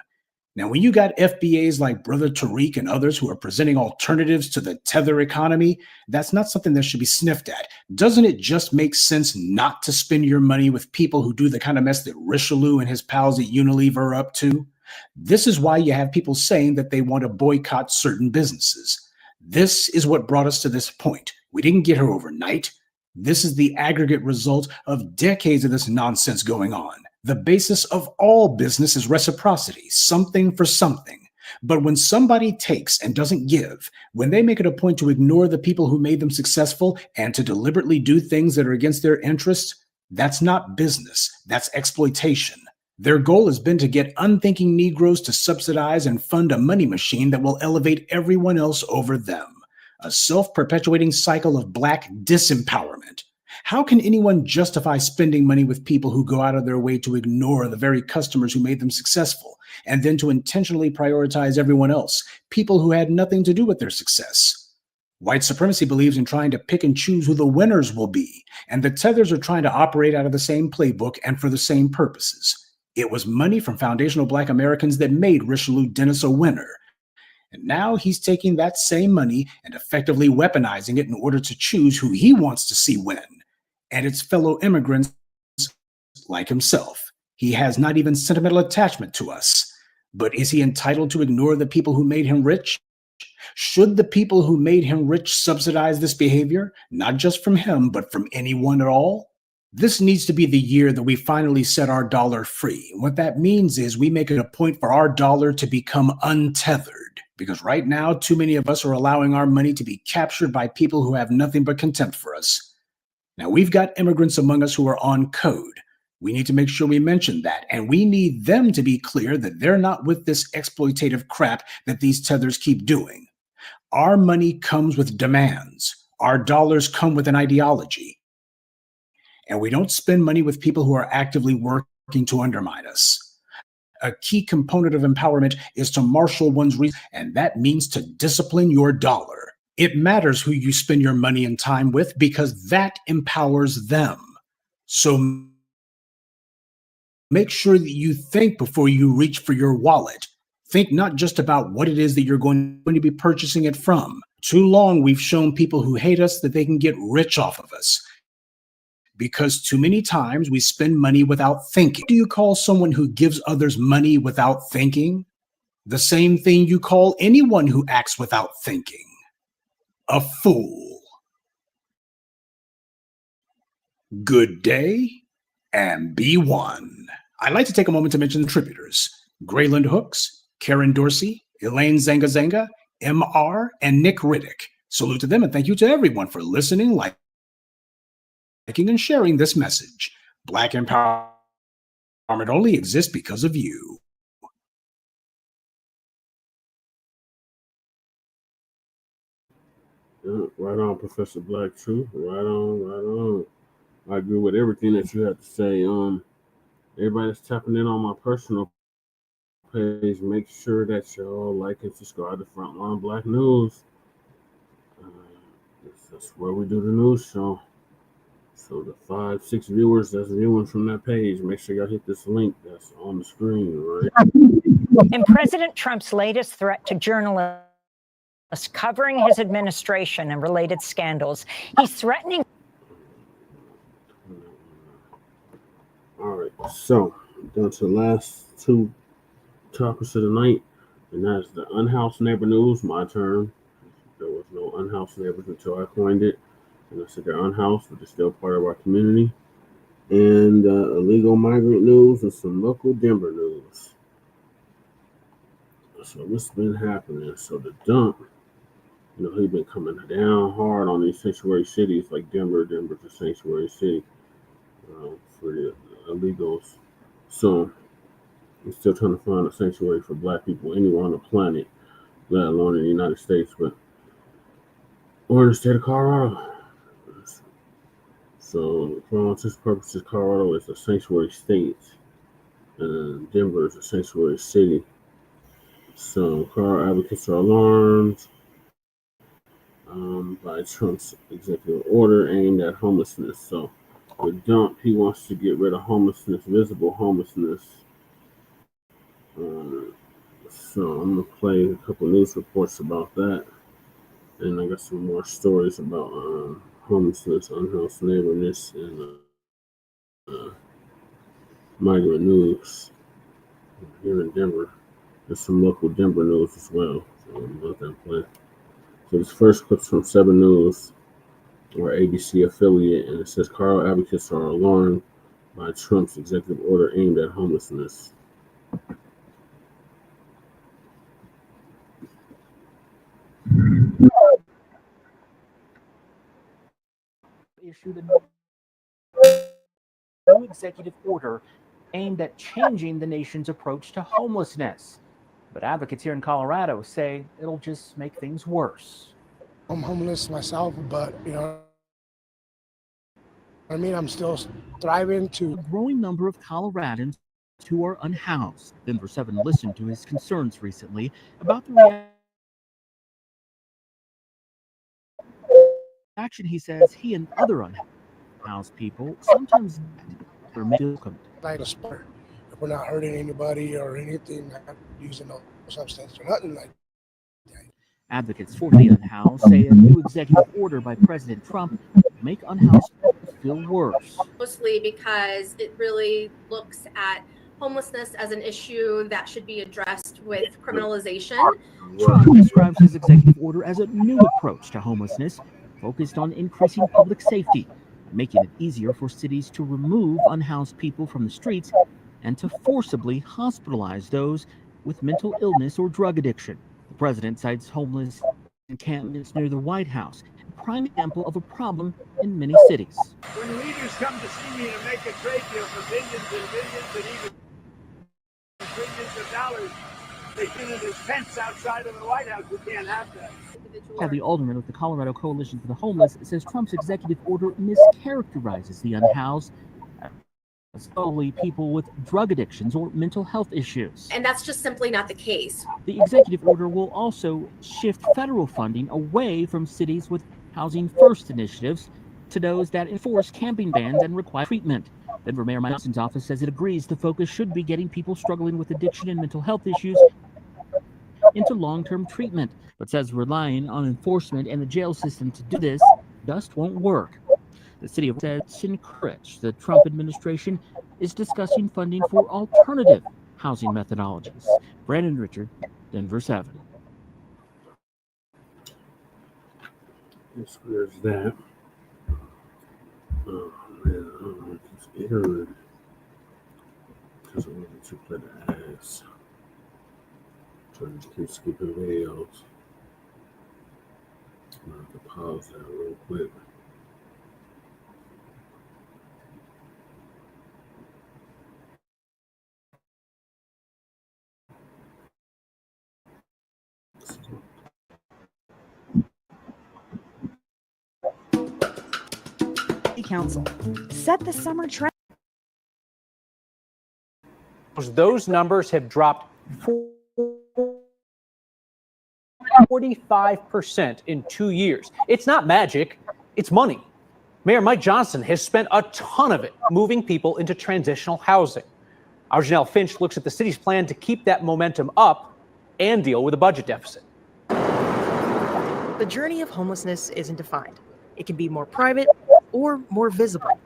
Now, when you got FBAs like Brother Tariq and others who are presenting alternatives to the tether economy, that's not something that should be sniffed at. Doesn't it just make sense not to spend your money with people who do the kind of mess that Richelieu and his pals at Unilever are up to? This is why you have people saying that they want to boycott certain businesses. This is what brought us to this point. We didn't get here overnight. This is the aggregate result of decades of this nonsense going on. The basis of all business is reciprocity, something for something. But when somebody takes and doesn't give, when they make it a point to ignore the people who made them successful and to deliberately do things that are against their interests, that's not business, that's exploitation. Their goal has been to get unthinking Negroes to subsidize and fund a money machine that will elevate everyone else over them. A self-perpetuating cycle of Black disempowerment. How can anyone justify spending money with people who go out of their way to ignore the very customers who made them successful, and then to intentionally prioritize everyone else, people who had nothing to do with their success? White supremacy believes in trying to pick and choose who the winners will be, and the Tethers are trying to operate out of the same playbook and for the same purposes. It was money from foundational Black Americans that made Richelieu Dennis a winner. And now he's taking that same money and effectively weaponizing it in order to choose who he wants to see win. And it's fellow immigrants like himself. He has not even sentimental attachment to us. But is he entitled to ignore the people who made him rich? Should the people who made him rich subsidize this behavior, not just from him, but from anyone at all? This needs to be the year that we finally set our dollar free. What that means is we make it a point for our dollar to become untethered. Because right now, too many of us are allowing our money to be captured by people who have nothing but contempt for us. Now, we've got immigrants among us who are on code. We need to make sure we mention that, and we need them to be clear that they're not with this exploitative crap that these tethers keep doing. Our money comes with demands. Our dollars come with an ideology. And we don't spend money with people who are actively working to undermine us. A key component of empowerment is to marshal one's reason, and that means to discipline your dollar. It matters who you spend your money and time with because that empowers them. So make sure that you think before you reach for your wallet. Think not just about what it is that you're going to be purchasing it from. Too long we've shown people who hate us that they can get rich off of us. Because too many times we spend money without thinking. Do you call someone who gives others money without thinking? The same thing you call anyone who acts without thinking. A fool. Good day, and be one. I'd like to take a moment to mention the contributors: Grayland Hooks, Karen Dorsey, Elaine Zanga Zanga, MR, and Nick Riddick. Salute to them, and thank you to everyone for listening, liking, and sharing this message. Black empowerment only exists because of you. Right on, Professor Black Truth. Right on, right on. I agree with everything that you have to say. Everybody that's tapping in on my personal page, make sure that y'all like and subscribe to Frontline Black News. That's where we do the news show. So the 5-6 viewers that's viewing from that page, make sure y'all hit this link that's on the screen, right? In President Trump's latest threat to journalists covering his administration and related scandals, he's threatening. All right, so down to the last two topics of the night, and that's the Unhoused Neighbor News. My turn. There was no unhoused neighbors until I coined it, and I said they're unhoused, but they're still part of our community. And illegal migrant news and some local Denver news. So what's been happening? So the dump, he's been coming down hard on these sanctuary cities like Denver. Denver's a sanctuary city for the illegals. So he's still trying to find a sanctuary for Black people anywhere on the planet, let alone in the United States, or in the state of Colorado. So for all intents and purposes, Colorado is a sanctuary state, and Denver is a sanctuary city. So Colorado advocates are alarmed. by Trump's executive order aimed at homelessness. So the dump, he wants to get rid of homelessness, visible homelessness. So I'm going to play a couple news reports about that. And I got some more stories about homelessness, unhoused neighborness, and migrant news here in Denver. There's some local Denver news as well. So I'm about that play. So this first clip's from 7 News, or ABC affiliate, and it says Carl advocates are alarmed by Trump's executive order aimed at homelessness. Issued a new executive order aimed at changing the nation's approach to homelessness. But advocates here in Colorado say it'll just make things worse. I'm homeless myself, but I'm still thriving to. A growing number of Coloradans who are unhoused. Denver 7 listened to his concerns recently about the reaction he says he and other unhoused people sometimes are welcomed. Like a spur. If we're not hurting anybody or anything, not using no substance or nothing like that. Advocates for the unhoused say a new executive order by President Trump will make unhoused feel worse. Mostly because it really looks at homelessness as an issue that should be addressed with criminalization. Trump describes his executive order as a new approach to homelessness, focused on increasing public safety, making it easier for cities to remove unhoused people from the streets and to forcibly hospitalize those with mental illness or drug addiction. The president cites homeless encampments near the White House, a prime example of a problem in many cities. When leaders come to see me to make a trade deal for billions and billions and even trillions of dollars, they fit in this fence outside of the White House. We can't have that. Kathy Alderman with the Colorado Coalition for the Homeless says Trump's executive order mischaracterizes the unhoused as solely people with drug addictions or mental health issues. And that's just simply not the case. The executive order will also shift federal funding away from cities with Housing First initiatives to those that enforce camping bans and require treatment. Denver Mayor Mike Johnson's office says it agrees the focus should be getting people struggling with addiction and mental health issues into long-term treatment, but says relying on enforcement and the jail system to do this just won't work. The city of says encourage the Trump administration is discussing funding for alternative housing methodologies. Brandon Richard, Denver 7. Yes, there's that. Oh man, I don't know if it's error because I wanted to play the ads. Trying to keep skipping videos. I'm gonna have to pause that real quick. Council set the summer trend. Those numbers have dropped 45% in 2 years. It's not magic, it's money. Mayor Mike Johnson has spent a ton of it moving people into transitional housing. Our Janelle Finch looks at the city's plan to keep that momentum up and deal with a budget deficit. The journey of homelessness isn't defined. It can be more private or more visible.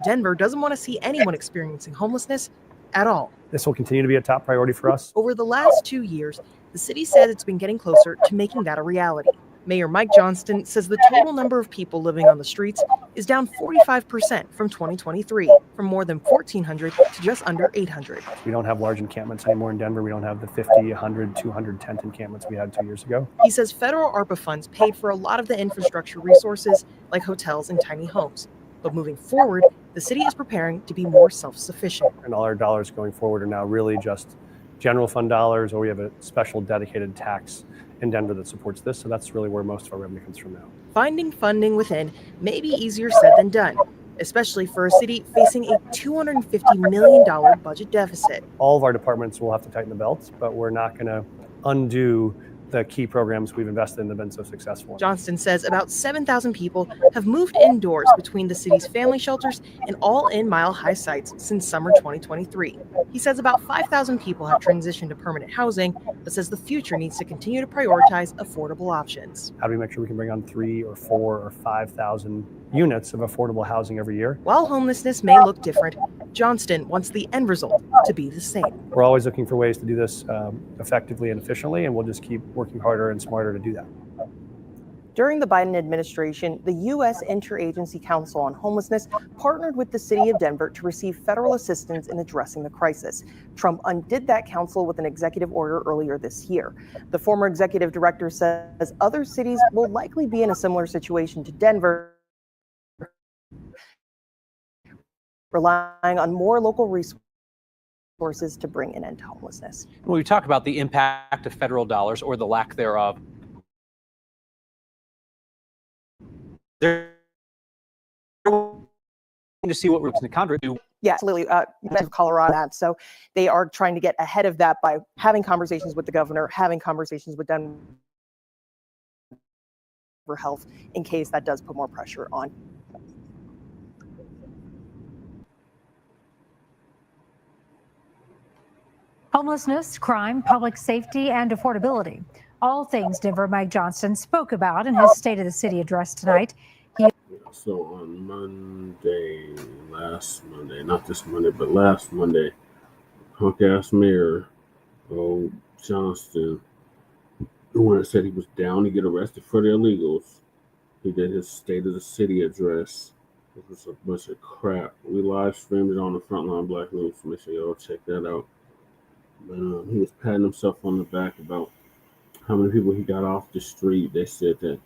Denver doesn't want to see anyone experiencing homelessness at all. This will continue to be a top priority for us. Over the last 2 years, the city says it's been getting closer to making that a reality. Mayor Mike Johnston says the total number of people living on the streets is down 45% from 2023, from more than 1,400 to just under 800. We don't have large encampments anymore in Denver. We don't have the 50, 100, 200 tent encampments we had 2 years ago. He says federal ARPA funds paid for a lot of the infrastructure resources like hotels and tiny homes. But moving forward, the city is preparing to be more self-sufficient. And all our dollars going forward are now really just general fund dollars, or we have a special dedicated tax in Denver that supports this. So that's really where most of our revenue comes from now. Finding funding within may be easier said than done, especially for a city facing a $250 million budget deficit. All of our departments will have to tighten the belts, but we're not going to undo the key programs we've invested in have been so successful. Johnston says about 7,000 people have moved indoors between the city's family shelters and all-in mile-high sites since summer 2023. He says about 5,000 people have transitioned to permanent housing, but says the future needs to continue to prioritize affordable options. How do we make sure we can bring on 3,000 or 4,000 or 5,000 units of affordable housing every year? While homelessness may look different, Johnston wants the end result to be the same. We're always looking for ways to do this effectively and efficiently, and we'll just keep working harder and smarter to do that. During the Biden administration, the U.S. Interagency Council on Homelessness partnered with the city of Denver to receive federal assistance in addressing the crisis. Trump undid that council with an executive order earlier this year. The former executive director says other cities will likely be in a similar situation to Denver, relying on more local resources to bring an end to homelessness. When we talk about the impact of federal dollars or the lack thereof, they're to see what we're going to contribute to. Yes, Lily, Colorado. So they are trying to get ahead of that by having conversations with the governor, having conversations with Denver Health in case that does put more pressure on. Homelessness, crime, public safety, and affordability. All things Denver Mike Johnston spoke about in his State of the City address tonight. So on not this Monday, but last Monday, punk-ass mayor, Johnston, the one that said he was down to get arrested for the illegals, he did his State of the City address. It was a bunch of crap. We live streamed it on the Frontline Black News, so make sure y'all check that out. But he was patting himself on the back about how many people he got off the street. They said that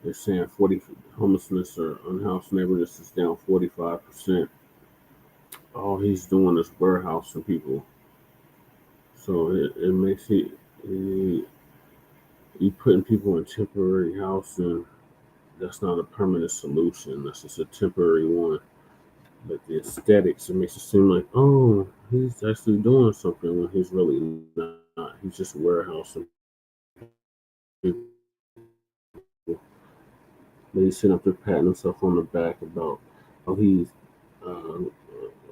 they're saying homelessness or unhoused neighborhoods is down 45%. All he's doing is warehousing people. So it makes you putting people in temporary housing. That's not a permanent solution. That's just a temporary one. But the aesthetics, it makes it seem like, oh, he's actually doing something when he's really not. He's just warehousing people. But he's sitting up there patting himself on the back about how he's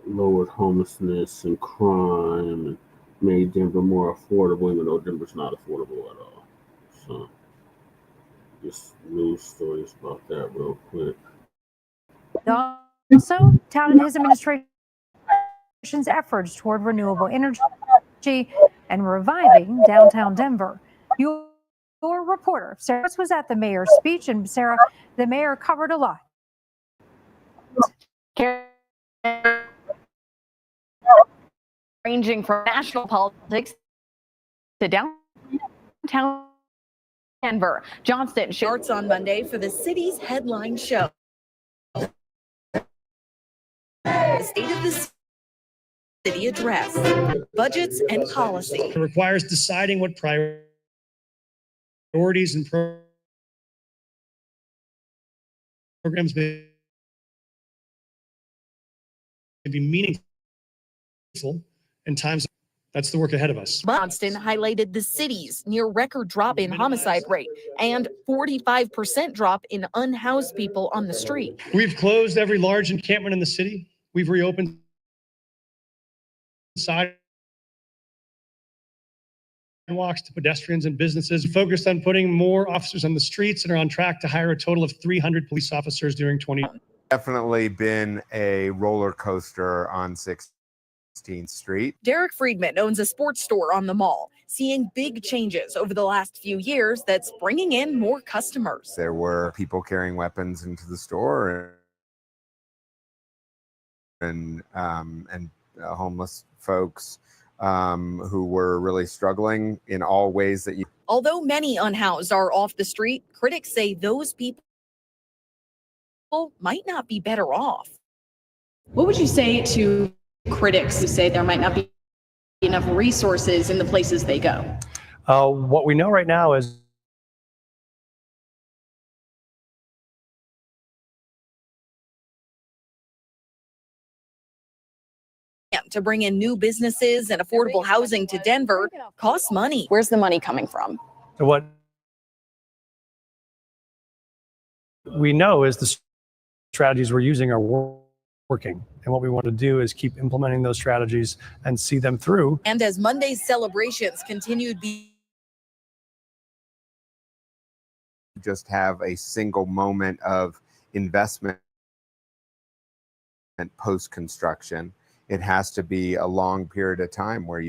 lowered homelessness and crime and made Denver more affordable, even though Denver's not affordable at all. So, just news stories about that real quick. Also touted his administration's efforts toward renewable energy and reviving downtown Denver. Your reporter, Sarah, was at the mayor's speech, and Sarah, the mayor covered a lot. Ranging from national politics to downtown Denver. Johnston starts on Monday for the city's headline show. The State of the City address, budgets and policy. It requires deciding what priorities and programs may be meaningful in times. That's the work ahead of us. Johnston highlighted the city's near record drop in homicide rate and 45% drop in unhoused people on the street. We've closed every large encampment in the city. We've reopened sidewalks to pedestrians and businesses, focused on putting more officers on the streets, and are on track to hire a total of 300 police officers during 2020. Definitely been a roller coaster on 16th Street. Derek Friedman owns a sports store on the mall, seeing big changes over the last few years that's bringing in more customers. There were people carrying weapons into the store and homeless folks who were really struggling in all ways that you. Although many unhoused are off the street, critics say those people might not be better off. What would you say to critics who say there might not be enough resources in the places they go? What we know right now is to bring in new businesses and affordable housing to Denver costs money. Where's the money coming from? So what we know is the strategies we're using are working. And what we want to do is keep implementing those strategies and see them through. And as Monday's celebrations continued, just have a single moment of investment post construction. It has to be a long period of time where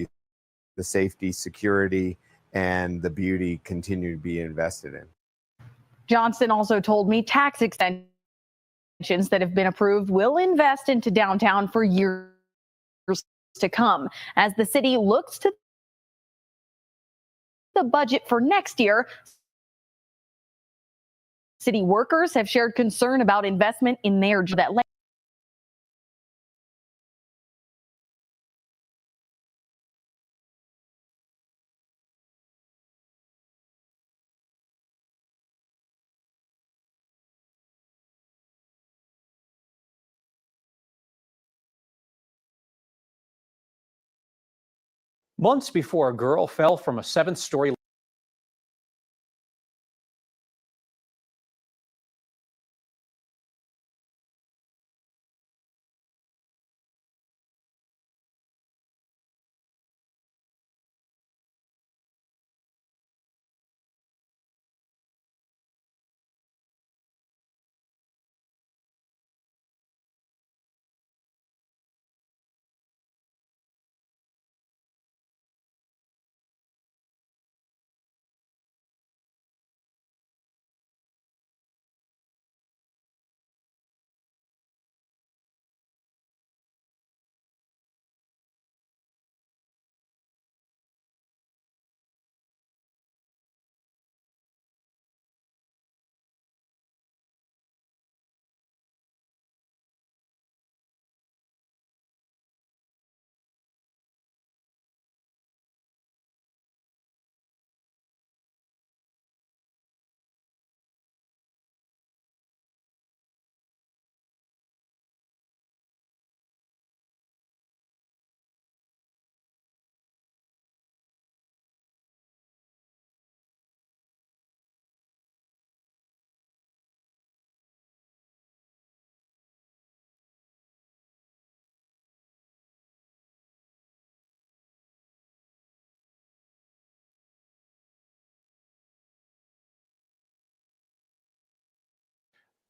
the safety, security, and the beauty continue to be invested in. Johnston also told me tax extensions that have been approved will invest into downtown for years to come. As the city looks to the budget for next year, city workers have shared concern about investment in their that land. Months before a girl fell from a 7th-story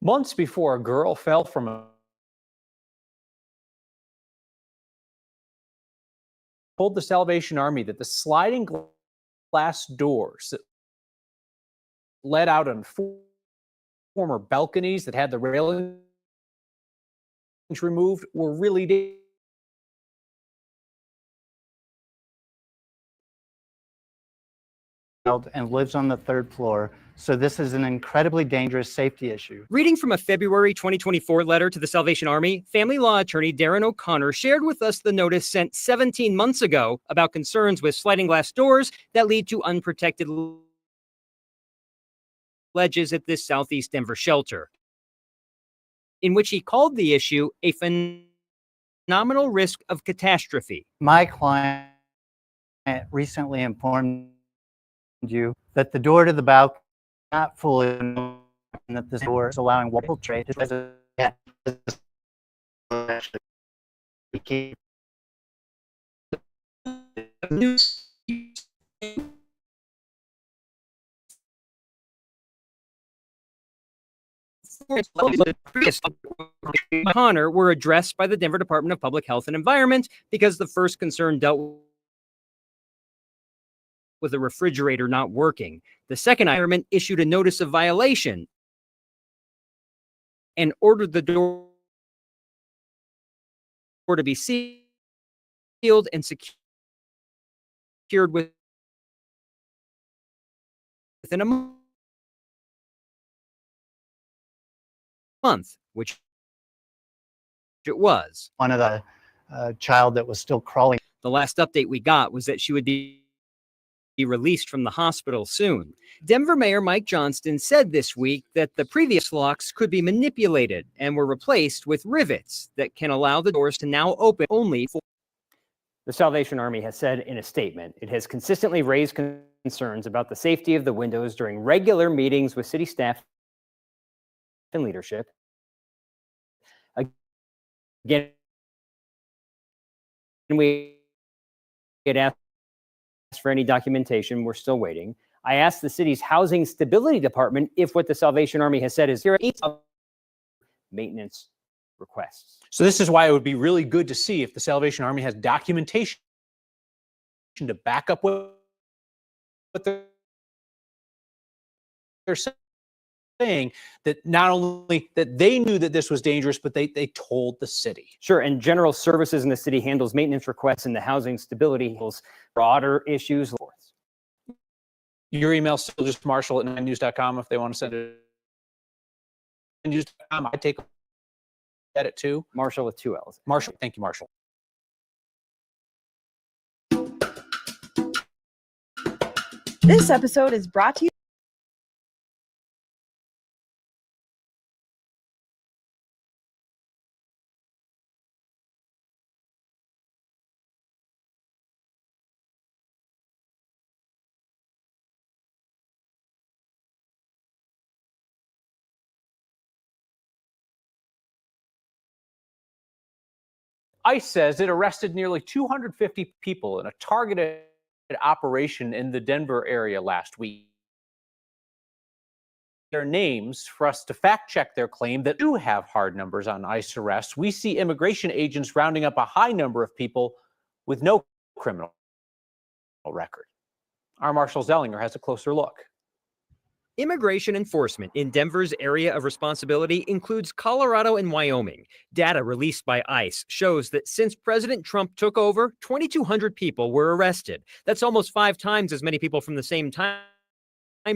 Months before a girl fell from a told the Salvation Army that the sliding glass doors that led out on former balconies that had the railings removed were really dangerous. And lives on the 3rd floor. So this is an incredibly dangerous safety issue. Reading from a February 2024 letter to the Salvation Army, family law attorney Darren O'Connor shared with us the notice sent 17 months ago about concerns with sliding glass doors that lead to unprotected ledges at this Southeast Denver shelter, in which he called the issue a phenomenal risk of catastrophe. My client recently informed you that the door to the balcony is not fully open, and that this door is allowing water trade to O'Connor were addressed by the Denver Department of Public Health and Environment because the first concern dealt with the refrigerator not working. The second environment issued a notice of violation and ordered the door to be sealed and secured within a month, which it was. One of the child that was still crawling. The last update we got was that she would be released from the hospital soon. Denver Mayor Mike Johnston said this week that the previous locks could be manipulated and were replaced with rivets that can allow the doors to now open only for. The Salvation Army has said in a statement it has consistently raised concerns about the safety of the windows during regular meetings with city staff and leadership. Again, we had asked for any documentation. We're still waiting. I asked the city's Housing Stability Department if what the Salvation Army has said is there are maintenance requests. So this is why it would be really good to see if the Salvation Army has documentation to back up what they're saying, that not only that they knew that this was dangerous, but they told the city. Sure, and general services in the city handles maintenance requests, and the housing stability handles broader issues. Your email's still just marshall@9news.com if they want to send it. News.com, I take it too. Marshall with 2 L's. Marshall, thank you, Marshall. This episode is brought to you. ICE says it arrested nearly 250 people in a targeted operation in the Denver area last week. Their names for us to fact check their claim that do have hard numbers on ICE arrests. We see immigration agents rounding up a high number of people with no criminal record. Our Marshall Zellinger has a closer look. Immigration enforcement in Denver's area of responsibility includes Colorado and Wyoming. Data released by ICE shows that since President Trump took over, 2,200 people were arrested. That's almost 5 times as many people from the same time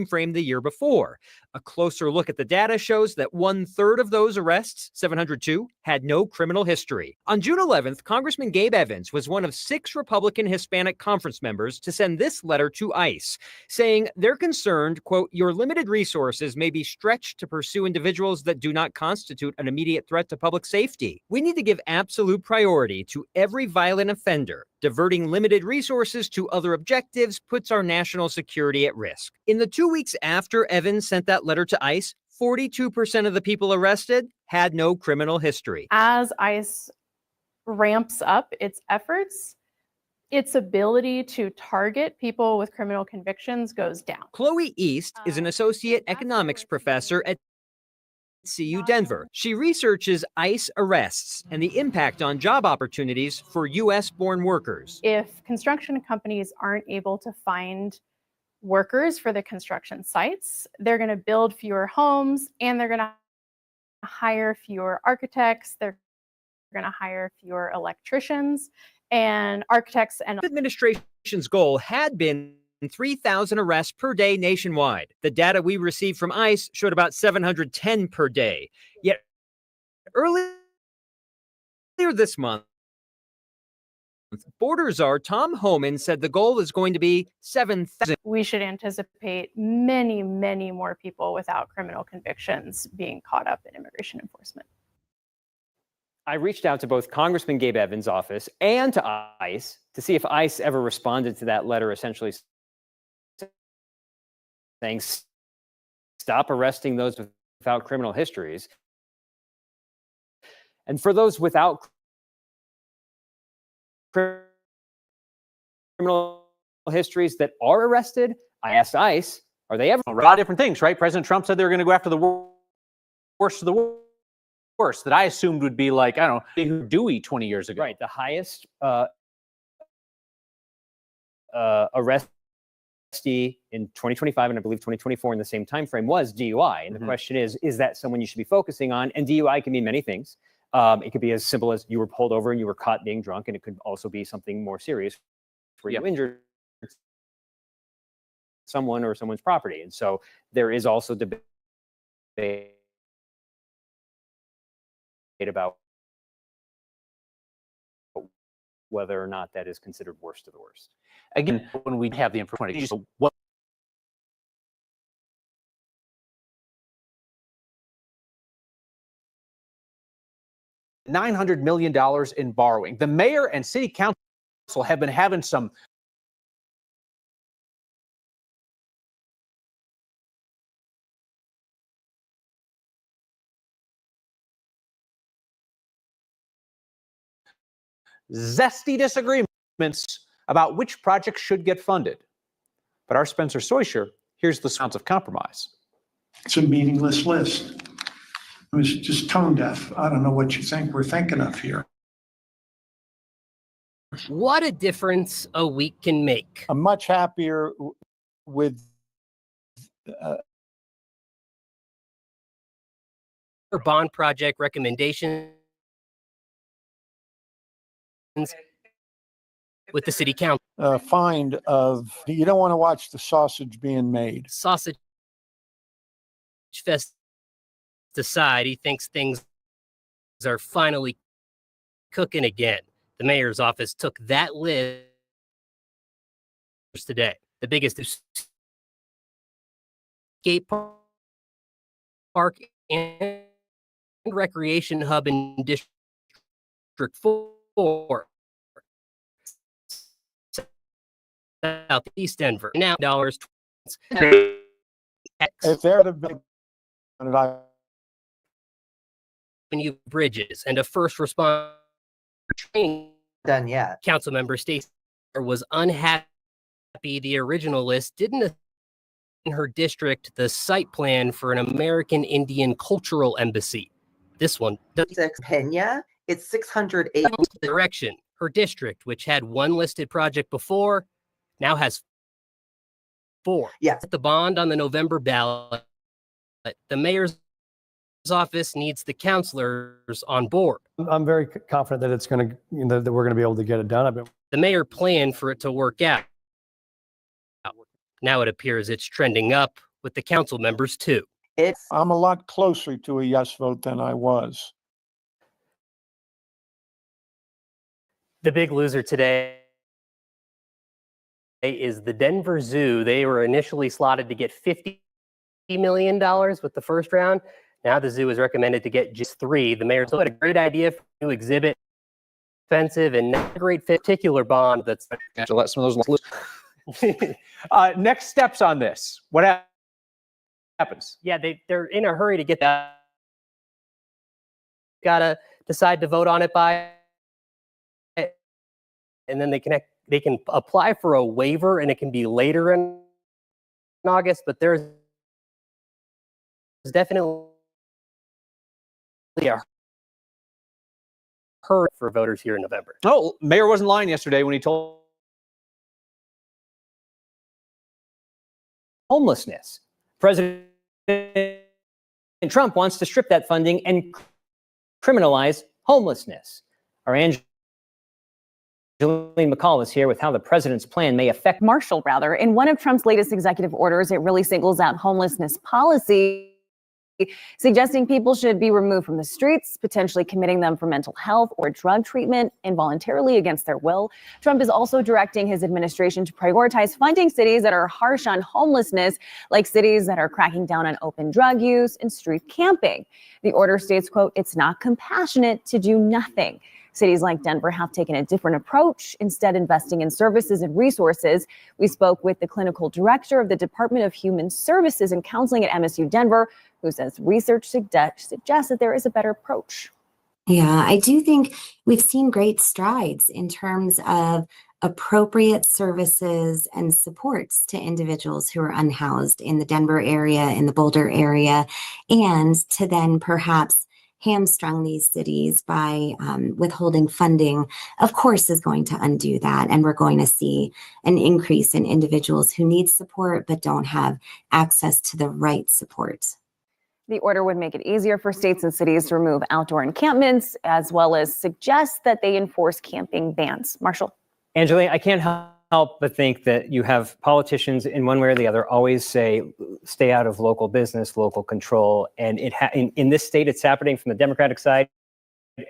frame the year before. A closer look at the data shows that 1/3 of those arrests, 702, had no criminal history. On June 11th, Congressman Gabe Evans was one of 6 Republican Hispanic conference members to send this letter to ICE, saying they're concerned, quote, your limited resources may be stretched to pursue individuals that do not constitute an immediate threat to public safety. We need to give absolute priority to every violent offender. Diverting limited resources to other objectives puts our national security at risk. In the 2 weeks after Evans sent that letter to ICE, 42% of the people arrested had no criminal history. As ICE ramps up its efforts, its ability to target people with criminal convictions goes down. Chloe East is an associate economics professor at CU Denver. She researches ICE arrests and the impact on job opportunities for U.S.-born workers. If construction companies aren't able to find workers for the construction sites, they're going to build fewer homes and they're going to hire fewer architects. They're going to hire fewer electricians, and architects and administration's goal had been 3,000 arrests per day nationwide. The data we received from ICE showed about 710 per day. Yet earlier this month, Border Czar Tom Homan said the goal is going to be 7,000. We should anticipate many, many more people without criminal convictions being caught up in immigration enforcement. I reached out to both Congressman Gabe Evans' office and to ICE to see if ICE ever responded to that letter essentially saying, stop arresting those without criminal histories. And for those without criminal histories that are arrested, I asked ICE, are they ever? A lot of different things, right? President Trump said they were going to go after the worst of the worst, that I assumed would be like, I don't know, Dewey 20 years ago. Right, the highest arrestee in 2025 and I believe 2024 in the same time frame was DUI. And the question is that someone you should be focusing on? And DUI can mean many things. It could be as simple as you were pulled over and you were caught being drunk, and it could also be something more serious where you injured someone or someone's property. And so there is also debate about whether or not that is considered worst of the worst. Again, when we have the information, what $900 million in borrowing. The mayor and city council have been having some zesty disagreements about which projects should get funded. But our Spencer Soysher hears the sounds of compromise. It's a meaningless list. It was just tone deaf. I don't know what you think we're thinking of here. What a difference a week can make. I'm much happier with bond project recommendations with the city council. find of you don't want to watch the sausage being made. Sausage fest aside, he thinks things are finally cooking again. The mayor's office took that list today. The biggest skate park and recreation hub in District 4, Southeast Denver. Now dollars. If there had been new bridges and a first responder training done yet. Councilmember Stacey was unhappy the original list didn't in her district the site plan for an American Indian cultural embassy. This one Pena, it's 600 acres. Direction. Her district, which had one listed project before, now has 4. Yes. The bond on the November ballot. The mayor's office needs the councilors on board. I'm very confident that it's going to, that we're going to be able to get it done. The mayor planned for it to work out. Now it appears it's trending up with the council members too. I'm a lot closer to a yes vote than I was. The big loser today is the Denver Zoo. They were initially slotted to get $50 million with the first round. Now the zoo is recommended to get just 3. The mayor still had a great idea for a new exhibit, expensive and not a great particular bond that's to let some of those loose. Next steps on this. What happens? Yeah, they're in a hurry to get that. Gotta decide to vote on it by, and then they can apply for a waiver, and it can be later in August. But there's definitely a hurry for voters here in November. Oh, mayor wasn't lying yesterday when he told homelessness. President Trump wants to strip that funding and criminalize homelessness. Our Angeline McCall is here with how the president's plan may affect Marshall, rather. In one of Trump's latest executive orders, it really singles out homelessness policy, suggesting people should be removed from the streets, potentially committing them for mental health or drug treatment involuntarily against their will. Trump is also directing his administration to prioritize funding cities that are harsh on homelessness, like cities that are cracking down on open drug use and street camping. The order states, quote, "It's not compassionate to do nothing." Cities like Denver have taken a different approach, instead investing in services and resources. We spoke with the clinical director of the Department of Human Services and Counseling at MSU Denver, who says research suggests that there is a better approach. Yeah, I do think we've seen great strides in terms of appropriate services and supports to individuals who are unhoused in the Denver area, in the Boulder area, and to then perhaps hamstrung these cities by withholding funding, of course, is going to undo that. And we're going to see an increase in individuals who need support but don't have access to the right support. The order would make it easier for states and cities to remove outdoor encampments, as well as suggest that they enforce camping bans. Marshall. Angeline, I can't help but think that you have politicians in one way or the other always say, stay out of local business, local control. And in this state, it's happening from the Democratic side.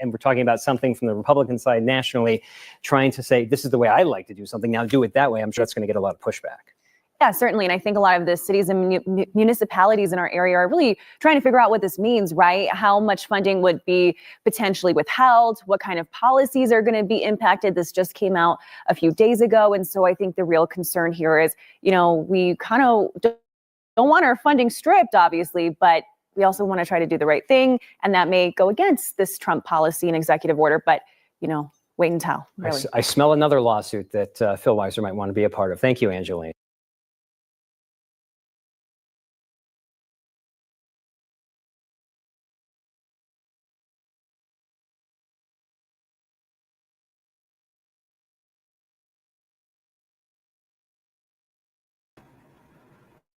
And we're talking about something from the Republican side nationally, trying to say, this is the way I like to do something. Now do it that way. I'm sure that's going to get a lot of pushback. Yeah, certainly. And I think a lot of the cities and municipalities in our area are really trying to figure out what this means, right? How much funding would be potentially withheld? What kind of policies are going to be impacted? This just came out a few days ago. And so I think the real concern here is, we kind of don't want our funding stripped, obviously, but we also want to try to do the right thing. And that may go against this Trump policy and executive order. But, wait and tell. Really. I smell another lawsuit that Phil Weiser might want to be a part of. Thank you, Angeline.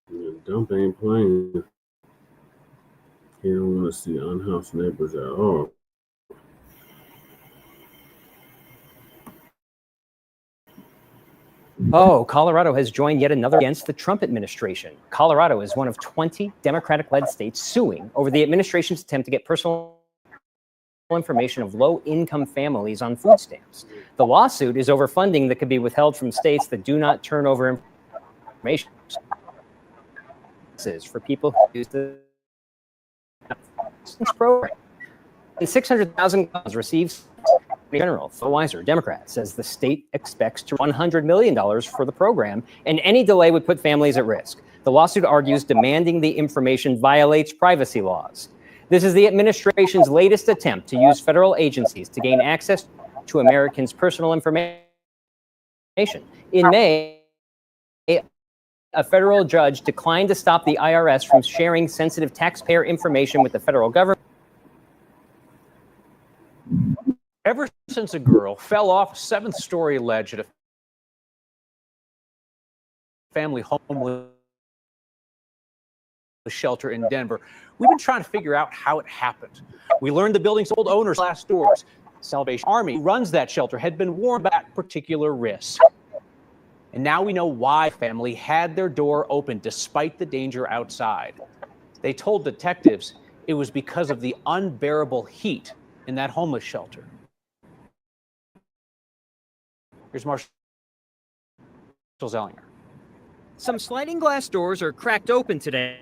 Yeah, dump ain't playing. He don't want to see unhoused neighbors at all. Oh, Colorado has joined yet another against the Trump administration. Colorado is one of 20 Democratic-led states suing over the administration's attempt to get personal information of low-income families on food stamps. The lawsuit is over funding that could be withheld from states that do not turn over information for people who use the program. And 600,000 calls received. General Phil Weiser, Democrat, says the state expects to $100 million for the program, and any delay would put families at risk. The lawsuit argues demanding the information violates privacy laws. This is the administration's latest attempt to use federal agencies to gain access to Americans' personal information. In May, a federal judge declined to stop the IRS from sharing sensitive taxpayer information with the federal government. Ever since a girl fell off a 7th-story ledge at a family homeless shelter in Denver, we've been trying to figure out how it happened. We learned the building's old owner's glass doors. Salvation Army, who runs that shelter, had been warned about that particular risk. And now we know why family had their door open despite the danger outside. They told detectives it was because of the unbearable heat in that homeless shelter. Here's Marshall Zellinger. Some sliding glass doors are cracked open today.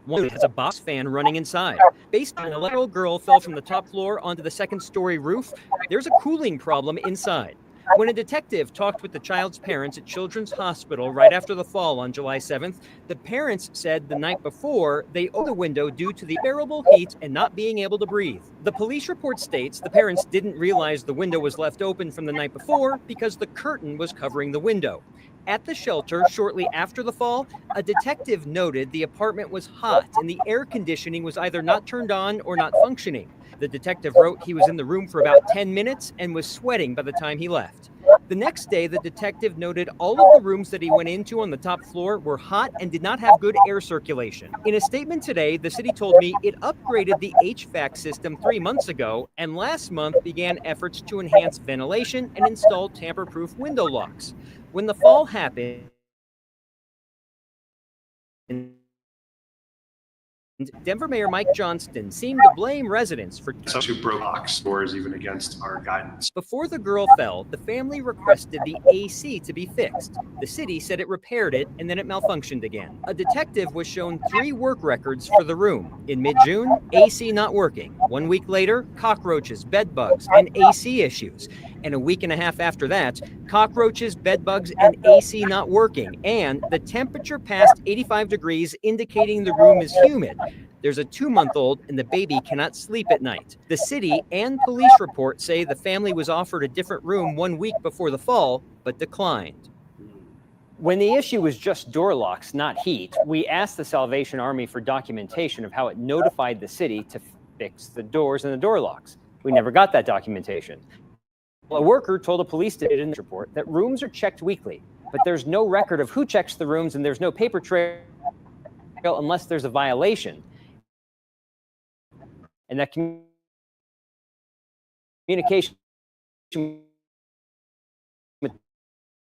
One has a box fan running inside. Based on an 11-year-old girl fell from the top floor onto the 2nd-story roof, there's a cooling problem inside. When a detective talked with the child's parents at Children's Hospital right after the fall on July 7th, the parents said the night before they opened the window due to the unbearable heat and not being able to breathe. The police report states the parents didn't realize the window was left open from the night before because the curtain was covering the window. At the shelter, shortly after the fall, a detective noted the apartment was hot and the air conditioning was either not turned on or not functioning. The detective wrote he was in the room for about 10 minutes and was sweating by the time he left. The next day, the detective noted all of the rooms that he went into on the top floor were hot and did not have good air circulation. In a statement today, the city told me it upgraded the HVAC system 3 months ago and last month began efforts to enhance ventilation and install tamper-proof window locks. When the fall happened, Denver Mayor Mike Johnston seemed to blame residents for who broke box doors even against our guidance. Before the girl fell, the family requested the AC to be fixed. The city said it repaired it and then it malfunctioned again. A detective was shown 3 work records for the room. In mid-June, AC not working. 1 week later, cockroaches, bed bugs, and AC issues. And a week and a half after that, cockroaches, bed bugs, and AC not working. And the temperature passed 85 degrees, indicating the room is humid. There's a 2-month-old and the baby cannot sleep at night. The city and police report say the family was offered a different room 1 week before the fall, but declined. When the issue was just door locks, not heat, we asked the Salvation Army for documentation of how it notified the city to fix the doors and the door locks. We never got that documentation. A worker told a police station in the report that rooms are checked weekly, but there's no record of who checks the rooms and there's no paper trail unless there's a violation. And that communication with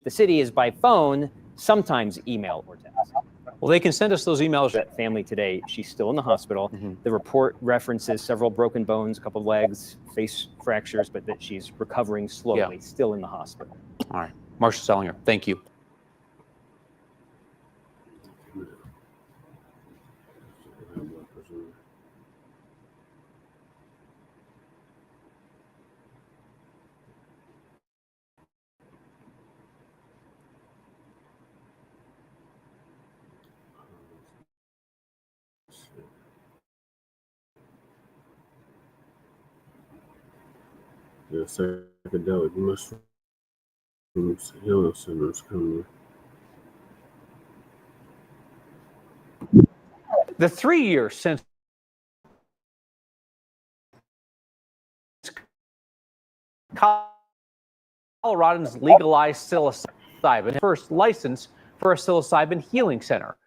the city is by phone, sometimes email or text. Well, they can send us those emails. That family today, she's still in the hospital. The report references several broken bones, a couple of legs, face fractures, but that she's recovering slowly, still in the hospital. All right. Marshall Zellinger, thank you. The psychedelic mushrooms healing centers coming. The 3 years since Coloradans legalized psilocybin, first license for a psilocybin healing center.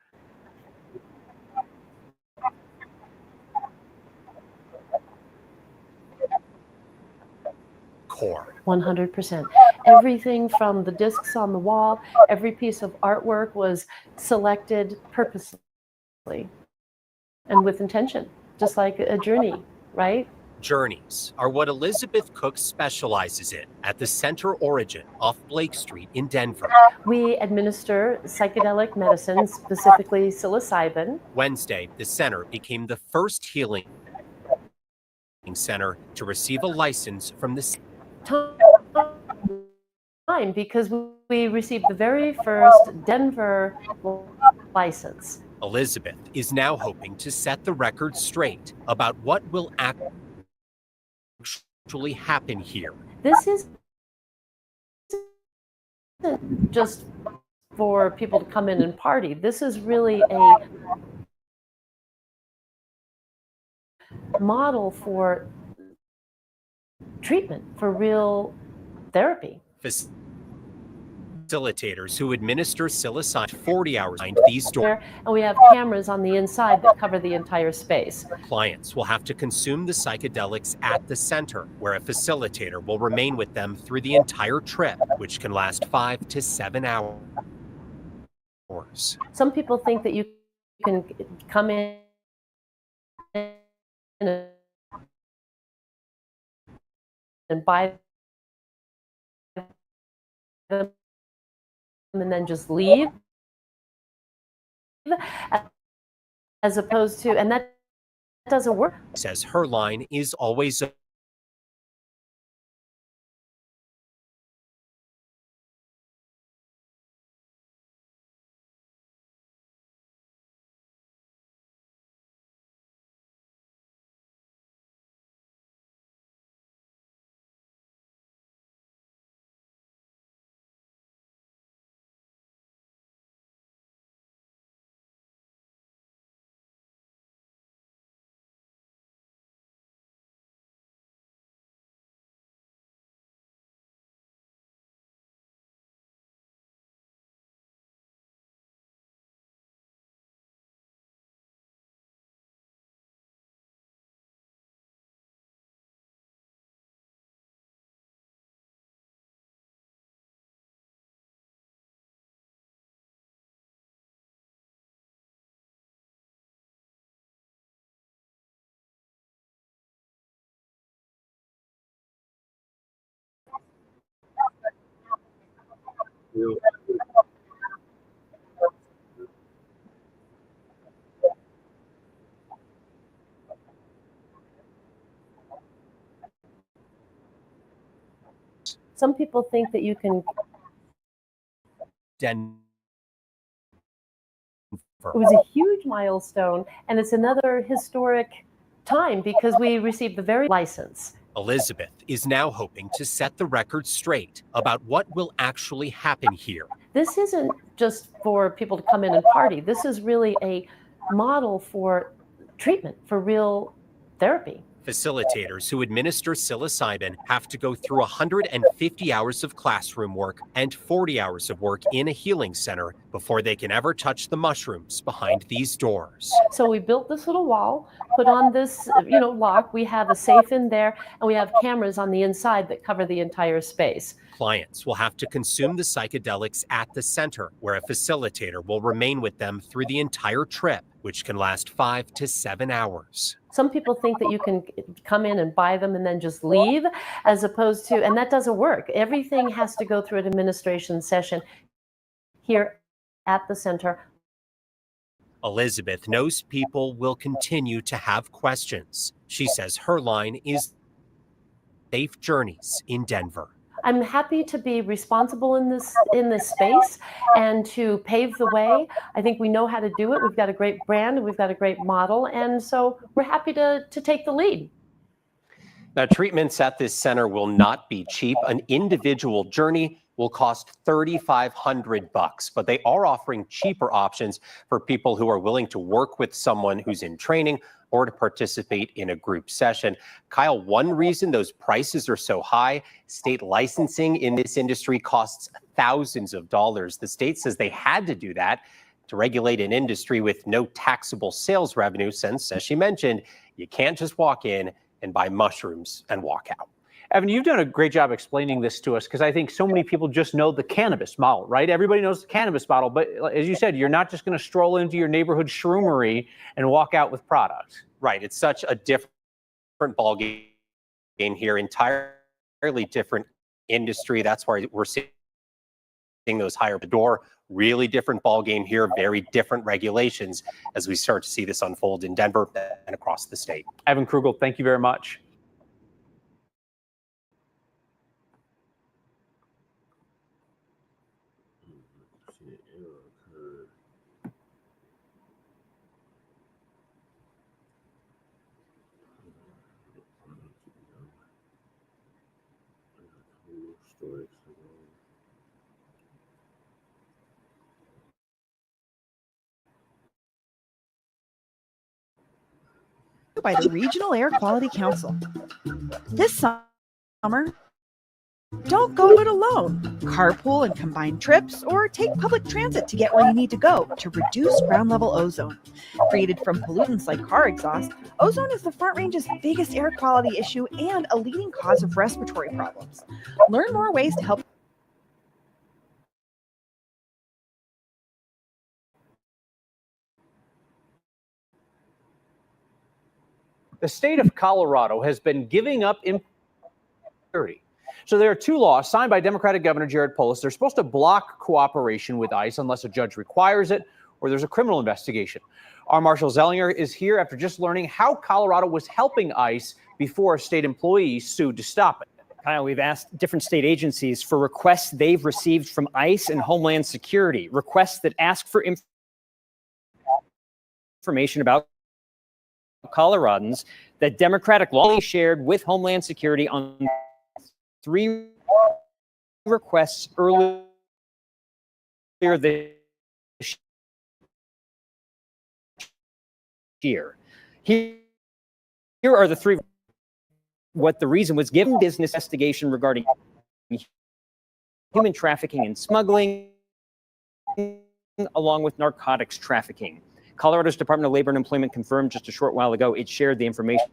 Core. 100%. Everything from the discs on the wall, every piece of artwork was selected purposely and with intention, just like a journey, right? Journeys are what Elizabeth Cook specializes in at the Center Origin off Blake Street in Denver. We administer psychedelic medicine, specifically psilocybin. Wednesday, the center became the first healing center to receive a license from the time because we received the very first Denver license. Elizabeth is now hoping to set the record straight about what will actually happen here. This isn't just for people to come in and party. This is really a model for treatment, for real therapy. Facilitators who administer psilocybin 40 hours behind these doors. And we have cameras on the inside that cover the entire space. Clients will have to consume the psychedelics at the center, where a facilitator will remain with them through the entire trip, which can last 5 to 7 hours. Some people think that you can come in and buy them and then just leave, as opposed to, and that doesn't work. Says her line is always Some people think that you can. Denver. It was a huge milestone, and it's another historic time because we received the very license. Elizabeth is now hoping to set the record straight about what will actually happen here. This isn't just for people to come in and party. This is really a model for treatment, for real therapy. Facilitators who administer psilocybin have to go through 150 hours of classroom work and 40 hours of work in a healing center before they can ever touch the mushrooms behind these doors. So we built this little wall, put on this, lock. We have a safe in there, and we have cameras on the inside that cover the entire space. Clients will have to consume the psychedelics at the center, where a facilitator will remain with them through the entire trip, which can last 5 to 7 hours. Some people think that you can come in and buy them and then just leave, as opposed to, and that doesn't work. Everything has to go through an administration session here at the center. Elizabeth knows people will continue to have questions. She says her line is safe journeys in Denver. I'm happy to be responsible in this space and to pave the way. I think we know how to do it. We've got a great brand and we've got a great model, and so we're happy to take the lead. Now, treatments at this center will not be cheap. An individual journey will cost $3,500, but they are offering cheaper options for people who are willing to work with someone who's in training or to participate in a group session. Kyle, one reason those prices are so high, state licensing in this industry costs thousands of dollars. The state says they had to do that to regulate an industry with no taxable sales revenue, since, as she mentioned, you can't just walk in and buy mushrooms and walk out. Evan, you've done a great job explaining this to us, because I think so many people just know the cannabis model, right? Everybody knows the cannabis model, but as you said, you're not just going to stroll into your neighborhood shroomery and walk out with products. Right. It's such a different ball game here, entirely different industry. That's why we're seeing those higher the door. Really different ball game here, very different regulations as we start to see this unfold in Denver and across the state. Evan Krugel, thank you very much. By the Regional Air Quality Council. This summer, don't go it alone. Carpool and combine trips, or take public transit to get where you need to go to reduce ground level ozone. Created from pollutants like car exhaust, ozone is the Front Range's biggest air quality issue and a leading cause of respiratory problems. Learn more ways to help. The state of Colorado has been giving up impurity. So there are two laws signed by Democratic Governor Jared Polis. They're supposed to block cooperation with ICE unless a judge requires it or there's a criminal investigation. Our Marshall Zellinger is here after just learning how Colorado was helping ICE before a state employee sued to stop it. Kyle, we've asked different state agencies for requests they've received from ICE and Homeland Security, requests that ask for information about Coloradans that Democratic law shared with Homeland Security on 3 requests earlier this year. Here are the 3. What the reason was: given business investigation regarding human trafficking and smuggling, along with narcotics trafficking. Colorado's Department of Labor and Employment confirmed just a short while ago it shared the information.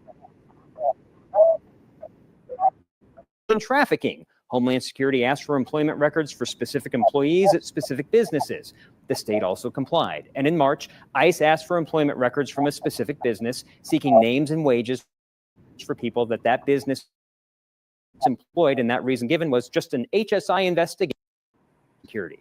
Trafficking. Homeland Security asked for employment records for specific employees at specific businesses. The state also complied. And in March, ICE asked for employment records from a specific business, seeking names and wages for people that business employed, and that reason given was just an HSI investigation. Security.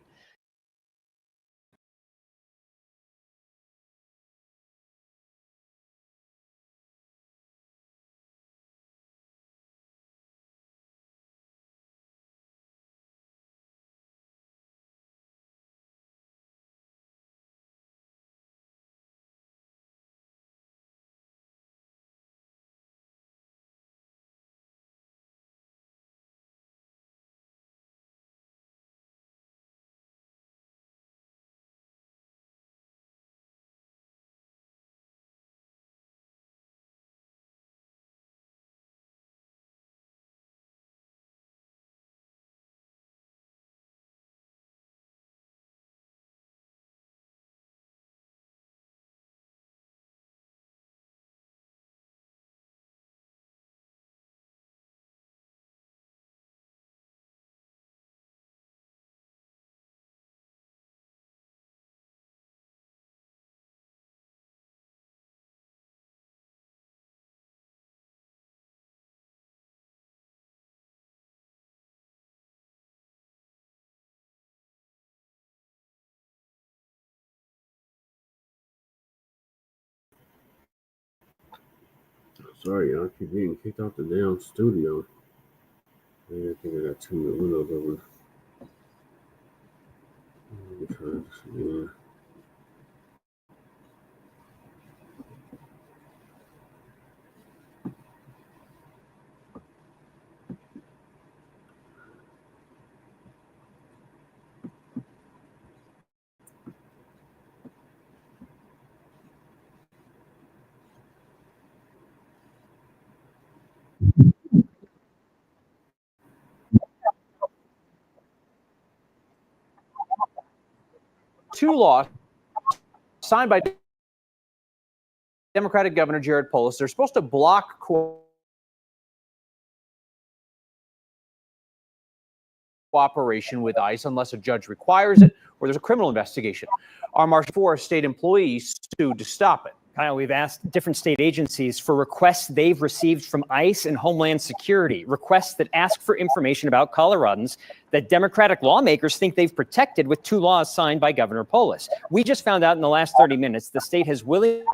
Sorry, y'all. I keep getting kicked out the damn studio. I think I got 2 windows open. Let me try this again. two laws signed by Democratic Governor Jared Polis. They're supposed to block cooperation with ICE unless a judge requires it or there's a criminal investigation. Our March 4 state employees sued to stop it. Kyle, we've asked different state agencies for requests they've received from ICE and Homeland Security, requests that ask for information about Coloradans that Democratic lawmakers think they've protected with two laws signed by Governor Polis. We just found out in the last 30 minutes the state has willingly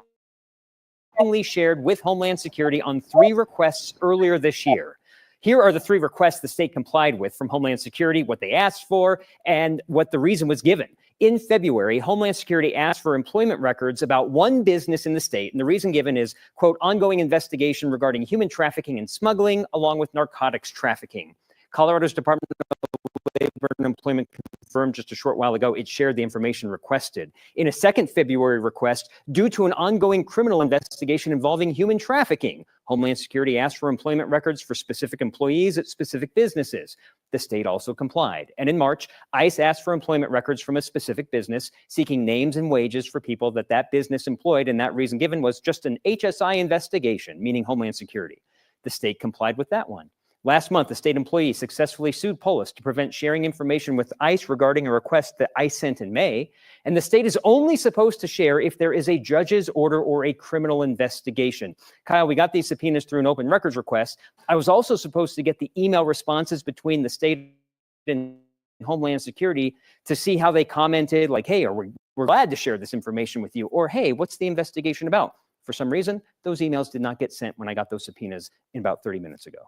shared with Homeland Security on 3 requests earlier this year. Here are the 3 requests the state complied with from Homeland Security, what they asked for, and what the reason was given. In February, Homeland Security asked for employment records about one business in the state, and the reason given is, quote, ongoing investigation regarding human trafficking and smuggling, along with narcotics trafficking. Colorado's Department of Labor and Employment confirmed just a short while ago it shared the information requested. In a second February request, due to an ongoing criminal investigation involving human trafficking, Homeland Security asked for employment records for specific employees at specific businesses. The state also complied. And in March, ICE asked for employment records from a specific business, seeking names and wages for people that business employed, and that reason given was just an HSI investigation, meaning Homeland Security. The state complied with that one. Last month, the state employee successfully sued Polis to prevent sharing information with ICE regarding a request that ICE sent in May, and the state is only supposed to share if there is a judge's order or a criminal investigation. Kyle, we got these subpoenas through an open records request. I was also supposed to get the email responses between the state and Homeland Security to see how they commented, like, hey, we're glad to share this information with you, or hey, what's the investigation about? For some reason, those emails did not get sent when I got those subpoenas in about 30 minutes ago.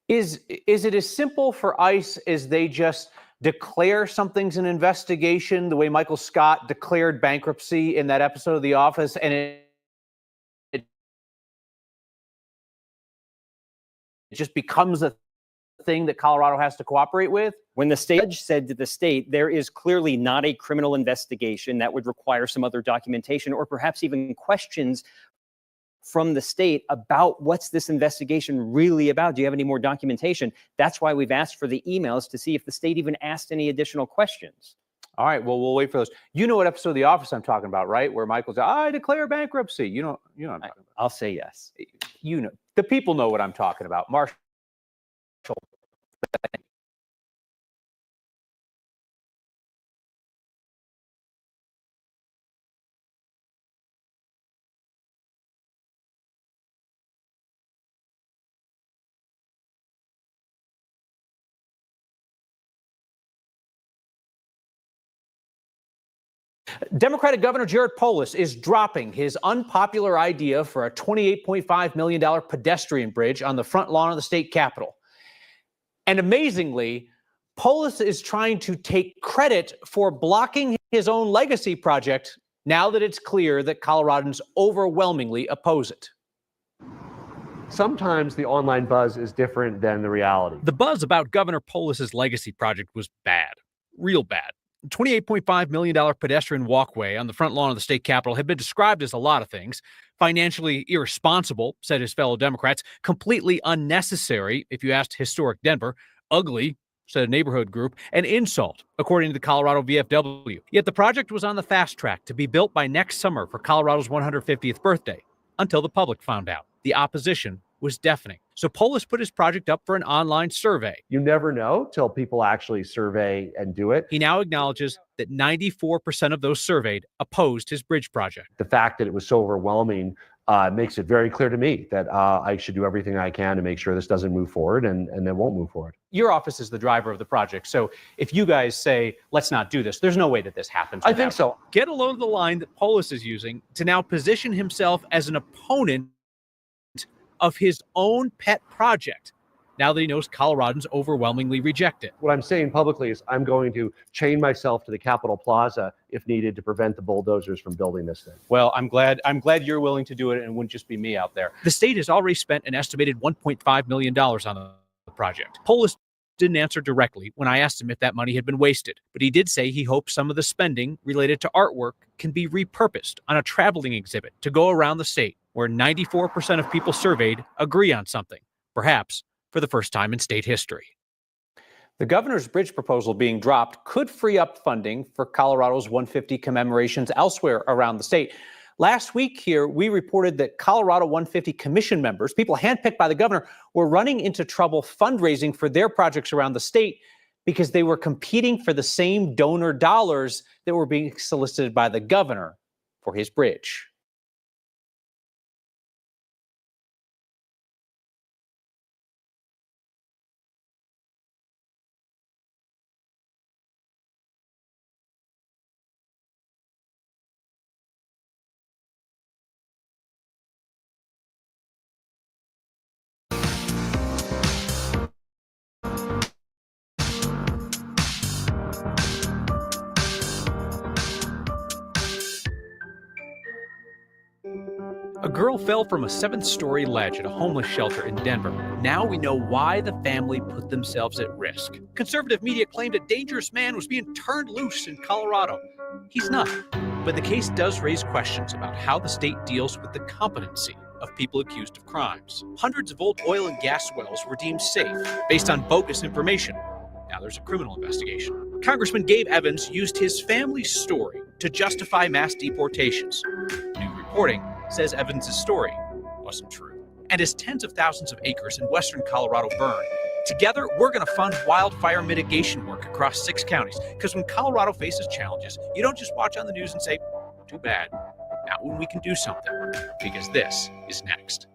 Is it as simple for ICE as they just declare something's an investigation, the way Michael Scott declared bankruptcy in that episode of The Office, and it just becomes a thing that Colorado has to cooperate with? When the state judge said to the state, there is clearly not a criminal investigation that would require some other documentation or perhaps even questions from the state about what's this investigation really about? Do you have any more documentation? That's why we've asked for the emails to see if the state even asked any additional questions. All right, well, we'll wait for those. You know what episode of The Office I'm talking about, right? Where Michael's, I declare bankruptcy. You know what I'm talking about. I'll say yes. You know, the people know what I'm talking about. Marshall. Democratic Governor Jared Polis is dropping his unpopular idea for a $28.5 million pedestrian bridge on the front lawn of the state capitol. And amazingly, Polis is trying to take credit for blocking his own legacy project now that it's clear that Coloradans overwhelmingly oppose it. Sometimes the online buzz is different than the reality. The buzz about Governor Polis's legacy project was bad, real bad. $28.5 million pedestrian walkway on the front lawn of the state capitol had been described as a lot of things. Financially irresponsible, said his fellow Democrats. Completely unnecessary, if you asked Historic Denver. Ugly, said a neighborhood group. An insult, according to the Colorado VFW. Yet the project was on the fast track to be built by next summer for Colorado's 150th birthday, until the public found out. The opposition was deafening. So Polis put his project up for an online survey. You never know till people actually survey and do it. He now acknowledges that 94% of those surveyed opposed his bridge project. The fact that it was so overwhelming makes it very clear to me that I should do everything I can to make sure this doesn't move forward and it won't move forward. Your office is the driver of the project. So if you guys say, let's not do this, there's no way that this happens. I think so. Get along the line that Polis is using to now position himself as an opponent of his own pet project, now that he knows Coloradans overwhelmingly reject it. What I'm saying publicly is I'm going to chain myself to the Capitol Plaza if needed to prevent the bulldozers from building this thing. Well, I'm glad you're willing to do it, and it wouldn't just be me out there. The state has already spent an estimated $1.5 million on the project. Polis didn't answer directly when I asked him if that money had been wasted, but he did say he hopes some of the spending related to artwork can be repurposed on a traveling exhibit to go around the state, where 94% of people surveyed agree on something, perhaps for the first time in state history. The governor's bridge proposal being dropped could free up funding for Colorado's 150 commemorations elsewhere around the state. Last week here, we reported that Colorado 150 commission members, people handpicked by the governor, were running into trouble fundraising for their projects around the state because they were competing for the same donor dollars that were being solicited by the governor for his bridge. A girl fell from a 7th-story ledge at a homeless shelter in Denver. Now we know why the family put themselves at risk. Conservative media claimed a dangerous man was being turned loose in Colorado. He's not. But the case does raise questions about how the state deals with the competency of people accused of crimes. Hundreds of old oil and gas wells were deemed safe based on bogus information. Now there's a criminal investigation. Congressman Gabe Evans used his family's story to justify mass deportations. New reporting says Evans' story wasn't true. And as tens of thousands of acres in western Colorado burn, together we're going to fund wildfire mitigation work across 6 counties. Because when Colorado faces challenges, you don't just watch on the news and say, too bad. Not when we can do something. Because this is next.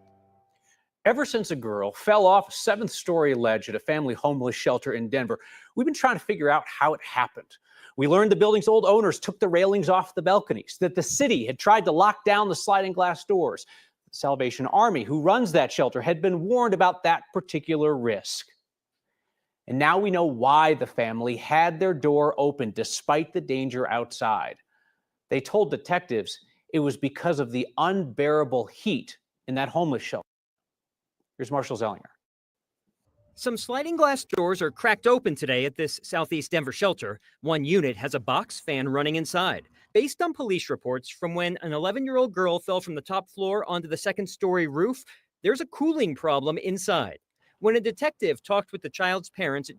Ever since a girl fell off a 7th-story ledge at a family homeless shelter in Denver, we've been trying to figure out how it happened. We learned the building's old owners took the railings off the balconies, that the city had tried to lock down the sliding glass doors. The Salvation Army, who runs that shelter, had been warned about that particular risk. And now we know why the family had their door open despite the danger outside. They told detectives it was because of the unbearable heat in that homeless shelter. Here's Marshall Zellinger. Some sliding glass doors are cracked open today at this southeast Denver shelter. One unit has a box fan running inside. Based on police reports from when an 11-year-old girl fell from the top floor onto the 2nd-story roof, there's a cooling problem inside. When a detective talked with the child's parents at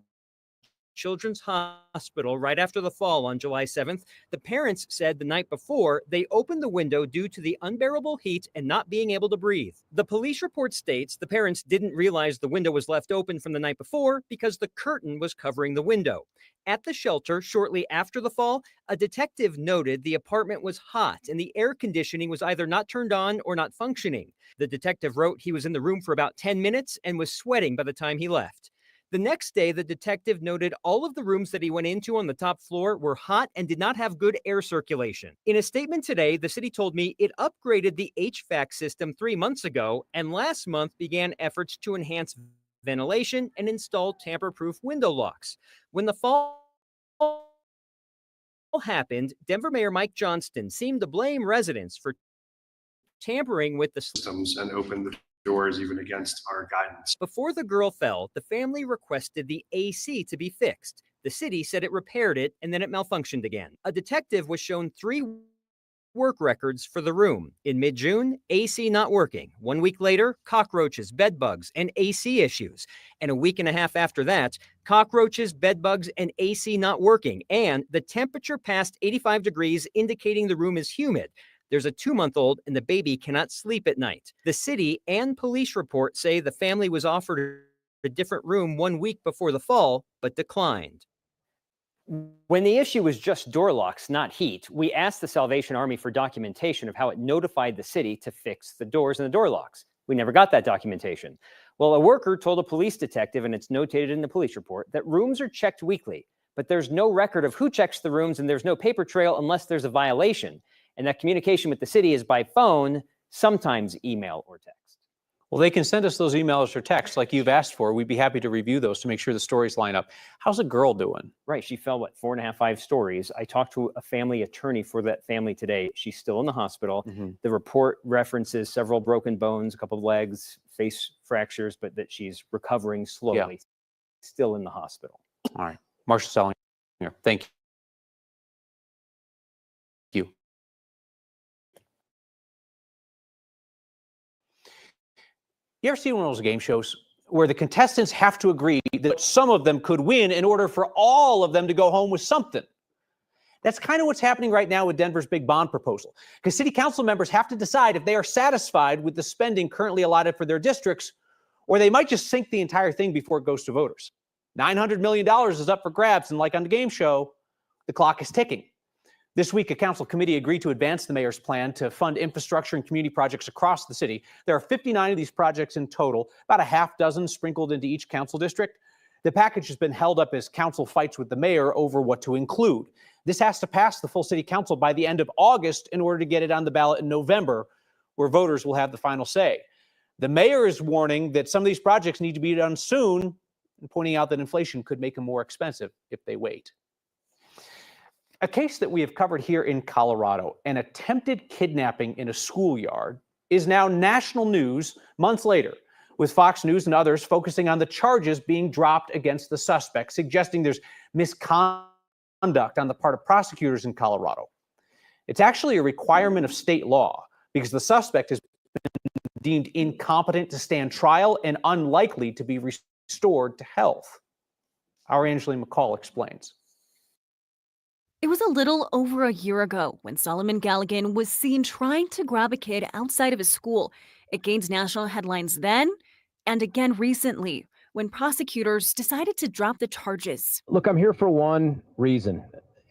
Children's Hospital right after the fall on July 7th, the parents said the night before they opened the window due to the unbearable heat and not being able to breathe. The police report states the parents didn't realize the window was left open from the night before because the curtain was covering the window. At the shelter shortly after the fall, a detective noted the apartment was hot and the air conditioning was either not turned on or not functioning. The detective wrote he was in the room for about 10 minutes and was sweating by the time he left. The next day, the detective noted all of the rooms that he went into on the top floor were hot and did not have good air circulation. In a statement today, the city told me it upgraded the HVAC system 3 months ago and last month began efforts to enhance ventilation and install tamper-proof window locks. When the fall happened, Denver Mayor Mike Johnston seemed to blame residents for tampering with the systems and open the doors even against our guidance. Before the girl fell, the family requested the AC to be fixed. The city said it repaired it and then it malfunctioned again. A detective was shown 3 work records for the room. In mid-June, AC not working. 1 week later, cockroaches, bed bugs, and AC issues. And a week and a half after that, cockroaches, bed bugs, and AC not working. And the temperature past 85 degrees, indicating the room is humid. There's a 2-month-old and the baby cannot sleep at night. The city and police report say the family was offered a different room 1 week before the fall, but declined. When the issue was just door locks, not heat, we asked the Salvation Army for documentation of how it notified the city to fix the doors and the door locks. We never got that documentation. Well, a worker told a police detective, and it's notated in the police report, that rooms are checked weekly, but there's no record of who checks the rooms and there's no paper trail unless there's a violation. And that communication with the city is by phone, sometimes email or text. Well, they can send us those emails or texts like you've asked for. We'd be happy to review those to make sure the stories line up. How's a girl doing? Right. She fell, 4.5, 5 stories. I talked to a family attorney for that family today. She's still in the hospital. The report references several broken bones, a couple of legs, face fractures, but that she's recovering slowly, still in the hospital. All right. Marshall Selling here. Thank you. You ever see one of those game shows where the contestants have to agree that some of them could win in order for all of them to go home with something. That's kind of what's happening right now with Denver's big bond proposal, because city council members have to decide if they are satisfied with the spending currently allotted for their districts, or they might just sink the entire thing before it goes to voters. $900 million is up for grabs, and like on the game show, the clock is ticking. This week, a council committee agreed to advance the mayor's plan to fund infrastructure and community projects across the city. There are 59 of these projects in total, about a half dozen sprinkled into each council district. The package has been held up as council fights with the mayor over what to include. This has to pass the full city council by the end of August in order to get it on the ballot in November, where voters will have the final say. The mayor is warning that some of these projects need to be done soon and pointing out that inflation could make them more expensive if they wait. A case that we have covered here in Colorado, an attempted kidnapping in a schoolyard, is now national news months later, with Fox News and others focusing on the charges being dropped against the suspect, suggesting there's misconduct on the part of prosecutors in Colorado. It's actually a requirement of state law because the suspect has been deemed incompetent to stand trial and unlikely to be restored to health. Our Angeline McCall explains. It was a little over a year ago when Solomon Galligan was seen trying to grab a kid outside of his school. It gained national headlines then and again recently when prosecutors decided to drop the charges. Look, I'm here for one reason,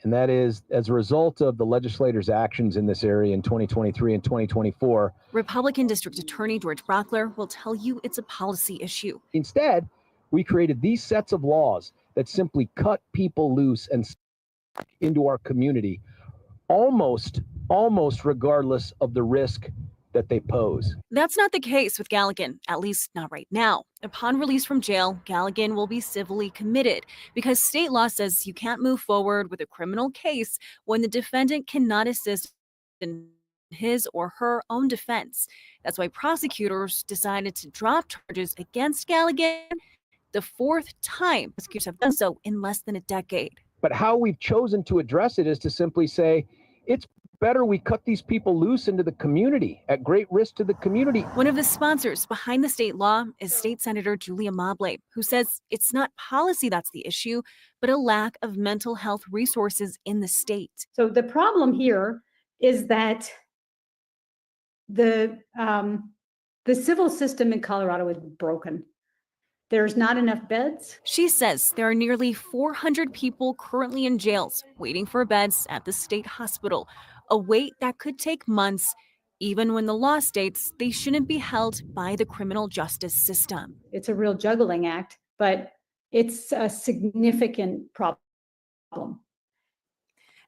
and that is as a result of the legislators' actions in this area in 2023 and 2024. Republican District Attorney George Brockler will tell you it's a policy issue. Instead, we created these sets of laws that simply cut people loose and into our community, almost regardless of the risk that they pose. That's not the case with Galligan, at least not right now. Upon release from jail, Galligan will be civilly committed because state law says you can't move forward with a criminal case when the defendant cannot assist in his or her own defense. That's why prosecutors decided to drop charges against Galligan, the fourth time prosecutors have done so in less than a decade. But how we've chosen to address it is to simply say, it's better we cut these people loose into the community at great risk to the community. One of the sponsors behind the state law is State Senator Julia Mobley, who says it's not policy that's the issue, but a lack of mental health resources in the state. So the problem here is that the civil system in Colorado is broken. There's not enough beds. She says there are nearly 400 people currently in jails waiting for beds at the state hospital, a wait that could take months, even when the law states they shouldn't be held by the criminal justice system. It's a real juggling act, but it's a significant problem.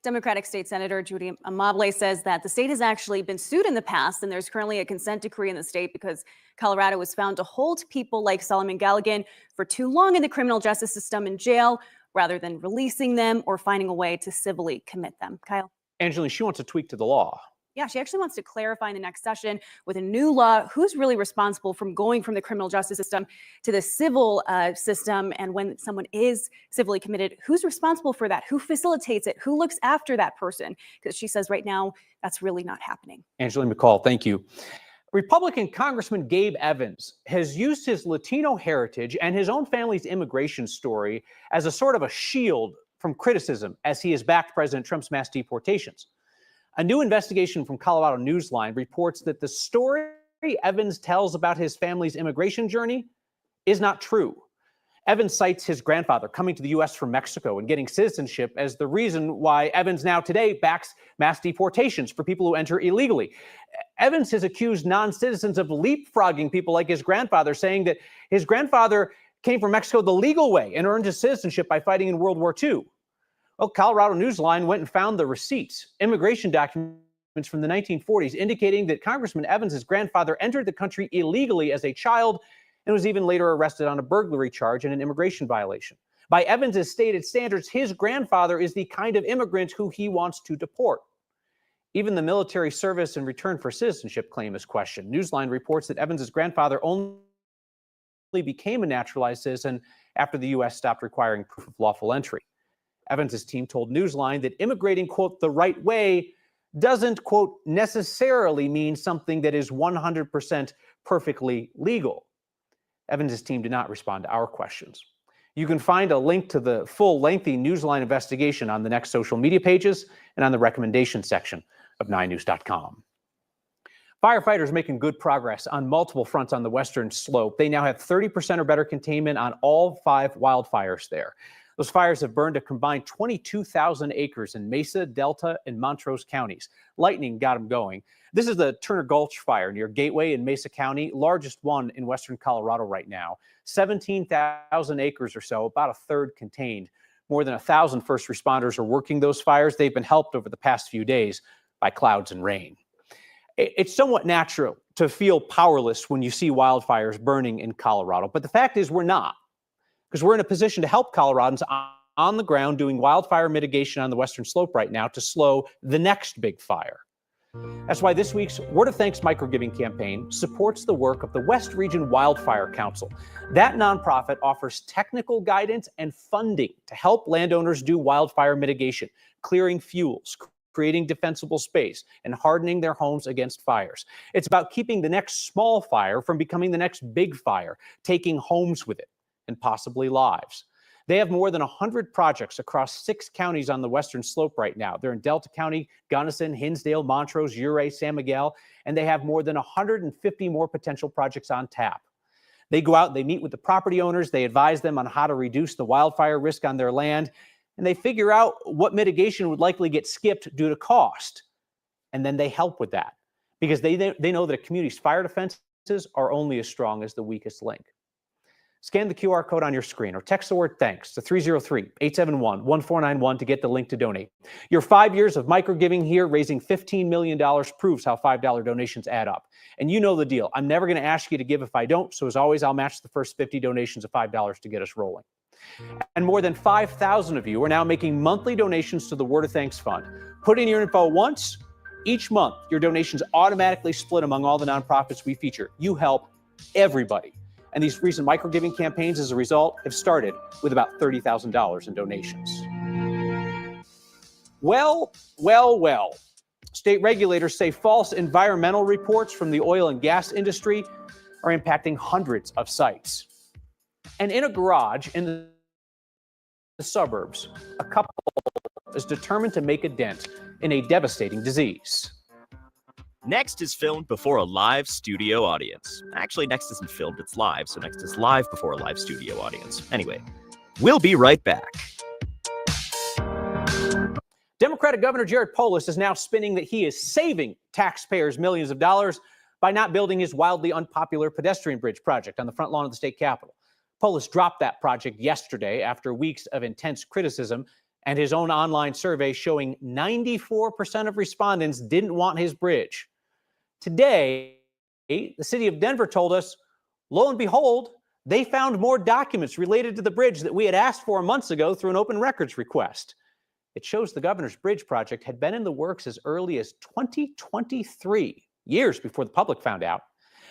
Democratic State Senator Judy Mobley says that the state has actually been sued in the past, and there's currently a consent decree in the state because Colorado was found to hold people like Solomon Galligan for too long in the criminal justice system in jail rather than releasing them or finding a way to civilly commit them. Kyle? Angeline, she wants a tweak to the law. Yeah, she actually wants to clarify in the next session with a new law who's really responsible from going from the criminal justice system to the civil system. And when someone is civilly committed, who's responsible for that? Who facilitates it? Who looks after that person? Because she says right now, that's really not happening. Angeline McCall, thank you. Republican Congressman Gabe Evans has used his Latino heritage and his own family's immigration story as a sort of a shield from criticism as he has backed President Trump's mass deportations. A new investigation from Colorado Newsline reports that the story Evans tells about his family's immigration journey is not true. Evans cites his grandfather coming to the U.S. from Mexico and getting citizenship as the reason why Evans now today backs mass deportations for people who enter illegally. Evans has accused non-citizens of leapfrogging people like his grandfather, saying that his grandfather came from Mexico the legal way and earned his citizenship by fighting in World War II. Well, Colorado Newsline went and found the receipts, immigration documents from the 1940s, indicating that Congressman Evans' grandfather entered the country illegally as a child and was even later arrested on a burglary charge and an immigration violation. By Evans' stated standards, his grandfather is the kind of immigrant who he wants to deport. Even the military service in return for citizenship claim is questioned. Newsline reports that Evans' grandfather only became a naturalized citizen after the U.S. stopped requiring proof of lawful entry. Evans' team told Newsline that immigrating, quote, the right way doesn't, quote, necessarily mean something that is 100% perfectly legal. Evans' team did not respond to our questions. You can find a link to the full lengthy Newsline investigation on the next social media pages and on the recommendation section of 9news.com. Firefighters making good progress on multiple fronts on the western slope. They now have 30% or better containment on all 5 wildfires there. Those fires have burned a combined 22,000 acres in Mesa, Delta, and Montrose counties. Lightning got them going. This is the Turner Gulch fire near Gateway in Mesa County, largest one in western Colorado right now. 17,000 acres or so, about a third contained. More than 1,000 first responders are working those fires. They've been helped over the past few days by clouds and rain. It's somewhat natural to feel powerless when you see wildfires burning in Colorado, but the fact is we're not, because we're in a position to help Coloradans on the ground doing wildfire mitigation on the western slope right now to slow the next big fire. That's why this week's Word of Thanks microgiving campaign supports the work of the West Region Wildfire Council. That nonprofit offers technical guidance and funding to help landowners do wildfire mitigation, clearing fuels, creating defensible space, and hardening their homes against fires. It's about keeping the next small fire from becoming the next big fire, taking homes with it, and possibly lives. They have more than 100 projects across 6 counties on the western slope right now. They're in Delta County, Gunnison, Hinsdale, Montrose, Ouray, San Miguel, and they have more than 150 more potential projects on tap. They go out, they meet with the property owners, they advise them on how to reduce the wildfire risk on their land, and they figure out what mitigation would likely get skipped due to cost. And then they help with that because they know that a community's fire defenses are only as strong as the weakest link. Scan the QR code on your screen or text the word thanks to 303-871-1491 to get the link to donate. Your 5 years of microgiving here, raising $15 million, proves how $5 donations add up. And you know the deal. I'm never going to ask you to give if I don't. So as always, I'll match the first 50 donations of $5 to get us rolling. And more than 5,000 of you are now making monthly donations to the Word of Thanks Fund. Put in your info once. Each month, your donations automatically split among all the nonprofits we feature. You help everybody. And these recent microgiving campaigns, as a result, have started with about $30,000 in donations. Well. State regulators say false environmental reports from the oil and gas industry are impacting hundreds of sites. And in a garage in the suburbs, a couple is determined to make a dent in a devastating disease. Next is filmed before a live studio audience. Actually, Next isn't filmed, it's live, so Next is live before a live studio audience. Anyway, we'll be right back. Democratic Governor Jared Polis is now spinning that he is saving taxpayers millions of dollars by not building his wildly unpopular pedestrian bridge project on the front lawn of the state capitol. Polis dropped that project yesterday after weeks of intense criticism and his own online survey showing 94% of respondents didn't want his bridge. Today, the city of Denver told us, lo and behold, they found more documents related to the bridge that we had asked for months ago through an open records request. It shows the governor's bridge project had been in the works as early as 2023, years before the public found out.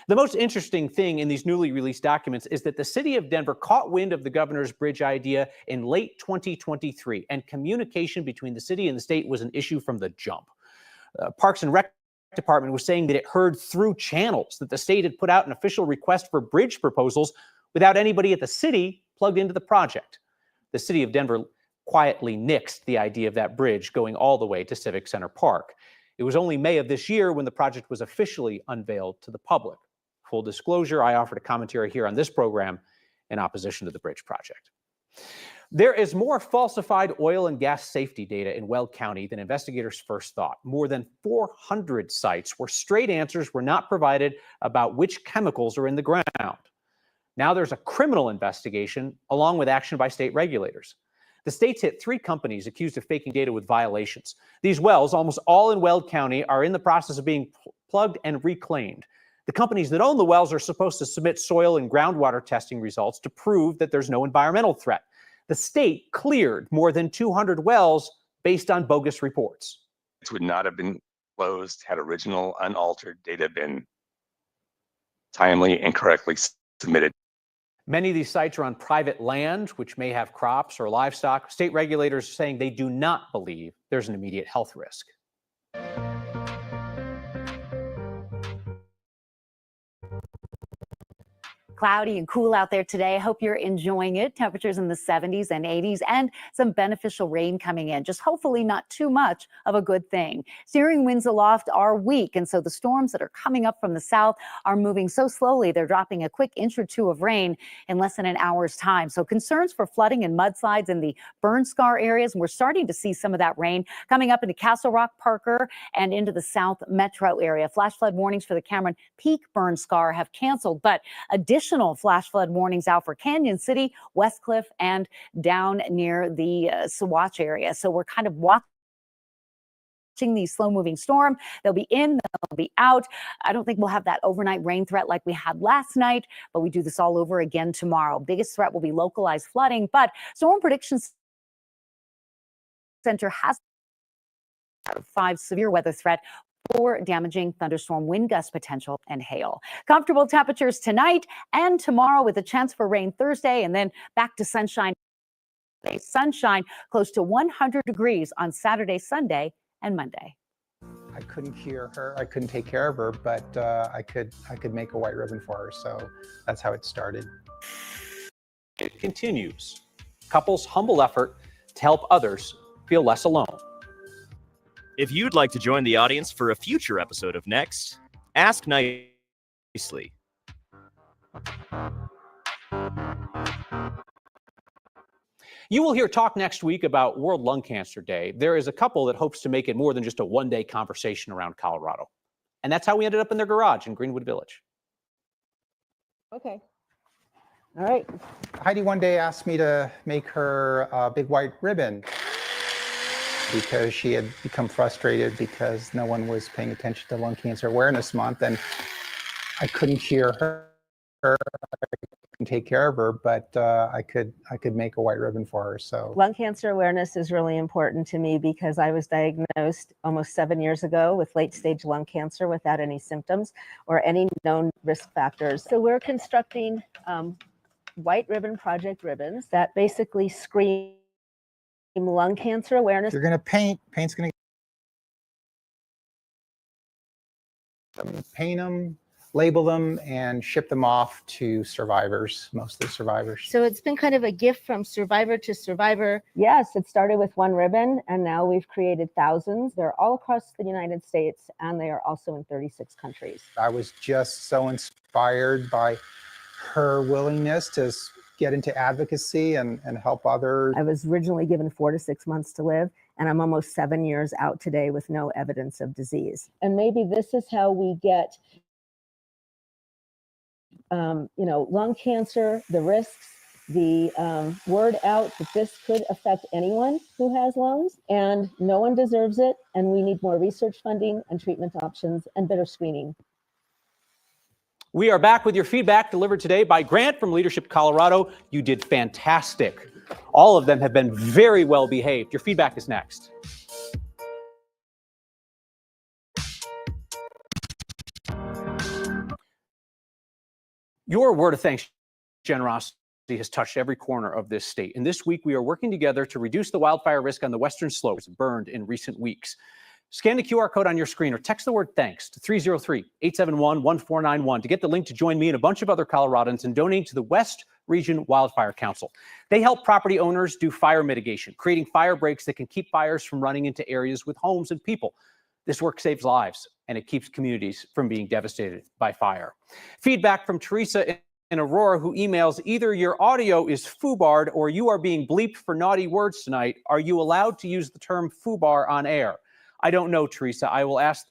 The most interesting thing in these newly released documents is that the city of Denver caught wind of the governor's bridge idea in late 2023, and communication between the city and the state was an issue from the jump. Parks and Rec Department was saying that it heard through channels that the state had put out an official request for bridge proposals without anybody at the city plugged into the project. The city of Denver quietly nixed the idea of that bridge going all the way to Civic Center Park. It was only May of this year when the project was officially unveiled to the public. Full disclosure, I offered a commentary here on this program in opposition to the bridge project. There is more falsified oil and gas safety data in Weld County than investigators first thought. More than 400 sites where straight answers were not provided about which chemicals are in the ground. Now there's a criminal investigation along with action by state regulators. The state's hit 3 companies accused of faking data with violations. These wells, almost all in Weld County, are in the process of being plugged and reclaimed. The companies that own the wells are supposed to submit soil and groundwater testing results to prove that there's no environmental threat. The state cleared more than 200 wells based on bogus reports. It would not have been closed had original unaltered data been timely and correctly submitted. Many of these sites are on private land, which may have crops or livestock. State regulators are saying they do not believe there's an immediate health risk. Cloudy and cool out there today. I hope you're enjoying it. Temperatures in the 70s and 80s and some beneficial rain coming in. Just hopefully not too much of a good thing. Steering winds aloft are weak, and so the storms that are coming up from the south are moving so slowly they're dropping a quick inch or two of rain in less than an hour's time. So concerns for flooding and mudslides in the burn scar areas, and we're starting to see some of that rain coming up into Castle Rock, Parker, and into the South Metro area. Flash flood warnings for the Cameron Peak burn scar have canceled, but additional flash flood warnings out for Canyon City, Westcliff, and down near the Saguache area. So we're kind of watching these slow-moving storm. They'll be in, they'll be out. I don't think we'll have that overnight rain threat like we had last night, but we do this all over again tomorrow. Biggest threat will be localized flooding, but Storm Prediction Center has 5 severe weather threat, 4 damaging thunderstorm wind gust potential, and hail. Comfortable temperatures tonight and tomorrow with a chance for rain Thursday, and then back to sunshine. Sunshine close to 100 degrees on Saturday, Sunday, and Monday. I couldn't cure her. I couldn't take care of her, but I could make a white ribbon for her. So that's how it started. It continues. Couples' humble effort to help others feel less alone. If you'd like to join the audience for a future episode of Next, ask nicely. You will hear talk next week about World Lung Cancer Day. There is a couple that hopes to make it more than just a one-day conversation around Colorado. And that's how we ended up in their garage in Greenwood Village. Okay. All right. Heidi one day asked me to make her a big white ribbon because she had become frustrated because no one was paying attention to Lung Cancer Awareness Month, and I couldn't cure her. I couldn't take care of her, but I could make a white ribbon for her. So lung cancer awareness is really important to me because I was diagnosed almost 7 years ago with late-stage lung cancer without any symptoms or any known risk factors. So we're constructing white ribbon project ribbons that basically scream lung cancer awareness. you're going to paint's going to paint them, label them, and ship them off to survivors, mostly survivors. So it's been kind of a gift from survivor to survivor. Yes, it started with one ribbon, and now we've created thousands. They're all across the United States, and they are also in 36 countries. I was just so inspired by her willingness to get into advocacy and help others. I was originally given 4 to 6 months to live, and I'm almost 7 years out today with no evidence of disease. And maybe this is how we get lung cancer, the risks, the word out that this could affect anyone who has lungs, and no one deserves it. And we need more research funding and treatment options and better screening. We are back with your feedback delivered today by Grant from Leadership Colorado. You did fantastic. All of them have been very well behaved. Your feedback is next. Your word of thanks, generosity, has touched every corner of this state. And this week, we are working together to reduce the wildfire risk on the western slopes burned in recent weeks. Scan the QR code on your screen or text the word thanks to 303-871-1491 to get the link to join me and a bunch of other Coloradans and donate to the West Region Wildfire Council. They help property owners do fire mitigation, creating fire breaks that can keep fires from running into areas with homes and people. This work saves lives, and it keeps communities from being devastated by fire. Feedback from Teresa in Aurora, who emails, either your audio is foobarred or you are being bleeped for naughty words tonight. Are you allowed to use the term foobar on air? I don't know, Teresa. I will ask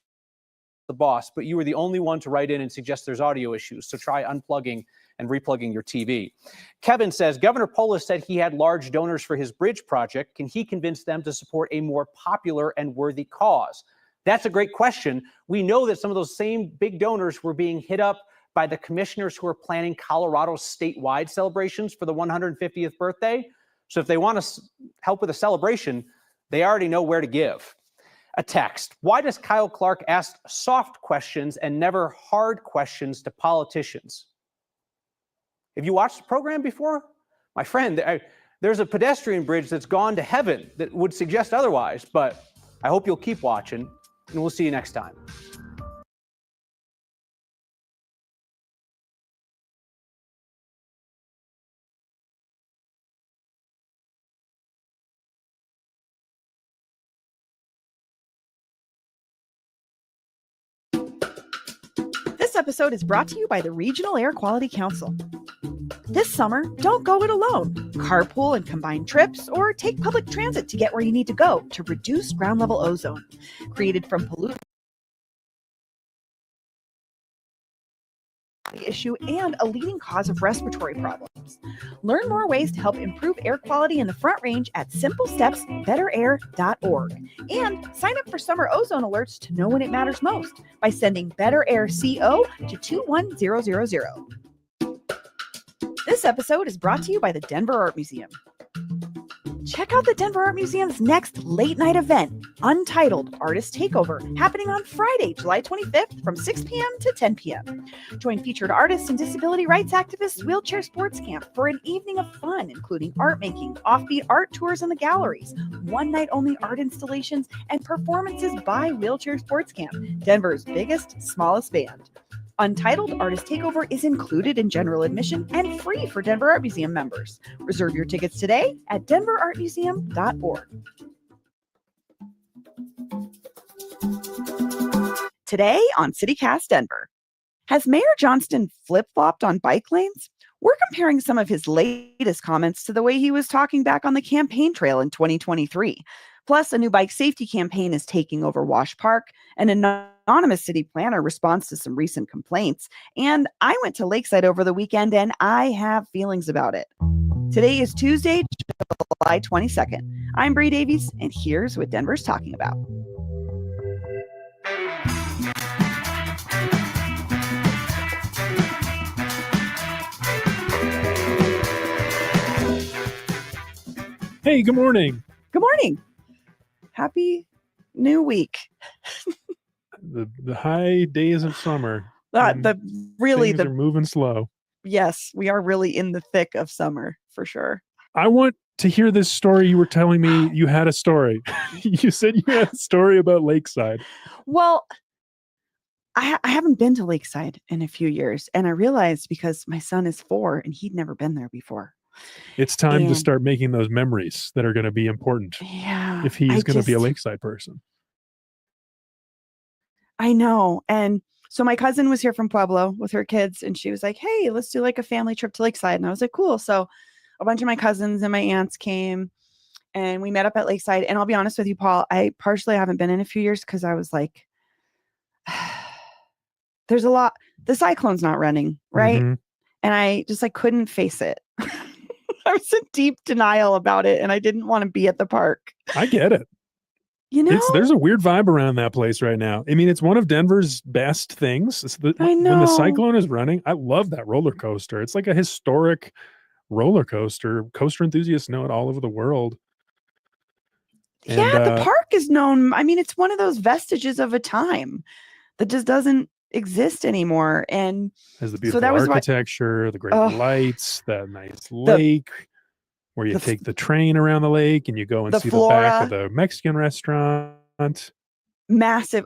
the boss, but you were the only one to write in and suggest there's audio issues, so try unplugging and replugging your TV. Kevin says, Governor Polis said he had large donors for his bridge project. Can he convince them to support a more popular and worthy cause? That's a great question. We know that some of those same big donors were being hit up by the commissioners who are planning Colorado's statewide celebrations for the 150th birthday. So if they want to help with a celebration, they already know where to give. A text. Why does Kyle Clark ask soft questions and never hard questions to politicians? Have you watched the program before? My friend, there's a pedestrian bridge that's gone to heaven that would suggest otherwise, but I hope you'll keep watching, and we'll see you next time. episode is brought to you by the Regional Air Quality Council. This summer, don't go it alone. Carpool and combine trips, or take public transit to get where you need to go to reduce ground level ozone. Created from pollution issue and a leading cause of respiratory problems. Learn more ways to help improve air quality in the Front Range at simplestepsbetterair.org. And sign up for summer ozone alerts to know when it matters most by sending Better Air CO to 21000. This episode is brought to you by the Denver Art Museum. Check out the Denver Art Museum's next late night event, Untitled Artist Takeover, happening on Friday, July 25th from 6 p.m. to 10 p.m. Join featured artists and disability rights activists Wheelchair Sports Camp for an evening of fun, including art making, offbeat art tours in the galleries, one-night only art installations, and performances by Wheelchair Sports Camp, Denver's biggest, smallest band. Untitled Artist Takeover is included in general admission and free for Denver Art Museum members. Reserve your tickets today at denverartmuseum.org. Today on CityCast Denver. Has Mayor Johnston flip-flopped on bike lanes? We're comparing some of his latest comments to the way he was talking back on the campaign trail in 2023. Plus, a new bike safety campaign is taking over Wash Park, an anonymous city planner responds to some recent complaints, and I went to Lakeside over the weekend and I have feelings about it. Today is Tuesday, July 22nd. I'm Bree Davies, and here's what Denver's talking about. Hey, good morning. Good morning. Happy new week. The high days of summer. Things are moving slow. Yes, we are really in the thick of summer for sure. I want to hear this story. You were telling me you had a story. You said you had a story about Lakeside. Well, I haven't been to Lakeside in a few years, and I realized because my son is 4 and he'd never been there before. It's time to start making those memories that are going to be important. Yeah, if he's going to be a Lakeside person. I know. And so my cousin was here from Pueblo with her kids, and she was like, hey, let's do like a family trip to Lakeside. And I was like, cool. So a bunch of my cousins and my aunts came, and we met up at Lakeside. And I'll be honest with you, Paul, I partially haven't been in a few years because I was like, there's a lot, the cyclone's not running, right? Mm-hmm. And I just like couldn't face it. I was in deep denial about it, and I didn't want to be at the park. I get it. You know, there's a weird vibe around that place right now. I mean, it's one of Denver's best things. I know. When the cyclone is running, I love that roller coaster. It's like a historic roller coaster. Coaster enthusiasts know it all over the world. And, the park is known. I mean, it's one of those vestiges of a time that just doesn't exist anymore. And has the beautiful architecture, the great lights, that nice lake where you take the train around the lake and you go and see the back of the Mexican restaurant. Massive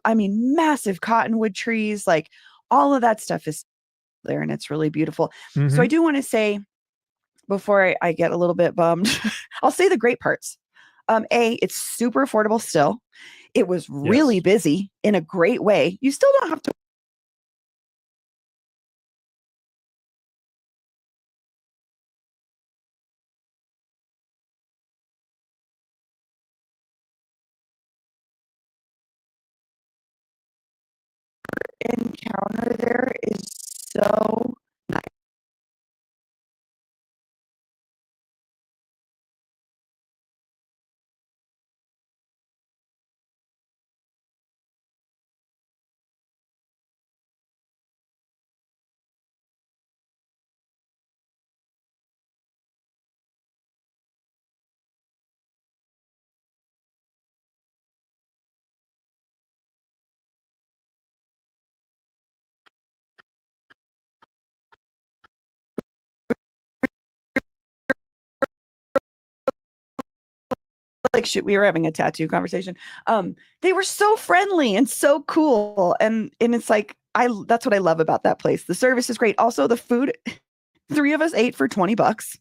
cottonwood trees, like all of that stuff is there, and it's really beautiful. Mm-hmm. So I do want to say, before I get a little bit bummed, I'll say the great parts. It's super affordable still. It was really busy in a great way. You still don't have to encounter there is so nice. Like shit, we were having a tattoo conversation. They were so friendly and so cool, and it's like that's what I love about that place. The service is great. Also, the food, 3 of us ate for $20.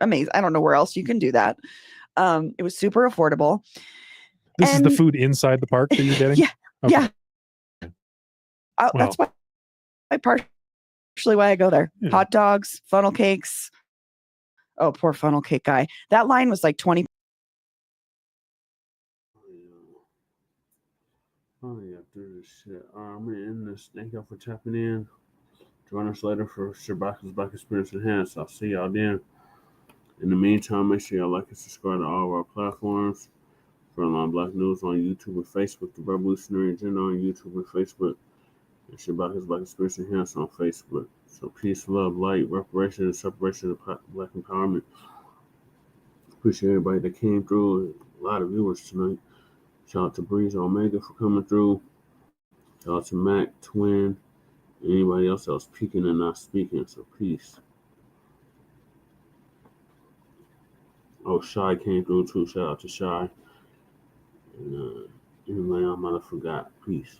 Amazing. I don't know where else you can do that. It was super affordable. This is the food inside the park that you're getting? Yeah. Okay. Yeah. That's why partially why I go there. Yeah. Hot dogs, funnel cakes. Oh, poor funnel cake guy. That line was like 20. Oh yeah, through this shit. I'm gonna end this. Thank y'all for tapping in. Join us later for Shabaka's Black Experience Enhanced. I'll see y'all then. In the meantime, make sure y'all like and subscribe to all of our platforms. Frontline Black News on YouTube and Facebook. The Revolutionary Agenda on YouTube and Facebook. And Shabaka's Black Experience Enhanced on Facebook. So peace, love, light, reparations, and separation of Black empowerment. Appreciate everybody that came through. A lot of viewers tonight. Shout out to Breeze Omega for coming through. Shout out to Mac, Twin, anybody else that was peeking and not speaking. So peace. Oh, Shy came through too. Shout out to Shy. And anybody I might have forgot. Peace.